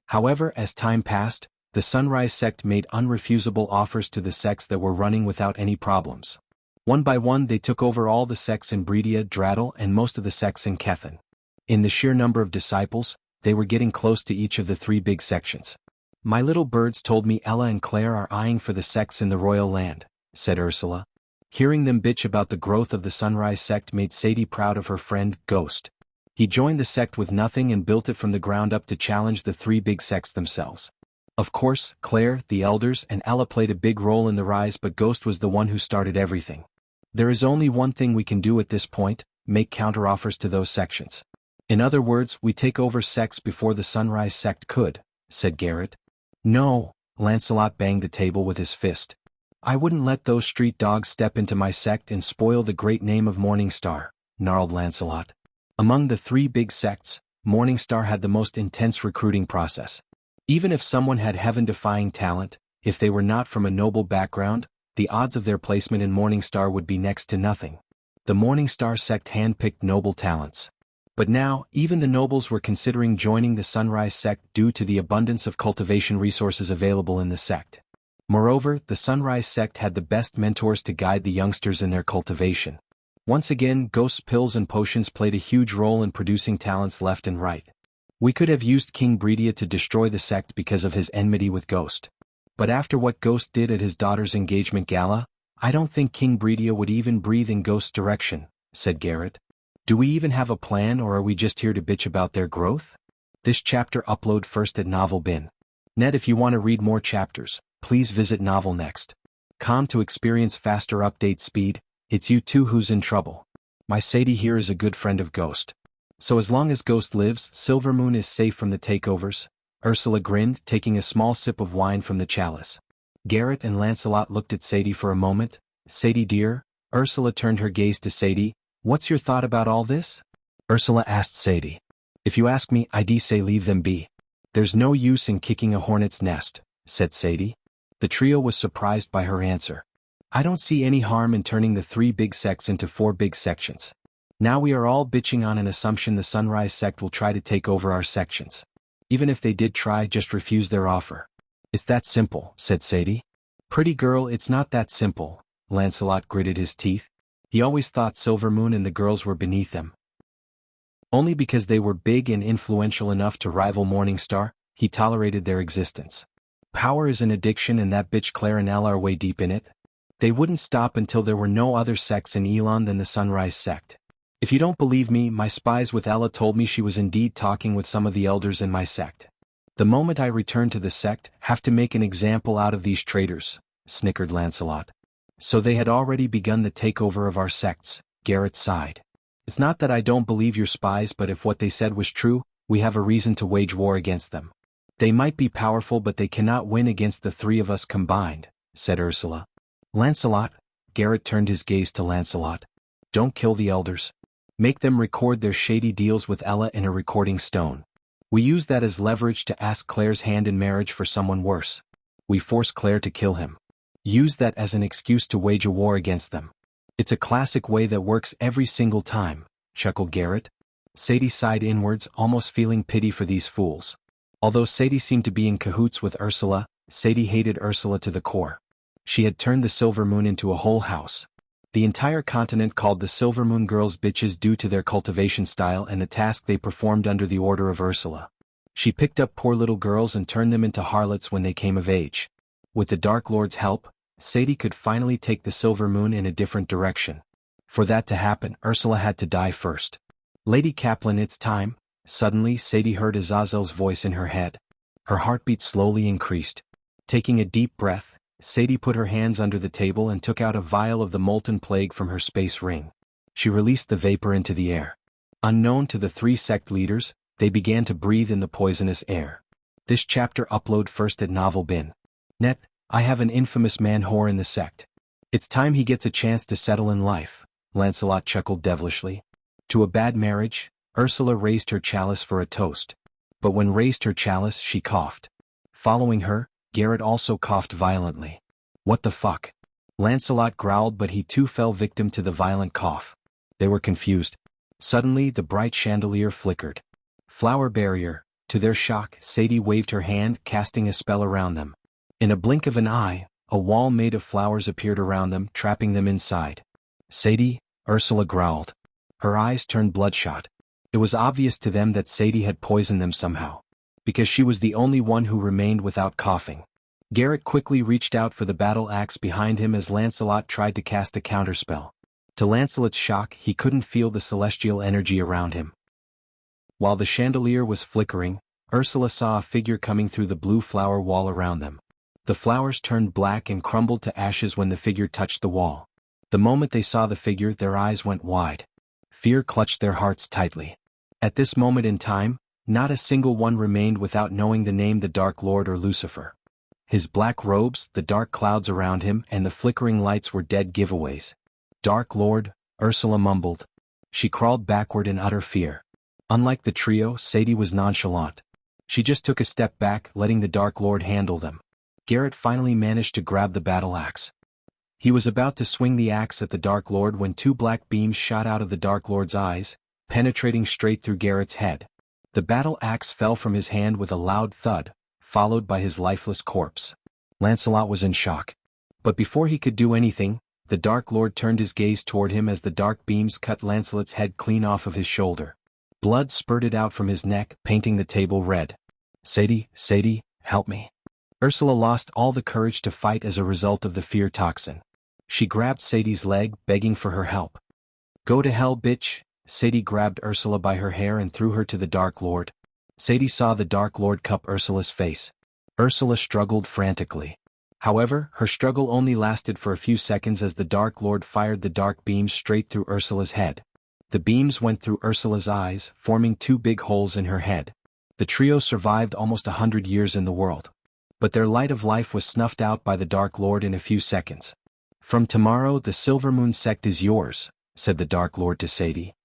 However, as time passed, the Sunrise sect made unrefusable offers to the sects that were running without any problems. One by one they took over all the sects in Bredia, Draddle, and most of the sects in Kethen. In the sheer number of disciples, they were getting close to each of the 3 big sections. "My little birds told me Ella and Claire are eyeing for the sects in the royal land," said Ursula. Hearing them bitch about the growth of the Sunrise sect made Sadie proud of her friend, Ghost. He joined the sect with nothing and built it from the ground up to challenge the 3 big sects themselves. Of course, Claire, the elders, and Ella played a big role in the rise, but Ghost was the one who started everything. "There is only one thing we can do at this point, make counteroffers to those sections. In other words, we take over sects before the Sunrise sect could," said Garrett. "No," Lancelot banged the table with his fist. "I wouldn't let those street dogs step into my sect and spoil the great name of Morningstar," gnarled Lancelot. Among the 3 big sects, Morningstar had the most intense recruiting process. Even if someone had heaven-defying talent, if they were not from a noble background, the odds of their placement in Morningstar would be next to nothing. The Morningstar sect handpicked noble talents. But now, even the nobles were considering joining the Sunrise sect due to the abundance of cultivation resources available in the sect. Moreover, the Sunrise sect had the best mentors to guide the youngsters in their cultivation. Once again, Ghost's pills and potions played a huge role in producing talents left and right. We could have used King Breedia to destroy the sect because of his enmity with Ghost. But after what Ghost did at his daughter's engagement gala, I don't think King Breedia would even breathe in Ghost's direction, said Garrett. Do we even have a plan, or are we just here to bitch about their growth? This chapter upload first at Novel Bin. Net. If you want to read more chapters, please visit Novel Next. Com to experience faster update speed. It's you two who's in trouble. My Sadie here is a good friend of Ghost. So as long as Ghost lives, Silvermoon is safe from the takeovers. Ursula grinned, taking a small sip of wine from the chalice. Garrett and Lancelot looked at Sadie for a moment. Sadie dear, Ursula turned her gaze to Sadie. What's your thought about all this? Ursula asked Sadie. If you ask me, I'd say leave them be. There's no use in kicking a hornet's nest, said Sadie. The trio was surprised by her answer. I don't see any harm in turning the 3 big sects into 4 big sections. Now we are all bitching on an assumption the Sunrise sect will try to take over our sections. Even if they did try, just refuse their offer. It's that simple, said Sadie. Pretty girl, it's not that simple, Lancelot gritted his teeth. He always thought Silvermoon and the girls were beneath them. Only because they were big and influential enough to rival Morningstar, he tolerated their existence. Power is an addiction, and that bitch Claire and Elle are way deep in it. They wouldn't stop until there were no other sects in Elon than the Sunrise sect. If you don't believe me, my spies with Ella told me she was indeed talking with some of the elders in my sect. The moment I return to the sect, have to make an example out of these traitors, snickered Lancelot. So they had already begun the takeover of our sects, Garrett sighed. It's not that I don't believe your spies, but if what they said was true, we have a reason to wage war against them. They might be powerful, but they cannot win against the 3 of us combined, said Ursula. Lancelot, Garrett turned his gaze to Lancelot. Don't kill the elders. Make them record their shady deals with Ella in a recording stone. We use that as leverage to ask Claire's hand in marriage for someone worse. We force Claire to kill him. Use that as an excuse to wage a war against them. It's a classic way that works every single time, chuckled Garrett. Sadie sighed inwards, almost feeling pity for these fools. Although Sadie seemed to be in cahoots with Ursula, Sadie hated Ursula to the core. She had turned the Silvermoon into a whole house. The entire continent called the Silvermoon girls bitches due to their cultivation style and the task they performed under the order of Ursula. She picked up poor little girls and turned them into harlots when they came of age. With the Dark Lord's help, Sadie could finally take the Silvermoon in a different direction. For that to happen, Ursula had to die first. Lady Kaplan, it's time. Suddenly, Sadie heard Azazel's voice in her head. Her heartbeat slowly increased. Taking a deep breath, Sadie put her hands under the table and took out a vial of the molten plague from her space ring. She released the vapor into the air. Unknown to the 3 sect leaders, they began to breathe in the poisonous air. This chapter upload first at Novel Bin. Net. I have an infamous man whore in the sect. It's time he gets a chance to settle in life, Lancelot chuckled devilishly. To a bad marriage, Ursula raised her chalice for a toast. But when raised her chalice, she coughed. Following her, Garrett also coughed violently. What the fuck? Lancelot growled, but he too fell victim to the violent cough. They were confused. Suddenly the bright chandelier flickered. Flower barrier. To their shock, Sadie waved her hand, casting a spell around them. In a blink of an eye, a wall made of flowers appeared around them, trapping them inside. Sadie, Ursula growled. Her eyes turned bloodshot. It was obvious to them that Sadie had poisoned them somehow. Because she was the only one who remained without coughing. Garrett quickly reached out for the battle axe behind him as Lancelot tried to cast a counterspell. To Lancelot's shock, he couldn't feel the celestial energy around him. While the chandelier was flickering, Ursula saw a figure coming through the blue flower wall around them. The flowers turned black and crumbled to ashes when the figure touched the wall. The moment they saw the figure, their eyes went wide. Fear clutched their hearts tightly. At this moment in time, not a single one remained without knowing the name the Dark Lord or Lucifer. His black robes, the dark clouds around him, and the flickering lights were dead giveaways. Dark Lord, Ursula mumbled. She crawled backward in utter fear. Unlike the trio, Sadie was nonchalant. She just took a step back, letting the Dark Lord handle them. Garrett finally managed to grab the battle axe. He was about to swing the axe at the Dark Lord when 2 black beams shot out of the Dark Lord's eyes, penetrating straight through Garrett's head. The battle axe fell from his hand with a loud thud, followed by his lifeless corpse. Lancelot was in shock. But before he could do anything, the Dark Lord turned his gaze toward him as the dark beams cut Lancelot's head clean off of his shoulder. Blood spurted out from his neck, painting the table red. Sadie, help me. Ursula lost all the courage to fight as a result of the fear toxin. She grabbed Sadie's leg, begging for her help. Go to hell, bitch. Sadie grabbed Ursula by her hair and threw her to the Dark Lord. Sadie saw the Dark Lord cup Ursula's face. Ursula struggled frantically. However, her struggle only lasted for a few seconds as the Dark Lord fired the dark beams straight through Ursula's head. The beams went through Ursula's eyes, forming 2 big holes in her head. The trio survived almost 100 years in the world. But their light of life was snuffed out by the Dark Lord in a few seconds. From tomorrow the Silver Moon sect is yours, said the Dark Lord to Sadie.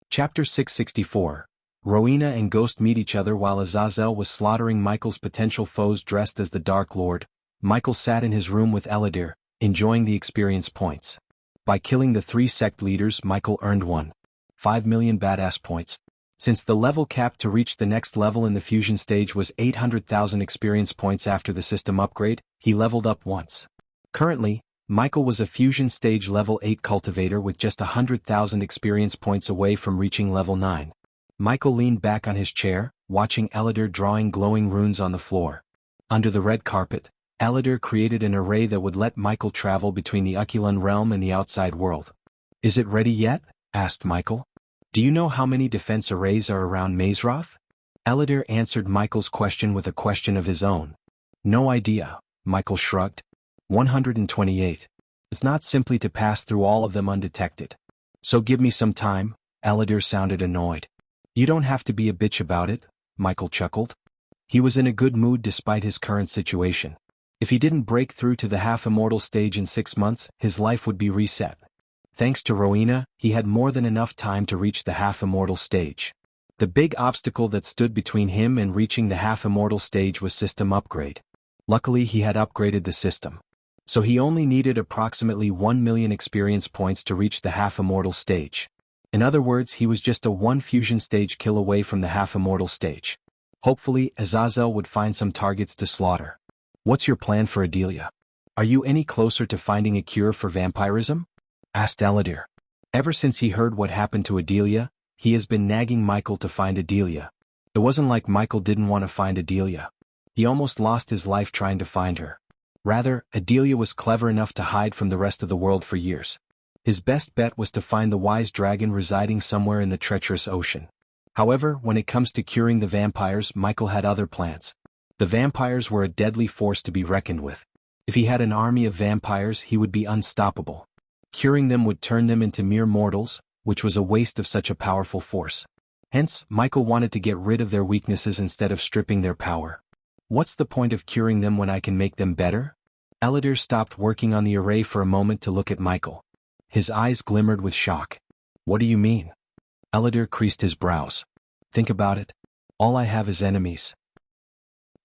Chapter 664. Rowena and Ghost meet each other. While Azazel was slaughtering Michael's potential foes dressed as the Dark Lord, Michael sat in his room with Eladir, enjoying the experience points. By killing the 3 sect leaders, Michael earned 1.5 million badass points. Since the level cap to reach the next level in the fusion stage was 800,000 experience points after the system upgrade, he leveled up once. Currently, Michael was a fusion stage level 8 cultivator with just 100,000 experience points away from reaching level 9. Michael leaned back on his chair, watching Eladir drawing glowing runes on the floor. Under the red carpet, Eladir created an array that would let Michael travel between the Aquilan realm and the outside world. Is it ready yet? Asked Michael. Do you know how many defense arrays are around Mazroth? Eladir answered Michael's question with a question of his own. No idea, Michael shrugged. 128. It's not simply to pass through all of them undetected. So give me some time. Eladir sounded annoyed. You don't have to be a bitch about it, Michael chuckled. He was in a good mood despite his current situation. If he didn't break through to the half-immortal stage in 6 months, his life would be reset. Thanks to Rowena, he had more than enough time to reach the half-immortal stage. The big obstacle that stood between him and reaching the half-immortal stage was system upgrade. Luckily he had upgraded the system. So he only needed approximately 1 million experience points to reach the half-immortal stage. In other words, he was just a 1 fusion stage kill away from the half-immortal stage. Hopefully, Azazel would find some targets to slaughter. What's your plan for Adelia? Are you any closer to finding a cure for vampirism? Asked Eladir. Ever since he heard what happened to Adelia, he has been nagging Michael to find Adelia. It wasn't like Michael didn't want to find Adelia. He almost lost his life trying to find her. Rather, Adelia was clever enough to hide from the rest of the world for years. His best bet was to find the wise dragon residing somewhere in the treacherous ocean. However, when it comes to curing the vampires, Michael had other plans. The vampires were a deadly force to be reckoned with. If he had an army of vampires, he would be unstoppable. Curing them would turn them into mere mortals, which was a waste of such a powerful force. Hence, Michael wanted to get rid of their weaknesses instead of stripping their power. What's the point of curing them when I can make them better? Eladir stopped working on the array for a moment to look at Michael. His eyes glimmered with shock. What do you mean? Eladir creased his brows. Think about it. All I have is enemies.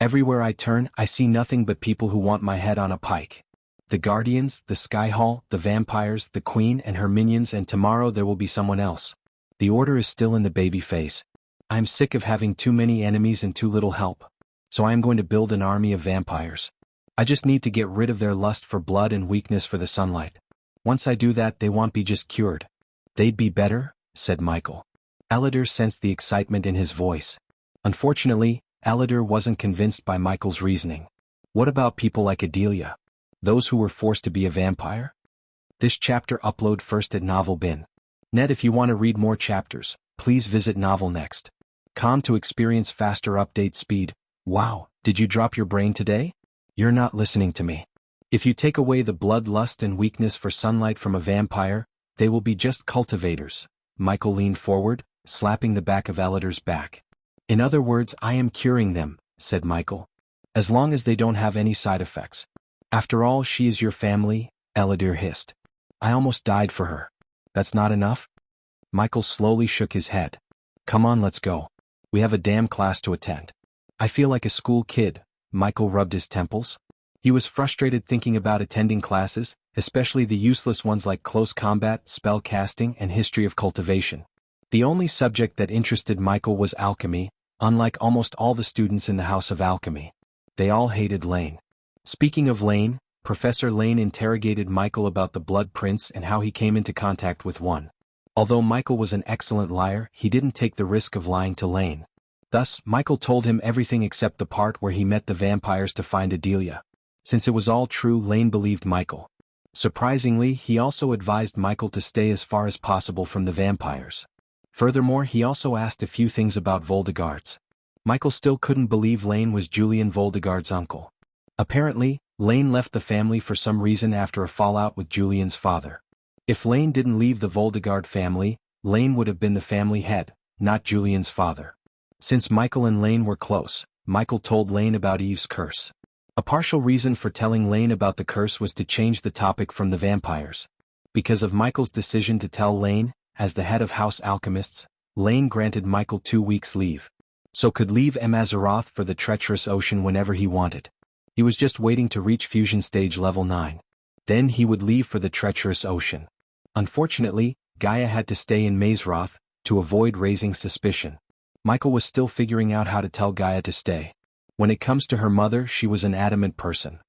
Everywhere I turn, I see nothing but people who want my head on a pike. The Guardians, the Sky Hall, the vampires, the Queen and her minions, and tomorrow there will be someone else. The Order is still in the baby phase. I am sick of having too many enemies and too little help. So I am going to build an army of vampires. I just need to get rid of their lust for blood and weakness for the sunlight. Once I do that, they won't be just cured. They'd be better, said Michael. Eladir sensed the excitement in his voice. Unfortunately, Eladir wasn't convinced by Michael's reasoning. What about people like Adelia? Those who were forced to be a vampire? This chapter upload first at NovelBin.net. If you want to read more chapters, please visit NovelNext.com to experience faster update speed. Wow, did you drop your brain today? You're not listening to me. If you take away the blood, lust and weakness for sunlight from a vampire, they will be just cultivators. Michael leaned forward, slapping the back of Eladir's back. In other words, I am curing them, said Michael. As long as they don't have any side effects. After all, she is your family, Eladir hissed. I almost died for her. That's not enough? Michael slowly shook his head. Come on, let's go. We have a damn class to attend. I feel like a school kid. Michael rubbed his temples. He was frustrated thinking about attending classes, especially the useless ones like close combat, spell casting, and history of cultivation. The only subject that interested Michael was alchemy, unlike almost all the students in the House of Alchemy. They all hated Lane. Speaking of Lane, Professor Lane interrogated Michael about the Blood Prince and how he came into contact with one. Although Michael was an excellent liar, he didn't take the risk of lying to Lane. Thus, Michael told him everything except the part where he met the vampires to find Adelia. Since it was all true, Lane believed Michael. Surprisingly, he also advised Michael to stay as far as possible from the vampires. Furthermore, he also asked a few things about Voldegard's. Michael still couldn't believe Lane was Julian Voldegard's uncle. Apparently, Lane left the family for some reason after a fallout with Julian's father. If Lane didn't leave the Voldegard family, Lane would have been the family head, not Julian's father. Since Michael and Lane were close, Michael told Lane about Eve's curse. A partial reason for telling Lane about the curse was to change the topic from the vampires. Because of Michael's decision to tell Lane, as the head of House Alchemists, Lane granted Michael 2 weeks' leave. So could leave Azeroth for the treacherous ocean whenever he wanted. He was just waiting to reach fusion stage level 9. Then he would leave for the treacherous ocean. Unfortunately, Gaia had to stay in Azeroth, to avoid raising suspicion. Michael was still figuring out how to tell Gaia to stay. When it comes to her mother, she was an adamant person.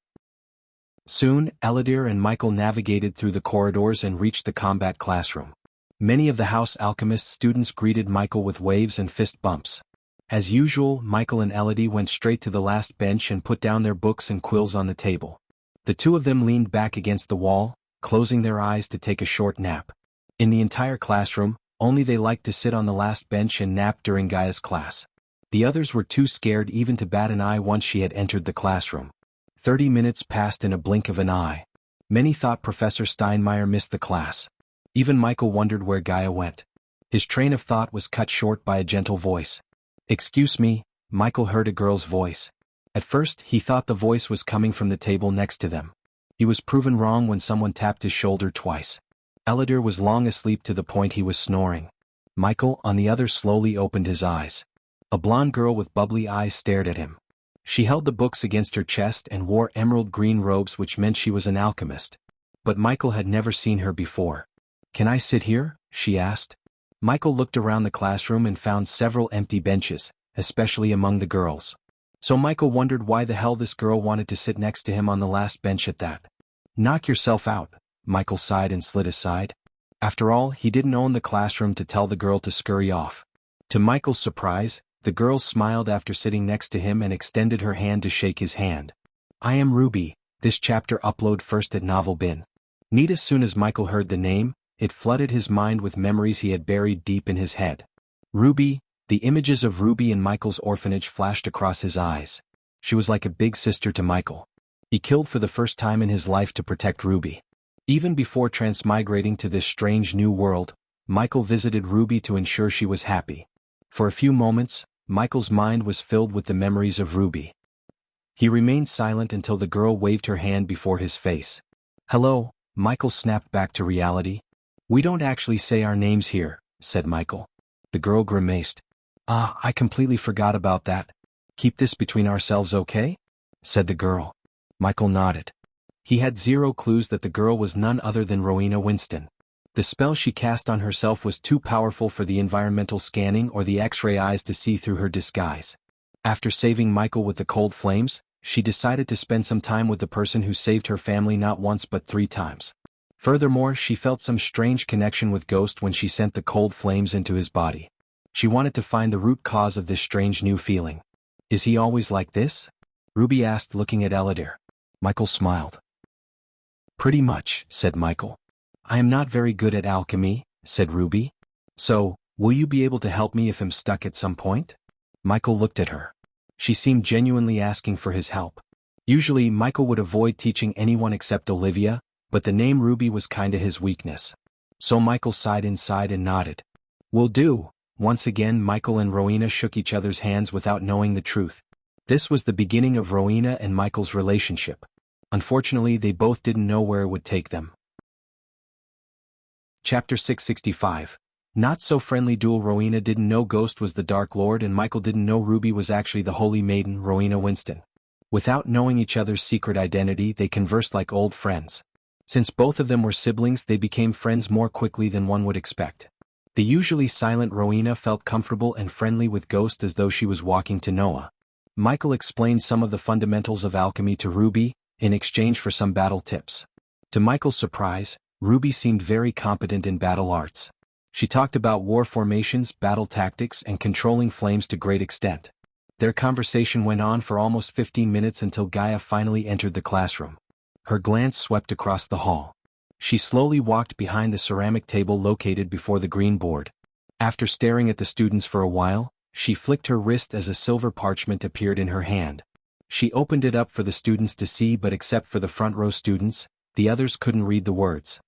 Soon, Eladir and Michael navigated through the corridors and reached the combat classroom. Many of the House Alchemist students greeted Michael with waves and fist bumps. As usual, Michael and Elodie went straight to the last bench and put down their books and quills on the table. The two of them leaned back against the wall, closing their eyes to take a short nap. In the entire classroom, only they liked to sit on the last bench and nap during Gaia's class. The others were too scared even to bat an eye once she had entered the classroom. 30 minutes passed in a blink of an eye. Many thought Professor Steinmeier missed the class. Even Michael wondered where Gaia went. His train of thought was cut short by a gentle voice. "Excuse me," Michael heard a girl's voice. At first, he thought the voice was coming from the table next to them. He was proven wrong when someone tapped his shoulder twice. Eladir was long asleep to the point he was snoring. Michael, on the other, slowly opened his eyes. A blonde girl with bubbly eyes stared at him. She held the books against her chest and wore emerald green robes, which meant she was an alchemist. But Michael had never seen her before. "Can I sit here?" she asked. Michael looked around the classroom and found several empty benches, especially among the girls. So Michael wondered why the hell this girl wanted to sit next to him on the last bench at that. "Knock yourself out," Michael sighed and slid aside. After all, he didn't own the classroom to tell the girl to scurry off. To Michael's surprise, the girl smiled after sitting next to him and extended her hand to shake his hand. "I am Ruby, this chapter upload first at Novel Bin." Neat. As soon as Michael heard the name, it flooded his mind with memories he had buried deep in his head. Ruby, the images of Ruby in Michael's orphanage flashed across his eyes. She was like a big sister to Michael. He killed for the first time in his life to protect Ruby. Even before transmigrating to this strange new world, Michael visited Ruby to ensure she was happy. For a few moments, Michael's mind was filled with the memories of Ruby. He remained silent until the girl waved her hand before his face. "Hello," Michael snapped back to reality. "We don't actually say our names here," said Michael. The girl grimaced. "Ah, I completely forgot about that. Keep this between ourselves, okay?" said the girl. Michael nodded. He had zero clues that the girl was none other than Rowena Winston. The spell she cast on herself was too powerful for the environmental scanning or the X-ray eyes to see through her disguise. After saving Michael with the cold flames, she decided to spend some time with the person who saved her family not once but 3 times. Furthermore, she felt some strange connection with Ghost when she sent the cold flames into his body. She wanted to find the root cause of this strange new feeling. "Is he always like this?" Ruby asked, looking at Eladir. Michael smiled. "Pretty much," said Michael. "I am not very good at alchemy," said Ruby. "So, will you be able to help me if I'm stuck at some point?" Michael looked at her. She seemed genuinely asking for his help. Usually, Michael would avoid teaching anyone except Olivia, but the name Ruby was kinda his weakness. So Michael sighed inside and nodded. "Will do." Once again, Michael and Rowena shook each other's hands without knowing the truth. This was the beginning of Rowena and Michael's relationship. Unfortunately, they both didn't know where it would take them. Chapter 665. Not so friendly duel. Rowena didn't know Ghost was the Dark Lord and Michael didn't know Ruby was actually the Holy Maiden, Rowena Winston. Without knowing each other's secret identity, they conversed like old friends. Since both of them were siblings, they became friends more quickly than one would expect. The usually silent Rowena felt comfortable and friendly with Ghost as though she was walking to Noah. Michael explained some of the fundamentals of alchemy to Ruby, in exchange for some battle tips. To Michael's surprise, Ruby seemed very competent in battle arts. She talked about war formations, battle tactics, and controlling flames to great extent. Their conversation went on for almost 15 minutes until Gaia finally entered the classroom. Her glance swept across the hall. She slowly walked behind the ceramic table located before the green board. After staring at the students for a while, she flicked her wrist as a silver parchment appeared in her hand. She opened it up for the students to see, but except for the front row students, the others couldn't read the words.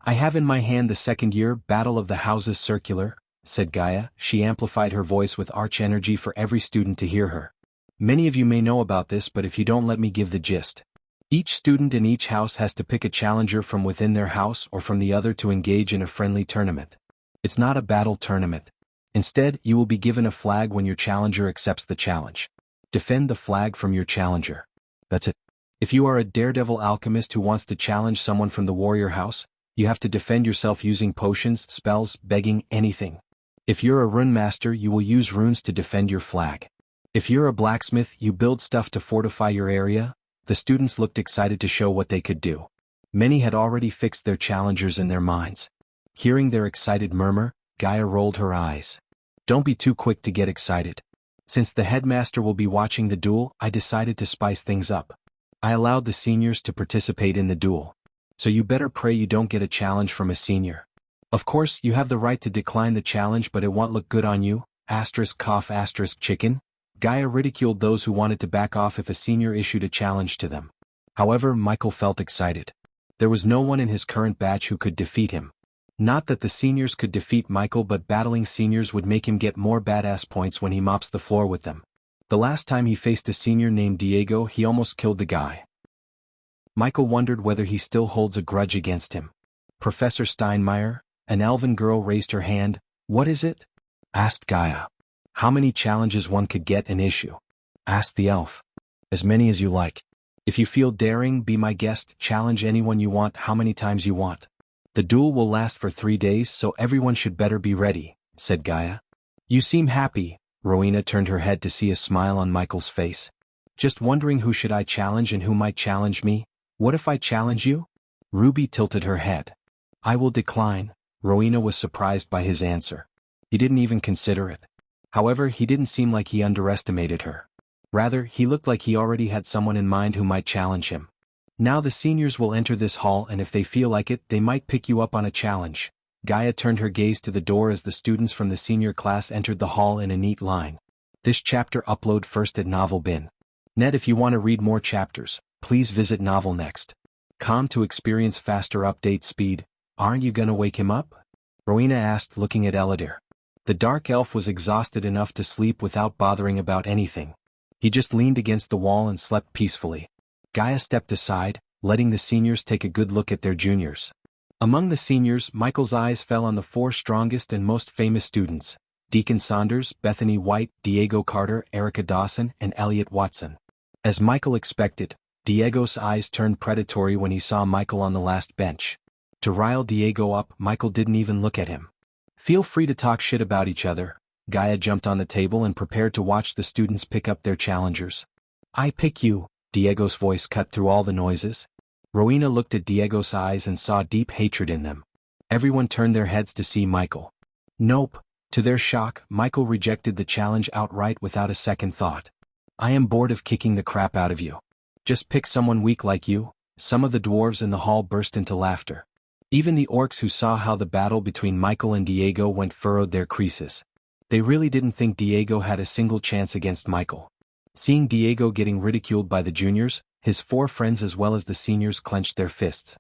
"I have in my hand the second-year Battle of the Houses circular," said Gaia. She amplified her voice with arch energy for every student to hear her. "Many of you may know about this, but if you don't, let me give the gist. Each student in each house has to pick a challenger from within their house or from the other to engage in a friendly tournament. It's not a battle tournament. Instead, you will be given a flag when your challenger accepts the challenge. Defend the flag from your challenger. That's it. If you are a daredevil alchemist who wants to challenge someone from the warrior house, you have to defend yourself using potions, spells, begging, anything. If you're a rune master, you will use runes to defend your flag. If you're a blacksmith, you build stuff to fortify your area." The students looked excited to show what they could do. Many had already fixed their challengers in their minds. Hearing their excited murmur, Gaia rolled her eyes. "Don't be too quick to get excited. Since the headmaster will be watching the duel, I decided to spice things up. I allowed the seniors to participate in the duel. So you better pray you don't get a challenge from a senior. Of course, you have the right to decline the challenge, but it won't look good on you. Chicken." Gaia ridiculed those who wanted to back off if a senior issued a challenge to them. However, Michael felt excited. There was no one in his current batch who could defeat him. Not that the seniors could defeat Michael, but battling seniors would make him get more badass points when he mops the floor with them. The last time he faced a senior named Diego, he almost killed the guy. Michael wondered whether he still holds a grudge against him. "Professor Steinmeier," an elven girl raised her hand. "What is it?" asked Gaia. "How many challenges one could get and issue?" asked the elf. "As many as you like. If you feel daring, be my guest, challenge anyone you want how many times you want. The duel will last for 3 days, so everyone should better be ready," said Gaia. "You seem happy." Rowena turned her head to see a smile on Michael's face. "Just wondering who should I challenge and who might challenge me? What if I challenge you?" Ruby tilted her head. "I will decline." Rowena was surprised by his answer. He didn't even consider it. However, he didn't seem like he underestimated her. Rather, he looked like he already had someone in mind who might challenge him. "Now the seniors will enter this hall, and if they feel like it, they might pick you up on a challenge." Gaia turned her gaze to the door as the students from the senior class entered the hall in a neat line. This chapter upload first at Novel Bin. Net. If you want to read more chapters, please visit Novel Next. Com to experience faster update speed. "Aren't you gonna wake him up?" Rowena asked, looking at Eladir. The dark elf was exhausted enough to sleep without bothering about anything. He just leaned against the wall and slept peacefully. Gaia stepped aside, letting the seniors take a good look at their juniors. Among the seniors, Michael's eyes fell on the 4 strongest and most famous students: Deacon Saunders, Bethany White, Diego Carter, Erica Dawson, and Elliot Watson. As Michael expected, Diego's eyes turned predatory when he saw Michael on the last bench. To rile Diego up, Michael didn't even look at him. "Feel free to talk shit about each other." Gaia jumped on the table and prepared to watch the students pick up their challengers. "I pick you." Diego's voice cut through all the noises. Rowena looked at Diego's eyes and saw deep hatred in them. Everyone turned their heads to see Michael. Nope. To their shock, Michael rejected the challenge outright without a second thought. "I am bored of kicking the crap out of you. Just pick someone weak like you." Some of the dwarves in the hall burst into laughter. Even the orcs who saw how the battle between Michael and Diego went furrowed their creases. They really didn't think Diego had a single chance against Michael. Seeing Diego getting ridiculed by the juniors, his 4 friends as well as the seniors clenched their fists.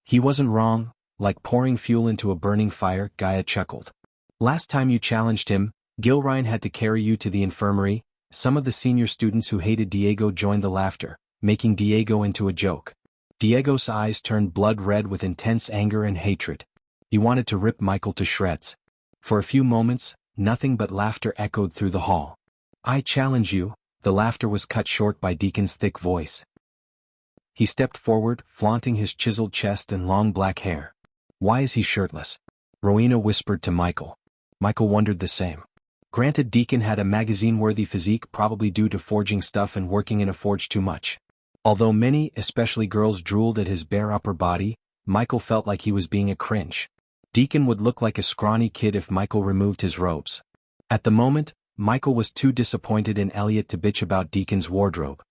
He wasn't wrong. Like pouring fuel into a burning fire, Gaia chuckled. "Last time you challenged him, Gilrine had to carry you to the infirmary." Some of the senior students who hated Diego joined the laughter, making Diego into a joke. Diego's eyes turned blood red with intense anger and hatred. He wanted to rip Michael to shreds. For a few moments, nothing but laughter echoed through the hall. "I challenge you." The laughter was cut short by Deacon's thick voice. He stepped forward, flaunting his chiseled chest and long black hair. "Why is he shirtless?" Rowena whispered to Michael. Michael wondered the same. Granted, Deacon had a magazine-worthy physique, probably due to forging stuff and working in a forge too much. Although many, especially girls, drooled at his bare upper body, Michael felt like he was being a cringe. Deacon would look like a scrawny kid if Michael removed his robes. At the moment, Michael was too disappointed in Elliot to bitch about Deacon's wardrobe.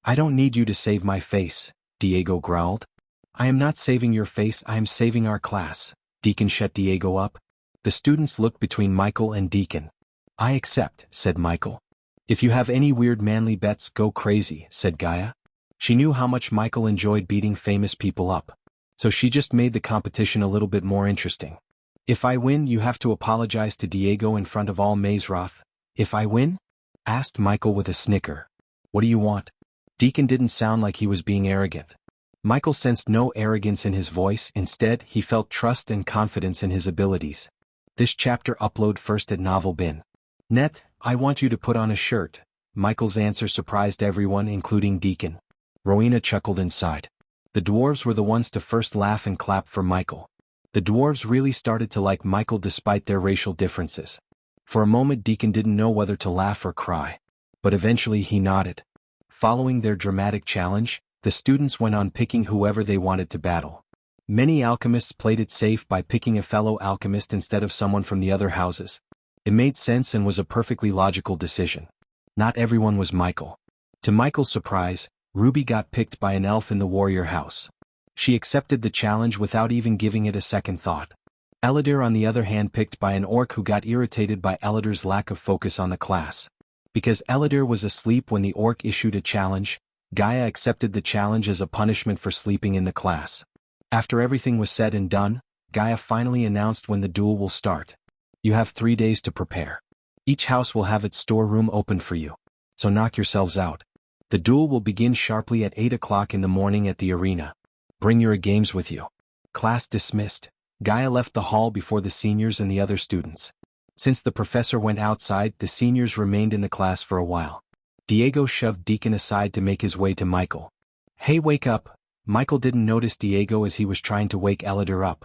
"I don't need you to save my face," Diego growled. "I am not saving your face, I am saving our class." Deacon shut Diego up. The students looked between Michael and Deacon. "I accept," said Michael. "If you have any weird manly bets, go crazy," said Gaia. She knew how much Michael enjoyed beating famous people up. So she just made the competition a little bit more interesting. "If I win, you have to apologize to Diego in front of all Mazroth." "If I win?" asked Michael with a snicker. "What do you want?" Deacon didn't sound like he was being arrogant. Michael sensed no arrogance in his voice, instead he felt trust and confidence in his abilities. This chapter upload first at novelbin.net. "I want you to put on a shirt." Michael's answer surprised everyone, including Deacon. Rowena chuckled inside. The dwarves were the ones to first laugh and clap for Michael. The dwarves really started to like Michael despite their racial differences. For a moment Deacon didn't know whether to laugh or cry. But eventually he nodded. Following their dramatic challenge, the students went on picking whoever they wanted to battle. Many alchemists played it safe by picking a fellow alchemist instead of someone from the other houses. It made sense and was a perfectly logical decision. Not everyone was Michael. To Michael's surprise, Ruby got picked by an elf in the warrior house. She accepted the challenge without even giving it a second thought. Eladir on the other hand picked by an orc who got irritated by Eladir's lack of focus on the class. Because Eladir was asleep when the orc issued a challenge, Gaia accepted the challenge as a punishment for sleeping in the class. After everything was said and done, Gaia finally announced when the duel will start. "You have 3 days to prepare. Each house will have its storeroom open for you. So knock yourselves out. The duel will begin sharply at 8 o'clock in the morning at the arena. Bring your games with you." Class dismissed. Gaia left the hall before the seniors and the other students. Since the professor went outside, the seniors remained in the class for a while. Diego shoved Deacon aside to make his way to Michael. "Hey, wake up." Michael didn't notice Diego as he was trying to wake Eladir up.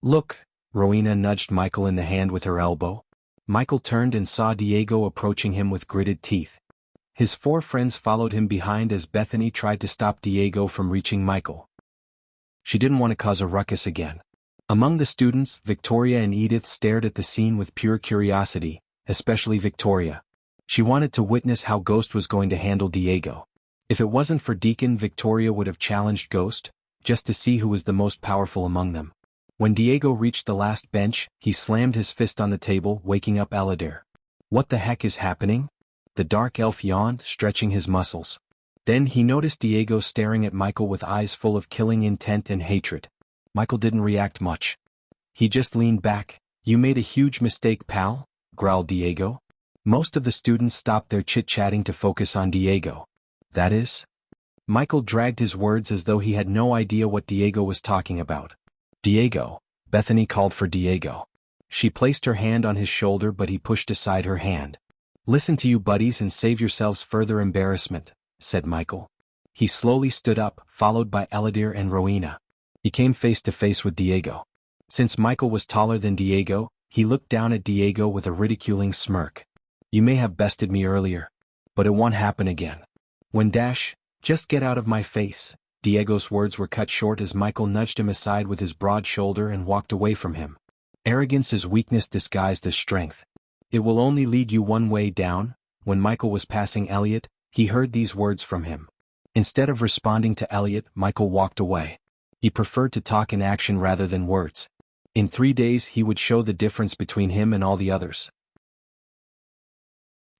"Look." Rowena nudged Michael in the hand with her elbow. Michael turned and saw Diego approaching him with gritted teeth. His 4 friends followed him behind as Bethany tried to stop Diego from reaching Michael. She didn't want to cause a ruckus again. Among the students, Victoria and Edith stared at the scene with pure curiosity, especially Victoria. She wanted to witness how Ghost was going to handle Diego. If it wasn't for Deacon, Victoria would have challenged Ghost, just to see who was the most powerful among them. When Diego reached the last bench, he slammed his fist on the table, waking up Eladir. "What the heck is happening?" The dark elf yawned, stretching his muscles. Then he noticed Diego staring at Michael with eyes full of killing intent and hatred. Michael didn't react much. He just leaned back. "You made a huge mistake, pal," growled Diego. Most of the students stopped their chit-chatting to focus on Diego. "That is?" Michael dragged his words as though he had no idea what Diego was talking about. "Diego." Bethany called for Diego. She placed her hand on his shoulder, but he pushed aside her hand. "Listen to you buddies and save yourselves further embarrassment," said Michael. He slowly stood up, followed by Eladir and Rowena. He came face to face with Diego. Since Michael was taller than Diego, he looked down at Diego with a ridiculing smirk. "You may have bested me earlier, but it won't happen again." Just get out of my face." Diego's words were cut short as Michael nudged him aside with his broad shoulder and walked away from him. Arrogance is weakness disguised as strength. "It will only lead you one way down." When Michael was passing Elliot, he heard these words from him. Instead of responding to Elliot, Michael walked away. He preferred to talk in action rather than words. In 3 days he would show the difference between him and all the others.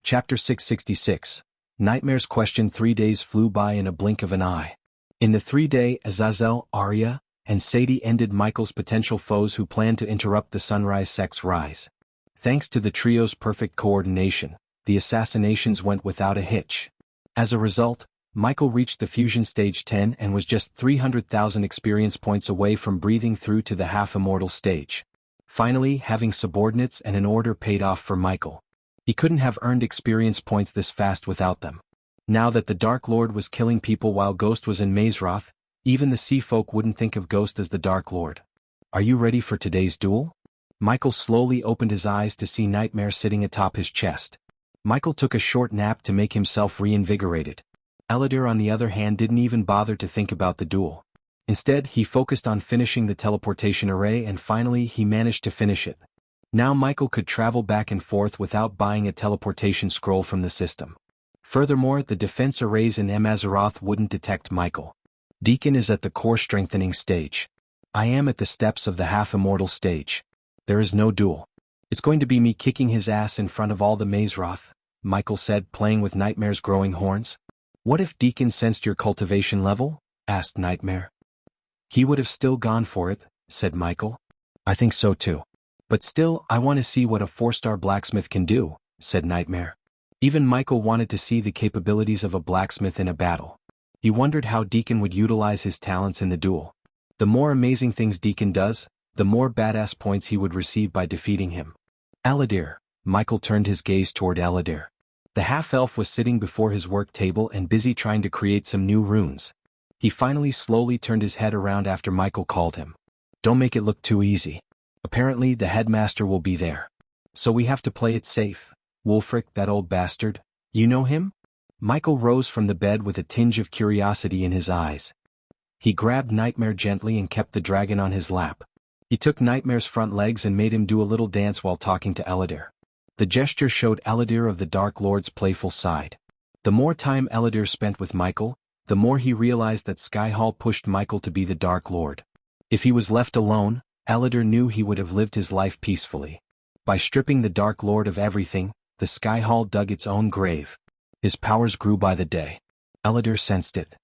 Chapter 666. Nightmares. Question. 3 days flew by in a blink of an eye. In the 3-day, Azazel, Arya, and Sadie ended Michael's potential foes who planned to interrupt the Sunrise Sect's rise. Thanks to the trio's perfect coordination, the assassinations went without a hitch. As a result, Michael reached the fusion stage 10 and was just 300,000 experience points away from breathing through to the half-immortal stage. Finally, having subordinates and an order paid off for Michael. He couldn't have earned experience points this fast without them. Now that the Dark Lord was killing people while Ghost was in Mazroth, even the sea folk wouldn't think of Ghost as the Dark Lord. "Are you ready for today's duel?" Michael slowly opened his eyes to see Nightmare sitting atop his chest. Michael took a short nap to make himself reinvigorated. Eladir on the other hand didn't even bother to think about the duel. Instead, he focused on finishing the teleportation array and finally he managed to finish it. Now Michael could travel back and forth without buying a teleportation scroll from the system. Furthermore, the defense arrays in Azeroth wouldn't detect Michael. Deacon is at the core strengthening stage. I am at the steps of the half-immortal stage. There is no duel. It's going to be me kicking his ass in front of all the Mazeroth, Michael said, playing with Nightmare's growing horns. What if Deacon sensed your cultivation level? Asked Nightmare. He would have still gone for it, said Michael. I think so too. But still, I want to see what a 4-star blacksmith can do, said Nightmare. Even Michael wanted to see the capabilities of a blacksmith in a battle. He wondered how Deacon would utilize his talents in the duel. The more amazing things Deacon does, the more badass points he would receive by defeating him. Aladir. Michael turned his gaze toward Aladir. The half-elf was sitting before his work table and busy trying to create some new runes. He finally slowly turned his head around after Michael called him. Don't make it look too easy. Apparently the headmaster will be there. So we have to play it safe. Wulfric, that old bastard. You know him? Michael rose from the bed with a tinge of curiosity in his eyes. He grabbed Nightmare gently and kept the dragon on his lap. He took Nightmare's front legs and made him do a little dance while talking to Aladir. The gesture showed Aladir of the Dark Lord's playful side. The more time Aladir spent with Michael, the more he realized that Skyhall pushed Michael to be the Dark Lord. If he was left alone, Aladir knew he would have lived his life peacefully. By stripping the Dark Lord of everything, the Skyhall dug its own grave. His powers grew by the day. Aladir sensed it.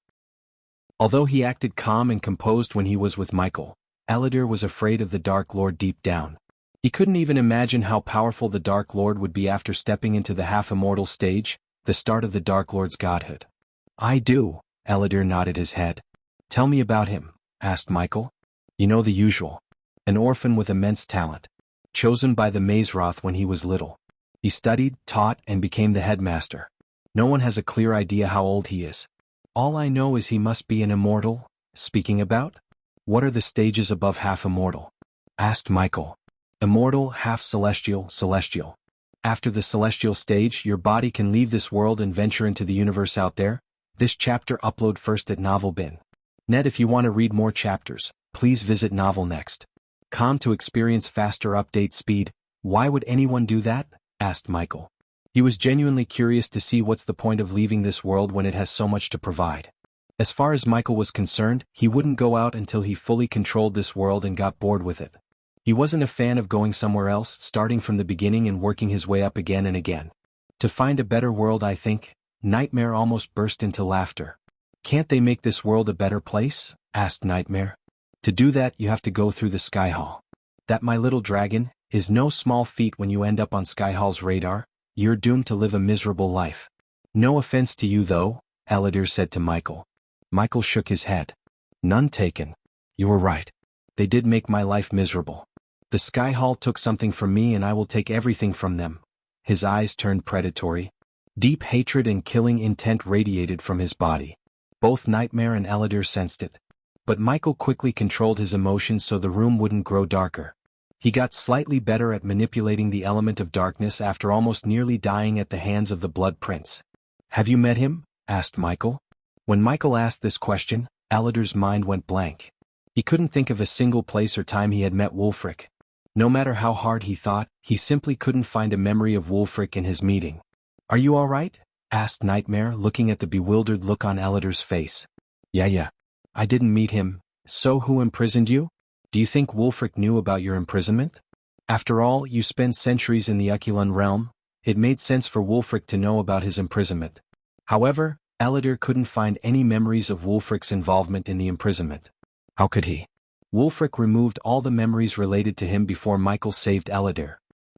Although he acted calm and composed when he was with Michael, Aladir was afraid of the Dark Lord deep down. He couldn't even imagine how powerful the Dark Lord would be after stepping into the half-immortal stage, the start of the Dark Lord's godhood. I do, Aladir nodded his head. Tell me about him, asked Michael. You know the usual. An orphan with immense talent. Chosen by the Mazeroth when he was little. He studied, taught, and became the headmaster. No one has a clear idea how old he is. All I know is he must be an immortal. Speaking about? What are the stages above half-immortal? Asked Michael. Immortal, half-celestial, celestial. After the celestial stage, your body can leave this world and venture into the universe out there. This chapter upload first at Novelbin. Net, if you want to read more chapters, please visit Novel Next. Com to experience faster update speed. Why would anyone do that? Asked Michael. He was genuinely curious to see what's the point of leaving this world when it has so much to provide. As far as Michael was concerned, he wouldn't go out until he fully controlled this world and got bored with it. He wasn't a fan of going somewhere else, starting from the beginning and working his way up again and again. To find a better world, I think. Nightmare almost burst into laughter. Can't they make this world a better place? Asked Nightmare. To do that, you have to go through the Skyhall. That, my little dragon, is no small feat. When you end up on Skyhall's radar, you're doomed to live a miserable life. No offense to you though, Aladir said to Michael. Michael shook his head. None taken. You were right. They did make my life miserable. The Skyhall took something from me and I will take everything from them. His eyes turned predatory. Deep hatred and killing intent radiated from his body. Both Nightmare and Aladir sensed it. But Michael quickly controlled his emotions so the room wouldn't grow darker. He got slightly better at manipulating the element of darkness after almost nearly dying at the hands of the Blood Prince. Have you met him? Asked Michael. When Michael asked this question, Aladir's mind went blank. He couldn't think of a single place or time he had met Wulfric. No matter how hard he thought, he simply couldn't find a memory of Wulfric in his meeting. Are you all right? Asked Nightmare, looking at the bewildered look on Aladir's face. Yeah. I didn't meet him. So who imprisoned you? Do you think Wulfric knew about your imprisonment? After all, you spent centuries in the Aculun realm. It made sense for Wulfric to know about his imprisonment. However, Aladir couldn't find any memories of Wulfric's involvement in the imprisonment. How could he? Wulfric removed all the memories related to him before Michael saved Aladir.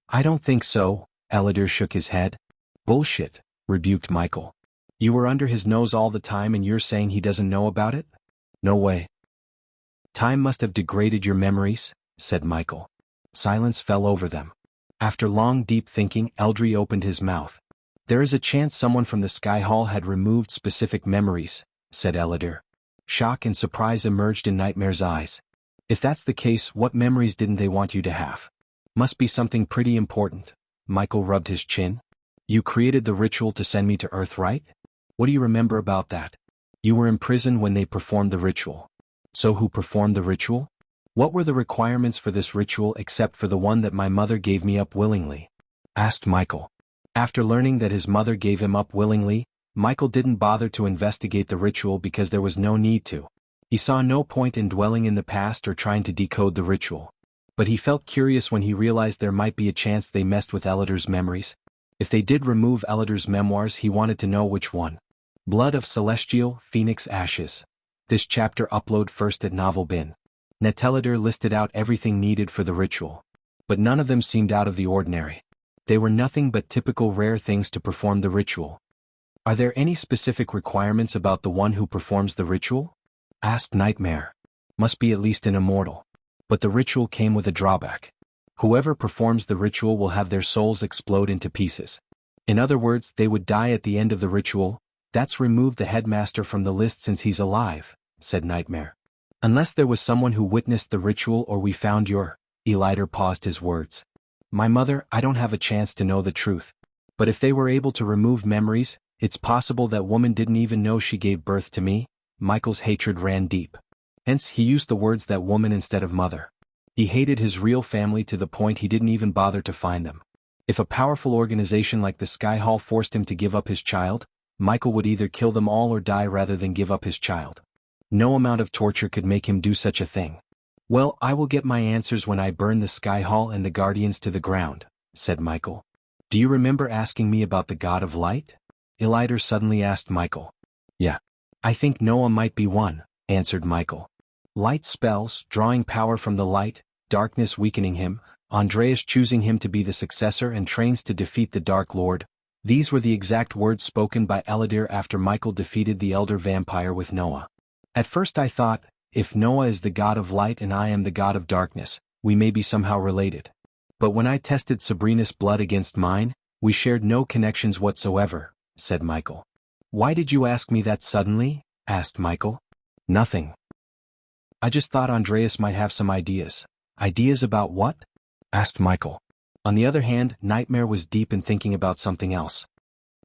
I don't think so, Aladir shook his head. Bullshit, rebuked Michael. You were under his nose all the time and you're saying he doesn't know about it? No way. Time must have degraded your memories, said Michael. Silence fell over them. After long deep thinking, Eldri opened his mouth. There is a chance someone from the Skyhall had removed specific memories, said Aladir. Shock and surprise emerged in Nightmare's eyes. If that's the case, what memories didn't they want you to have? Must be something pretty important. Michael rubbed his chin. You created the ritual to send me to Earth, right? What do you remember about that? You were in prison when they performed the ritual. So who performed the ritual? What were the requirements for this ritual except for the one that my mother gave me up willingly? Asked Michael. After learning that his mother gave him up willingly, Michael didn't bother to investigate the ritual because there was no need to. He saw no point in dwelling in the past or trying to decode the ritual. But he felt curious when he realized there might be a chance they messed with Elidor's memories. If they did remove Elidor's memoirs, he wanted to know which one. Blood of Celestial Phoenix Ashes. This chapter upload first at Novel Bin. Elidor listed out everything needed for the ritual. But none of them seemed out of the ordinary. They were nothing but typical rare things to perform the ritual. Are there any specific requirements about the one who performs the ritual? Asked Nightmare. Must be at least an immortal. But the ritual came with a drawback. Whoever performs the ritual will have their souls explode into pieces. In other words, they would die at the end of the ritual. That's removed the headmaster from the list since he's alive, said Nightmare. Unless there was someone who witnessed the ritual or we found your... Elidor paused his words. My mother, I don't have a chance to know the truth. But if they were able to remove memories, it's possible that woman didn't even know she gave birth to me. Michael's hatred ran deep. Hence, he used the words that woman instead of mother. He hated his real family to the point he didn't even bother to find them. If a powerful organization like the Sky Hall forced him to give up his child, Michael would either kill them all or die rather than give up his child. No amount of torture could make him do such a thing. Well, I will get my answers when I burn the Sky Hall and the Guardians to the ground, said Michael. Do you remember asking me about the God of Light? Elidor suddenly asked Michael. Yeah. I think Noah might be one, answered Michael. Light spells, drawing power from the light, darkness weakening him, Andreas choosing him to be the successor and trains to defeat the Dark Lord. These were the exact words spoken by Elidor after Michael defeated the Elder Vampire with Noah. At first I thought, if Noah is the god of light and I am the god of darkness, we may be somehow related. But when I tested Sabrina's blood against mine, we shared no connections whatsoever, said Michael. Why did you ask me that suddenly? Asked Michael. Nothing. I just thought Andreas might have some ideas. Ideas about what? Asked Michael. On the other hand, Nightmare was deep in thinking about something else.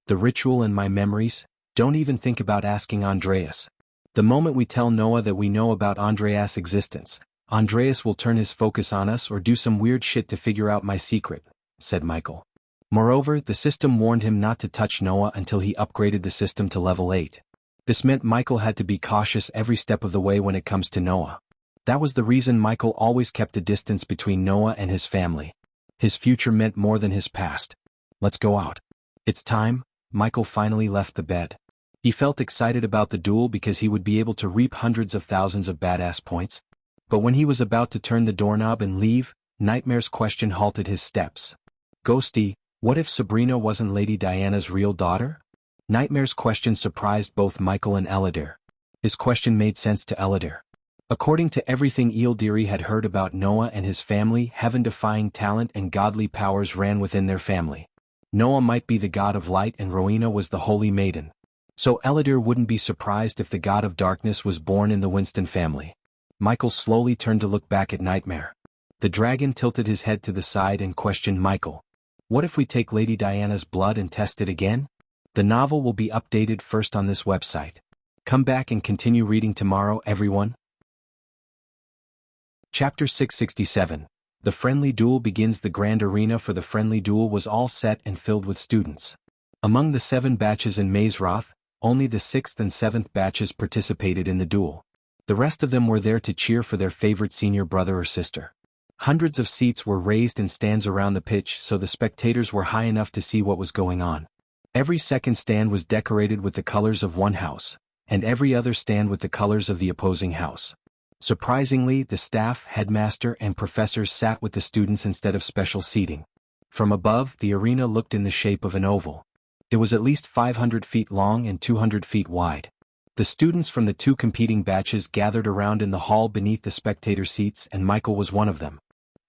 The ritual and my memories, don't even think about asking Andreas. The moment we tell Noah that we know about Andreas' existence, Andreas will turn his focus on us or do some weird shit to figure out my secret, said Michael. Moreover, the system warned him not to touch Noah until he upgraded the system to level 8. This meant Michael had to be cautious every step of the way when it comes to Noah. That was the reason Michael always kept a distance between Noah and his family. His future meant more than his past. Let's go out. It's time. Michael finally left the bed. He felt excited about the duel because he would be able to reap hundreds of thousands of badass points. But when he was about to turn the doorknob and leave, Nightmare's question halted his steps. Ghosty, what if Sabrina wasn't Lady Diana's real daughter? Nightmare's question surprised both Michael and Elidor. His question made sense to Elidor. According to everything Eildiri had heard about Noah and his family, heaven-defying talent and godly powers ran within their family. Noah might be the god of light and Rowena was the holy maiden. So Elidor wouldn't be surprised if the god of darkness was born in the Winston family. Michael slowly turned to look back at Nightmare. The dragon tilted his head to the side and questioned Michael. What if we take Lady Diana's blood and test it again? The novel will be updated first on this website. Come back and continue reading tomorrow, everyone. Chapter 667. The Friendly Duel begins. The grand arena for the Friendly Duel was all set and filled with students. Among the 7 batches in Mazeroth, only the 6th and 7th batches participated in the duel. The rest of them were there to cheer for their favorite senior brother or sister. Hundreds of seats were raised in stands around the pitch so the spectators were high enough to see what was going on. Every second stand was decorated with the colors of one house, and every other stand with the colors of the opposing house. Surprisingly, the staff, headmaster, and professors sat with the students instead of special seating. From above, the arena looked in the shape of an oval. It was at least 500 feet long and 200 feet wide. The students from the 2 competing batches gathered around in the hall beneath the spectator seats, and Michael was one of them.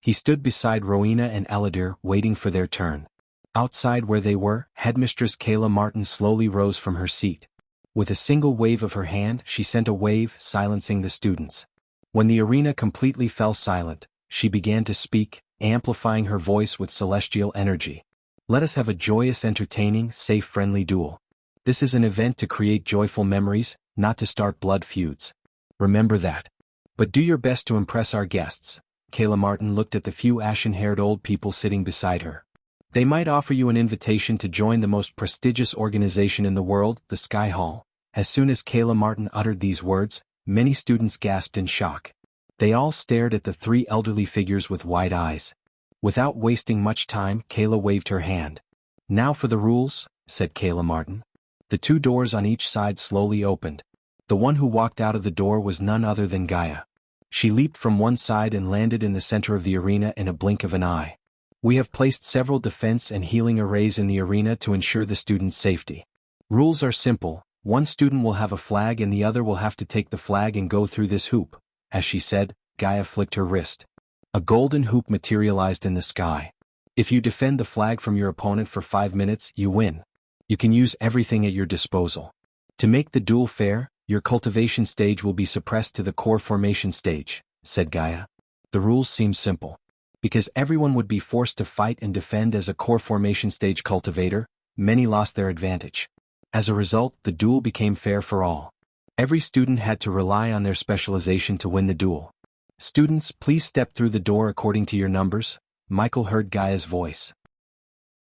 He stood beside Rowena and Elidor, waiting for their turn. Outside where they were, Headmistress Kayla Martin slowly rose from her seat. With a single wave of her hand, she sent a wave, silencing the students. When the arena completely fell silent, she began to speak, amplifying her voice with celestial energy. Let us have a joyous, entertaining, safe, friendly duel. This is an event to create joyful memories, not to start blood feuds. Remember that. But do your best to impress our guests. Kayla Martin looked at the few ashen-haired old people sitting beside her. They might offer you an invitation to join the most prestigious organization in the world, the Sky Hall. As soon as Kayla Martin uttered these words, many students gasped in shock. They all stared at the three elderly figures with wide eyes. Without wasting much time, Kayla waved her hand. Now for the rules, said Kayla Martin. The two doors on each side slowly opened. The one who walked out of the door was none other than Gaia. She leaped from one side and landed in the center of the arena in a blink of an eye. We have placed several defense and healing arrays in the arena to ensure the students' safety. Rules are simple. One student will have a flag and the other will have to take the flag and go through this hoop. As she said, Gaia flicked her wrist. A golden hoop materialized in the sky. If you defend the flag from your opponent for 5 minutes, you win. You can use everything at your disposal. To make the duel fair, your cultivation stage will be suppressed to the core formation stage, said Gaia. The rules seem simple. Because everyone would be forced to fight and defend as a core formation stage cultivator, many lost their advantage. As a result, the duel became fair for all. Every student had to rely on their specialization to win the duel. Students, please step through the door according to your numbers, Michael heard Gaia's voice.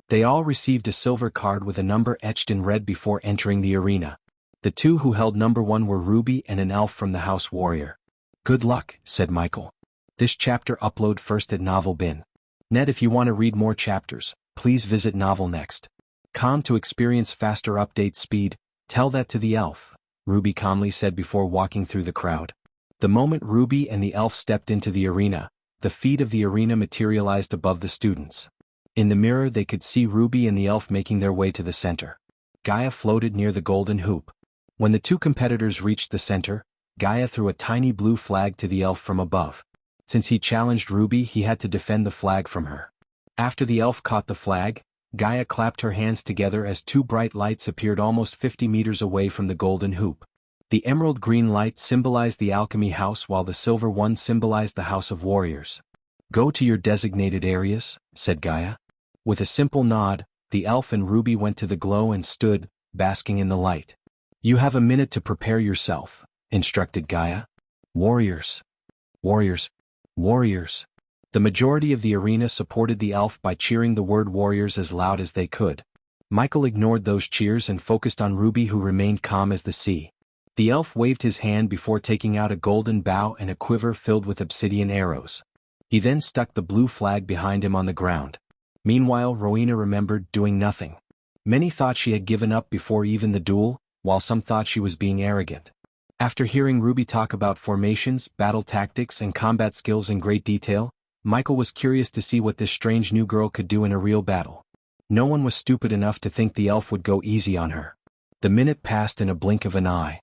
They all received a silver card with a number etched in red before entering the arena. The two who held number 1 were Ruby and an elf from the House Warrior. Good luck, said Michael. This chapter upload first at Novel Bin. Net if you want to read more chapters, please visit Novel Next. To experience faster update speed, tell that to the elf, Ruby calmly said before walking through the crowd. The moment Ruby and the elf stepped into the arena, the feet of the arena materialized above the students. In the mirror they could see Ruby and the elf making their way to the center. Gaia floated near the golden hoop. When the two competitors reached the center, Gaia threw a tiny blue flag to the elf from above. Since he challenged Ruby, he had to defend the flag from her. After the elf caught the flag, Gaia clapped her hands together as two bright lights appeared almost 50 meters away from the golden hoop. The emerald green light symbolized the alchemy house while the silver one symbolized the House of Warriors. Go to your designated areas, said Gaia. With a simple nod, the elf and Ruby went to the glow and stood, basking in the light. You have a minute to prepare yourself, instructed Gaia. Warriors. Warriors. Warriors. The majority of the arena supported the elf by cheering the word warriors as loud as they could. Michael ignored those cheers and focused on Ruby, who remained calm as the sea. The elf waved his hand before taking out a golden bow and a quiver filled with obsidian arrows. He then stuck the blue flag behind him on the ground. Meanwhile, Rowena remembered doing nothing. Many thought she had given up before even the duel, while some thought she was being arrogant. After hearing Ruby talk about formations, battle tactics, and combat skills in great detail, Michael was curious to see what this strange new girl could do in a real battle. No one was stupid enough to think the elf would go easy on her. The minute passed in a blink of an eye.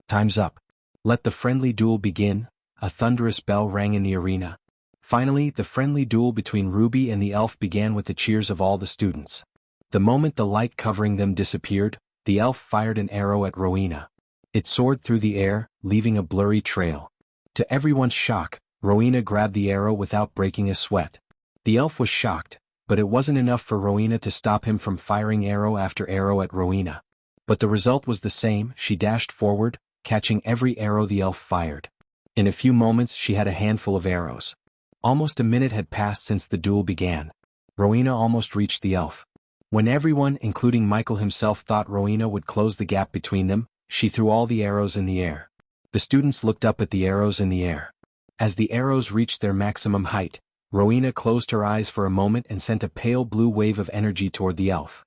Time's up. Let the friendly duel begin. A thunderous bell rang in the arena. Finally, the friendly duel between Ruby and the elf began with the cheers of all the students. The moment the light covering them disappeared, the elf fired an arrow at Rowena. It soared through the air, leaving a blurry trail. To everyone's shock, Rowena grabbed the arrow without breaking a sweat. The elf was shocked, but it wasn't enough for Rowena to stop him from firing arrow after arrow at Rowena. But the result was the same. She dashed forward, catching every arrow the elf fired. In a few moments she had a handful of arrows. Almost a minute had passed since the duel began. Rowena almost reached the elf. When everyone, including Michael himself, thought Rowena would close the gap between them, she threw all the arrows in the air. The students looked up at the arrows in the air. As the arrows reached their maximum height, Rowena closed her eyes for a moment and sent a pale blue wave of energy toward the elf.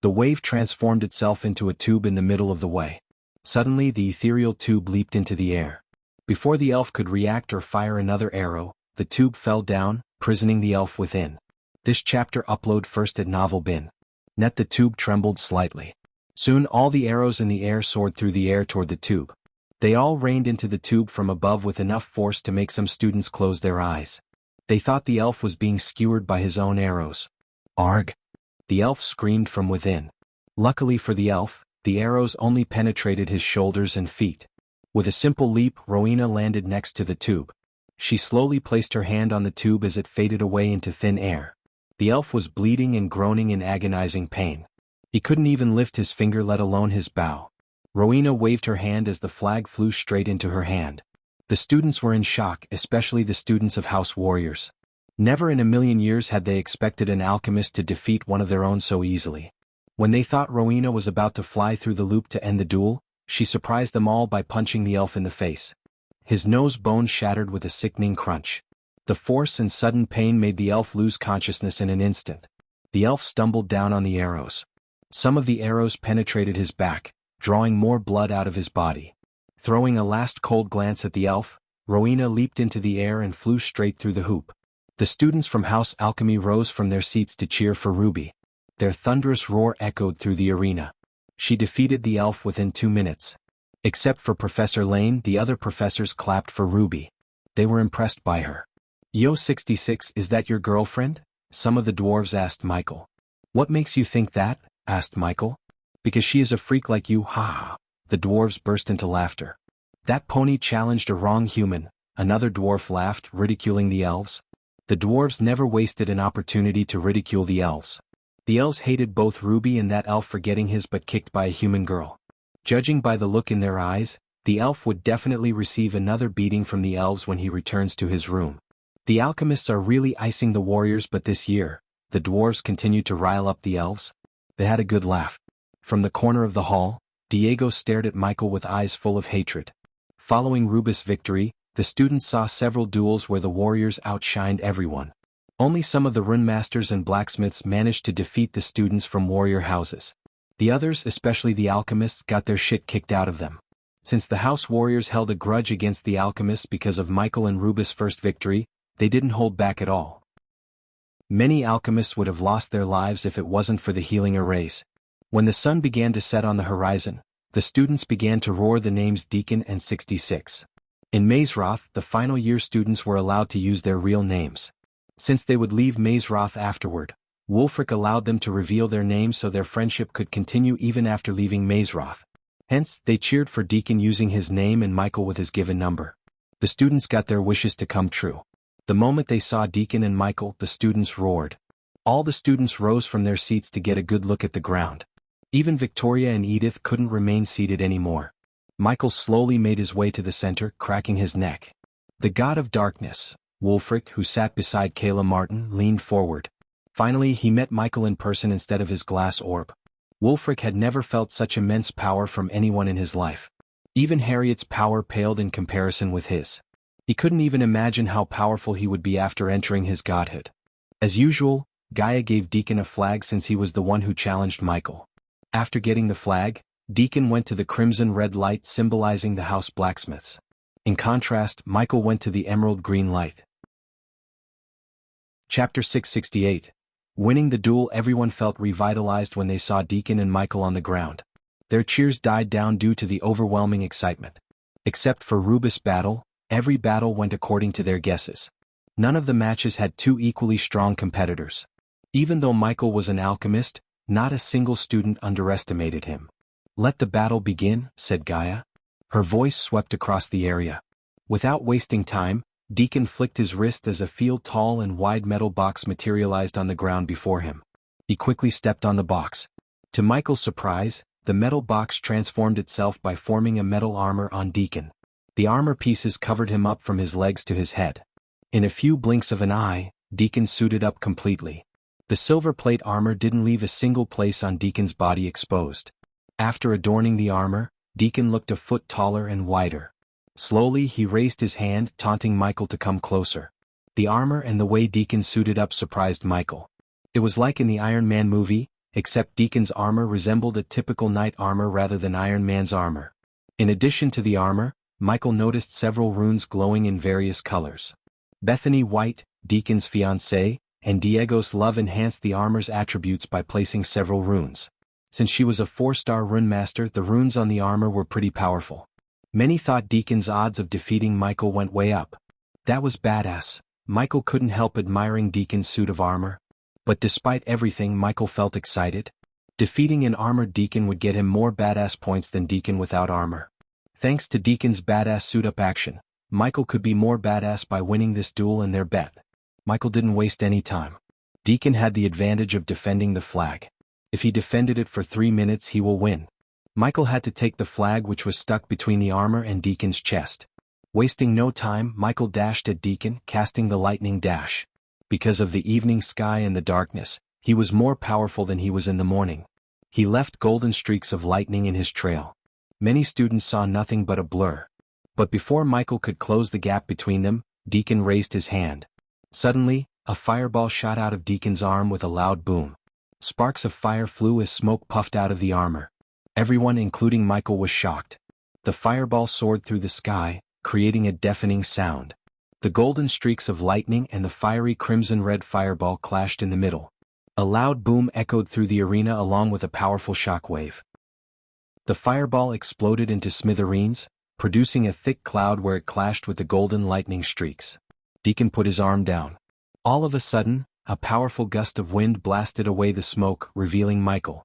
The wave transformed itself into a tube in the middle of the way. Suddenly the ethereal tube leaped into the air. Before the elf could react or fire another arrow, the tube fell down, prisoning the elf within. This chapter upload first at Novel Bin. Net the tube trembled slightly. Soon all the arrows in the air soared through the air toward the tube. They all rained into the tube from above with enough force to make some students close their eyes. They thought the elf was being skewered by his own arrows. Arg! The elf screamed from within. Luckily for the elf, the arrows only penetrated his shoulders and feet. With a simple leap, Rowena landed next to the tube. She slowly placed her hand on the tube as it faded away into thin air. The elf was bleeding and groaning in agonizing pain. He couldn't even lift his finger, let alone his bow. Rowena waved her hand as the flag flew straight into her hand. The students were in shock, especially the students of House Warriors. Never in a million years had they expected an alchemist to defeat one of their own so easily. When they thought Rowena was about to fly through the loop to end the duel, she surprised them all by punching the elf in the face. His nose bone shattered with a sickening crunch. The force and sudden pain made the elf lose consciousness in an instant. The elf stumbled down on the arrows. Some of the arrows penetrated his back, drawing more blood out of his body. Throwing a last cold glance at the elf, Rowena leaped into the air and flew straight through the hoop. The students from House Alchemy rose from their seats to cheer for Ruby. Their thunderous roar echoed through the arena. She defeated the elf within 2 minutes. Except for Professor Lane, the other professors clapped for Ruby. They were impressed by her. "Yo 66, is that your girlfriend?" some of the dwarves asked Michael. "What makes you think that?" asked Michael. "Because she is a freak like you, ha." The dwarves burst into laughter. "That pony challenged a wrong human," another dwarf laughed, ridiculing the elves. The dwarves never wasted an opportunity to ridicule the elves. The elves hated both Ruby and that elf for getting his butt kicked by a human girl. Judging by the look in their eyes, the elf would definitely receive another beating from the elves when he returns to his room. The alchemists are really icing the warriors, but this year, the dwarves continued to rile up the elves. They had a good laugh. From the corner of the hall, Diego stared at Michael with eyes full of hatred. Following Ruby's victory, the students saw several duels where the warriors outshined everyone. Only some of the runemasters and blacksmiths managed to defeat the students from warrior houses. The others, especially the alchemists, got their shit kicked out of them. Since the House Warriors held a grudge against the alchemists because of Michael and Ruby's first victory, they didn't hold back at all. Many alchemists would have lost their lives if it wasn't for the healing arrays. When the sun began to set on the horizon, the students began to roar the names Deacon and 66. In Mazeroth, the final year students were allowed to use their real names. Since they would leave Mazeroth afterward, Wulfric allowed them to reveal their names so their friendship could continue even after leaving Mazeroth. Hence, they cheered for Deacon using his name and Michael with his given number. The students got their wishes to come true. The moment they saw Deacon and Michael, the students roared. All the students rose from their seats to get a good look at the ground. Even Victoria and Edith couldn't remain seated anymore. Michael slowly made his way to the center, cracking his neck. The god of darkness, Wulfric, who sat beside Kayla Martin, leaned forward. Finally, he met Michael in person instead of his glass orb. Wulfric had never felt such immense power from anyone in his life. Even Harriet's power paled in comparison with his. He couldn't even imagine how powerful he would be after entering his godhood. As usual, Gaia gave Deacon a flag since he was the one who challenged Michael. After getting the flag, Deacon went to the crimson red light symbolizing the house blacksmiths. In contrast, Michael went to the emerald green light. Chapter 668. Winning the duel. Everyone felt revitalized when they saw Deacon and Michael on the ground. Their cheers died down due to the overwhelming excitement. Except for Ruby's battle, every battle went according to their guesses. None of the matches had two equally strong competitors. Even though Michael was an alchemist, not a single student underestimated him. "Let the battle begin," said Gaia. Her voice swept across the area. Without wasting time, Deacon flicked his wrist as a tall and wide metal box materialized on the ground before him. He quickly stepped on the box. To Michael's surprise, the metal box transformed itself by forming a metal armor on Deacon. The armor pieces covered him up from his legs to his head. In a few blinks of an eye, Deacon suited up completely. The silver plate armor didn't leave a single place on Deacon's body exposed. After adorning the armor, Deacon looked a foot taller and wider. Slowly he raised his hand, taunting Michael to come closer. The armor and the way Deacon suited up surprised Michael. It was like in the Iron Man movie, except Deacon's armor resembled a typical knight armor rather than Iron Man's armor. In addition to the armor, Michael noticed several runes glowing in various colors. Bethany White, Deacon's fiancée, and Diego's love enhanced the armor's attributes by placing several runes. Since she was a 4-star rune master, the runes on the armor were pretty powerful. Many thought Deacon's odds of defeating Michael went way up. That was badass. Michael couldn't help admiring Deacon's suit of armor. But despite everything, Michael felt excited. Defeating an armored Deacon would get him more badass points than Deacon without armor. Thanks to Deacon's badass suit-up action, Michael could be more badass by winning this duel and their bet. Michael didn't waste any time. Deacon had the advantage of defending the flag. If he defended it for 3 minutes, he will win. Michael had to take the flag, which was stuck between the armor and Deacon's chest. Wasting no time, Michael dashed at Deacon, casting the lightning dash. Because of the evening sky and the darkness, he was more powerful than he was in the morning. He left golden streaks of lightning in his trail. Many students saw nothing but a blur. But before Michael could close the gap between them, Deacon raised his hand. Suddenly, a fireball shot out of Deacon's arm with a loud boom. Sparks of fire flew as smoke puffed out of the armor. Everyone, including Michael, was shocked. The fireball soared through the sky, creating a deafening sound. The golden streaks of lightning and the fiery crimson-red fireball clashed in the middle. A loud boom echoed through the arena along with a powerful shockwave. The fireball exploded into smithereens, producing a thick cloud where it clashed with the golden lightning streaks. Deacon put his arm down. All of a sudden, a powerful gust of wind blasted away the smoke, revealing Michael.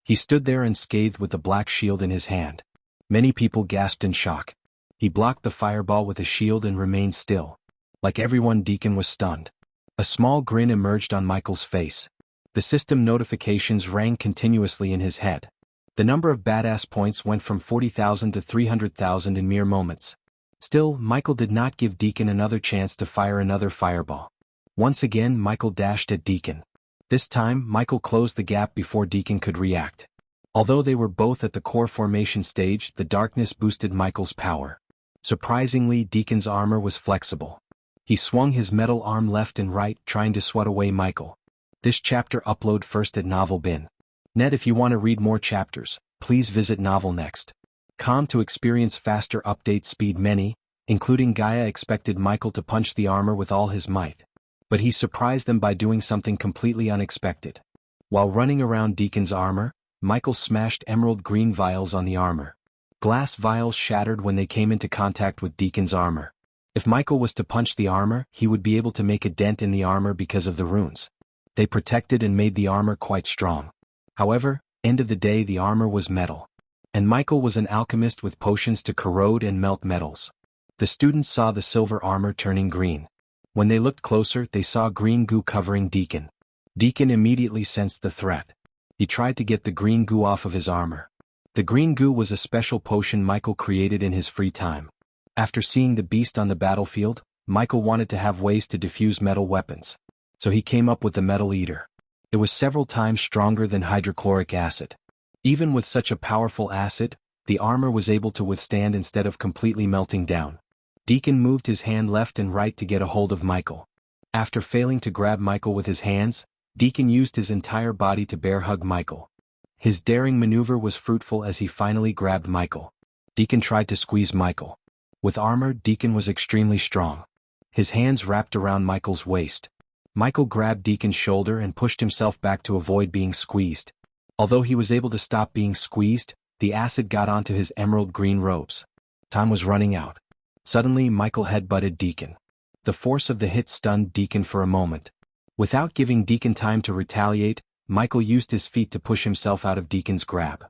He stood there unscathed with the black shield in his hand. Many people gasped in shock. He blocked the fireball with a shield and remained still. Like everyone, Deacon was stunned. A small grin emerged on Michael's face. The system notifications rang continuously in his head. The number of badass points went from 40,000 to 300,000 in mere moments. Still, Michael did not give Deacon another chance to fire another fireball. Once again, Michael dashed at Deacon. This time, Michael closed the gap before Deacon could react. Although they were both at the core formation stage, the darkness boosted Michael's power. Surprisingly, Deacon's armor was flexible. He swung his metal arm left and right, trying to swat away Michael. This chapter upload first at Novel Bin. Net. If you want to read more chapters, please visit Novel Next. To experience faster update speed. Many, including Gaia, expected Michael to punch the armor with all his might. But he surprised them by doing something completely unexpected. While running around Deacon's armor, Michael smashed emerald green vials on the armor. Glass vials shattered when they came into contact with Deacon's armor. If Michael was to punch the armor, he would be able to make a dent in the armor because of the runes. They protected and made the armor quite strong. However, end of the day, the armor was metal. And Michael was an alchemist with potions to corrode and melt metals. The students saw the silver armor turning green. When they looked closer, they saw green goo covering Deacon. Deacon immediately sensed the threat. He tried to get the green goo off of his armor. The green goo was a special potion Michael created in his free time. After seeing the beast on the battlefield, Michael wanted to have ways to defuse metal weapons. So he came up with the Metal Eater. It was several times stronger than hydrochloric acid. Even with such a powerful acid, the armor was able to withstand instead of completely melting down. Deacon moved his hand left and right to get a hold of Michael. After failing to grab Michael with his hands, Deacon used his entire body to bear hug Michael. His daring maneuver was fruitful as he finally grabbed Michael. Deacon tried to squeeze Michael. With armor, Deacon was extremely strong. His hands wrapped around Michael's waist. Michael grabbed Deacon's shoulder and pushed himself back to avoid being squeezed. Although he was able to stop being squeezed, the acid got onto his emerald green robes. Time was running out. Suddenly, Michael headbutted Deacon. The force of the hit stunned Deacon for a moment. Without giving Deacon time to retaliate, Michael used his feet to push himself out of Deacon's grab.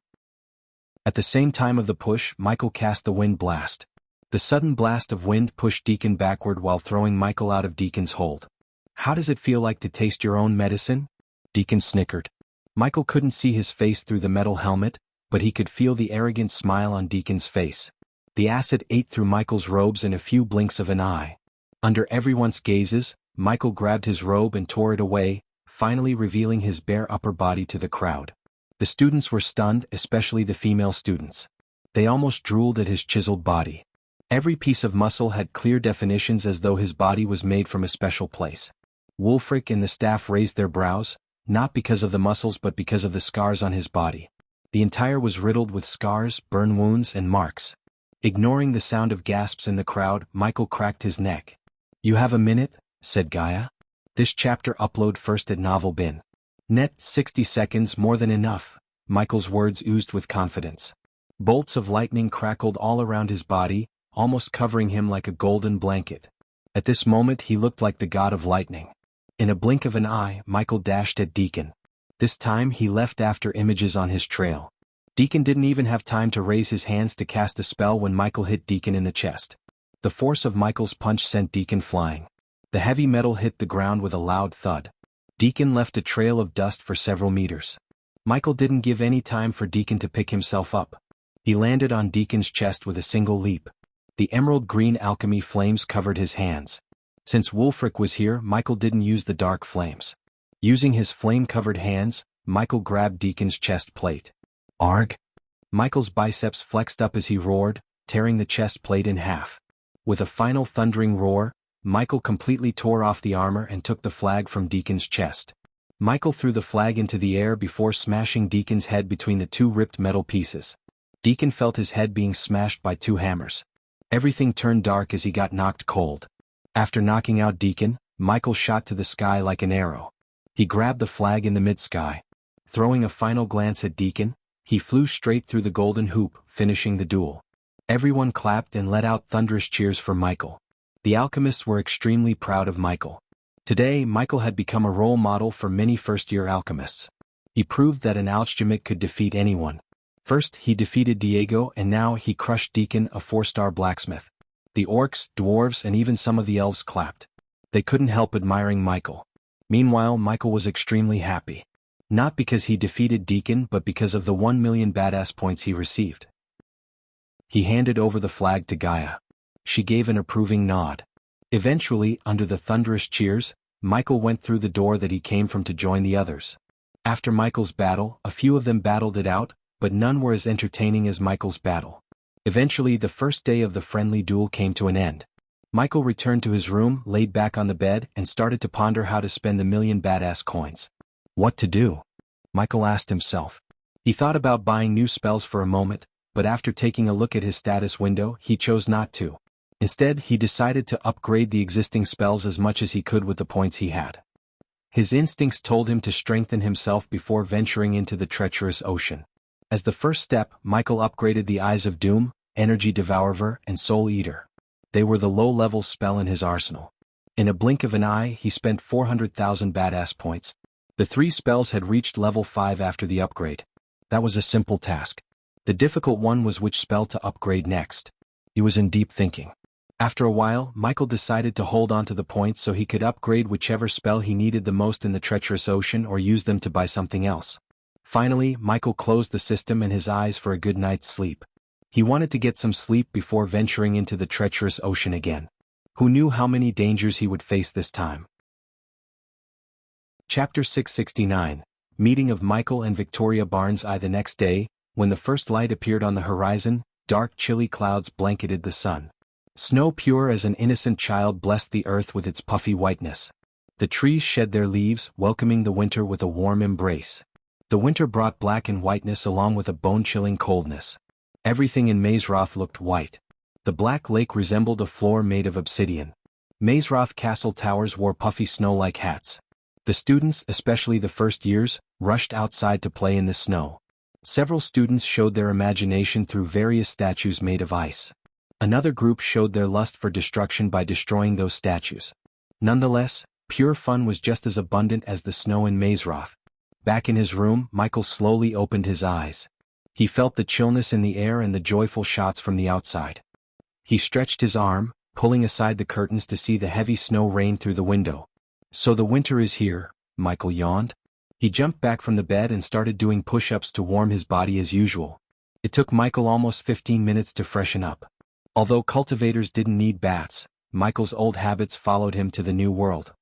At the same time of the push, Michael cast the wind blast. The sudden blast of wind pushed Deacon backward while throwing Michael out of Deacon's hold. "How does it feel like to taste your own medicine?" Deacon snickered. Michael couldn't see his face through the metal helmet, but he could feel the arrogant smile on Deacon's face. The acid ate through Michael's robes in a few blinks of an eye. Under everyone's gazes, Michael grabbed his robe and tore it away, finally revealing his bare upper body to the crowd. The students were stunned, especially the female students. They almost drooled at his chiseled body. Every piece of muscle had clear definitions as though his body was made from a special place. Wulfric and the staff raised their brows, not because of the muscles but because of the scars on his body. The entire was riddled with scars, burn wounds, and marks. Ignoring the sound of gasps in the crowd, Michael cracked his neck. "You have a minute?" said Gaia. This chapter upload first at Novel Bin. Net. 60 seconds more than enough. Michael's words oozed with confidence. Bolts of lightning crackled all around his body, almost covering him like a golden blanket. At this moment he looked like the god of lightning. In a blink of an eye, Michael dashed at Deacon. This time he left after images on his trail. Deacon didn't even have time to raise his hands to cast a spell when Michael hit Deacon in the chest. The force of Michael's punch sent Deacon flying. The heavy metal hit the ground with a loud thud. Deacon left a trail of dust for several meters. Michael didn't give any time for Deacon to pick himself up. He landed on Deacon's chest with a single leap. The emerald green alchemy flames covered his hands. Since Wulfric was here, Michael didn't use the dark flames. Using his flame-covered hands, Michael grabbed Deacon's chest plate. Arg! Michael's biceps flexed up as he roared, tearing the chest plate in half. With a final thundering roar, Michael completely tore off the armor and took the flag from Deacon's chest. Michael threw the flag into the air before smashing Deacon's head between the two ripped metal pieces. Deacon felt his head being smashed by two hammers. Everything turned dark as he got knocked cold. After knocking out Deacon, Michael shot to the sky like an arrow. He grabbed the flag in the mid-sky. Throwing a final glance at Deacon, he flew straight through the golden hoop, finishing the duel. Everyone clapped and let out thunderous cheers for Michael. The alchemists were extremely proud of Michael. Today, Michael had become a role model for many first-year alchemists. He proved that an alchemist could defeat anyone. First, he defeated Diego, and now he crushed Deacon, a 4-star blacksmith. The orcs, dwarves, and even some of the elves clapped. They couldn't help admiring Michael. Meanwhile, Michael was extremely happy. Not because he defeated Deacon, but because of the 1 million badass points he received. He handed over the flag to Gaia. She gave an approving nod. Eventually, under the thunderous cheers, Michael went through the door that he came from to join the others. After Michael's battle, a few of them battled it out, but none were as entertaining as Michael's battle. Eventually, the first day of the friendly duel came to an end. Michael returned to his room, laid back on the bed, and started to ponder how to spend the million badass coins. What to do? Michael asked himself. He thought about buying new spells for a moment, but after taking a look at his status window, he chose not to. Instead, he decided to upgrade the existing spells as much as he could with the points he had. His instincts told him to strengthen himself before venturing into the treacherous ocean. As the first step, Michael upgraded the Eyes of Doom, Energy Devourer, and Soul Eater. They were the low-level spell in his arsenal. In a blink of an eye, he spent 400,000 badass points. The 3 spells had reached level 5 after the upgrade. That was a simple task. The difficult one was which spell to upgrade next. He was in deep thinking. After a while, Michael decided to hold on to the points so he could upgrade whichever spell he needed the most in the treacherous ocean or use them to buy something else. Finally, Michael closed the system and his eyes for a good night's sleep. He wanted to get some sleep before venturing into the treacherous ocean again. Who knew how many dangers he would face this time? Chapter 669, Meeting of Michael and Victoria Barnes. The next day, when the first light appeared on the horizon, dark chilly clouds blanketed the sun. Snow pure as an innocent child blessed the earth with its puffy whiteness. The trees shed their leaves, welcoming the winter with a warm embrace. The winter brought black and whiteness along with a bone-chilling coldness. Everything in Mazeroth looked white. The Black Lake resembled a floor made of obsidian. Mazeroth castle towers wore puffy snow-like hats. The students, especially the first years, rushed outside to play in the snow. Several students showed their imagination through various statues made of ice. Another group showed their lust for destruction by destroying those statues. Nonetheless, pure fun was just as abundant as the snow in Mazeroth. Back in his room, Michael slowly opened his eyes. He felt the chillness in the air and the joyful shots from the outside. He stretched his arm, pulling aside the curtains to see the heavy snow rain through the window. So the winter is here, Michael yawned. He jumped back from the bed and started doing push-ups to warm his body as usual. It took Michael almost 15 minutes to freshen up. Although cultivators didn't need baths, Michael's old habits followed him to the new world.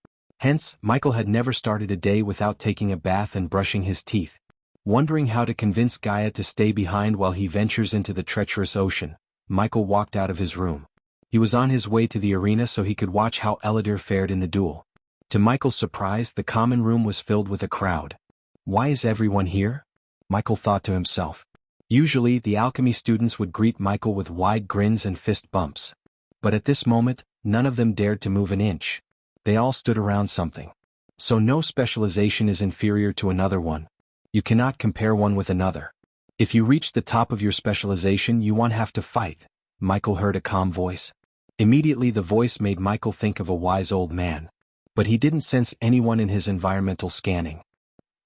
Hence, Michael had never started a day without taking a bath and brushing his teeth. Wondering how to convince Gaia to stay behind while he ventures into the treacherous ocean, Michael walked out of his room. He was on his way to the arena so he could watch how Eladir fared in the duel. To Michael's surprise, the common room was filled with a crowd. Why is everyone here? Michael thought to himself. Usually, the alchemy students would greet Michael with wide grins and fist bumps. But at this moment, none of them dared to move an inch. They all stood around something. So no specialization is inferior to another one. You cannot compare one with another. If you reach the top of your specialization, you won't have to fight. Michael heard a calm voice. Immediately the voice made Michael think of a wise old man. But he didn't sense anyone in his environmental scanning.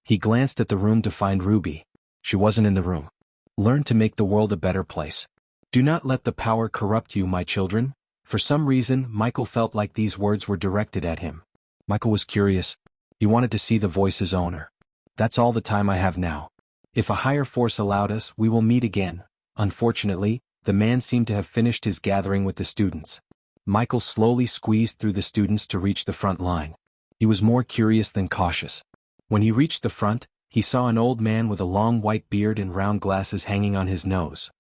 He glanced at the room to find Ruby. She wasn't in the room. Learn to make the world a better place. Do not let the power corrupt you, my children. For some reason, Michael felt like these words were directed at him. Michael was curious. He wanted to see the voice's owner. That's all the time I have now. If a higher force allowed us, we will meet again. Unfortunately, The man seemed to have finished his gathering with the students. Michael slowly squeezed through the students to reach the front line. He was more curious than cautious. When he reached the front, he saw an old man with a long white beard and round glasses hanging on his nose.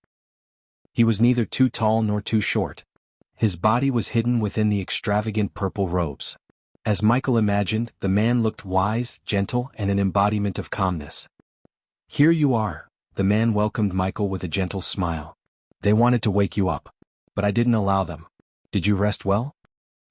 He was neither too tall nor too short. His body was hidden within the extravagant purple robes. As Michael imagined, the man looked wise, gentle, and an embodiment of calmness. "Here you are," the man welcomed Michael with a gentle smile. "They wanted to wake you up, but I didn't allow them. Did you rest well?"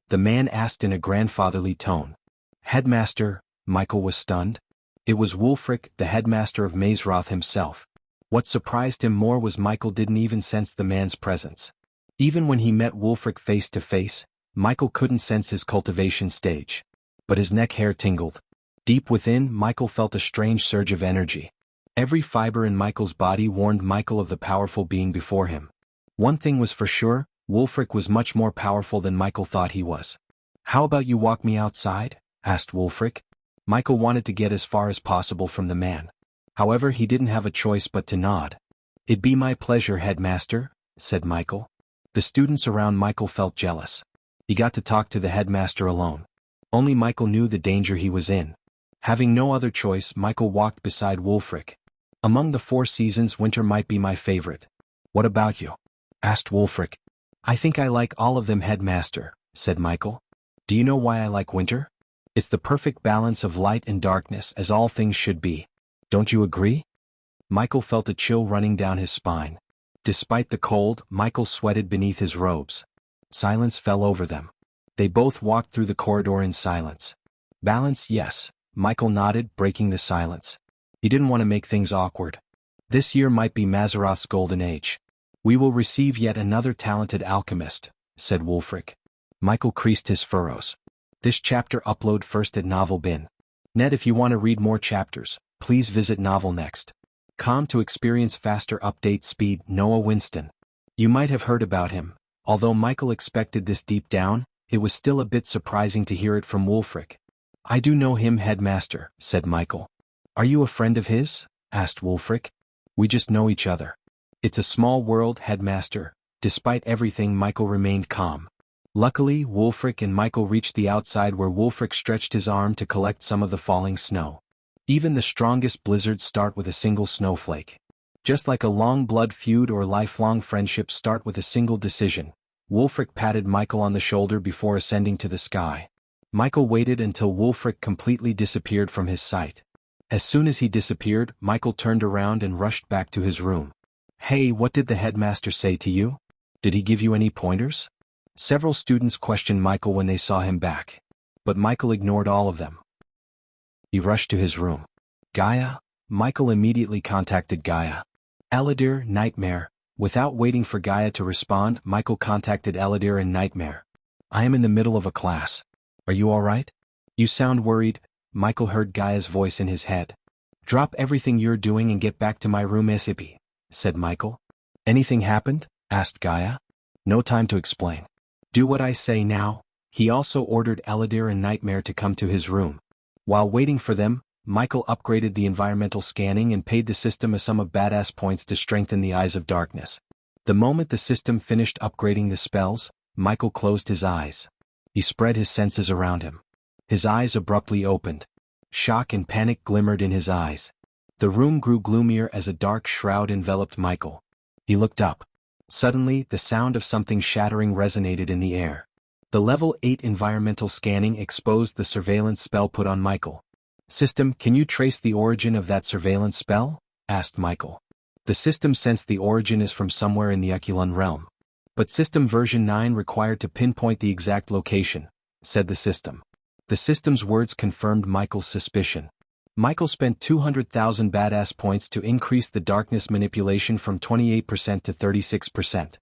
The man asked in a grandfatherly tone. "Headmaster," Michael was stunned. It was Wulfric, the headmaster of Mazeroth himself. What surprised him more was Michael didn't even sense the man's presence. Even when he met Wulfric face to face, Michael couldn't sense his cultivation stage. But his neck hair tingled. Deep within, Michael felt a strange surge of energy. Every fiber in Michael's body warned Michael of the powerful being before him. One thing was for sure, Wulfric was much more powerful than Michael thought he was. "How about you walk me outside?" asked Wulfric. Michael wanted to get as far as possible from the man. However, he didn't have a choice but to nod. "It'd be my pleasure, headmaster," said Michael. The students around Michael felt jealous. He got to talk to the headmaster alone. Only Michael knew the danger he was in. Having no other choice, Michael walked beside Wulfric. "Among the 4 seasons, winter might be my favorite. What about you?" asked Wulfric. "I think I like all of them, headmaster," said Michael. "Do you know why I like winter? It's the perfect balance of light and darkness, as all things should be. Don't you agree?" Michael felt a chill running down his spine. Despite the cold, Michael sweated beneath his robes. Silence fell over them. They both walked through the corridor in silence. "Balance, yes," Michael nodded, breaking the silence. He didn't want to make things awkward. "This year might be Mazeroth's golden age. We will receive yet another talented alchemist," said Wulfric. Michael creased his furrows. This chapter upload first at Novel Bin. Net. If you want to read more chapters, please visit Novel Next. To experience faster update speed. Noah Winston. You might have heard about him. Although Michael expected this deep down, it was still a bit surprising to hear it from Wulfric. "I do know him, headmaster," said Michael. "Are you a friend of his?" asked Wulfric. "We just know each other." "It's a small world, headmaster." Despite everything, Michael remained calm. Luckily, Wulfric and Michael reached the outside, where Wulfric stretched his arm to collect some of the falling snow. Even the strongest blizzards start with a single snowflake. Just like a long blood feud or lifelong friendship start with a single decision. Wulfric patted Michael on the shoulder before ascending to the sky. Michael waited until Wulfric completely disappeared from his sight. As soon as he disappeared, Michael turned around and rushed back to his room. "Hey, what did the headmaster say to you? Did he give you any pointers?" Several students questioned Michael when they saw him back. But Michael ignored all of them. He rushed to his room. "Gaia?" Michael immediately contacted Gaia. "Eladir, Nightmare." Without waiting for Gaia to respond, Michael contacted Eladir and Nightmare. "I am in the middle of a class. Are you all right? You sound worried." Michael heard Gaia's voice in his head. "Drop everything you're doing and get back to my room ASAP," said Michael. "Anything happened?" asked Gaia. "No time to explain. Do what I say now." He also ordered Eladir and Nightmare to come to his room. While waiting for them, Michael upgraded the environmental scanning and paid the system a sum of badass points to strengthen the Eyes of Darkness. The moment the system finished upgrading the spells, Michael closed his eyes. He spread his senses around him. His eyes abruptly opened. Shock and panic glimmered in his eyes. The room grew gloomier as a dark shroud enveloped Michael. He looked up. Suddenly, the sound of something shattering resonated in the air. The level 8 environmental scanning exposed the surveillance spell put on Michael. "System, can you trace the origin of that surveillance spell?" asked Michael. The system sensed the origin is from somewhere in the Aculon realm. But system version 9 required to pinpoint the exact location, said the system. The system's words confirmed Michael's suspicion. Michael spent 200,000 badass points to increase the darkness manipulation from 28% to 36%.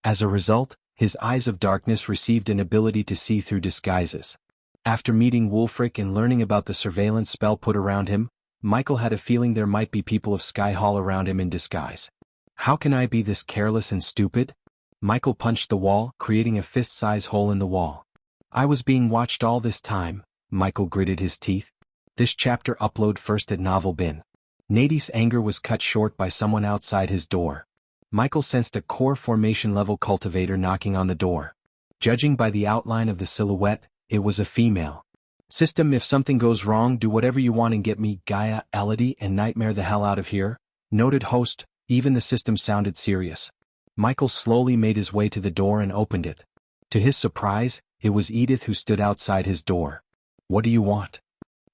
As a result, his Eyes of Darkness received an ability to see through disguises. After meeting Wulfric and learning about the surveillance spell put around him, Michael had a feeling there might be people of Sky Hall around him in disguise. "How can I be this careless and stupid?" Michael punched the wall, creating a fist-size hole in the wall. "I was being watched all this time," Michael gritted his teeth. This chapter upload first at Novel Bin. Nady's anger was cut short by someone outside his door. Michael sensed a core formation level cultivator knocking on the door. Judging by the outline of the silhouette, it was a female. System, if something goes wrong, do whatever you want and get me, Gaia, Elodie, and Nightmare the hell out of here. Noted host. Even the system sounded serious. Michael slowly made his way to the door and opened it. To his surprise, it was Edith who stood outside his door. What do you want?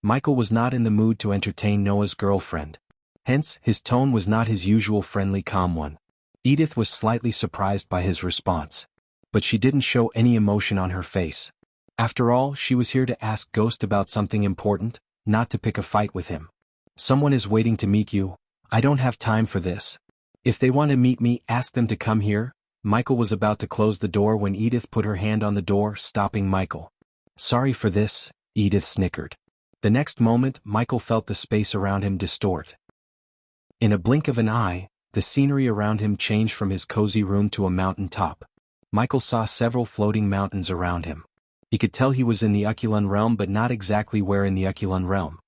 Michael was not in the mood to entertain Noah's girlfriend. Hence, his tone was not his usual friendly calm one. Edith was slightly surprised by his response. But she didn't show any emotion on her face. After all, she was here to ask Ghost about something important, not to pick a fight with him. Someone is waiting to meet you. I don't have time for this. If they want to meet me, ask them to come here. Michael was about to close the door when Edith put her hand on the door, stopping Michael. Sorry for this, Edith snickered. The next moment, Michael felt the space around him distort. In a blink of an eye, the scenery around him changed from his cozy room to a mountain top. Michael saw several floating mountains around him. He could tell he was in the Ukulun realm, but not exactly where in the Ukulun realm.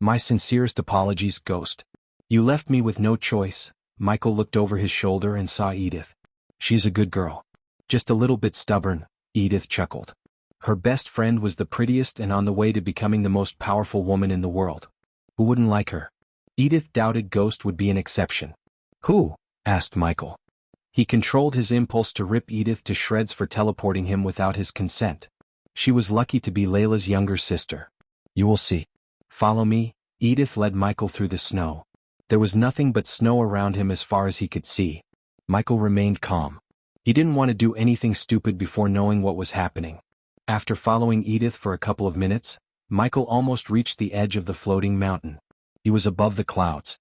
My sincerest apologies, Ghost. You left me with no choice. Michael looked over his shoulder and saw Edith. She's a good girl. Just a little bit stubborn, Edith chuckled. Her best friend was the prettiest and on the way to becoming the most powerful woman in the world. Who wouldn't like her? Edith doubted Ghost would be an exception. Who? Asked Michael. He controlled his impulse to rip Edith to shreds for teleporting him without his consent. She was lucky to be Layla's younger sister. You will see. Follow me. Edith led Michael through the snow. There was nothing but snow around him as far as he could see. Michael remained calm. He didn't want to do anything stupid before knowing what was happening. After following Edith for a couple of minutes, Michael almost reached the edge of the floating mountain. He was above the clouds.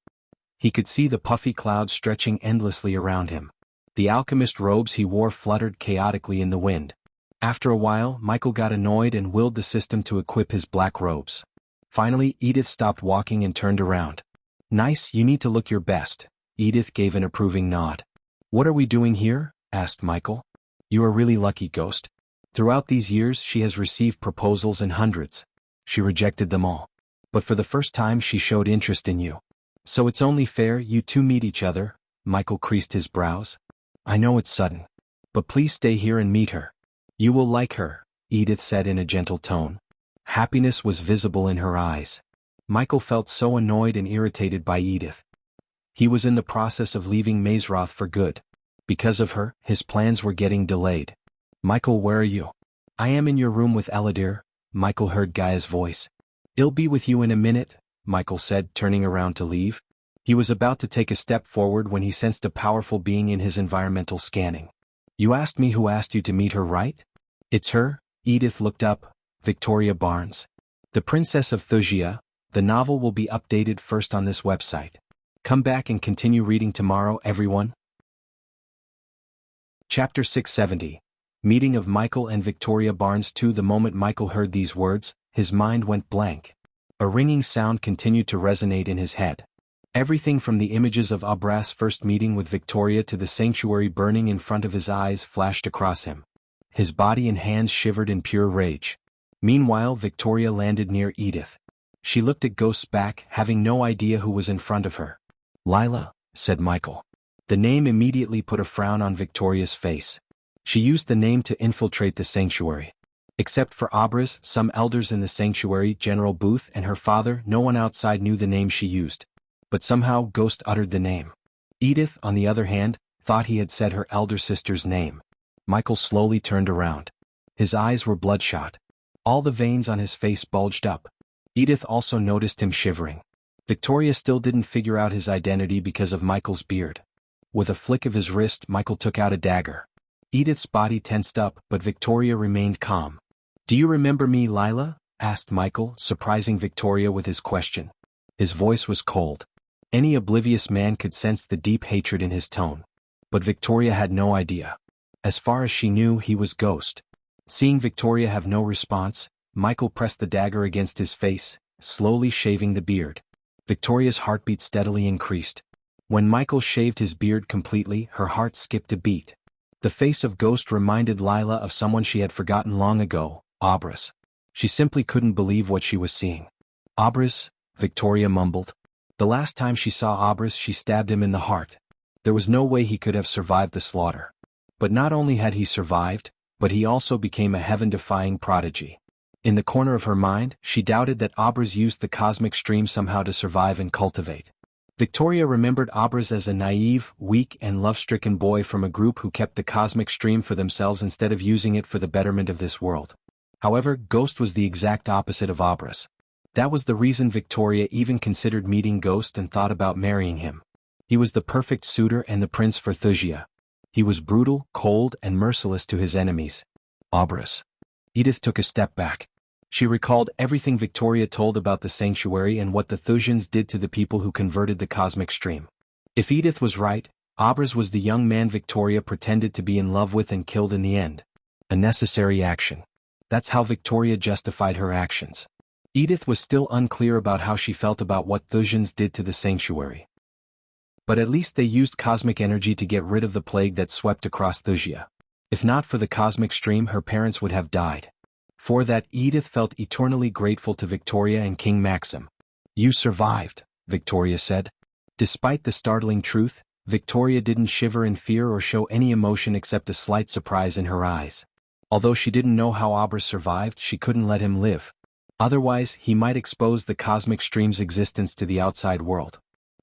He could see the puffy clouds stretching endlessly around him. The alchemist robes he wore fluttered chaotically in the wind. After a while, Michael got annoyed and willed the system to equip his black robes. Finally, Edith stopped walking and turned around. Nice, you need to look your best. Edith gave an approving nod. What are we doing here? Asked Michael. You are really lucky, Ghost. Throughout these years she has received proposals in hundreds. She rejected them all. But for the first time she showed interest in you. So it's only fair you two meet each other. Michael creased his brows. I know it's sudden. But please stay here and meet her. You will like her, Edith said in a gentle tone. Happiness was visible in her eyes. Michael felt so annoyed and irritated by Edith. He was in the process of leaving Mazeroth for good. Because of her, his plans were getting delayed. Michael, where are you? I am in your room with Elodie. Michael heard Gaia's voice. I'll be with you in a minute, Michael said, turning around to leave. He was about to take a step forward when he sensed a powerful being in his environmental scanning. You asked me who asked you to meet her, right? It's her. Edith looked up. Victoria Barnes. The Princess of Thusia. The novel will be updated first on this website. Come back and continue reading tomorrow, everyone. Chapter 670. Meeting of Michael and Victoria Barnes 2. The moment Michael heard these words, his mind went blank. A ringing sound continued to resonate in his head. Everything from the images of Abra's first meeting with Victoria to the sanctuary burning in front of his eyes flashed across him. His body and hands shivered in pure rage. Meanwhile, Victoria landed near Edith. She looked at Ghost's back, having no idea who was in front of her. Lila, said Michael. The name immediately put a frown on Victoria's face. She used the name to infiltrate the sanctuary. Except for Abras, some elders in the sanctuary, General Booth and her father, no one outside knew the name she used. But somehow Ghost uttered the name. Edith, on the other hand, thought he had said her elder sister's name. Michael slowly turned around. His eyes were bloodshot. All the veins on his face bulged up. Edith also noticed him shivering. Victoria still didn't figure out his identity because of Michael's beard. With a flick of his wrist, Michael took out a dagger. Edith's body tensed up, but Victoria remained calm. Do you remember me, Lila? Asked Michael, surprising Victoria with his question. His voice was cold. Any oblivious man could sense the deep hatred in his tone. But Victoria had no idea. As far as she knew, he was Ghost. Seeing Victoria have no response, Michael pressed the dagger against his face, slowly shaving the beard. Victoria's heartbeat steadily increased. When Michael shaved his beard completely, her heart skipped a beat. The face of Ghost reminded Lila of someone she had forgotten long ago, Abras. She simply couldn't believe what she was seeing. Abras, Victoria mumbled. The last time she saw Abras, she stabbed him in the heart. There was no way he could have survived the slaughter. But not only had he survived, but he also became a heaven-defying prodigy. In the corner of her mind, she doubted that Abras used the cosmic stream somehow to survive and cultivate. Victoria remembered Abras as a naive, weak and love-stricken boy from a group who kept the cosmic stream for themselves instead of using it for the betterment of this world. However, Ghost was the exact opposite of Abras. That was the reason Victoria even considered meeting Ghost and thought about marrying him. He was the perfect suitor and the prince for Thusia. He was brutal, cold and merciless to his enemies. Abras. Edith took a step back. She recalled everything Victoria told about the sanctuary and what the Thusians did to the people who converted the cosmic stream. If Edith was right, Abras was the young man Victoria pretended to be in love with and killed in the end. A necessary action. That's how Victoria justified her actions. Edith was still unclear about how she felt about what Thusians did to the sanctuary. But at least they used cosmic energy to get rid of the plague that swept across Thusia. If not for the cosmic stream, her parents would have died. For that, Edith felt eternally grateful to Victoria and King Maxim. "You survived," Victoria said. Despite the startling truth, Victoria didn't shiver in fear or show any emotion except a slight surprise in her eyes. Although she didn't know how Abras survived, she couldn't let him live. Otherwise, he might expose the cosmic stream's existence to the outside world.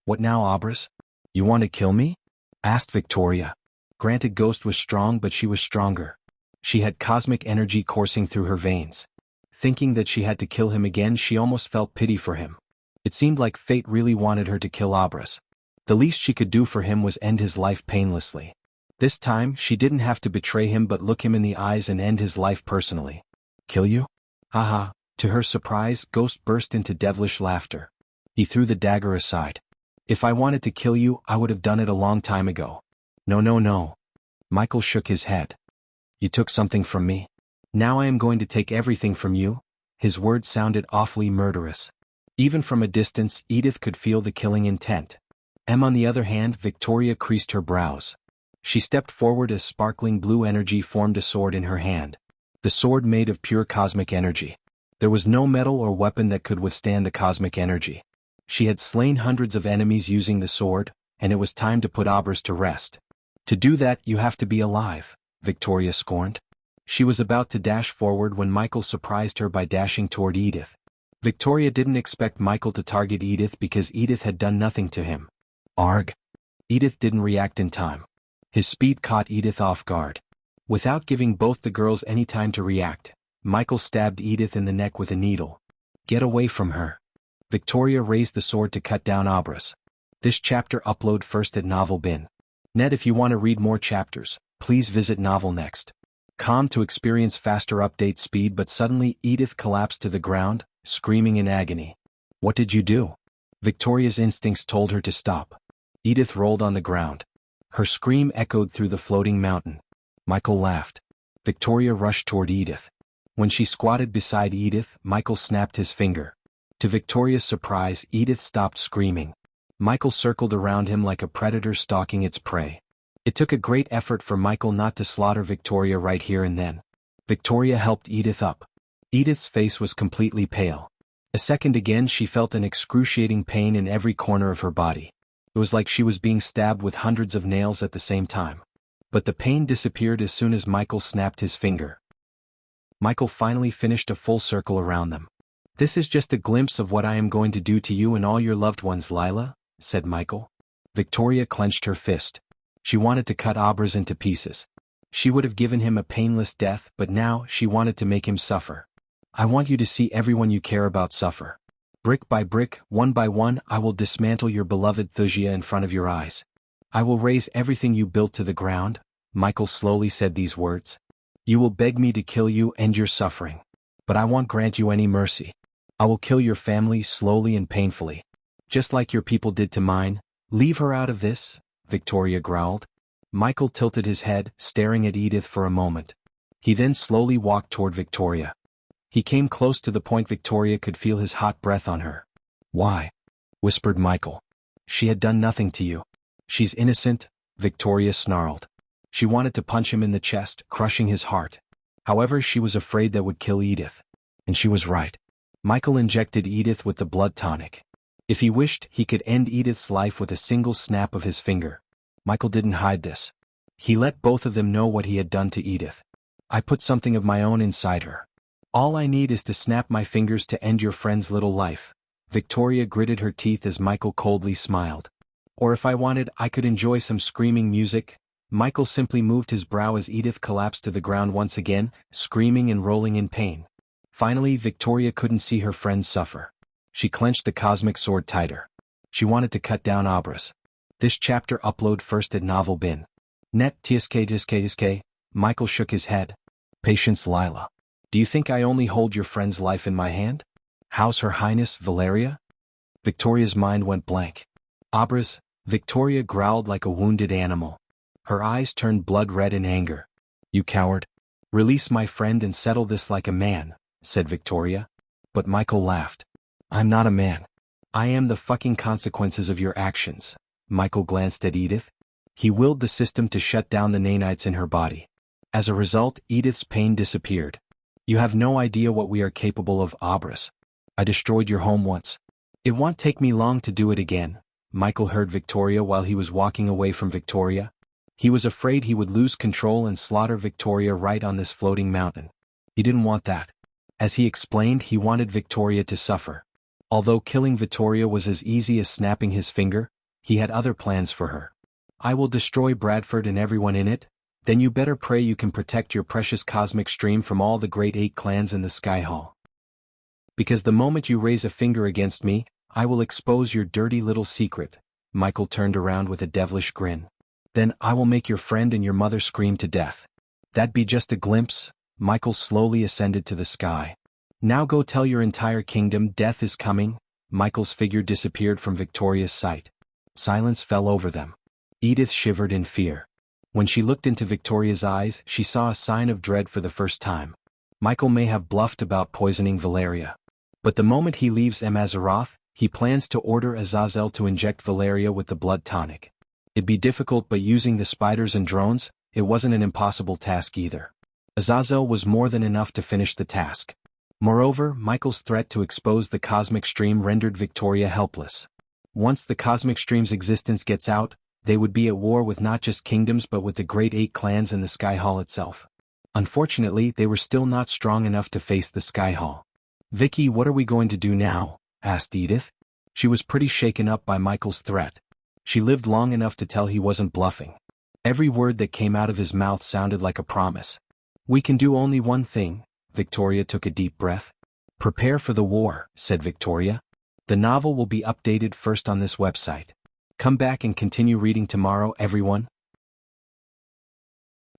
"What now, Abras? You want to kill me?" asked Victoria. Granted, Ghost was strong, but she was stronger. She had cosmic energy coursing through her veins. Thinking that she had to kill him again, she almost felt pity for him. It seemed like fate really wanted her to kill Abras. The least she could do for him was end his life painlessly. This time, she didn't have to betray him but look him in the eyes and end his life personally. "Kill you? Haha." To her surprise, Ghost burst into devilish laughter. He threw the dagger aside. "If I wanted to kill you, I would have done it a long time ago." "No, no, no." Michael shook his head. "You took something from me. Now I am going to take everything from you." His words sounded awfully murderous. Even from a distance, Edith could feel the killing intent. On the other hand, Victoria creased her brows. She stepped forward as sparkling blue energy formed a sword in her hand. The sword made of pure cosmic energy. There was no metal or weapon that could withstand the cosmic energy. She had slain hundreds of enemies using the sword, and it was time to put Abras to rest. "To do that, you have to be alive," Victoria scorned. She was about to dash forward when Michael surprised her by dashing toward Edith. Victoria didn't expect Michael to target Edith because Edith had done nothing to him. "Arg!" Edith didn't react in time. His speed caught Edith off guard. Without giving both the girls any time to react, Michael stabbed Edith in the neck with a needle. "Get away from her." Victoria raised the sword to cut down Abras. This chapter upload first at Novel Bin. Net. If you want to read more chapters, please visit Novel Next. To experience faster update speed, but suddenly Edith collapsed to the ground, screaming in agony. "What did you do?" Victoria's instincts told her to stop. Edith rolled on the ground. Her scream echoed through the floating mountain. Michael laughed. Victoria rushed toward Edith. When she squatted beside Edith, Michael snapped his finger. To Victoria's surprise, Edith stopped screaming. Michael circled around him like a predator stalking its prey. It took a great effort for Michael not to slaughter Victoria right here and then. Victoria helped Edith up. Edith's face was completely pale. A second again, she felt an excruciating pain in every corner of her body. It was like she was being stabbed with hundreds of nails at the same time. But the pain disappeared as soon as Michael snapped his finger. Michael finally finished a full circle around them. "This is just a glimpse of what I am going to do to you and all your loved ones, Lila," said Michael. Victoria clenched her fist. She wanted to cut Abras into pieces. She would have given him a painless death, but now she wanted to make him suffer. "I want you to see everyone you care about suffer. Brick by brick, one by one, I will dismantle your beloved Thusia in front of your eyes. I will raze everything you built to the ground." Michael slowly said these words. "You will beg me to kill you and your suffering. But I won't grant you any mercy. I will kill your family slowly and painfully. Just like your people did to mine." "Leave her out of this," Victoria growled. Michael tilted his head, staring at Edith for a moment. He then slowly walked toward Victoria. He came close to the point Victoria could feel his hot breath on her. "Why?" whispered Michael. "She had done nothing to you." "She's innocent," Victoria snarled. She wanted to punch him in the chest, crushing his heart. However, she was afraid that would kill Edith. And she was right. Michael injected Edith with the blood tonic. If he wished, he could end Edith's life with a single snap of his finger. Michael didn't hide this. He let both of them know what he had done to Edith. I put something of my own inside her. All I need is to snap my fingers to end your friend's little life. Victoria gritted her teeth as Michael coldly smiled. Or if I wanted, I could enjoy some screaming music. Michael simply moved his brow as Edith collapsed to the ground once again, screaming and rolling in pain. Finally, Victoria couldn't see her friend suffer. She clenched the cosmic sword tighter. She wanted to cut down Abras. This chapter upload first at Novel Bin. Net tsk. Michael shook his head. Patience, Lila. Do you think I only hold your friend's life in my hand? How's Her Highness, Valeria? Victoria's mind went blank. Abras, Victoria growled like a wounded animal. Her eyes turned blood red in anger. You coward. Release my friend and settle this like a man, said Victoria. But Michael laughed. I'm not a man. I am the fucking consequences of your actions. Michael glanced at Edith. He willed the system to shut down the nanites in her body. As a result, Edith's pain disappeared. You have no idea what we are capable of, Abras. I destroyed your home once. It won't take me long to do it again. Michael heard Victoria while he was walking away from Victoria. He was afraid he would lose control and slaughter Victoria right on this floating mountain. He didn't want that. As he explained, he wanted Victoria to suffer. Although killing Victoria was as easy as snapping his finger, he had other plans for her. I will destroy Bradford and everyone in it. Then you better pray you can protect your precious cosmic stream from all the great 8 clans in the Sky Hall. Because the moment you raise a finger against me, I will expose your dirty little secret. Michael turned around with a devilish grin. Then I will make your friend and your mother scream to death. That'd be just a glimpse. Michael slowly ascended to the sky. Now go tell your entire kingdom death is coming. Michael's figure disappeared from Victoria's sight. Silence fell over them. Edith shivered in fear. When she looked into Victoria's eyes, she saw a sign of dread for the first time. Michael may have bluffed about poisoning Valeria. But the moment he leaves Amazaroth, he plans to order Azazel to inject Valeria with the blood tonic. It'd be difficult, but using the spiders and drones, it wasn't an impossible task either. Azazel was more than enough to finish the task. Moreover, Michael's threat to expose the cosmic stream rendered Victoria helpless. Once the cosmic stream's existence gets out, they would be at war with not just kingdoms but with the great 8 clans and the Sky Hall itself. Unfortunately, they were still not strong enough to face the Sky Hall. Vicky, what are we going to do now? Asked Edith. She was pretty shaken up by Michael's threat. She lived long enough to tell he wasn't bluffing. Every word that came out of his mouth sounded like a promise. We can do only one thing. Victoria took a deep breath. Prepare for the war, said Victoria. The novel will be updated first on this website. Come back and continue reading tomorrow, everyone.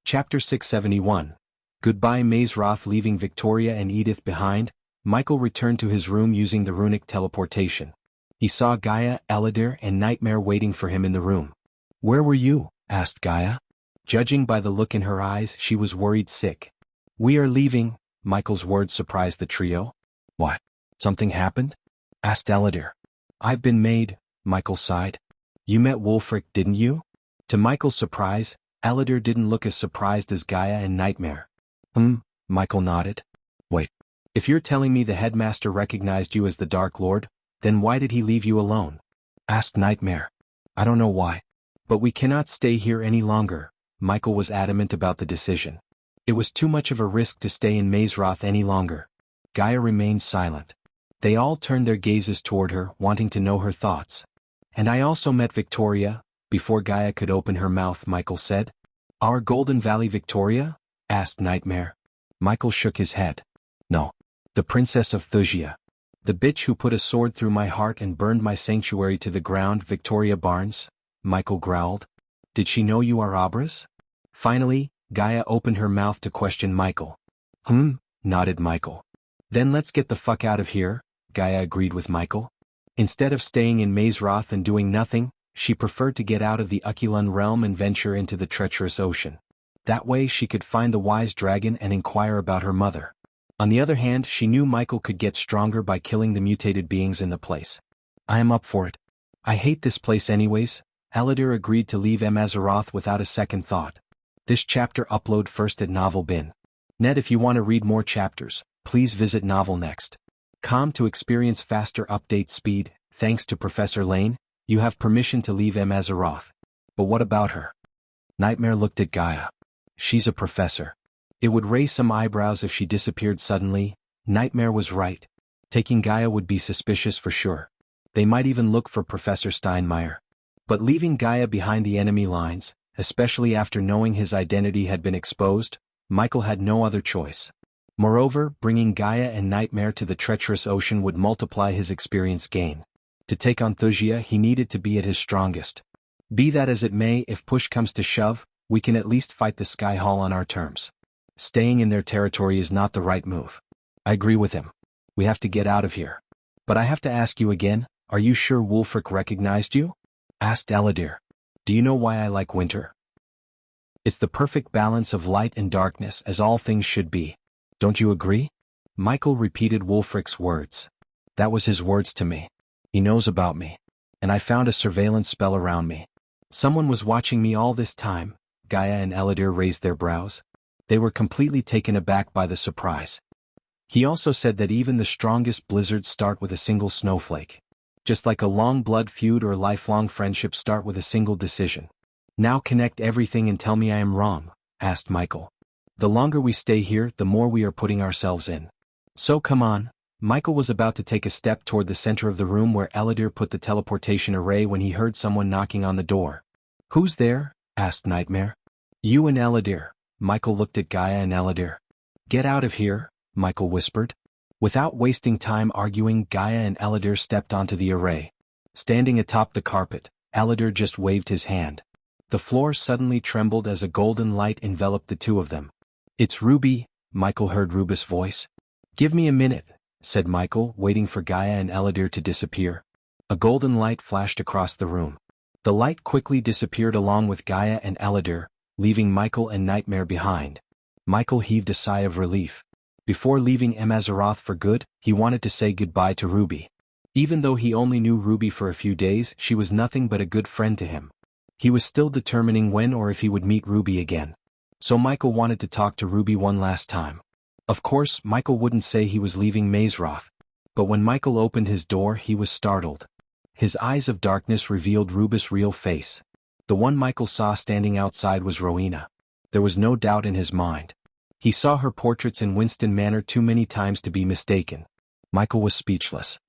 Chapter 671. Goodbye Mazeroth. Leaving Victoria and Edith behind, Michael returned to his room using the runic teleportation. He saw Gaia, Eladir, and Nightmare waiting for him in the room. Where were you? Asked Gaia. Judging by the look in her eyes, she was worried sick. We are leaving. Michael's words surprised the trio. What? Something happened? Asked Eladir. I've been made, Michael sighed. You met Wulfric, didn't you? To Michael's surprise, Eladir didn't look as surprised as Gaia and Nightmare. Michael nodded. Wait. If you're telling me the headmaster recognized you as the Dark Lord, then why did he leave you alone? Asked Nightmare. I don't know why. But we cannot stay here any longer. Michael was adamant about the decision. It was too much of a risk to stay in Mazeroth any longer. Gaia remained silent. They all turned their gazes toward her, wanting to know her thoughts. And I also met Victoria. Before Gaia could open her mouth, Michael said. Our Golden Valley Victoria? Asked Nightmare. Michael shook his head. No. The Princess of Thusia. The bitch who put a sword through my heart and burned my sanctuary to the ground, Victoria Barnes? Michael growled. Did she know you are Abras? Finally, Gaia opened her mouth to question Michael. Nodded Michael. Then let's get the fuck out of here, Gaia agreed with Michael. Instead of staying in Mazeroth and doing nothing, she preferred to get out of the Ukulun realm and venture into the treacherous ocean. That way she could find the wise dragon and inquire about her mother. On the other hand, she knew Michael could get stronger by killing the mutated beings in the place. I am up for it. I hate this place anyways. Eladir agreed to leave Amazaroth without a second thought. This chapter upload first at Novel Bin. Net. If you want to read more chapters, please visit Novel Next. To experience faster update speed, thanks to Professor Lane, you have permission to leave Amazaroth. But what about her? Nightmare looked at Gaia. She's a professor. It would raise some eyebrows if she disappeared suddenly. Nightmare was right. Taking Gaia would be suspicious for sure. They might even look for Professor Steinmeier. But leaving Gaia behind the enemy lines, especially after knowing his identity had been exposed, Michael had no other choice. Moreover, bringing Gaia and Nightmare to the treacherous ocean would multiply his experience gain. To take on Thusia, he needed to be at his strongest. Be that as it may, if push comes to shove, we can at least fight the Sky Hall on our terms. Staying in their territory is not the right move. I agree with him. We have to get out of here. But I have to ask you again, are you sure Wulfric recognized you? Asked Eladir. Do you know why I like winter? It's the perfect balance of light and darkness, as all things should be. Don't you agree? Michael repeated Wulfric's words. That was his words to me. He knows about me. And I found a surveillance spell around me. Someone was watching me all this time. Gaia and Eladir raised their brows. They were completely taken aback by the surprise. He also said that even the strongest blizzards start with a single snowflake. Just like a long blood feud or lifelong friendship start with a single decision. Now connect everything and tell me I am wrong, asked Michael. The longer we stay here, the more we are putting ourselves in. So come on. Michael was about to take a step toward the center of the room where Eladir put the teleportation array when he heard someone knocking on the door. Who's there? Asked Nightmare. You and Eladir. Michael looked at Gaia and Eladir. Get out of here, Michael whispered. Without wasting time arguing, Gaia and Eladir stepped onto the array. Standing atop the carpet, Eladir just waved his hand. The floor suddenly trembled as a golden light enveloped the two of them. It's Ruby, Michael heard Ruby's voice. Give me a minute, said Michael, waiting for Gaia and Eladir to disappear. A golden light flashed across the room. The light quickly disappeared along with Gaia and Eladir, leaving Michael and Nightmare behind. Michael heaved a sigh of relief. Before leaving Emazaroth for good, he wanted to say goodbye to Ruby. Even though he only knew Ruby for a few days, she was nothing but a good friend to him. He was still determining when or if he would meet Ruby again. So Michael wanted to talk to Ruby one last time. Of course, Michael wouldn't say he was leaving Mazeroth. But when Michael opened his door, he was startled. His eyes of darkness revealed Ruby's real face. The one Michael saw standing outside was Rowena. There was no doubt in his mind. He saw her portraits in Winston Manor too many times to be mistaken. Michael was speechless.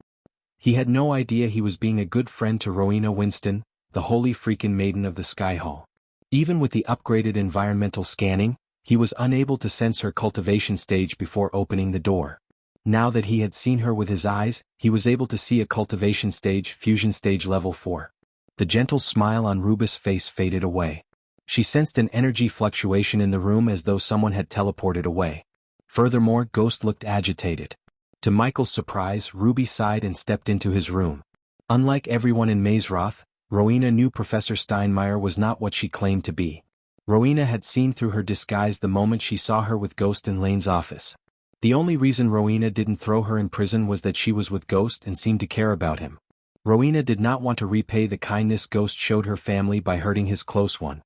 He had no idea he was being a good friend to Rowena Winston, the holy freakin' maiden of the Sky Hall. Even with the upgraded environmental scanning, he was unable to sense her cultivation stage before opening the door. Now that he had seen her with his eyes, he was able to see a cultivation stage, fusion stage level 4. The gentle smile on Ruby's face faded away. She sensed an energy fluctuation in the room as though someone had teleported away. Furthermore, Ghost looked agitated. To Michael's surprise, Ruby sighed and stepped into his room. Unlike everyone in Mazeroth, Rowena knew Professor Steinmeier was not what she claimed to be. Rowena had seen through her disguise the moment she saw her with Ghost in Lane's office. The only reason Rowena didn't throw her in prison was that she was with Ghost and seemed to care about him. Rowena did not want to repay the kindness Ghost showed her family by hurting his close one.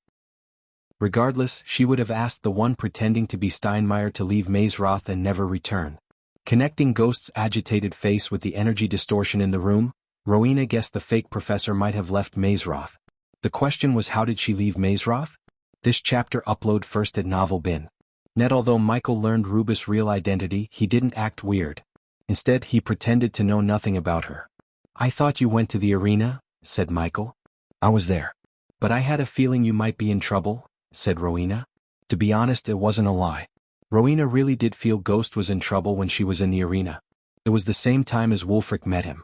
Regardless, she would have asked the one pretending to be Steinmeier to leave Mazeroth and never return. Connecting Ghost's agitated face with the energy distortion in the room, Rowena guessed the fake professor might have left Mazeroth. The question was, how did she leave Mazeroth? This chapter upload first at Novel Bin. Net. Although Michael learned Ruby's real identity, he didn't act weird. Instead, he pretended to know nothing about her. I thought you went to the arena, said Michael. I was there. But I had a feeling you might be in trouble, said Rowena. To be honest, it wasn't a lie. Rowena really did feel Ghost was in trouble when she was in the arena. It was the same time as Wulfric met him.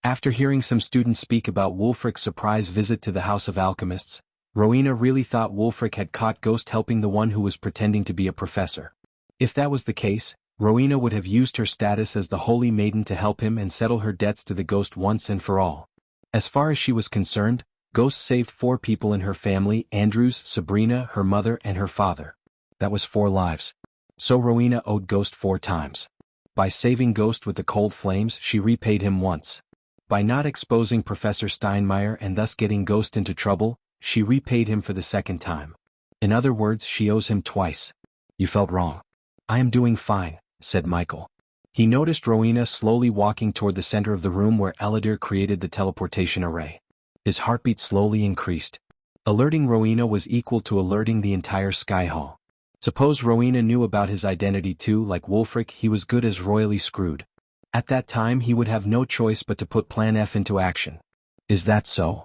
After hearing some students speak about Wulfric's surprise visit to the House of Alchemists, Rowena really thought Wulfric had caught Ghost helping the one who was pretending to be a professor. If that was the case, Rowena would have used her status as the Holy Maiden to help him and settle her debts to the Ghost once and for all. As far as she was concerned, Ghost saved 4 people in her family: Andrews, Sabrina, her mother, and her father. That was 4 lives. So Rowena owed Ghost 4 times. By saving Ghost with the cold flames, she repaid him once. By not exposing Professor Steinmeier and thus getting Ghost into trouble, she repaid him for the 2nd time. In other words, she owes him twice. You felt wrong. I am doing fine, said Michael. He noticed Rowena slowly walking toward the center of the room where Eladir created the teleportation array. His heartbeat slowly increased. Alerting Rowena was equal to alerting the entire Sky Hall. Suppose Rowena knew about his identity too, like Wulfric, he was good as royally screwed. At that time he would have no choice but to put Plan F into action. Is that so?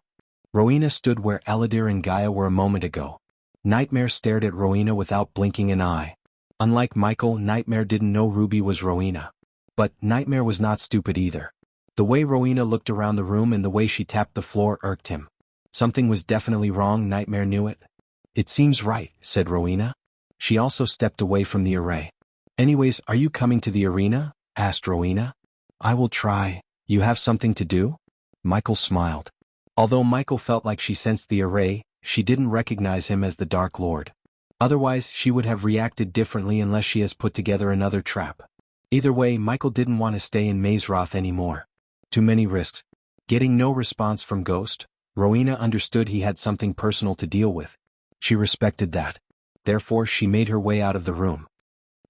Rowena stood where Eladir and Gaia were a moment ago. Nightmare stared at Rowena without blinking an eye. Unlike Michael, Nightmare didn't know Ruby was Rowena. But Nightmare was not stupid either. The way Rowena looked around the room and the way she tapped the floor irked him. Something was definitely wrong, Nightmare knew it. It seems right, said Rowena. She also stepped away from the array. Anyways, are you coming to the arena? Asked Rowena. I will try. You have something to do? Michael smiled. Although Michael felt like she sensed the array, she didn't recognize him as the Dark Lord. Otherwise, she would have reacted differently unless she has put together another trap. Either way, Michael didn't want to stay in Mazeroth anymore. Too many risks. Getting no response from Ghost, Rowena understood he had something personal to deal with. She respected that. Therefore, she made her way out of the room.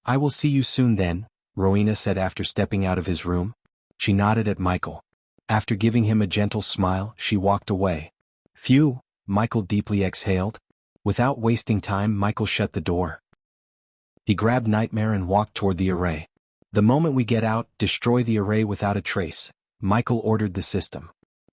I will see you soon then, Rowena said after stepping out of his room. She nodded at Michael. After giving him a gentle smile, she walked away. Phew, Michael deeply exhaled. Without wasting time, Michael shut the door. He grabbed Nightmare and walked toward the array. The moment we get out, destroy the array without a trace, Michael ordered the system.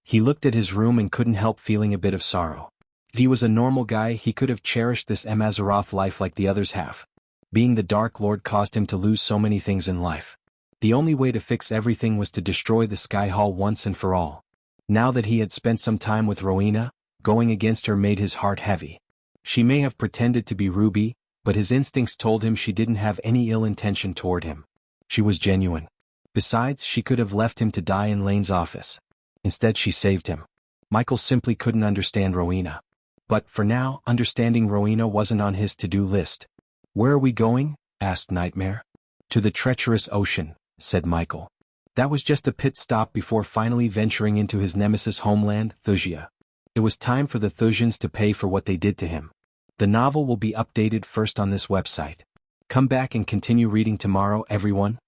He looked at his room and couldn't help feeling a bit of sorrow. If he was a normal guy, he could have cherished this Mazeroth life like the others have. Being the Dark Lord caused him to lose so many things in life. The only way to fix everything was to destroy the Sky Hall once and for all. Now that he had spent some time with Rowena, going against her made his heart heavy. She may have pretended to be Ruby, but his instincts told him she didn't have any ill intention toward him. She was genuine. Besides, she could have left him to die in Lane's office. Instead, she saved him. Michael simply couldn't understand Rowena. But, for now, understanding Rowena wasn't on his to-do list. Where are we going? Asked Nightmare. To the treacherous ocean, said Michael. That was just a pit stop before finally venturing into his nemesis homeland, Thusia. It was time for the Thusians to pay for what they did to him. The novel will be updated first on this website. Come back and continue reading tomorrow, everyone.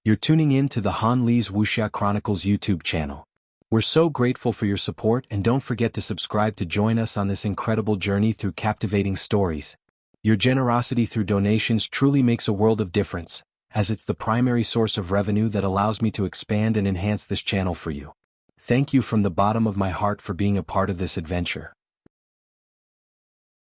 You're tuning in to the Han Lee's Wuxia Chronicles YouTube channel. We're so grateful for your support, and don't forget to subscribe to join us on this incredible journey through captivating stories. Your generosity through donations truly makes a world of difference, as it's the primary source of revenue that allows me to expand and enhance this channel for you. Thank you from the bottom of my heart for being a part of this adventure.